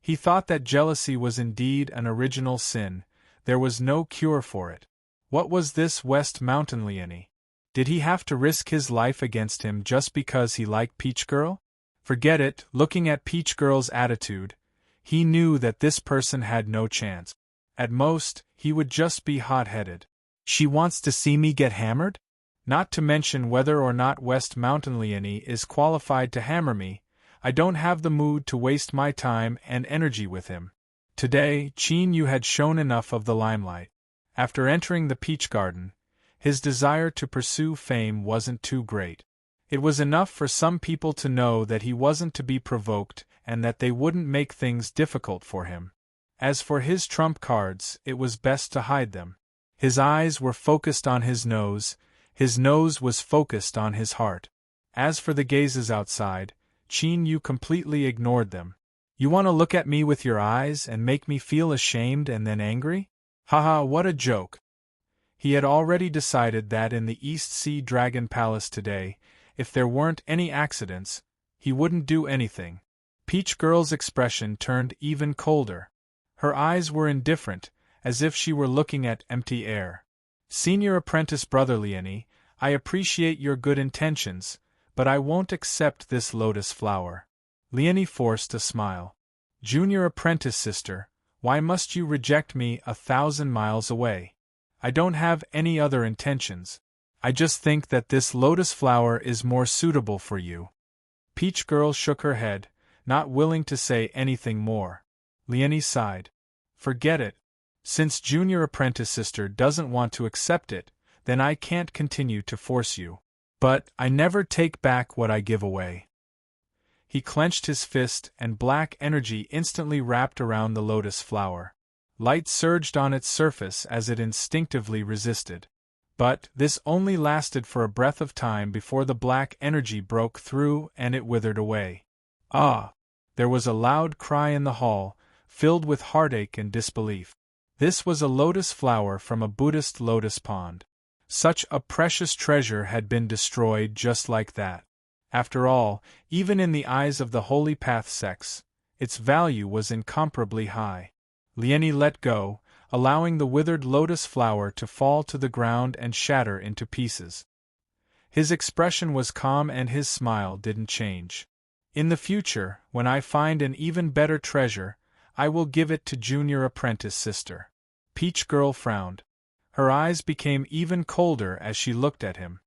He thought that jealousy was indeed an original sin. There was no cure for it. What was this West Mountain Lieni? Did he have to risk his life against him just because he liked Peach Girl? Forget it. Looking at Peach Girl's attitude, he knew that this person had no chance. At most, he would just be hot-headed. She wants to see me get hammered? Not to mention whether or not West Mountain Lieni is qualified to hammer me, I don't have the mood to waste my time and energy with him. Today, Qin Yu had shown enough of the limelight. After entering the Peach Garden, his desire to pursue fame wasn't too great. It was enough for some people to know that he wasn't to be provoked and that they wouldn't make things difficult for him. As for his trump cards, it was best to hide them. His eyes were focused on his nose was focused on his heart. As for the gazes outside, Qin Yu completely ignored them. You want to look at me with your eyes and make me feel ashamed and then angry? Haha, what a joke. He had already decided that in the East Sea Dragon Palace today, if there weren't any accidents, he wouldn't do anything. Peach Girl's expression turned even colder. Her eyes were indifferent, as if she were looking at empty air. Senior Apprentice Brother Lieni, I appreciate your good intentions, but I won't accept this lotus flower. Lieni forced a smile. Junior Apprentice Sister, why must you reject me 1,000 miles away? I don't have any other intentions. I just think that this lotus flower is more suitable for you. Peach Girl shook her head, not willing to say anything more. Lieni sighed. Forget it. Since Junior Apprentice Sister doesn't want to accept it, then I can't continue to force you. But I never take back what I give away. He clenched his fist and black energy instantly wrapped around the lotus flower. Light surged on its surface as it instinctively resisted. But this only lasted for a breath of time before the black energy broke through and it withered away. Ah! There was a loud cry in the hall, filled with heartache and disbelief. This was a lotus flower from a Buddhist lotus pond. Such a precious treasure had been destroyed just like that. After all, even in the eyes of the Holy Path sects, its value was incomparably high. Lieni let go, allowing the withered lotus flower to fall to the ground and shatter into pieces. His expression was calm and his smile didn't change. In the future, when I find an even better treasure, I will give it to Junior Apprentice Sister. Peach Girl frowned. Her eyes became even colder as she looked at him.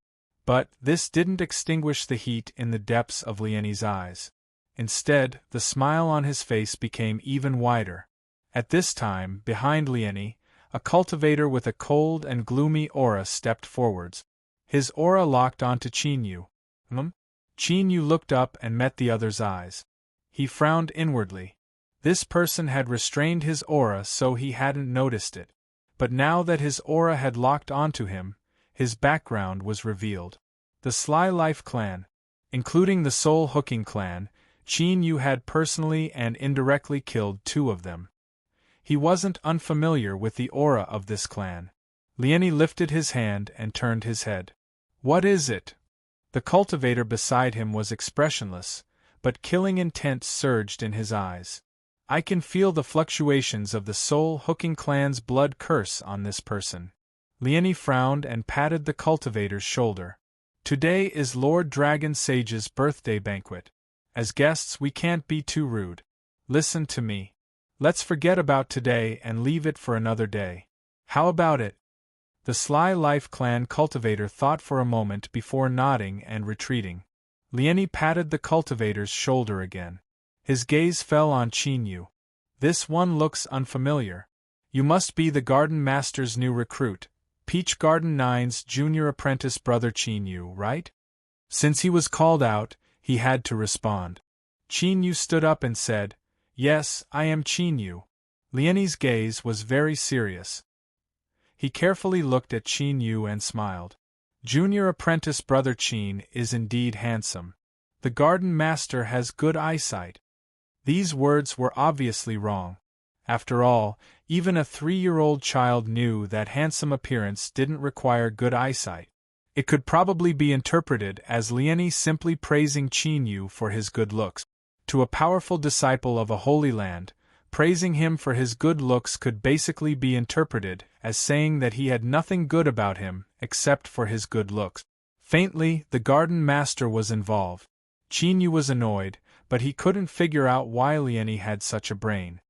But this didn't extinguish the heat in the depths of Lieni's eyes. Instead, the smile on his face became even wider. At this time, behind Lieni, a cultivator with a cold and gloomy aura stepped forwards. His aura locked onto Qin Yu. Qin Yu looked up and met the other's eyes. He frowned inwardly. This person had restrained his aura so he hadn't noticed it. But now that his aura had locked onto him, his background was revealed. The Sly Life clan, including the Soul Hooking clan, Qin Yu had personally and indirectly killed 2 of them. He wasn't unfamiliar with the aura of this clan. Lieni lifted his hand and turned his head. What is it? The cultivator beside him was expressionless, but killing intent surged in his eyes. I can feel the fluctuations of the Soul Hooking clan's blood curse on this person. Lieni frowned and patted the cultivator's shoulder. Today is Lord Dragon Sage's birthday banquet. As guests we can't be too rude. Listen to me. Let's forget about today and leave it for another day. How about it? The Sly Life clan cultivator thought for a moment before nodding and retreating. Lieni patted the cultivator's shoulder again. His gaze fell on Qin Yu. This one looks unfamiliar. You must be the Garden Master's new recruit, Peach Garden 9's junior apprentice brother Qin Yu, right? Since he was called out, he had to respond. Qin Yu stood up and said, Yes, I am Qin Yu. Lieni's gaze was very serious. He carefully looked at Qin Yu and smiled. Junior apprentice brother Qin is indeed handsome. The Garden Master has good eyesight. These words were obviously wrong. After all, even a 3-year-old child knew that handsome appearance didn't require good eyesight. It could probably be interpreted as Lieni simply praising Qin Yu for his good looks. To a powerful disciple of a holy land, praising him for his good looks could basically be interpreted as saying that he had nothing good about him except for his good looks. Faintly, the Garden Master was involved. Qin Yu was annoyed, but he couldn't figure out why Lieni had such a brain.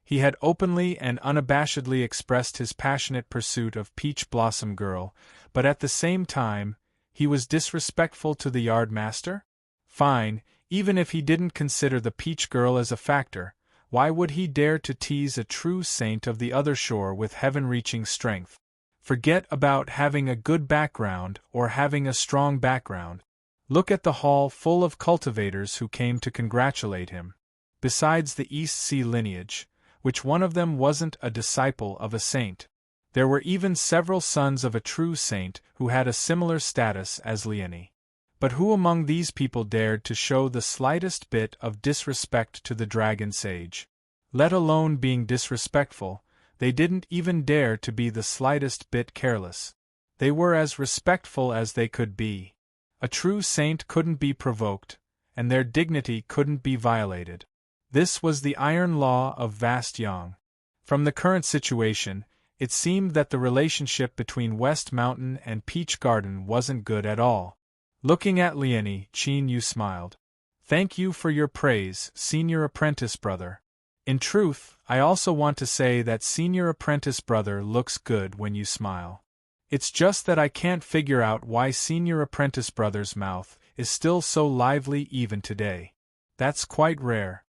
He had openly and unabashedly expressed his passionate pursuit of Peach Blossom Girl, but at the same time, he was disrespectful to the Yard Master? Fine, even if he didn't consider the Peach Girl as a factor, why would he dare to tease a true saint of the other shore with heaven-reaching strength? Forget about having a good background or having a strong background. Look at the hall full of cultivators who came to congratulate him. Besides the East Sea lineage, Which one of them wasn't a disciple of a saint? There were even several sons of a true saint who had a similar status as Leonie. But who among these people dared to show the slightest bit of disrespect to the dragon sage? Let alone being disrespectful, they didn't even dare to be the slightest bit careless. They were as respectful as they could be. A true saint couldn't be provoked, and their dignity couldn't be violated. This was the iron law of Vast Yang. From the current situation, it seemed that the relationship between West Mountain and Peach Garden wasn't good at all. Looking at Leonie, Qin Yu smiled. "Thank you for your praise, Senior Apprentice Brother. In truth, I also want to say that Senior Apprentice Brother looks good when you smile. It's just that I can't figure out why Senior Apprentice Brother's mouth is still so lively even today. That's quite rare."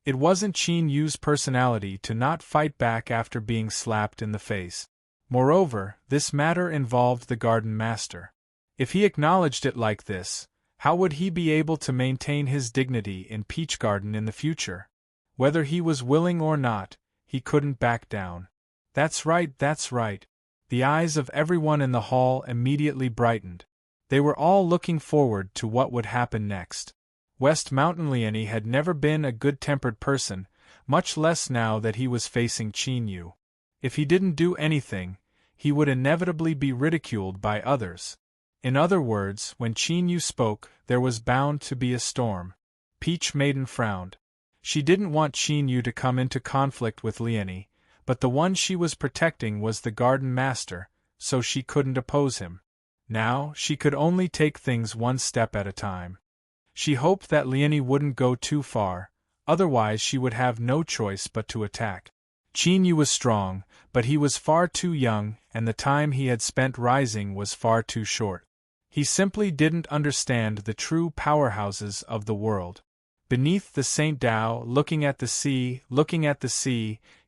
It wasn't Qin Yu's personality to not fight back after being slapped in the face. Moreover, this matter involved the garden master. If he acknowledged it like this, how would he be able to maintain his dignity in Peach Garden in the future? Whether he was willing or not, he couldn't back down. That's right, that's right. The eyes of everyone in the hall immediately brightened. They were all looking forward to what would happen next. West Mountain Leonie had never been a good-tempered person, much less now that he was facing Qin Yu. If he didn't do anything, he would inevitably be ridiculed by others. In other words, when Qin Yu spoke, there was bound to be a storm. Peach Maiden frowned. She didn't want Qin Yu to come into conflict with Leonie, but the one she was protecting was the garden master, so she couldn't oppose him. Now, she could only take things one step at a time. She hoped that Leonie wouldn't go too far, otherwise she would have no choice but to attack. Qin Yu was strong, but he was far too young, and the time he had spent rising was far too short. He simply didn't understand the true powerhouses of the world. Beneath the St. Tao, looking at the sea,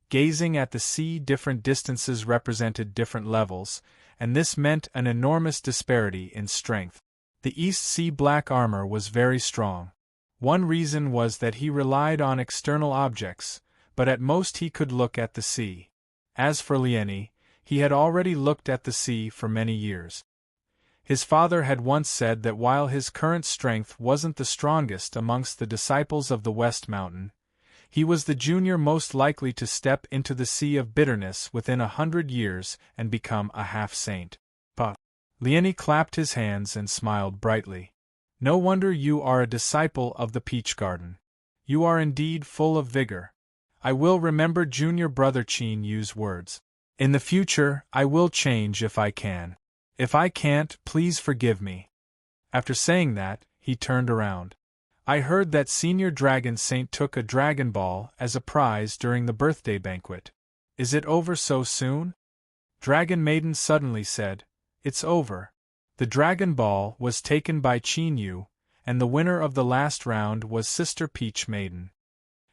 gazing at the sea, different distances represented different levels, and this meant an enormous disparity in strength. The East Sea black armor was very strong. One reason was that he relied on external objects, but at most he could look at the sea. As for Leonie, he had already looked at the sea for many years. His father had once said that while his current strength wasn't the strongest amongst the disciples of the West Mountain, he was the junior most likely to step into the sea of bitterness within 100 years and become a half-saint. Leonie clapped his hands and smiled brightly. "No wonder you are a disciple of the Peach Garden. You are indeed full of vigor. I will remember Junior Brother Qin Yu's words. In the future, I will change if I can. If I can't, please forgive me." After saying that, he turned around. "I heard that Senior Dragon Saint took a Dragon Ball as a prize during the birthday banquet. Is it over so soon?" Dragon Maiden suddenly said, "It's over. The Dragon Ball was taken by Qin Yu, and the winner of the last round was Sister Peach Maiden.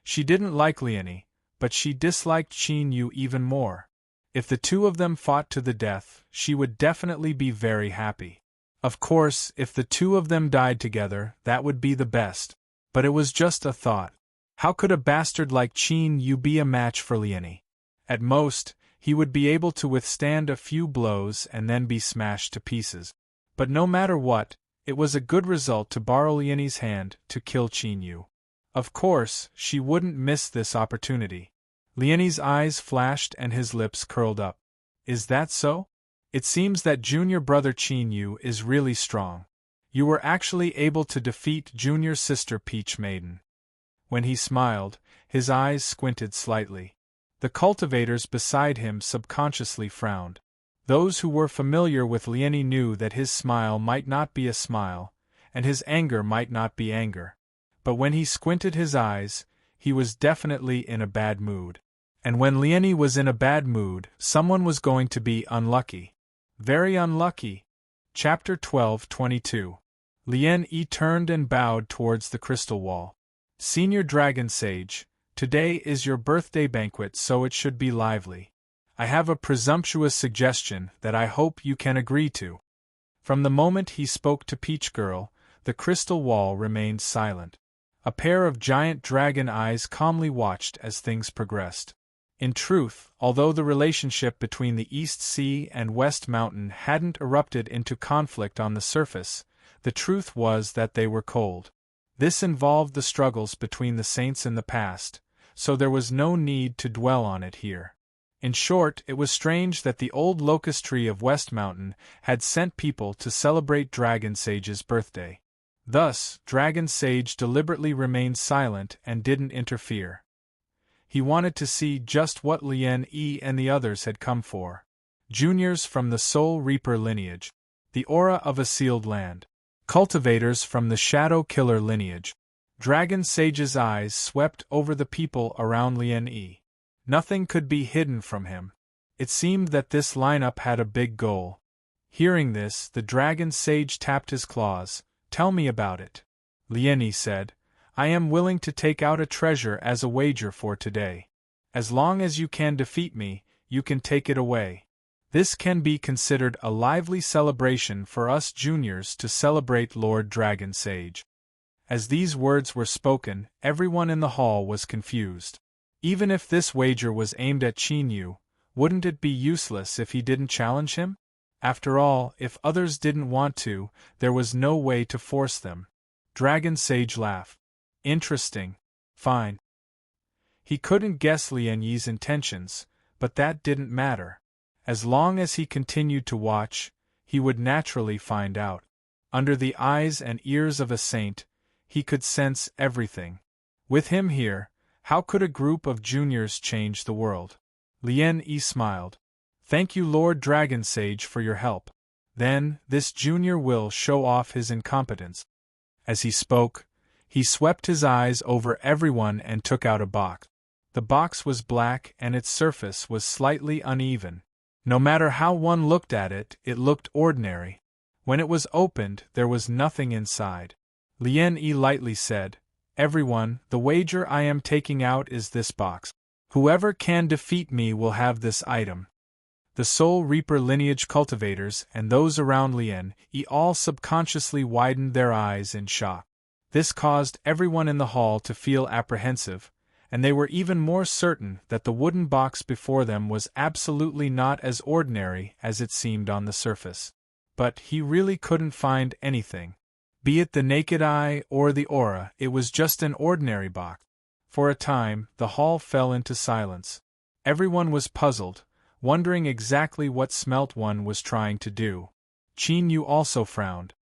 She didn't like Leonie, but she disliked Qin Yu even more. If the two of them fought to the death, she would definitely be very happy. Of course, if the two of them died together, that would be the best. But it was just a thought. How could a bastard like Qin Yu be a match for Leonie? At most, he would be able to withstand a few blows and then be smashed to pieces. But no matter what, it was a good result to borrow Leonie's hand to kill Qin Yu. Of course, she wouldn't miss this opportunity. Leonie's eyes flashed and his lips curled up. Is that so? It seems that Junior Brother Qin Yu is really strong. You were actually able to defeat Junior Sister Peach Maiden. When he smiled, his eyes squinted slightly. The cultivators beside him subconsciously frowned. Those who were familiar with Leonie knew that his smile might not be a smile, and his anger might not be anger. But when he squinted his eyes, he was definitely in a bad mood. And when Leonie was in a bad mood, someone was going to be unlucky. Very unlucky. Chapter 12:22. Lien Yi turned and bowed towards the crystal wall. Senior Dragon Sage, today is your birthday banquet, so it should be lively. I have a presumptuous suggestion that I hope you can agree to. From the moment he spoke to Peach Girl, the crystal wall remained silent. A pair of giant dragon eyes calmly watched as things progressed. In truth, although the relationship between the East Sea and West Mountain hadn't erupted into conflict on the surface, the truth was that they were cold. This involved the struggles between the saints in the past, so there was no need to dwell on it here. In short, it was strange that the old locust tree of West Mountain had sent people to celebrate Dragon Sage's birthday. Thus, Dragon Sage deliberately remained silent and didn't interfere. He wanted to see just what Lien Yi and the others had come for. Juniors from the Soul Reaper lineage. The aura of a sealed land. Cultivators from the Shadow Killer lineage. Dragon Sage's eyes swept over the people around Lien Yi. Nothing could be hidden from him. It seemed that this lineup had a big goal. Hearing this, the Dragon Sage tapped his claws. "Tell me about it." Lien Yi said, "I am willing to take out a treasure as a wager for today. As long as you can defeat me, you can take it away. This can be considered a lively celebration for us juniors to celebrate Lord Dragon Sage." As these words were spoken, everyone in the hall was confused. Even if this wager was aimed at Qin Yu, wouldn't it be useless if he didn't challenge him? After all, if others didn't want to, there was no way to force them. Dragon Sage laughed. "Interesting. Fine." He couldn't guess Lien Yi's intentions, but that didn't matter. As long as he continued to watch, he would naturally find out. Under the eyes and ears of a saint, he could sense everything. With him here, how could a group of juniors change the world? Lien Yi smiled. "Thank you, Lord Dragon Sage, for your help. Then, this junior will show off his incompetence." As he spoke, he swept his eyes over everyone and took out a box. The box was black and its surface was slightly uneven. No matter how one looked at it, it looked ordinary. When it was opened, there was nothing inside. Lien Yi lightly said, "Everyone, the wager I am taking out is this box. Whoever can defeat me will have this item." The Soul Reaper lineage cultivators and those around Lien Yi all subconsciously widened their eyes in shock. This caused everyone in the hall to feel apprehensive, and they were even more certain that the wooden box before them was absolutely not as ordinary as it seemed on the surface. But he really couldn't find anything. Be it the naked eye or the aura, it was just an ordinary box. For a time, the hall fell into silence. Everyone was puzzled, wondering exactly what Smelt One was trying to do. Qin Yu also frowned.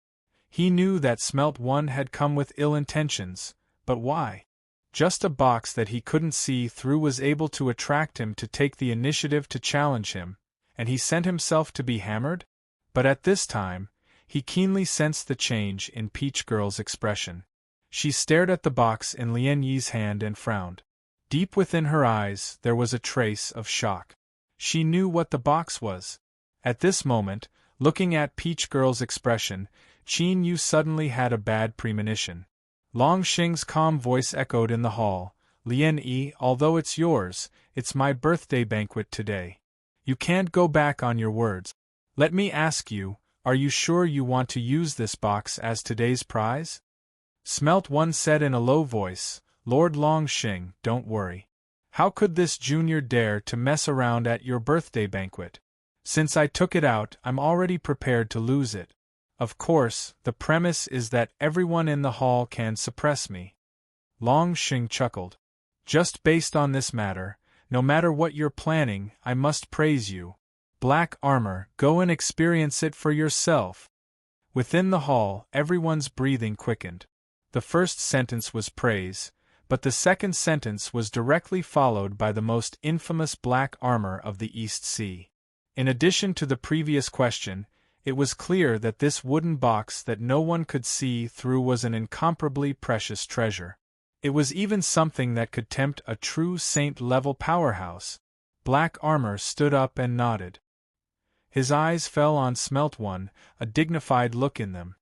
He knew that Smelt One had come with ill intentions, but why? Just a box that he couldn't see through was able to attract him to take the initiative to challenge him, and he sent himself to be hammered? But at this time, he keenly sensed the change in Peach Girl's expression. She stared at the box in Lien Yi's hand and frowned. Deep within her eyes, there was a trace of shock. She knew what the box was. At this moment, looking at Peach Girl's expression, Qin Yu suddenly had a bad premonition. Long Xing's calm voice echoed in the hall, "Lien Yi, although it's yours, it's my birthday banquet today. You can't go back on your words. Let me ask you, are you sure you want to use this box as today's prize?" Smelt One said in a low voice, "Lord Long Xing, don't worry. How could this junior dare to mess around at your birthday banquet? Since I took it out, I'm already prepared to lose it. Of course, the premise is that everyone in the hall can suppress me." Long Xing chuckled. "Just based on this matter, no matter what you're planning, I must praise you. Black Armor, go and experience it for yourself." Within the hall, everyone's breathing quickened. The first sentence was praise, but the second sentence was directly followed by the most infamous black armor of the East Sea. In addition to the previous question, it was clear that this wooden box that no one could see through was an incomparably precious treasure. It was even something that could tempt a true saint-level powerhouse. Black Armor stood up and nodded. His eyes fell on Smelt One, a dignified look in them.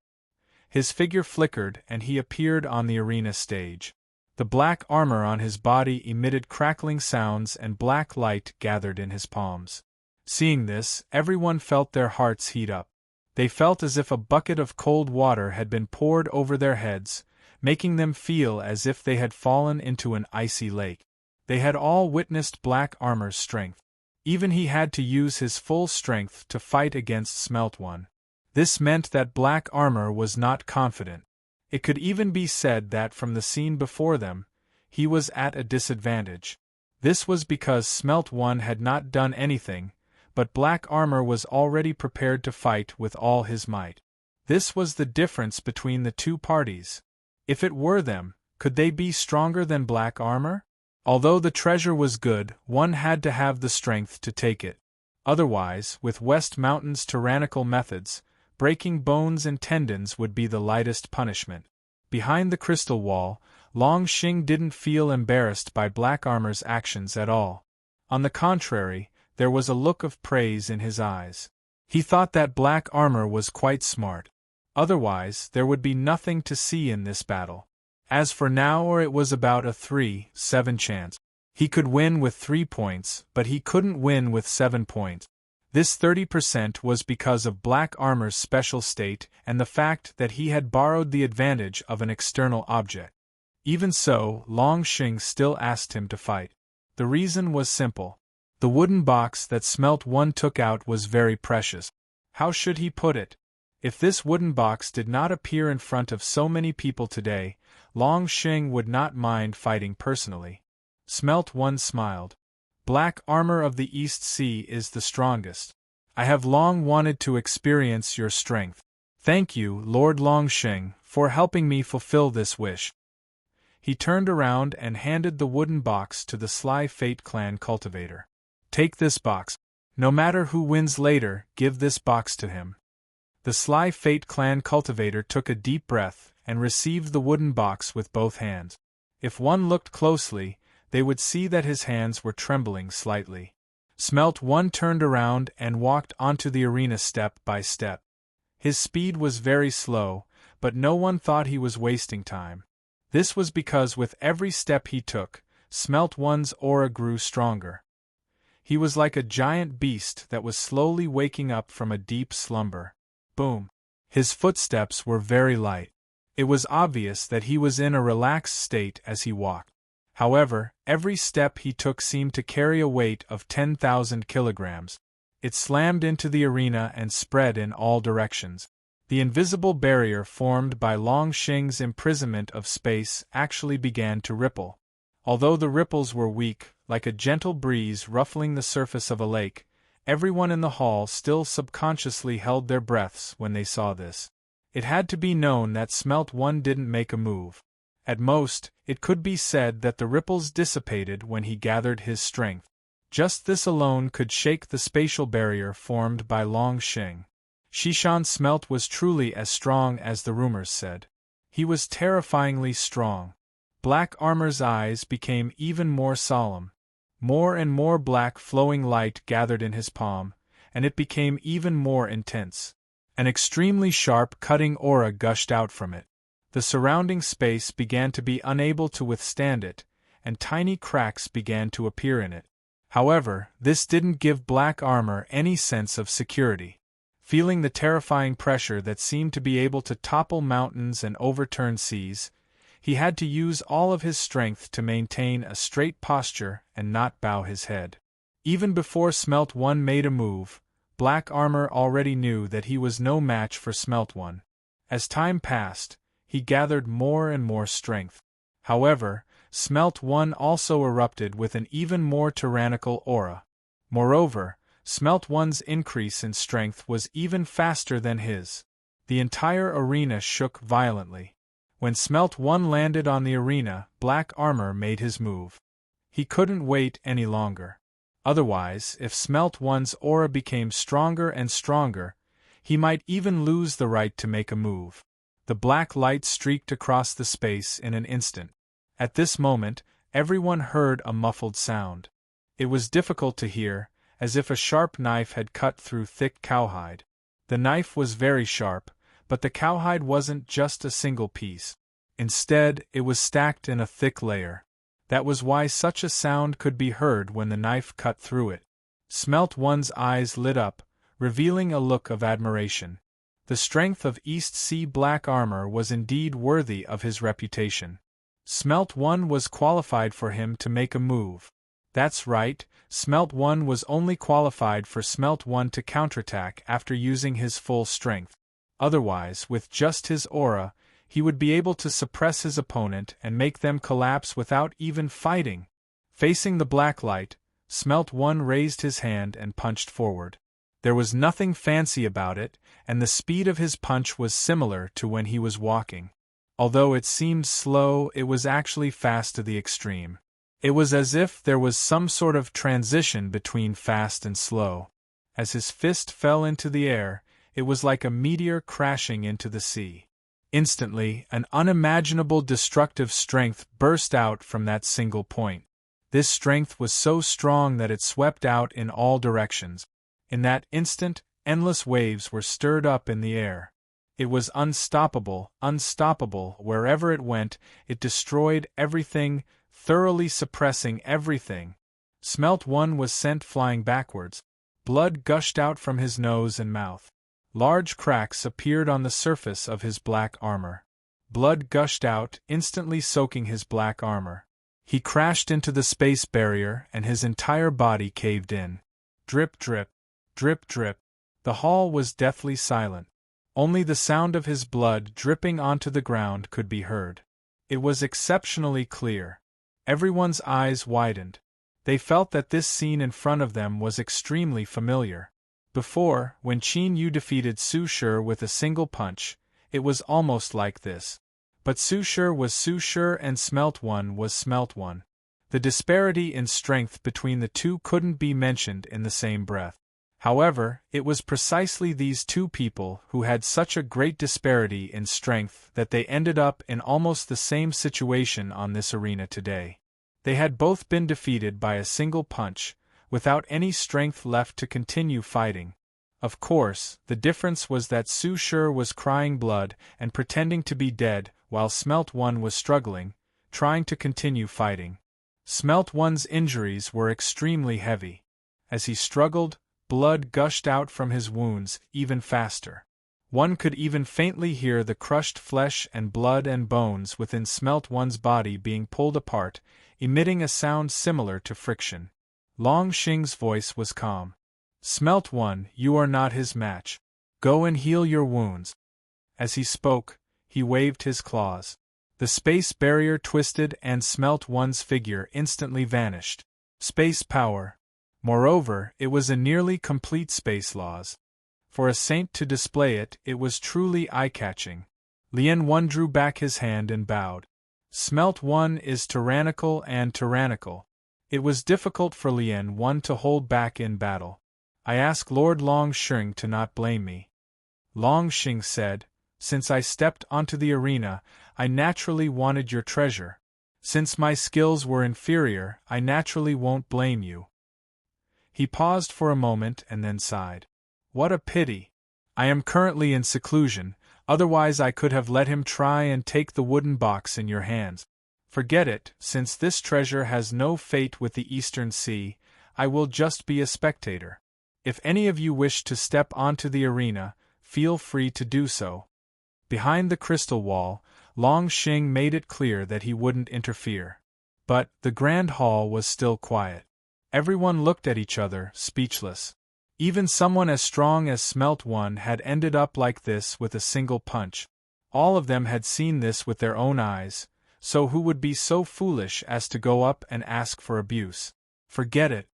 His figure flickered and he appeared on the arena stage. The black armor on his body emitted crackling sounds and black light gathered in his palms. Seeing this, everyone felt their hearts heat up. They felt as if a bucket of cold water had been poured over their heads, making them feel as if they had fallen into an icy lake. They had all witnessed Black Armor's strength. Even he had to use his full strength to fight against Smelt One. This meant that Black Armor was not confident. It could even be said that from the scene before them, he was at a disadvantage. This was because Smelt One had not done anything, but Black Armor was already prepared to fight with all his might. This was the difference between the two parties. If it were them, could they be stronger than Black Armor? Although the treasure was good, one had to have the strength to take it. Otherwise, with West Mountain's tyrannical methods, breaking bones and tendons would be the lightest punishment. Behind the crystal wall, Long Xing didn't feel embarrassed by Black Armor's actions at all. On the contrary, there was a look of praise in his eyes. He thought that Black Armor was quite smart. Otherwise, there would be nothing to see in this battle. As for now, it was about a 3-7 chance. He could win with 3 points, but he couldn't win with 7 points. This 30% was because of Black Armor's special state and the fact that he had borrowed the advantage of an external object. Even so, Long Xing still asked him to fight. The reason was simple. The wooden box that Smelt One took out was very precious. How should he put it? If this wooden box did not appear in front of so many people today, Long Xing would not mind fighting personally. Smelt One smiled. Black Armor of the East Sea is the strongest. I have long wanted to experience your strength. Thank you, Lord Long Xing, for helping me fulfill this wish. He turned around and handed the wooden box to the Sly Fate Clan cultivator. Take this box. No matter who wins later, give this box to him. The Sly Fate Clan cultivator took a deep breath and received the wooden box with both hands. If one looked closely, they would see that his hands were trembling slightly. Smelt One turned around and walked onto the arena step by step. His speed was very slow, but no one thought he was wasting time. This was because with every step he took, Smelt One's aura grew stronger. He was like a giant beast that was slowly waking up from a deep slumber. Boom! His footsteps were very light. It was obvious that he was in a relaxed state as he walked. However, every step he took seemed to carry a weight of 10,000 kilograms. It slammed into the arena and spread in all directions. The invisible barrier formed by Long Xing's imprisonment of space actually began to ripple. Although the ripples were weak, like a gentle breeze ruffling the surface of a lake, everyone in the hall still subconsciously held their breaths when they saw this. It had to be known that Smelt One didn't make a move. At most, it could be said that the ripples dissipated when he gathered his strength. Just this alone could shake the spatial barrier formed by Long Xing. Shishan Smelt was truly as strong as the rumors said. He was terrifyingly strong. Black Armor's eyes became even more solemn. More and more black flowing light gathered in his palm, and it became even more intense. An extremely sharp cutting aura gushed out from it. The surrounding space began to be unable to withstand it, and tiny cracks began to appear in it. However, this didn't give Black Armor any sense of security. Feeling the terrifying pressure that seemed to be able to topple mountains and overturn seas, he had to use all of his strength to maintain a straight posture and not bow his head. Even before Smelt One made a move, Black Armor already knew that he was no match for Smelt One. As time passed, he gathered more and more strength. However, Smelt One also erupted with an even more tyrannical aura. Moreover, Smelt One's increase in strength was even faster than his. The entire arena shook violently. When Smelt One landed on the arena, Black Armor made his move. He couldn't wait any longer. Otherwise, if Smelt One's aura became stronger and stronger, he might even lose the right to make a move. The black light streaked across the space in an instant. At this moment, everyone heard a muffled sound. It was difficult to hear, as if a sharp knife had cut through thick cowhide. The knife was very sharp, but the cowhide wasn't just a single piece. Instead, it was stacked in a thick layer. That was why such a sound could be heard when the knife cut through it. Smelt One's eyes lit up, revealing a look of admiration. The strength of East Sea Black Armor was indeed worthy of his reputation. Smelt 1 was qualified for him to make a move. That's right, Smelt 1 was only qualified for Smelt 1 to counterattack after using his full strength. Otherwise, with just his aura, he would be able to suppress his opponent and make them collapse without even fighting. Facing the black light, Smelt 1 raised his hand and punched forward. There was nothing fancy about it, and the speed of his punch was similar to when he was walking. Although it seemed slow, it was actually fast to the extreme. It was as if there was some sort of transition between fast and slow. As his fist fell into the air, it was like a meteor crashing into the sea. Instantly, an unimaginable destructive strength burst out from that single point. This strength was so strong that it swept out in all directions. In that instant, endless waves were stirred up in the air. It was unstoppable, unstoppable. Wherever it went, it destroyed everything, thoroughly suppressing everything. Smelt 1 was sent flying backwards. Blood gushed out from his nose and mouth. Large cracks appeared on the surface of his black armor. Blood gushed out, instantly soaking his black armor. He crashed into the space barrier and his entire body caved in. Drip, drip, drip, drip. The hall was deathly silent. Only the sound of his blood dripping onto the ground could be heard. It was exceptionally clear. Everyone's eyes widened. They felt that this scene in front of them was extremely familiar. Before, when Qin Yu defeated Su Shi with a single punch, it was almost like this. But Su Shi was Su Shi and Smelt 1 was Smelt 1. The disparity in strength between the two couldn't be mentioned in the same breath. However, it was precisely these two people who had such a great disparity in strength that they ended up in almost the same situation on this arena today. They had both been defeated by a single punch, without any strength left to continue fighting. Of course, the difference was that Su Shi was crying blood and pretending to be dead, while Smelt 1 was struggling, trying to continue fighting. Smelt 1's injuries were extremely heavy. As he struggled, blood gushed out from his wounds even faster. One could even faintly hear the crushed flesh and blood and bones within Smelt 1's body being pulled apart, emitting a sound similar to friction. Long Xing's voice was calm. Smelt 1, you are not his match. Go and heal your wounds. As he spoke, he waved his claws. The space barrier twisted and Smelt 1's figure instantly vanished. Space power. Moreover, it was a nearly complete space laws. For a saint to display it, it was truly eye-catching. Lien 1 drew back his hand and bowed. Smelt 1 is tyrannical and tyrannical. It was difficult for Lien 1 to hold back in battle. I ask Lord Long Xing to not blame me. Long Xing said, since I stepped onto the arena, I naturally wanted your treasure. Since my skills were inferior, I naturally won't blame you. He paused for a moment and then sighed. What a pity. I am currently in seclusion, otherwise I could have let him try and take the wooden box in your hands. Forget it, since this treasure has no fate with the Eastern Sea, I will just be a spectator. If any of you wish to step onto the arena, feel free to do so. Behind the crystal wall, Long Xing made it clear that he wouldn't interfere. But the grand hall was still quiet. Everyone looked at each other, speechless. Even someone as strong as Smelt 1 had ended up like this with a single punch. All of them had seen this with their own eyes, so who would be so foolish as to go up and ask for abuse? Forget it.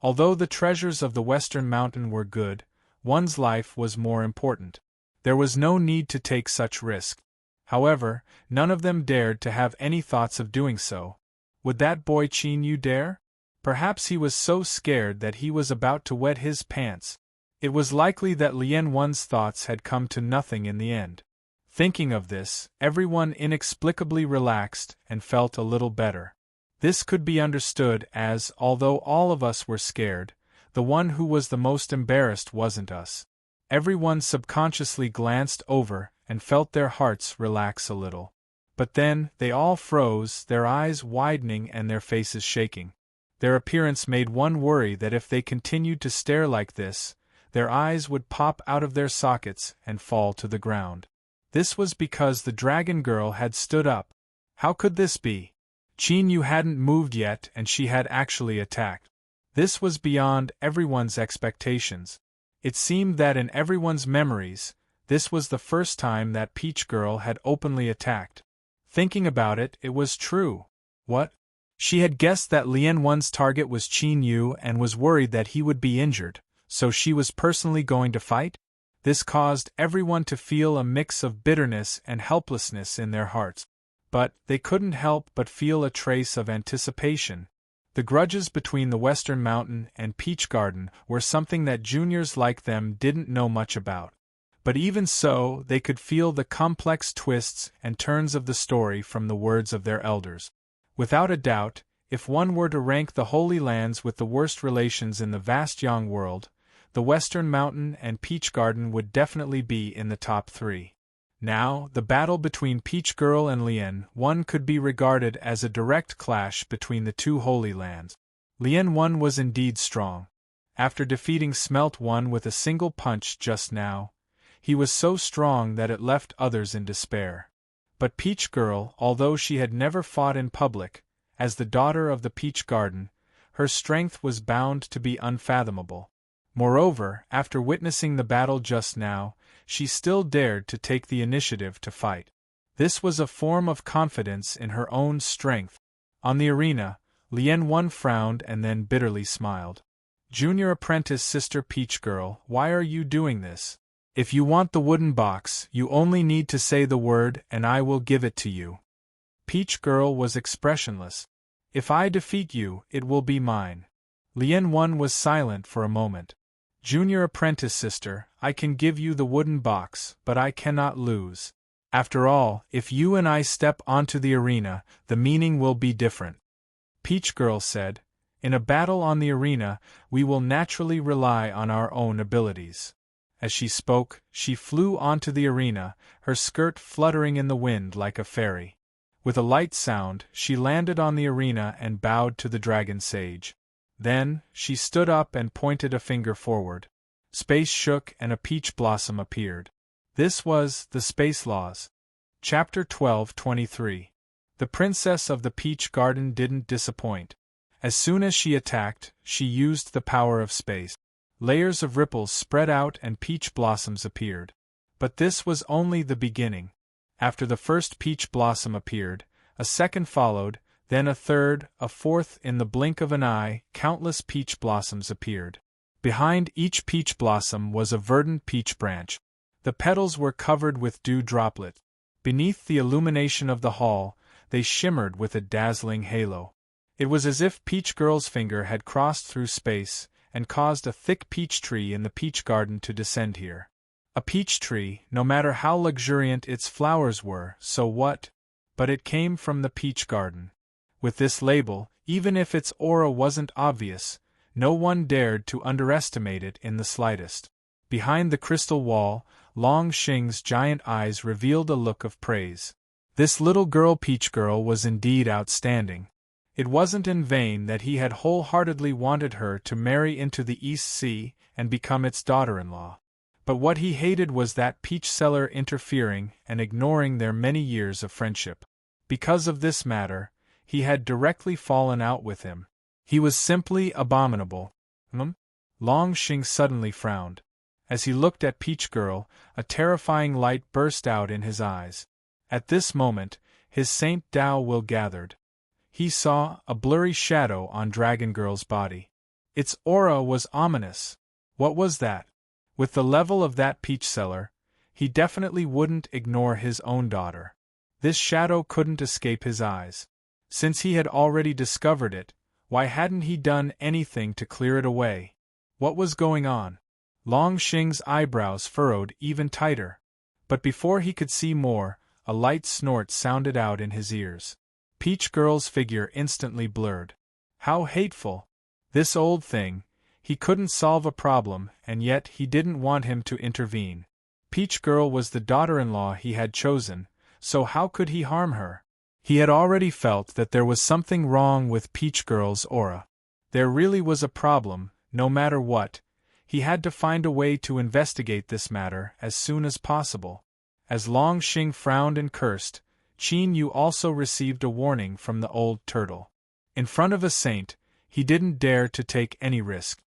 Although the treasures of the Western Mountain were good, one's life was more important. There was no need to take such risk. However, none of them dared to have any thoughts of doing so. Would that boy Qin Yu dare? Perhaps he was so scared that he was about to wet his pants. It was likely that Lien 1's thoughts had come to nothing in the end. Thinking of this, everyone inexplicably relaxed and felt a little better. This could be understood as, although all of us were scared, the one who was the most embarrassed wasn't us. Everyone subconsciously glanced over and felt their hearts relax a little. But then, they all froze, their eyes widening and their faces shaking. Their appearance made one worry that if they continued to stare like this, their eyes would pop out of their sockets and fall to the ground. This was because the dragon girl had stood up. How could this be? Qin Yu hadn't moved yet and she had actually attacked. This was beyond everyone's expectations. It seemed that in everyone's memories, this was the first time that Peach Girl had openly attacked. Thinking about it, it was true. What? She had guessed that Lien Wen's target was Qin Yu and was worried that he would be injured, so she was personally going to fight? This caused everyone to feel a mix of bitterness and helplessness in their hearts. But they couldn't help but feel a trace of anticipation. The grudges between the Western Mountain and Peach Garden were something that juniors like them didn't know much about. But even so, they could feel the complex twists and turns of the story from the words of their elders. Without a doubt, if one were to rank the Holy Lands with the worst relations in the vast Yang world, the Western Mountain and Peach Garden would definitely be in the top 3. Now, the battle between Peach Girl and Lien Wen could be regarded as a direct clash between the two Holy Lands. Lien Wen was indeed strong. After defeating Smelt Wen with a single punch just now, he was so strong that it left others in despair. But Peach Girl, although she had never fought in public, as the daughter of the Peach Garden, her strength was bound to be unfathomable. Moreover, after witnessing the battle just now, she still dared to take the initiative to fight. This was a form of confidence in her own strength. On the arena, Lien Wen frowned and then bitterly smiled. Junior apprentice Sister Peach Girl, why are you doing this? If you want the wooden box, you only need to say the word and I will give it to you. Peach Girl was expressionless. If I defeat you, it will be mine. Lien Wen was silent for a moment. Junior apprentice sister, I can give you the wooden box, but I cannot lose. After all, if you and I step onto the arena, the meaning will be different. Peach Girl said, in a battle on the arena, we will naturally rely on our own abilities. As she spoke, she flew onto the arena, her skirt fluttering in the wind like a fairy. With a light sound, she landed on the arena and bowed to the Dragon Sage. Then, she stood up and pointed a finger forward. Space shook and a peach blossom appeared. This was the Space Laws. Chapter 12:23. The Princess of the Peach Garden didn't disappoint. As soon as she attacked, she used the power of space. Layers of ripples spread out and peach blossoms appeared. But this was only the beginning. After the first peach blossom appeared, a second followed, then a third, a fourth. In the blink of an eye, countless peach blossoms appeared. Behind each peach blossom was a verdant peach branch. The petals were covered with dew droplets. Beneath the illumination of the hall, they shimmered with a dazzling halo. It was as if Peach Girl's finger had crossed through space and caused a thick peach tree in the peach garden to descend here. A peach tree, no matter how luxuriant its flowers were, so what? But it came from the peach garden. With this label, even if its aura wasn't obvious, no one dared to underestimate it in the slightest. Behind the crystal wall, Long Xing's giant eyes revealed a look of praise. This little girl Peach Girl was indeed outstanding. It wasn't in vain that he had wholeheartedly wanted her to marry into the East Sea and become its daughter-in-law. But what he hated was that peach seller interfering and ignoring their many years of friendship. Because of this matter, he had directly fallen out with him. He was simply abominable. Long Xing suddenly frowned. As he looked at Peach Girl, a terrifying light burst out in his eyes. At this moment, his Saint Dao will gathered. He saw a blurry shadow on Dragon Girl's body. Its aura was ominous. What was that? With the level of that peach seller, he definitely wouldn't ignore his own daughter. This shadow couldn't escape his eyes. Since he had already discovered it, why hadn't he done anything to clear it away? What was going on? Long Xing's eyebrows furrowed even tighter. But before he could see more, a light snort sounded out in his ears. Peach Girl's figure instantly blurred. How hateful! This old thing. He couldn't solve a problem, and yet he didn't want him to intervene. Peach Girl was the daughter-in-law he had chosen, so how could he harm her? He had already felt that there was something wrong with Peach Girl's aura. There really was a problem, no matter what. He had to find a way to investigate this matter as soon as possible. As Long Xing frowned and cursed, Qin Yu also received a warning from the old turtle. In front of a saint, he didn't dare to take any risk.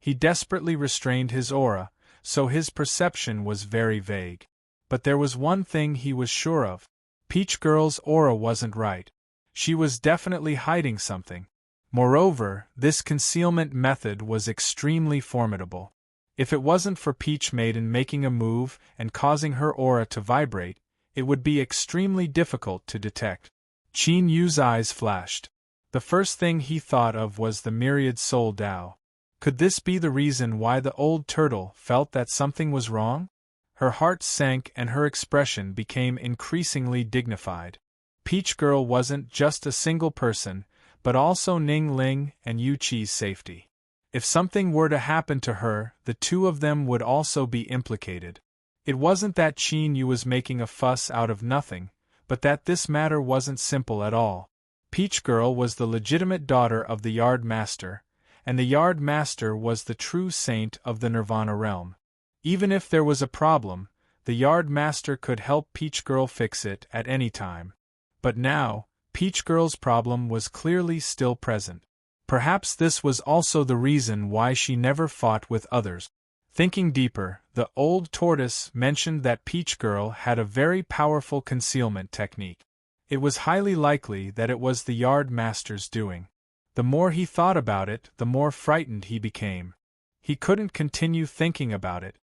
He desperately restrained his aura, so his perception was very vague. But there was one thing he was sure of. Peach Girl's aura wasn't right. She was definitely hiding something. Moreover, this concealment method was extremely formidable. If it wasn't for Peach Maiden making a move and causing her aura to vibrate, it would be extremely difficult to detect. Qin Yu's eyes flashed. The first thing he thought of was the myriad soul Dao. Could this be the reason why the old turtle felt that something was wrong? Her heart sank and her expression became increasingly dignified. Peach Girl wasn't just a single person, but also Ning Ling and Yu Qi's safety. If something were to happen to her, the two of them would also be implicated. It wasn't that Qin Yu was making a fuss out of nothing, but that this matter wasn't simple at all. Peach Girl was the legitimate daughter of the Yard Master, and the Yard Master was the true saint of the Nirvana realm. Even if there was a problem, the Yard Master could help Peach Girl fix it at any time. But now, Peach Girl's problem was clearly still present. Perhaps this was also the reason why she never fought with others. Thinking deeper, the old tortoise mentioned that Peach Girl had a very powerful concealment technique. It was highly likely that it was the Yard Master's doing. The more he thought about it, the more frightened he became. He couldn't continue thinking about it.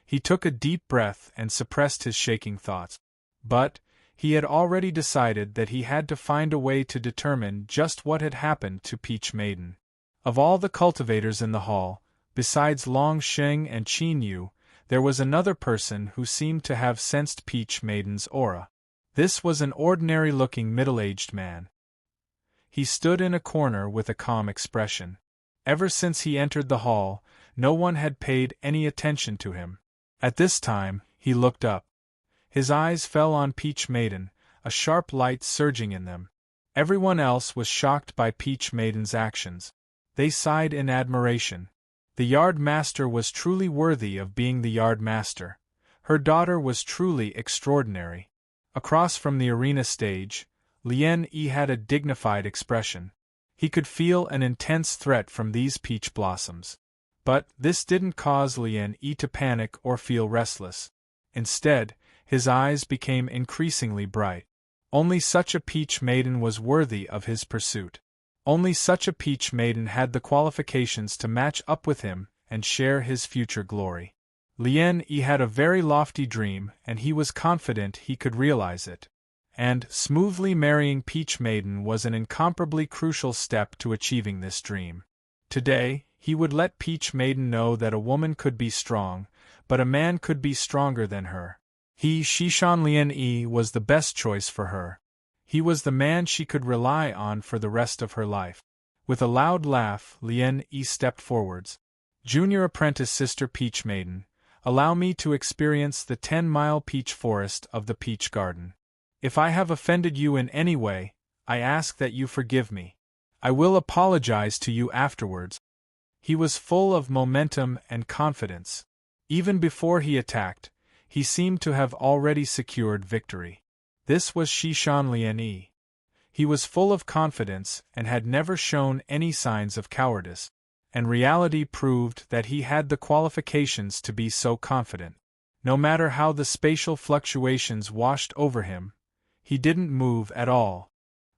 He took a deep breath and suppressed his shaking thoughts. But he had already decided that he had to find a way to determine just what had happened to Peach Maiden. Of all the cultivators in the hall, besides Long Sheng and Qin Yu, there was another person who seemed to have sensed Peach Maiden's aura. This was an ordinary-looking middle-aged man. He stood in a corner with a calm expression. Ever since he entered the hall, no one had paid any attention to him. At this time, he looked up. His eyes fell on Peach Maiden, a sharp light surging in them. Everyone else was shocked by Peach Maiden's actions. They sighed in admiration. The Yard Master was truly worthy of being the Yard Master. Her daughter was truly extraordinary. Across from the arena stage, Lien Yi had a dignified expression. He could feel an intense threat from these peach blossoms. But this didn't cause Lien Yi to panic or feel restless. Instead, his eyes became increasingly bright. Only such a Peach Maiden was worthy of his pursuit. Only such a Peach Maiden had the qualifications to match up with him and share his future glory. Lien Yi had a very lofty dream, and he was confident he could realize it. And smoothly marrying Peach Maiden was an incomparably crucial step to achieving this dream. Today, he would let Peach Maiden know that a woman could be strong, but a man could be stronger than her. Shishan Lien Yi was the best choice for her. He was the man she could rely on for the rest of her life. With a loud laugh, Lien Yi stepped forwards. Junior Apprentice Sister Peach Maiden, allow me to experience the 10-mile peach forest of the Peach Garden. If I have offended you in any way, I ask that you forgive me. I will apologize to you afterwards. He was full of momentum and confidence. Even before he attacked, he seemed to have already secured victory. This was Shishan Lien Yi. He was full of confidence and had never shown any signs of cowardice, and reality proved that he had the qualifications to be so confident. No matter how the spatial fluctuations washed over him, he didn't move at all.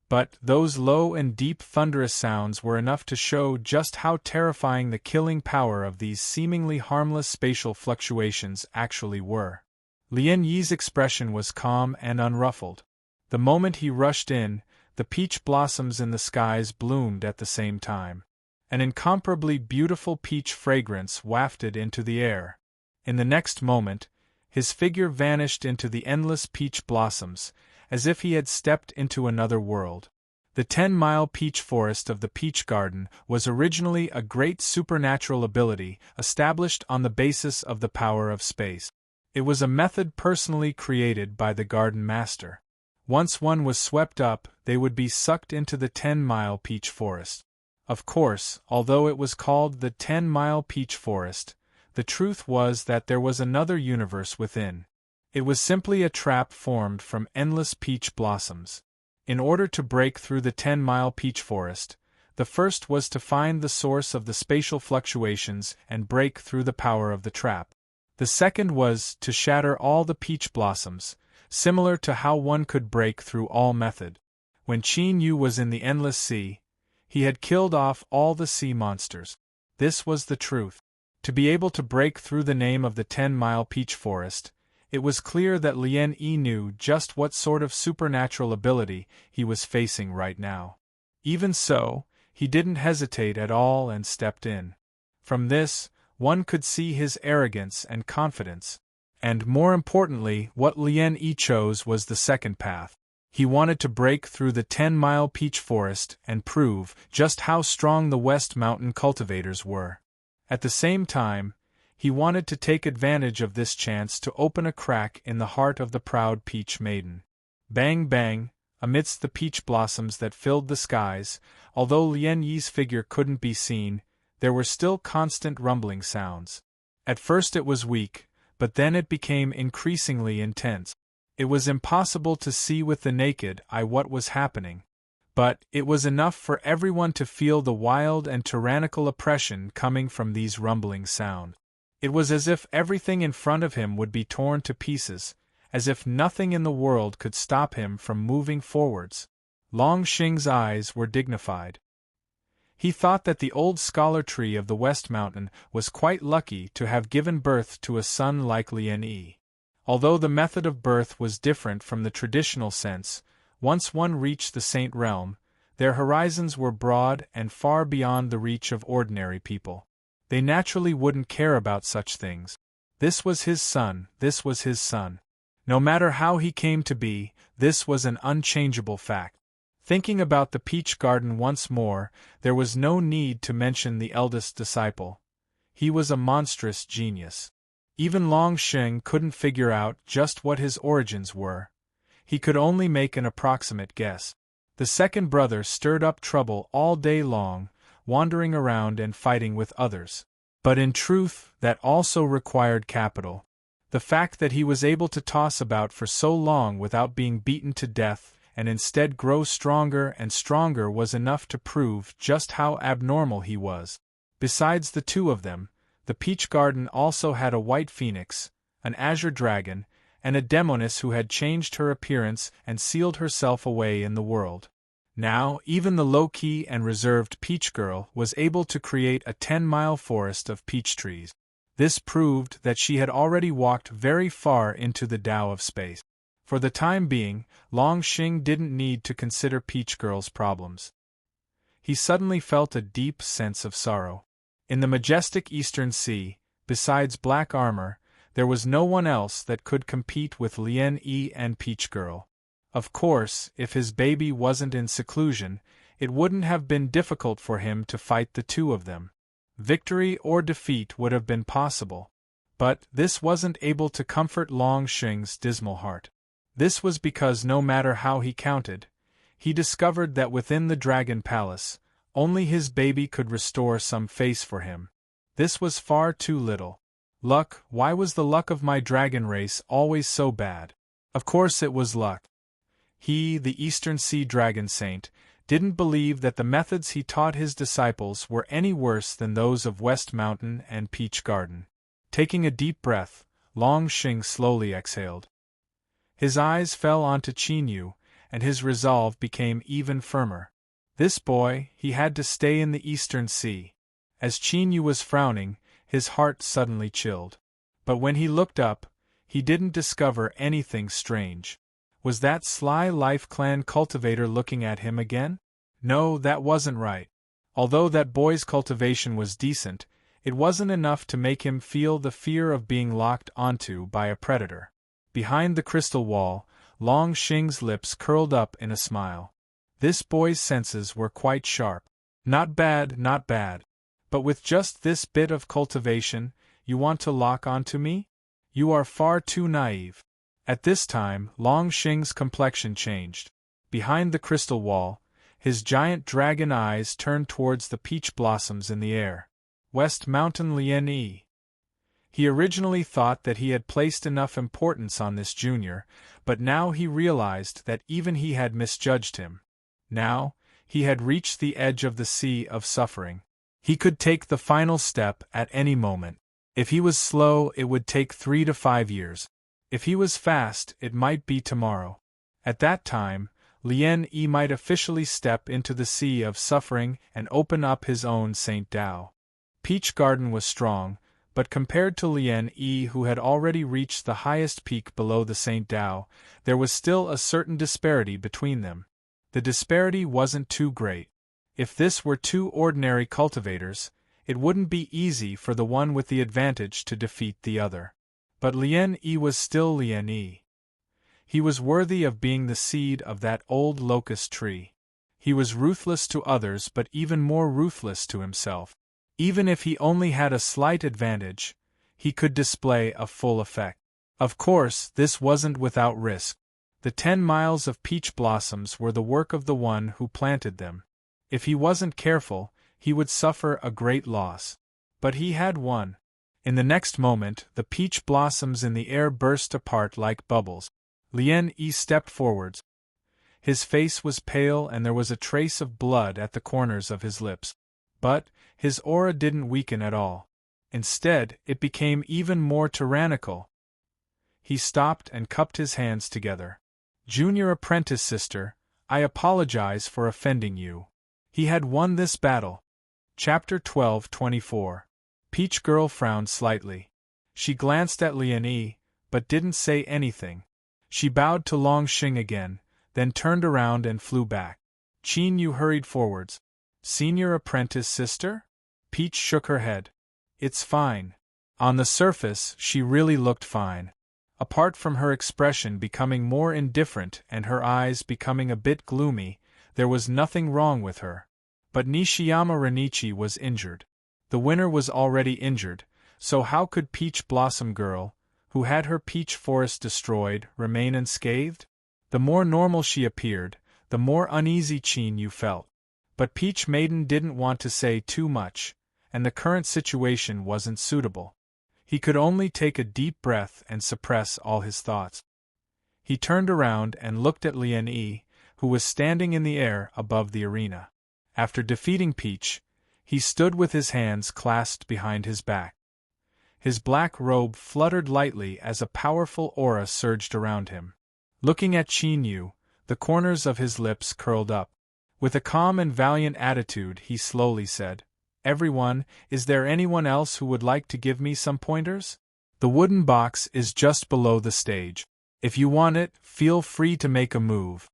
But those low and deep thunderous sounds were enough to show just how terrifying the killing power of these seemingly harmless spatial fluctuations actually were. Lien Yi's expression was calm and unruffled. The moment he rushed in, the peach blossoms in the skies bloomed at the same time. An incomparably beautiful peach fragrance wafted into the air. In the next moment, his figure vanished into the endless peach blossoms, as if he had stepped into another world. The 10-mile peach forest of the Peach Garden was originally a great supernatural ability established on the basis of the power of space. It was a method personally created by the Garden Master. Once one was swept up, they would be sucked into the 10-mile peach forest. Of course, although it was called the 10-mile peach forest, the truth was that there was another universe within. It was simply a trap formed from endless peach blossoms. In order to break through the 10-mile peach forest, the first was to find the source of the spatial fluctuations and break through the power of the trap. The second was to shatter all the peach blossoms, similar to how one could break through all method. When Qin Yu was in the endless sea, he had killed off all the sea monsters. This was the truth. To be able to break through the name of the 10-mile peach forest, it was clear that Lien Yi knew just what sort of supernatural ability he was facing right now. Even so, he didn't hesitate at all and stepped in. From this, one could see his arrogance and confidence. And more importantly, what Lien Yi chose was the second path. He wanted to break through the 10-mile peach forest and prove just how strong the West Mountain cultivators were. At the same time, he wanted to take advantage of this chance to open a crack in the heart of the proud peach maiden. Bang bang, amidst the peach blossoms that filled the skies, although Lien Yi's figure couldn't be seen, there were still constant rumbling sounds. At first it was weak, but then it became increasingly intense. It was impossible to see with the naked eye what was happening, but it was enough for everyone to feel the wild and tyrannical oppression coming from these rumbling sounds. It was as if everything in front of him would be torn to pieces, as if nothing in the world could stop him from moving forwards. Long Xing's eyes were dignified. He thought that the old scholar tree of the West Mountain was quite lucky to have given birth to a son like Lien Yi. Although the method of birth was different from the traditional sense, once one reached the saint realm, their horizons were broad and far beyond the reach of ordinary people. They naturally wouldn't care about such things. This was his son, this was his son. No matter how he came to be, this was an unchangeable fact. Thinking about the peach garden once more, there was no need to mention the eldest disciple. He was a monstrous genius. Even Long Xing couldn't figure out just what his origins were. He could only make an approximate guess. The second brother stirred up trouble all day long, wandering around and fighting with others. But in truth, that also required capital. The fact that he was able to toss about for so long without being beaten to death and instead grow stronger and stronger was enough to prove just how abnormal he was. Besides the two of them, the peach garden also had a white phoenix, an azure dragon, and a demoness who had changed her appearance and sealed herself away in the world. Now, even the low-key and reserved peach girl was able to create a 10-mile forest of peach trees. This proved that she had already walked very far into the Tao of space. For the time being, Long Xing didn't need to consider Peach Girl's problems. He suddenly felt a deep sense of sorrow. In the majestic Eastern Sea, besides Black Armor, there was no one else that could compete with Lien Yi and Peach Girl. Of course, if his baby wasn't in seclusion, it wouldn't have been difficult for him to fight the two of them. Victory or defeat would have been possible. But this wasn't able to comfort Long Xing's dismal heart. This was because no matter how he counted, he discovered that within the Dragon Palace, only his baby could restore some face for him. This was far too little. Luck, why was the luck of my dragon race always so bad? Of course it was luck. He, the Eastern Sea Dragon Saint, didn't believe that the methods he taught his disciples were any worse than those of West Mountain and Peach Garden. Taking a deep breath, Long Xing slowly exhaled. His eyes fell onto Qin Yu, and his resolve became even firmer. This boy, he had to stay in the Eastern Sea. As Qin Yu was frowning, his heart suddenly chilled. But when he looked up, he didn't discover anything strange. Was that sly Life Clan cultivator looking at him again? No, that wasn't right. Although that boy's cultivation was decent, it wasn't enough to make him feel the fear of being locked onto by a predator. Behind the crystal wall, Long Xing's lips curled up in a smile. This boy's senses were quite sharp. Not bad, not bad. But with just this bit of cultivation, you want to lock onto me? You are far too naive. At this time, Long Xing's complexion changed. Behind the crystal wall, his giant dragon eyes turned towards the peach blossoms in the air. West Mountain Lien Yi. He originally thought that he had placed enough importance on this junior, but now he realized that even he had misjudged him. Now, he had reached the edge of the sea of suffering. He could take the final step at any moment. If he was slow, it would take 3 to 5 years. If he was fast, it might be tomorrow. At that time, Lien Yi might officially step into the sea of suffering and open up his own St. Tao. Peach Garden was strong, but compared to Lien Yi, who had already reached the highest peak below the St. Tao, there was still a certain disparity between them. The disparity wasn't too great. If this were 2 ordinary cultivators, it wouldn't be easy for the one with the advantage to defeat the other. But Lien Yi was still Lien Yi. He was worthy of being the seed of that old locust tree. He was ruthless to others, but even more ruthless to himself. Even if he only had a slight advantage, he could display a full effect. Of course, this wasn't without risk. The 10 miles of peach blossoms were the work of the one who planted them. If he wasn't careful, he would suffer a great loss. But he had won. In the next moment, the peach blossoms in the air burst apart like bubbles. Lien Yi stepped forwards. His face was pale and there was a trace of blood at the corners of his lips. But his aura didn't weaken at all. Instead, it became even more tyrannical. He stopped and cupped his hands together. "Junior apprentice sister, I apologize for offending you." He had won this battle. Chapter 12:24. Peach Girl frowned slightly. She glanced at Lien Yi, but didn't say anything. She bowed to Long Xing again, then turned around and flew back. Qin Yu hurried forwards. "Senior apprentice sister?" Peach shook her head. "It's fine." On the surface, she really looked fine. Apart from her expression becoming more indifferent and her eyes becoming a bit gloomy, there was nothing wrong with her. But Nishiyama Renichi was injured. The winner was already injured, so how could Peach Blossom Girl, who had her peach forest destroyed, remain unscathed? The more normal she appeared, the more uneasy Qin Yu felt. But Peach Maiden didn't want to say too much, and the current situation wasn't suitable. He could only take a deep breath and suppress all his thoughts. He turned around and looked at Lien Yi, who was standing in the air above the arena. After defeating Peach, he stood with his hands clasped behind his back. His black robe fluttered lightly as a powerful aura surged around him. Looking at Qin Yu, the corners of his lips curled up. With a calm and valiant attitude, he slowly said, "Everyone, is there anyone else who would like to give me some pointers? The wooden box is just below the stage. If you want it, feel free to make a move."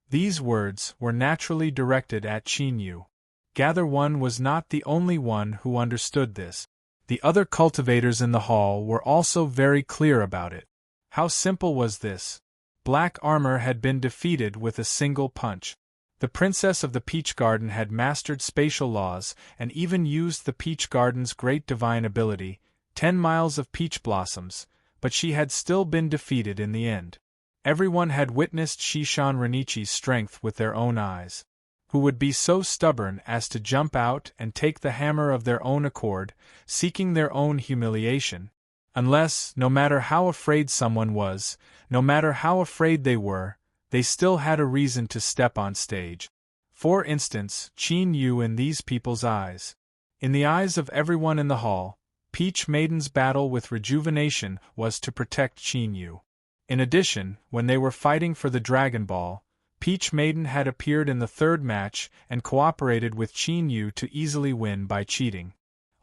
These words were naturally directed at Qin Yu. Gather One was not the only one who understood this. The other cultivators in the hall were also very clear about it. How simple was this? Black Armor had been defeated with a single punch. The Princess of the Peach Garden had mastered spatial laws and even used the Peach Garden's great divine ability, 10 miles of peach blossoms, but she had still been defeated in the end. Everyone had witnessed Shishan Renichi's strength with their own eyes. Who would be so stubborn as to jump out and take the hammer of their own accord, seeking their own humiliation? Unless, no matter how afraid someone was, no matter how afraid they were, they still had a reason to step on stage. For instance, Qin Yu in these people's eyes. In the eyes of everyone in the hall, Peach Maiden's battle with rejuvenation was to protect Qin Yu. In addition, when they were fighting for the Dragon Ball, Peach Maiden had appeared in the third match and cooperated with Qin Yu to easily win by cheating.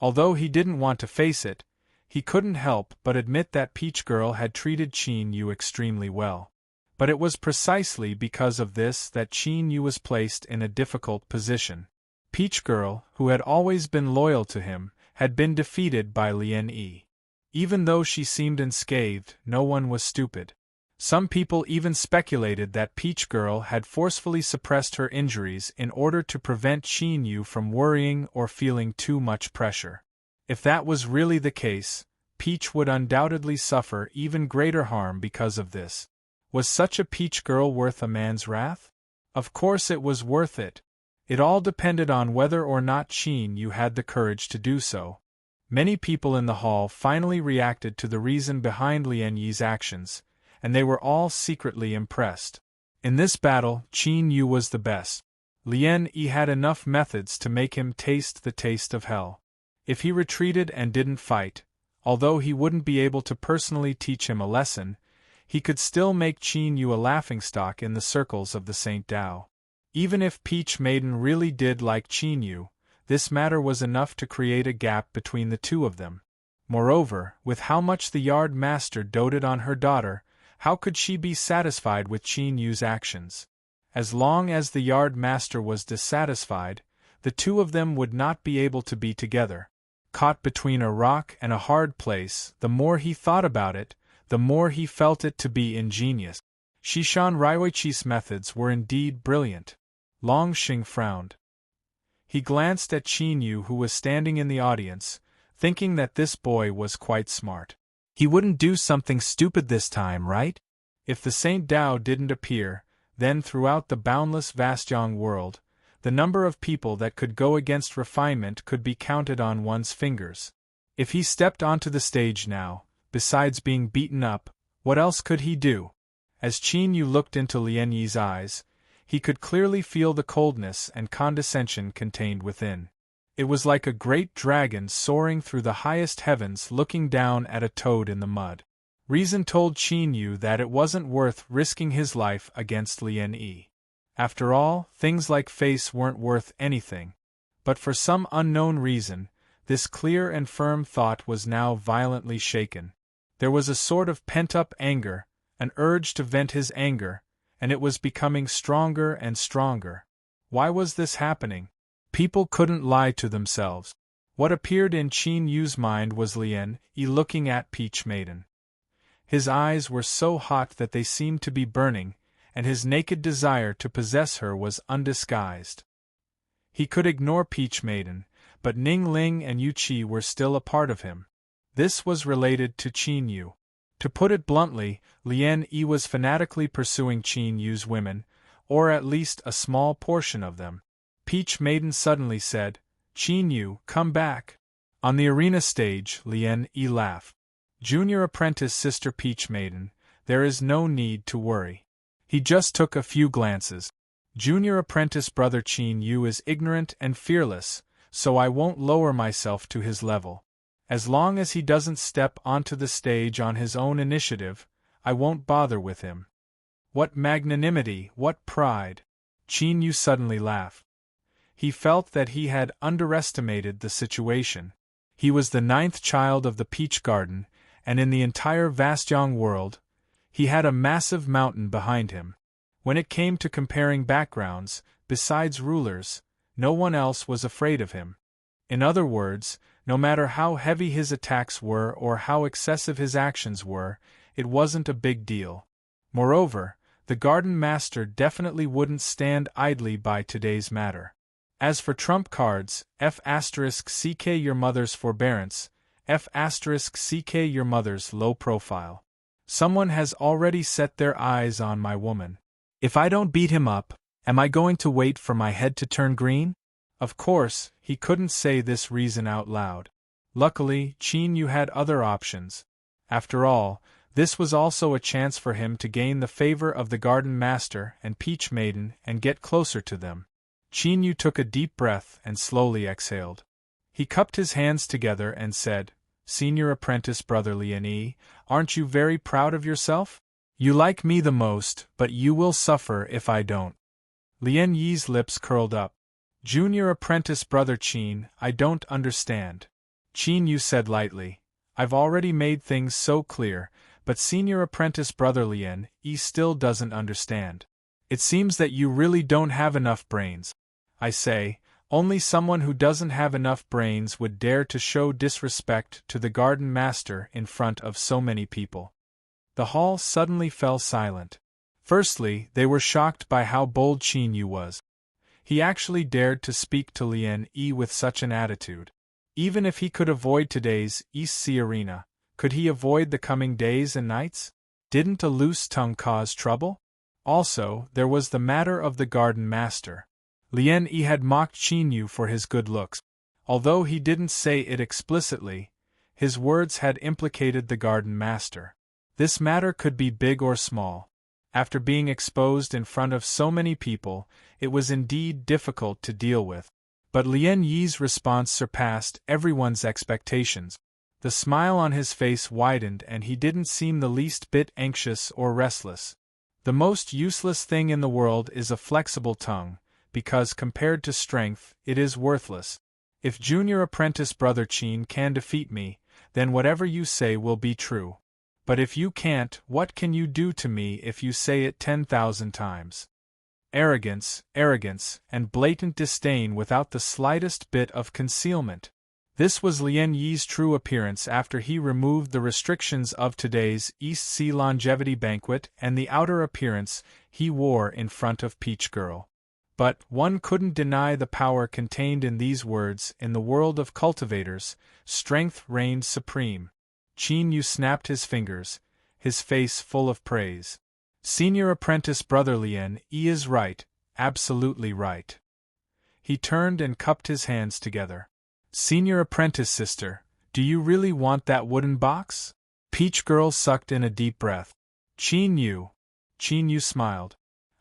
Although he didn't want to face it, he couldn't help but admit that Peach Girl had treated Qin Yu extremely well. But it was precisely because of this that Qin Yu was placed in a difficult position. Peach Girl, who had always been loyal to him, had been defeated by Lien Yi. Even though she seemed unscathed, no one was stupid. Some people even speculated that Peach Girl had forcefully suppressed her injuries in order to prevent Qin Yu from worrying or feeling too much pressure. If that was really the case, Peach would undoubtedly suffer even greater harm because of this. Was such a Peach Girl worth a man's wrath? Of course it was worth it. It all depended on whether or not Qin Yu had the courage to do so. Many people in the hall finally reacted to the reason behind Lien Yi's actions, and they were all secretly impressed. In this battle, Qin Yu was the best. Lien Yi had enough methods to make him taste the taste of hell. If he retreated and didn't fight, although he wouldn't be able to personally teach him a lesson, he could still make Qin Yu a laughingstock in the circles of the Saint Tao. Even if Peach Maiden really did like Qin Yu, this matter was enough to create a gap between the two of them. Moreover, with how much the yard master doted on her daughter, how could she be satisfied with Qin Yu's actions? As long as the yard master was dissatisfied, the two of them would not be able to be together. Caught between a rock and a hard place, the more he thought about it, the more he felt it to be ingenious. Shishan Raiweiqi's methods were indeed brilliant. Long Xing frowned. He glanced at Qin Yu, who was standing in the audience, thinking that this boy was quite smart. He wouldn't do something stupid this time, right? If the Saint Tao didn't appear, then throughout the boundless Vastyong world, the number of people that could go against refinement could be counted on one's fingers. If he stepped onto the stage now, besides being beaten up, what else could he do? As Qin Yu looked into Lien Yi's eyes, he could clearly feel the coldness and condescension contained within. It was like a great dragon soaring through the highest heavens looking down at a toad in the mud. Reason told Qin Yu that it wasn't worth risking his life against Lien Yi. After all, things like face weren't worth anything. But for some unknown reason, this clear and firm thought was now violently shaken. There was a sort of pent-up anger, an urge to vent his anger, and it was becoming stronger and stronger. Why was this happening? People couldn't lie to themselves. What appeared in Qin Yu's mind was Lien Yi looking at Peach Maiden. His eyes were so hot that they seemed to be burning, and his naked desire to possess her was undisguised. He could ignore Peach Maiden, but Ning Ling and Yu Qi were still a part of him. This was related to Qin Yu. To put it bluntly, Lien Yi was fanatically pursuing Qin Yu's women, or at least a small portion of them. Peach Maiden suddenly said, "Qin Yu, come back." On the arena stage, Lien Yi laughed. "Junior apprentice Sister Peach Maiden, there is no need to worry." He just took a few glances. "Junior apprentice brother Qin Yu is ignorant and fearless, so I won't lower myself to his level. As long as he doesn't step onto the stage on his own initiative, I won't bother with him." What magnanimity, what pride! Qin Yu suddenly laughed. He felt that he had underestimated the situation. He was the 9th child of the Peach Garden, and in the entire Vastyong world, he had a massive mountain behind him. When it came to comparing backgrounds, besides rulers, no one else was afraid of him. In other words, no matter how heavy his attacks were or how excessive his actions were, it wasn't a big deal. Moreover, the garden master definitely wouldn't stand idly by today's matter. As for trump cards, F***ck your mother's forbearance, F***ck your mother's low profile. Someone has already set their eyes on my woman. If I don't beat him up, am I going to wait for my head to turn green? Of course, he couldn't say this reason out loud. Luckily, Qin Yu had other options. After all, this was also a chance for him to gain the favor of the garden master and Peach Maiden and get closer to them. Qin Yu took a deep breath and slowly exhaled. He cupped his hands together and said, "Senior apprentice brother Lien Yi, aren't you very proud of yourself? You like me the most, but you will suffer if I don't." Lien Yi's lips curled up. "Junior apprentice brother Qin, I don't understand." Qin Yu said lightly, "I've already made things so clear, but senior apprentice brother Lien Yi still doesn't understand. It seems that you really don't have enough brains. I say, only someone who doesn't have enough brains would dare to show disrespect to the garden master in front of so many people." The hall suddenly fell silent. Firstly, they were shocked by how bold Qin Yu was. He actually dared to speak to Lien Yi with such an attitude. Even if he could avoid today's East Sea Arena, could he avoid the coming days and nights? Didn't a loose tongue cause trouble? Also, there was the matter of the garden master. Lien Yi had mocked Qin Yu for his good looks. Although he didn't say it explicitly, his words had implicated the garden master. This matter could be big or small. After being exposed in front of so many people, it was indeed difficult to deal with. But Lien Yi's response surpassed everyone's expectations. The smile on his face widened and he didn't seem the least bit anxious or restless. The most useless thing in the world is a flexible tongue, because compared to strength, it is worthless. If Junior Apprentice Brother Qin can defeat me, then whatever you say will be true. But if you can't, what can you do to me if you say it 10,000 times? Arrogance, and blatant disdain without the slightest bit of concealment. This was Lien Yi's true appearance after he removed the restrictions of today's East Sea Longevity Banquet and the outer appearance he wore in front of Peach Girl. But one couldn't deny the power contained in these words. In the world of cultivators, strength reigned supreme. Qin Yu snapped his fingers, his face full of praise. Senior Apprentice Brother Lien Yi is right, absolutely right. He turned and cupped his hands together. Senior Apprentice Sister, do you really want that wooden box? Peach Girl sucked in a deep breath. Qin Yu smiled.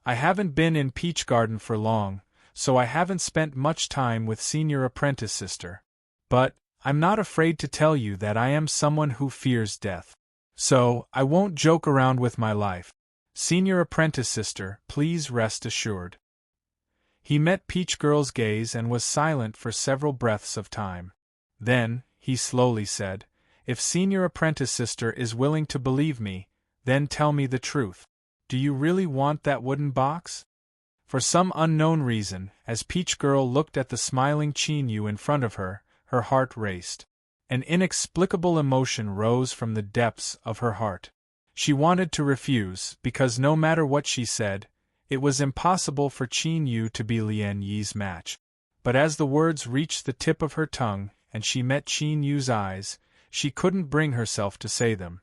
I haven't been in Peach Garden for long, so I haven't spent much time with Senior Apprentice Sister. But I'm not afraid to tell you that I am someone who fears death. So, I won't joke around with my life. Senior Apprentice Sister, please rest assured. He met Peach Girl's gaze and was silent for several breaths of time. Then, he slowly said, If Senior Apprentice Sister is willing to believe me, then tell me the truth. Do you really want that wooden box? For some unknown reason, as Peach Girl looked at the smiling Qin Yu in front of her, her heart raced. An inexplicable emotion rose from the depths of her heart. She wanted to refuse, because no matter what she said, it was impossible for Qin Yu to be Lien Yi's match. But as the words reached the tip of her tongue, and she met Qin Yu's eyes, she couldn't bring herself to say them.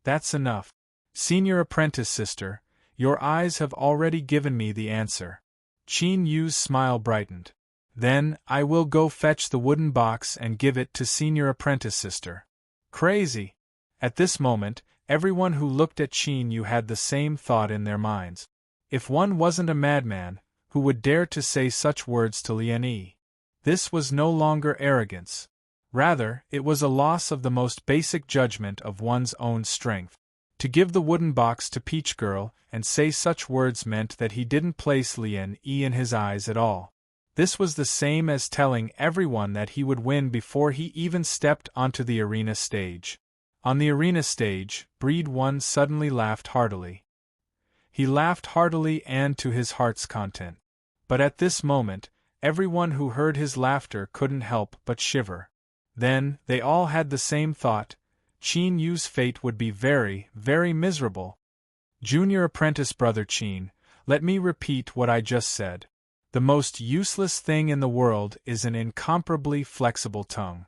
That's enough. Senior Apprentice Sister, your eyes have already given me the answer. Qin Yu's smile brightened. Then, I will go fetch the wooden box and give it to Senior Apprentice Sister. Crazy! At this moment, everyone who looked at Qin Yu had the same thought in their minds. If one wasn't a madman, who would dare to say such words to Lien Yi? This was no longer arrogance. Rather, it was a loss of the most basic judgment of one's own strength. To give the wooden box to Peach Girl and say such words meant that he didn't place Lien Yi in his eyes at all. This was the same as telling everyone that he would win before he even stepped onto the arena stage. On the arena stage, Breed 1 suddenly laughed heartily. He laughed heartily and to his heart's content. But at this moment, everyone who heard his laughter couldn't help but shiver. Then, they all had the same thought: Qin Yu's fate would be very, very miserable. Junior Apprentice Brother Qin, let me repeat what I just said. The most useless thing in the world is an incomparably flexible tongue.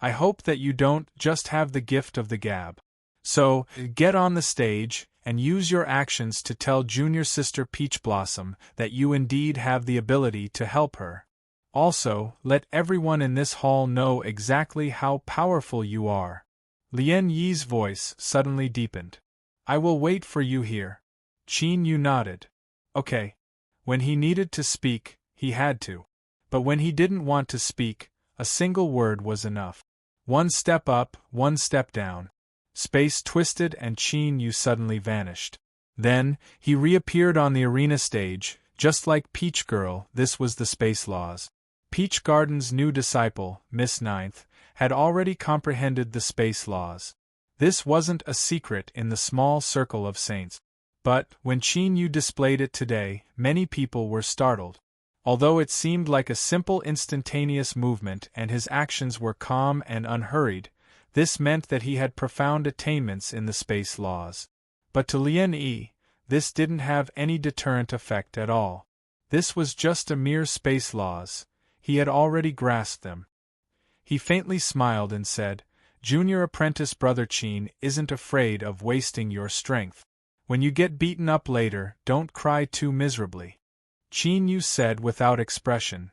I hope that you don't just have the gift of the gab. So, get on the stage, and use your actions to tell Junior Sister Peach Blossom that you indeed have the ability to help her. Also, let everyone in this hall know exactly how powerful you are. Lien Yi's voice suddenly deepened. I will wait for you here. Qin Yu nodded. Okay. When he needed to speak, he had to. But when he didn't want to speak, a single word was enough. One step up, one step down. Space twisted and Qin Yu suddenly vanished. Then, he reappeared on the arena stage, just like Peach Girl. This was the space laws. Peach Garden's new disciple, Miss Ninth, had already comprehended the space laws. This wasn't a secret in the small circle of saints. But, when Qin Yu displayed it today, many people were startled. Although it seemed like a simple instantaneous movement and his actions were calm and unhurried, this meant that he had profound attainments in the space laws. But to Lien Yi, this didn't have any deterrent effect at all. This was just a mere space laws. He had already grasped them. He faintly smiled and said, Junior Apprentice Brother Qin isn't afraid of wasting your strength. When you get beaten up later, don't cry too miserably. Qin Yu said without expression.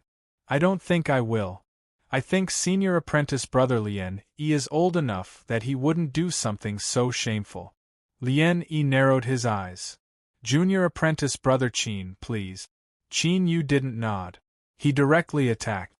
I don't think I will. I think senior apprentice brother Lien E is old enough that he wouldn't do something so shameful. Lien E narrowed his eyes. Junior apprentice brother Chin, please. Chin Yu didn't nod. He directly attacked.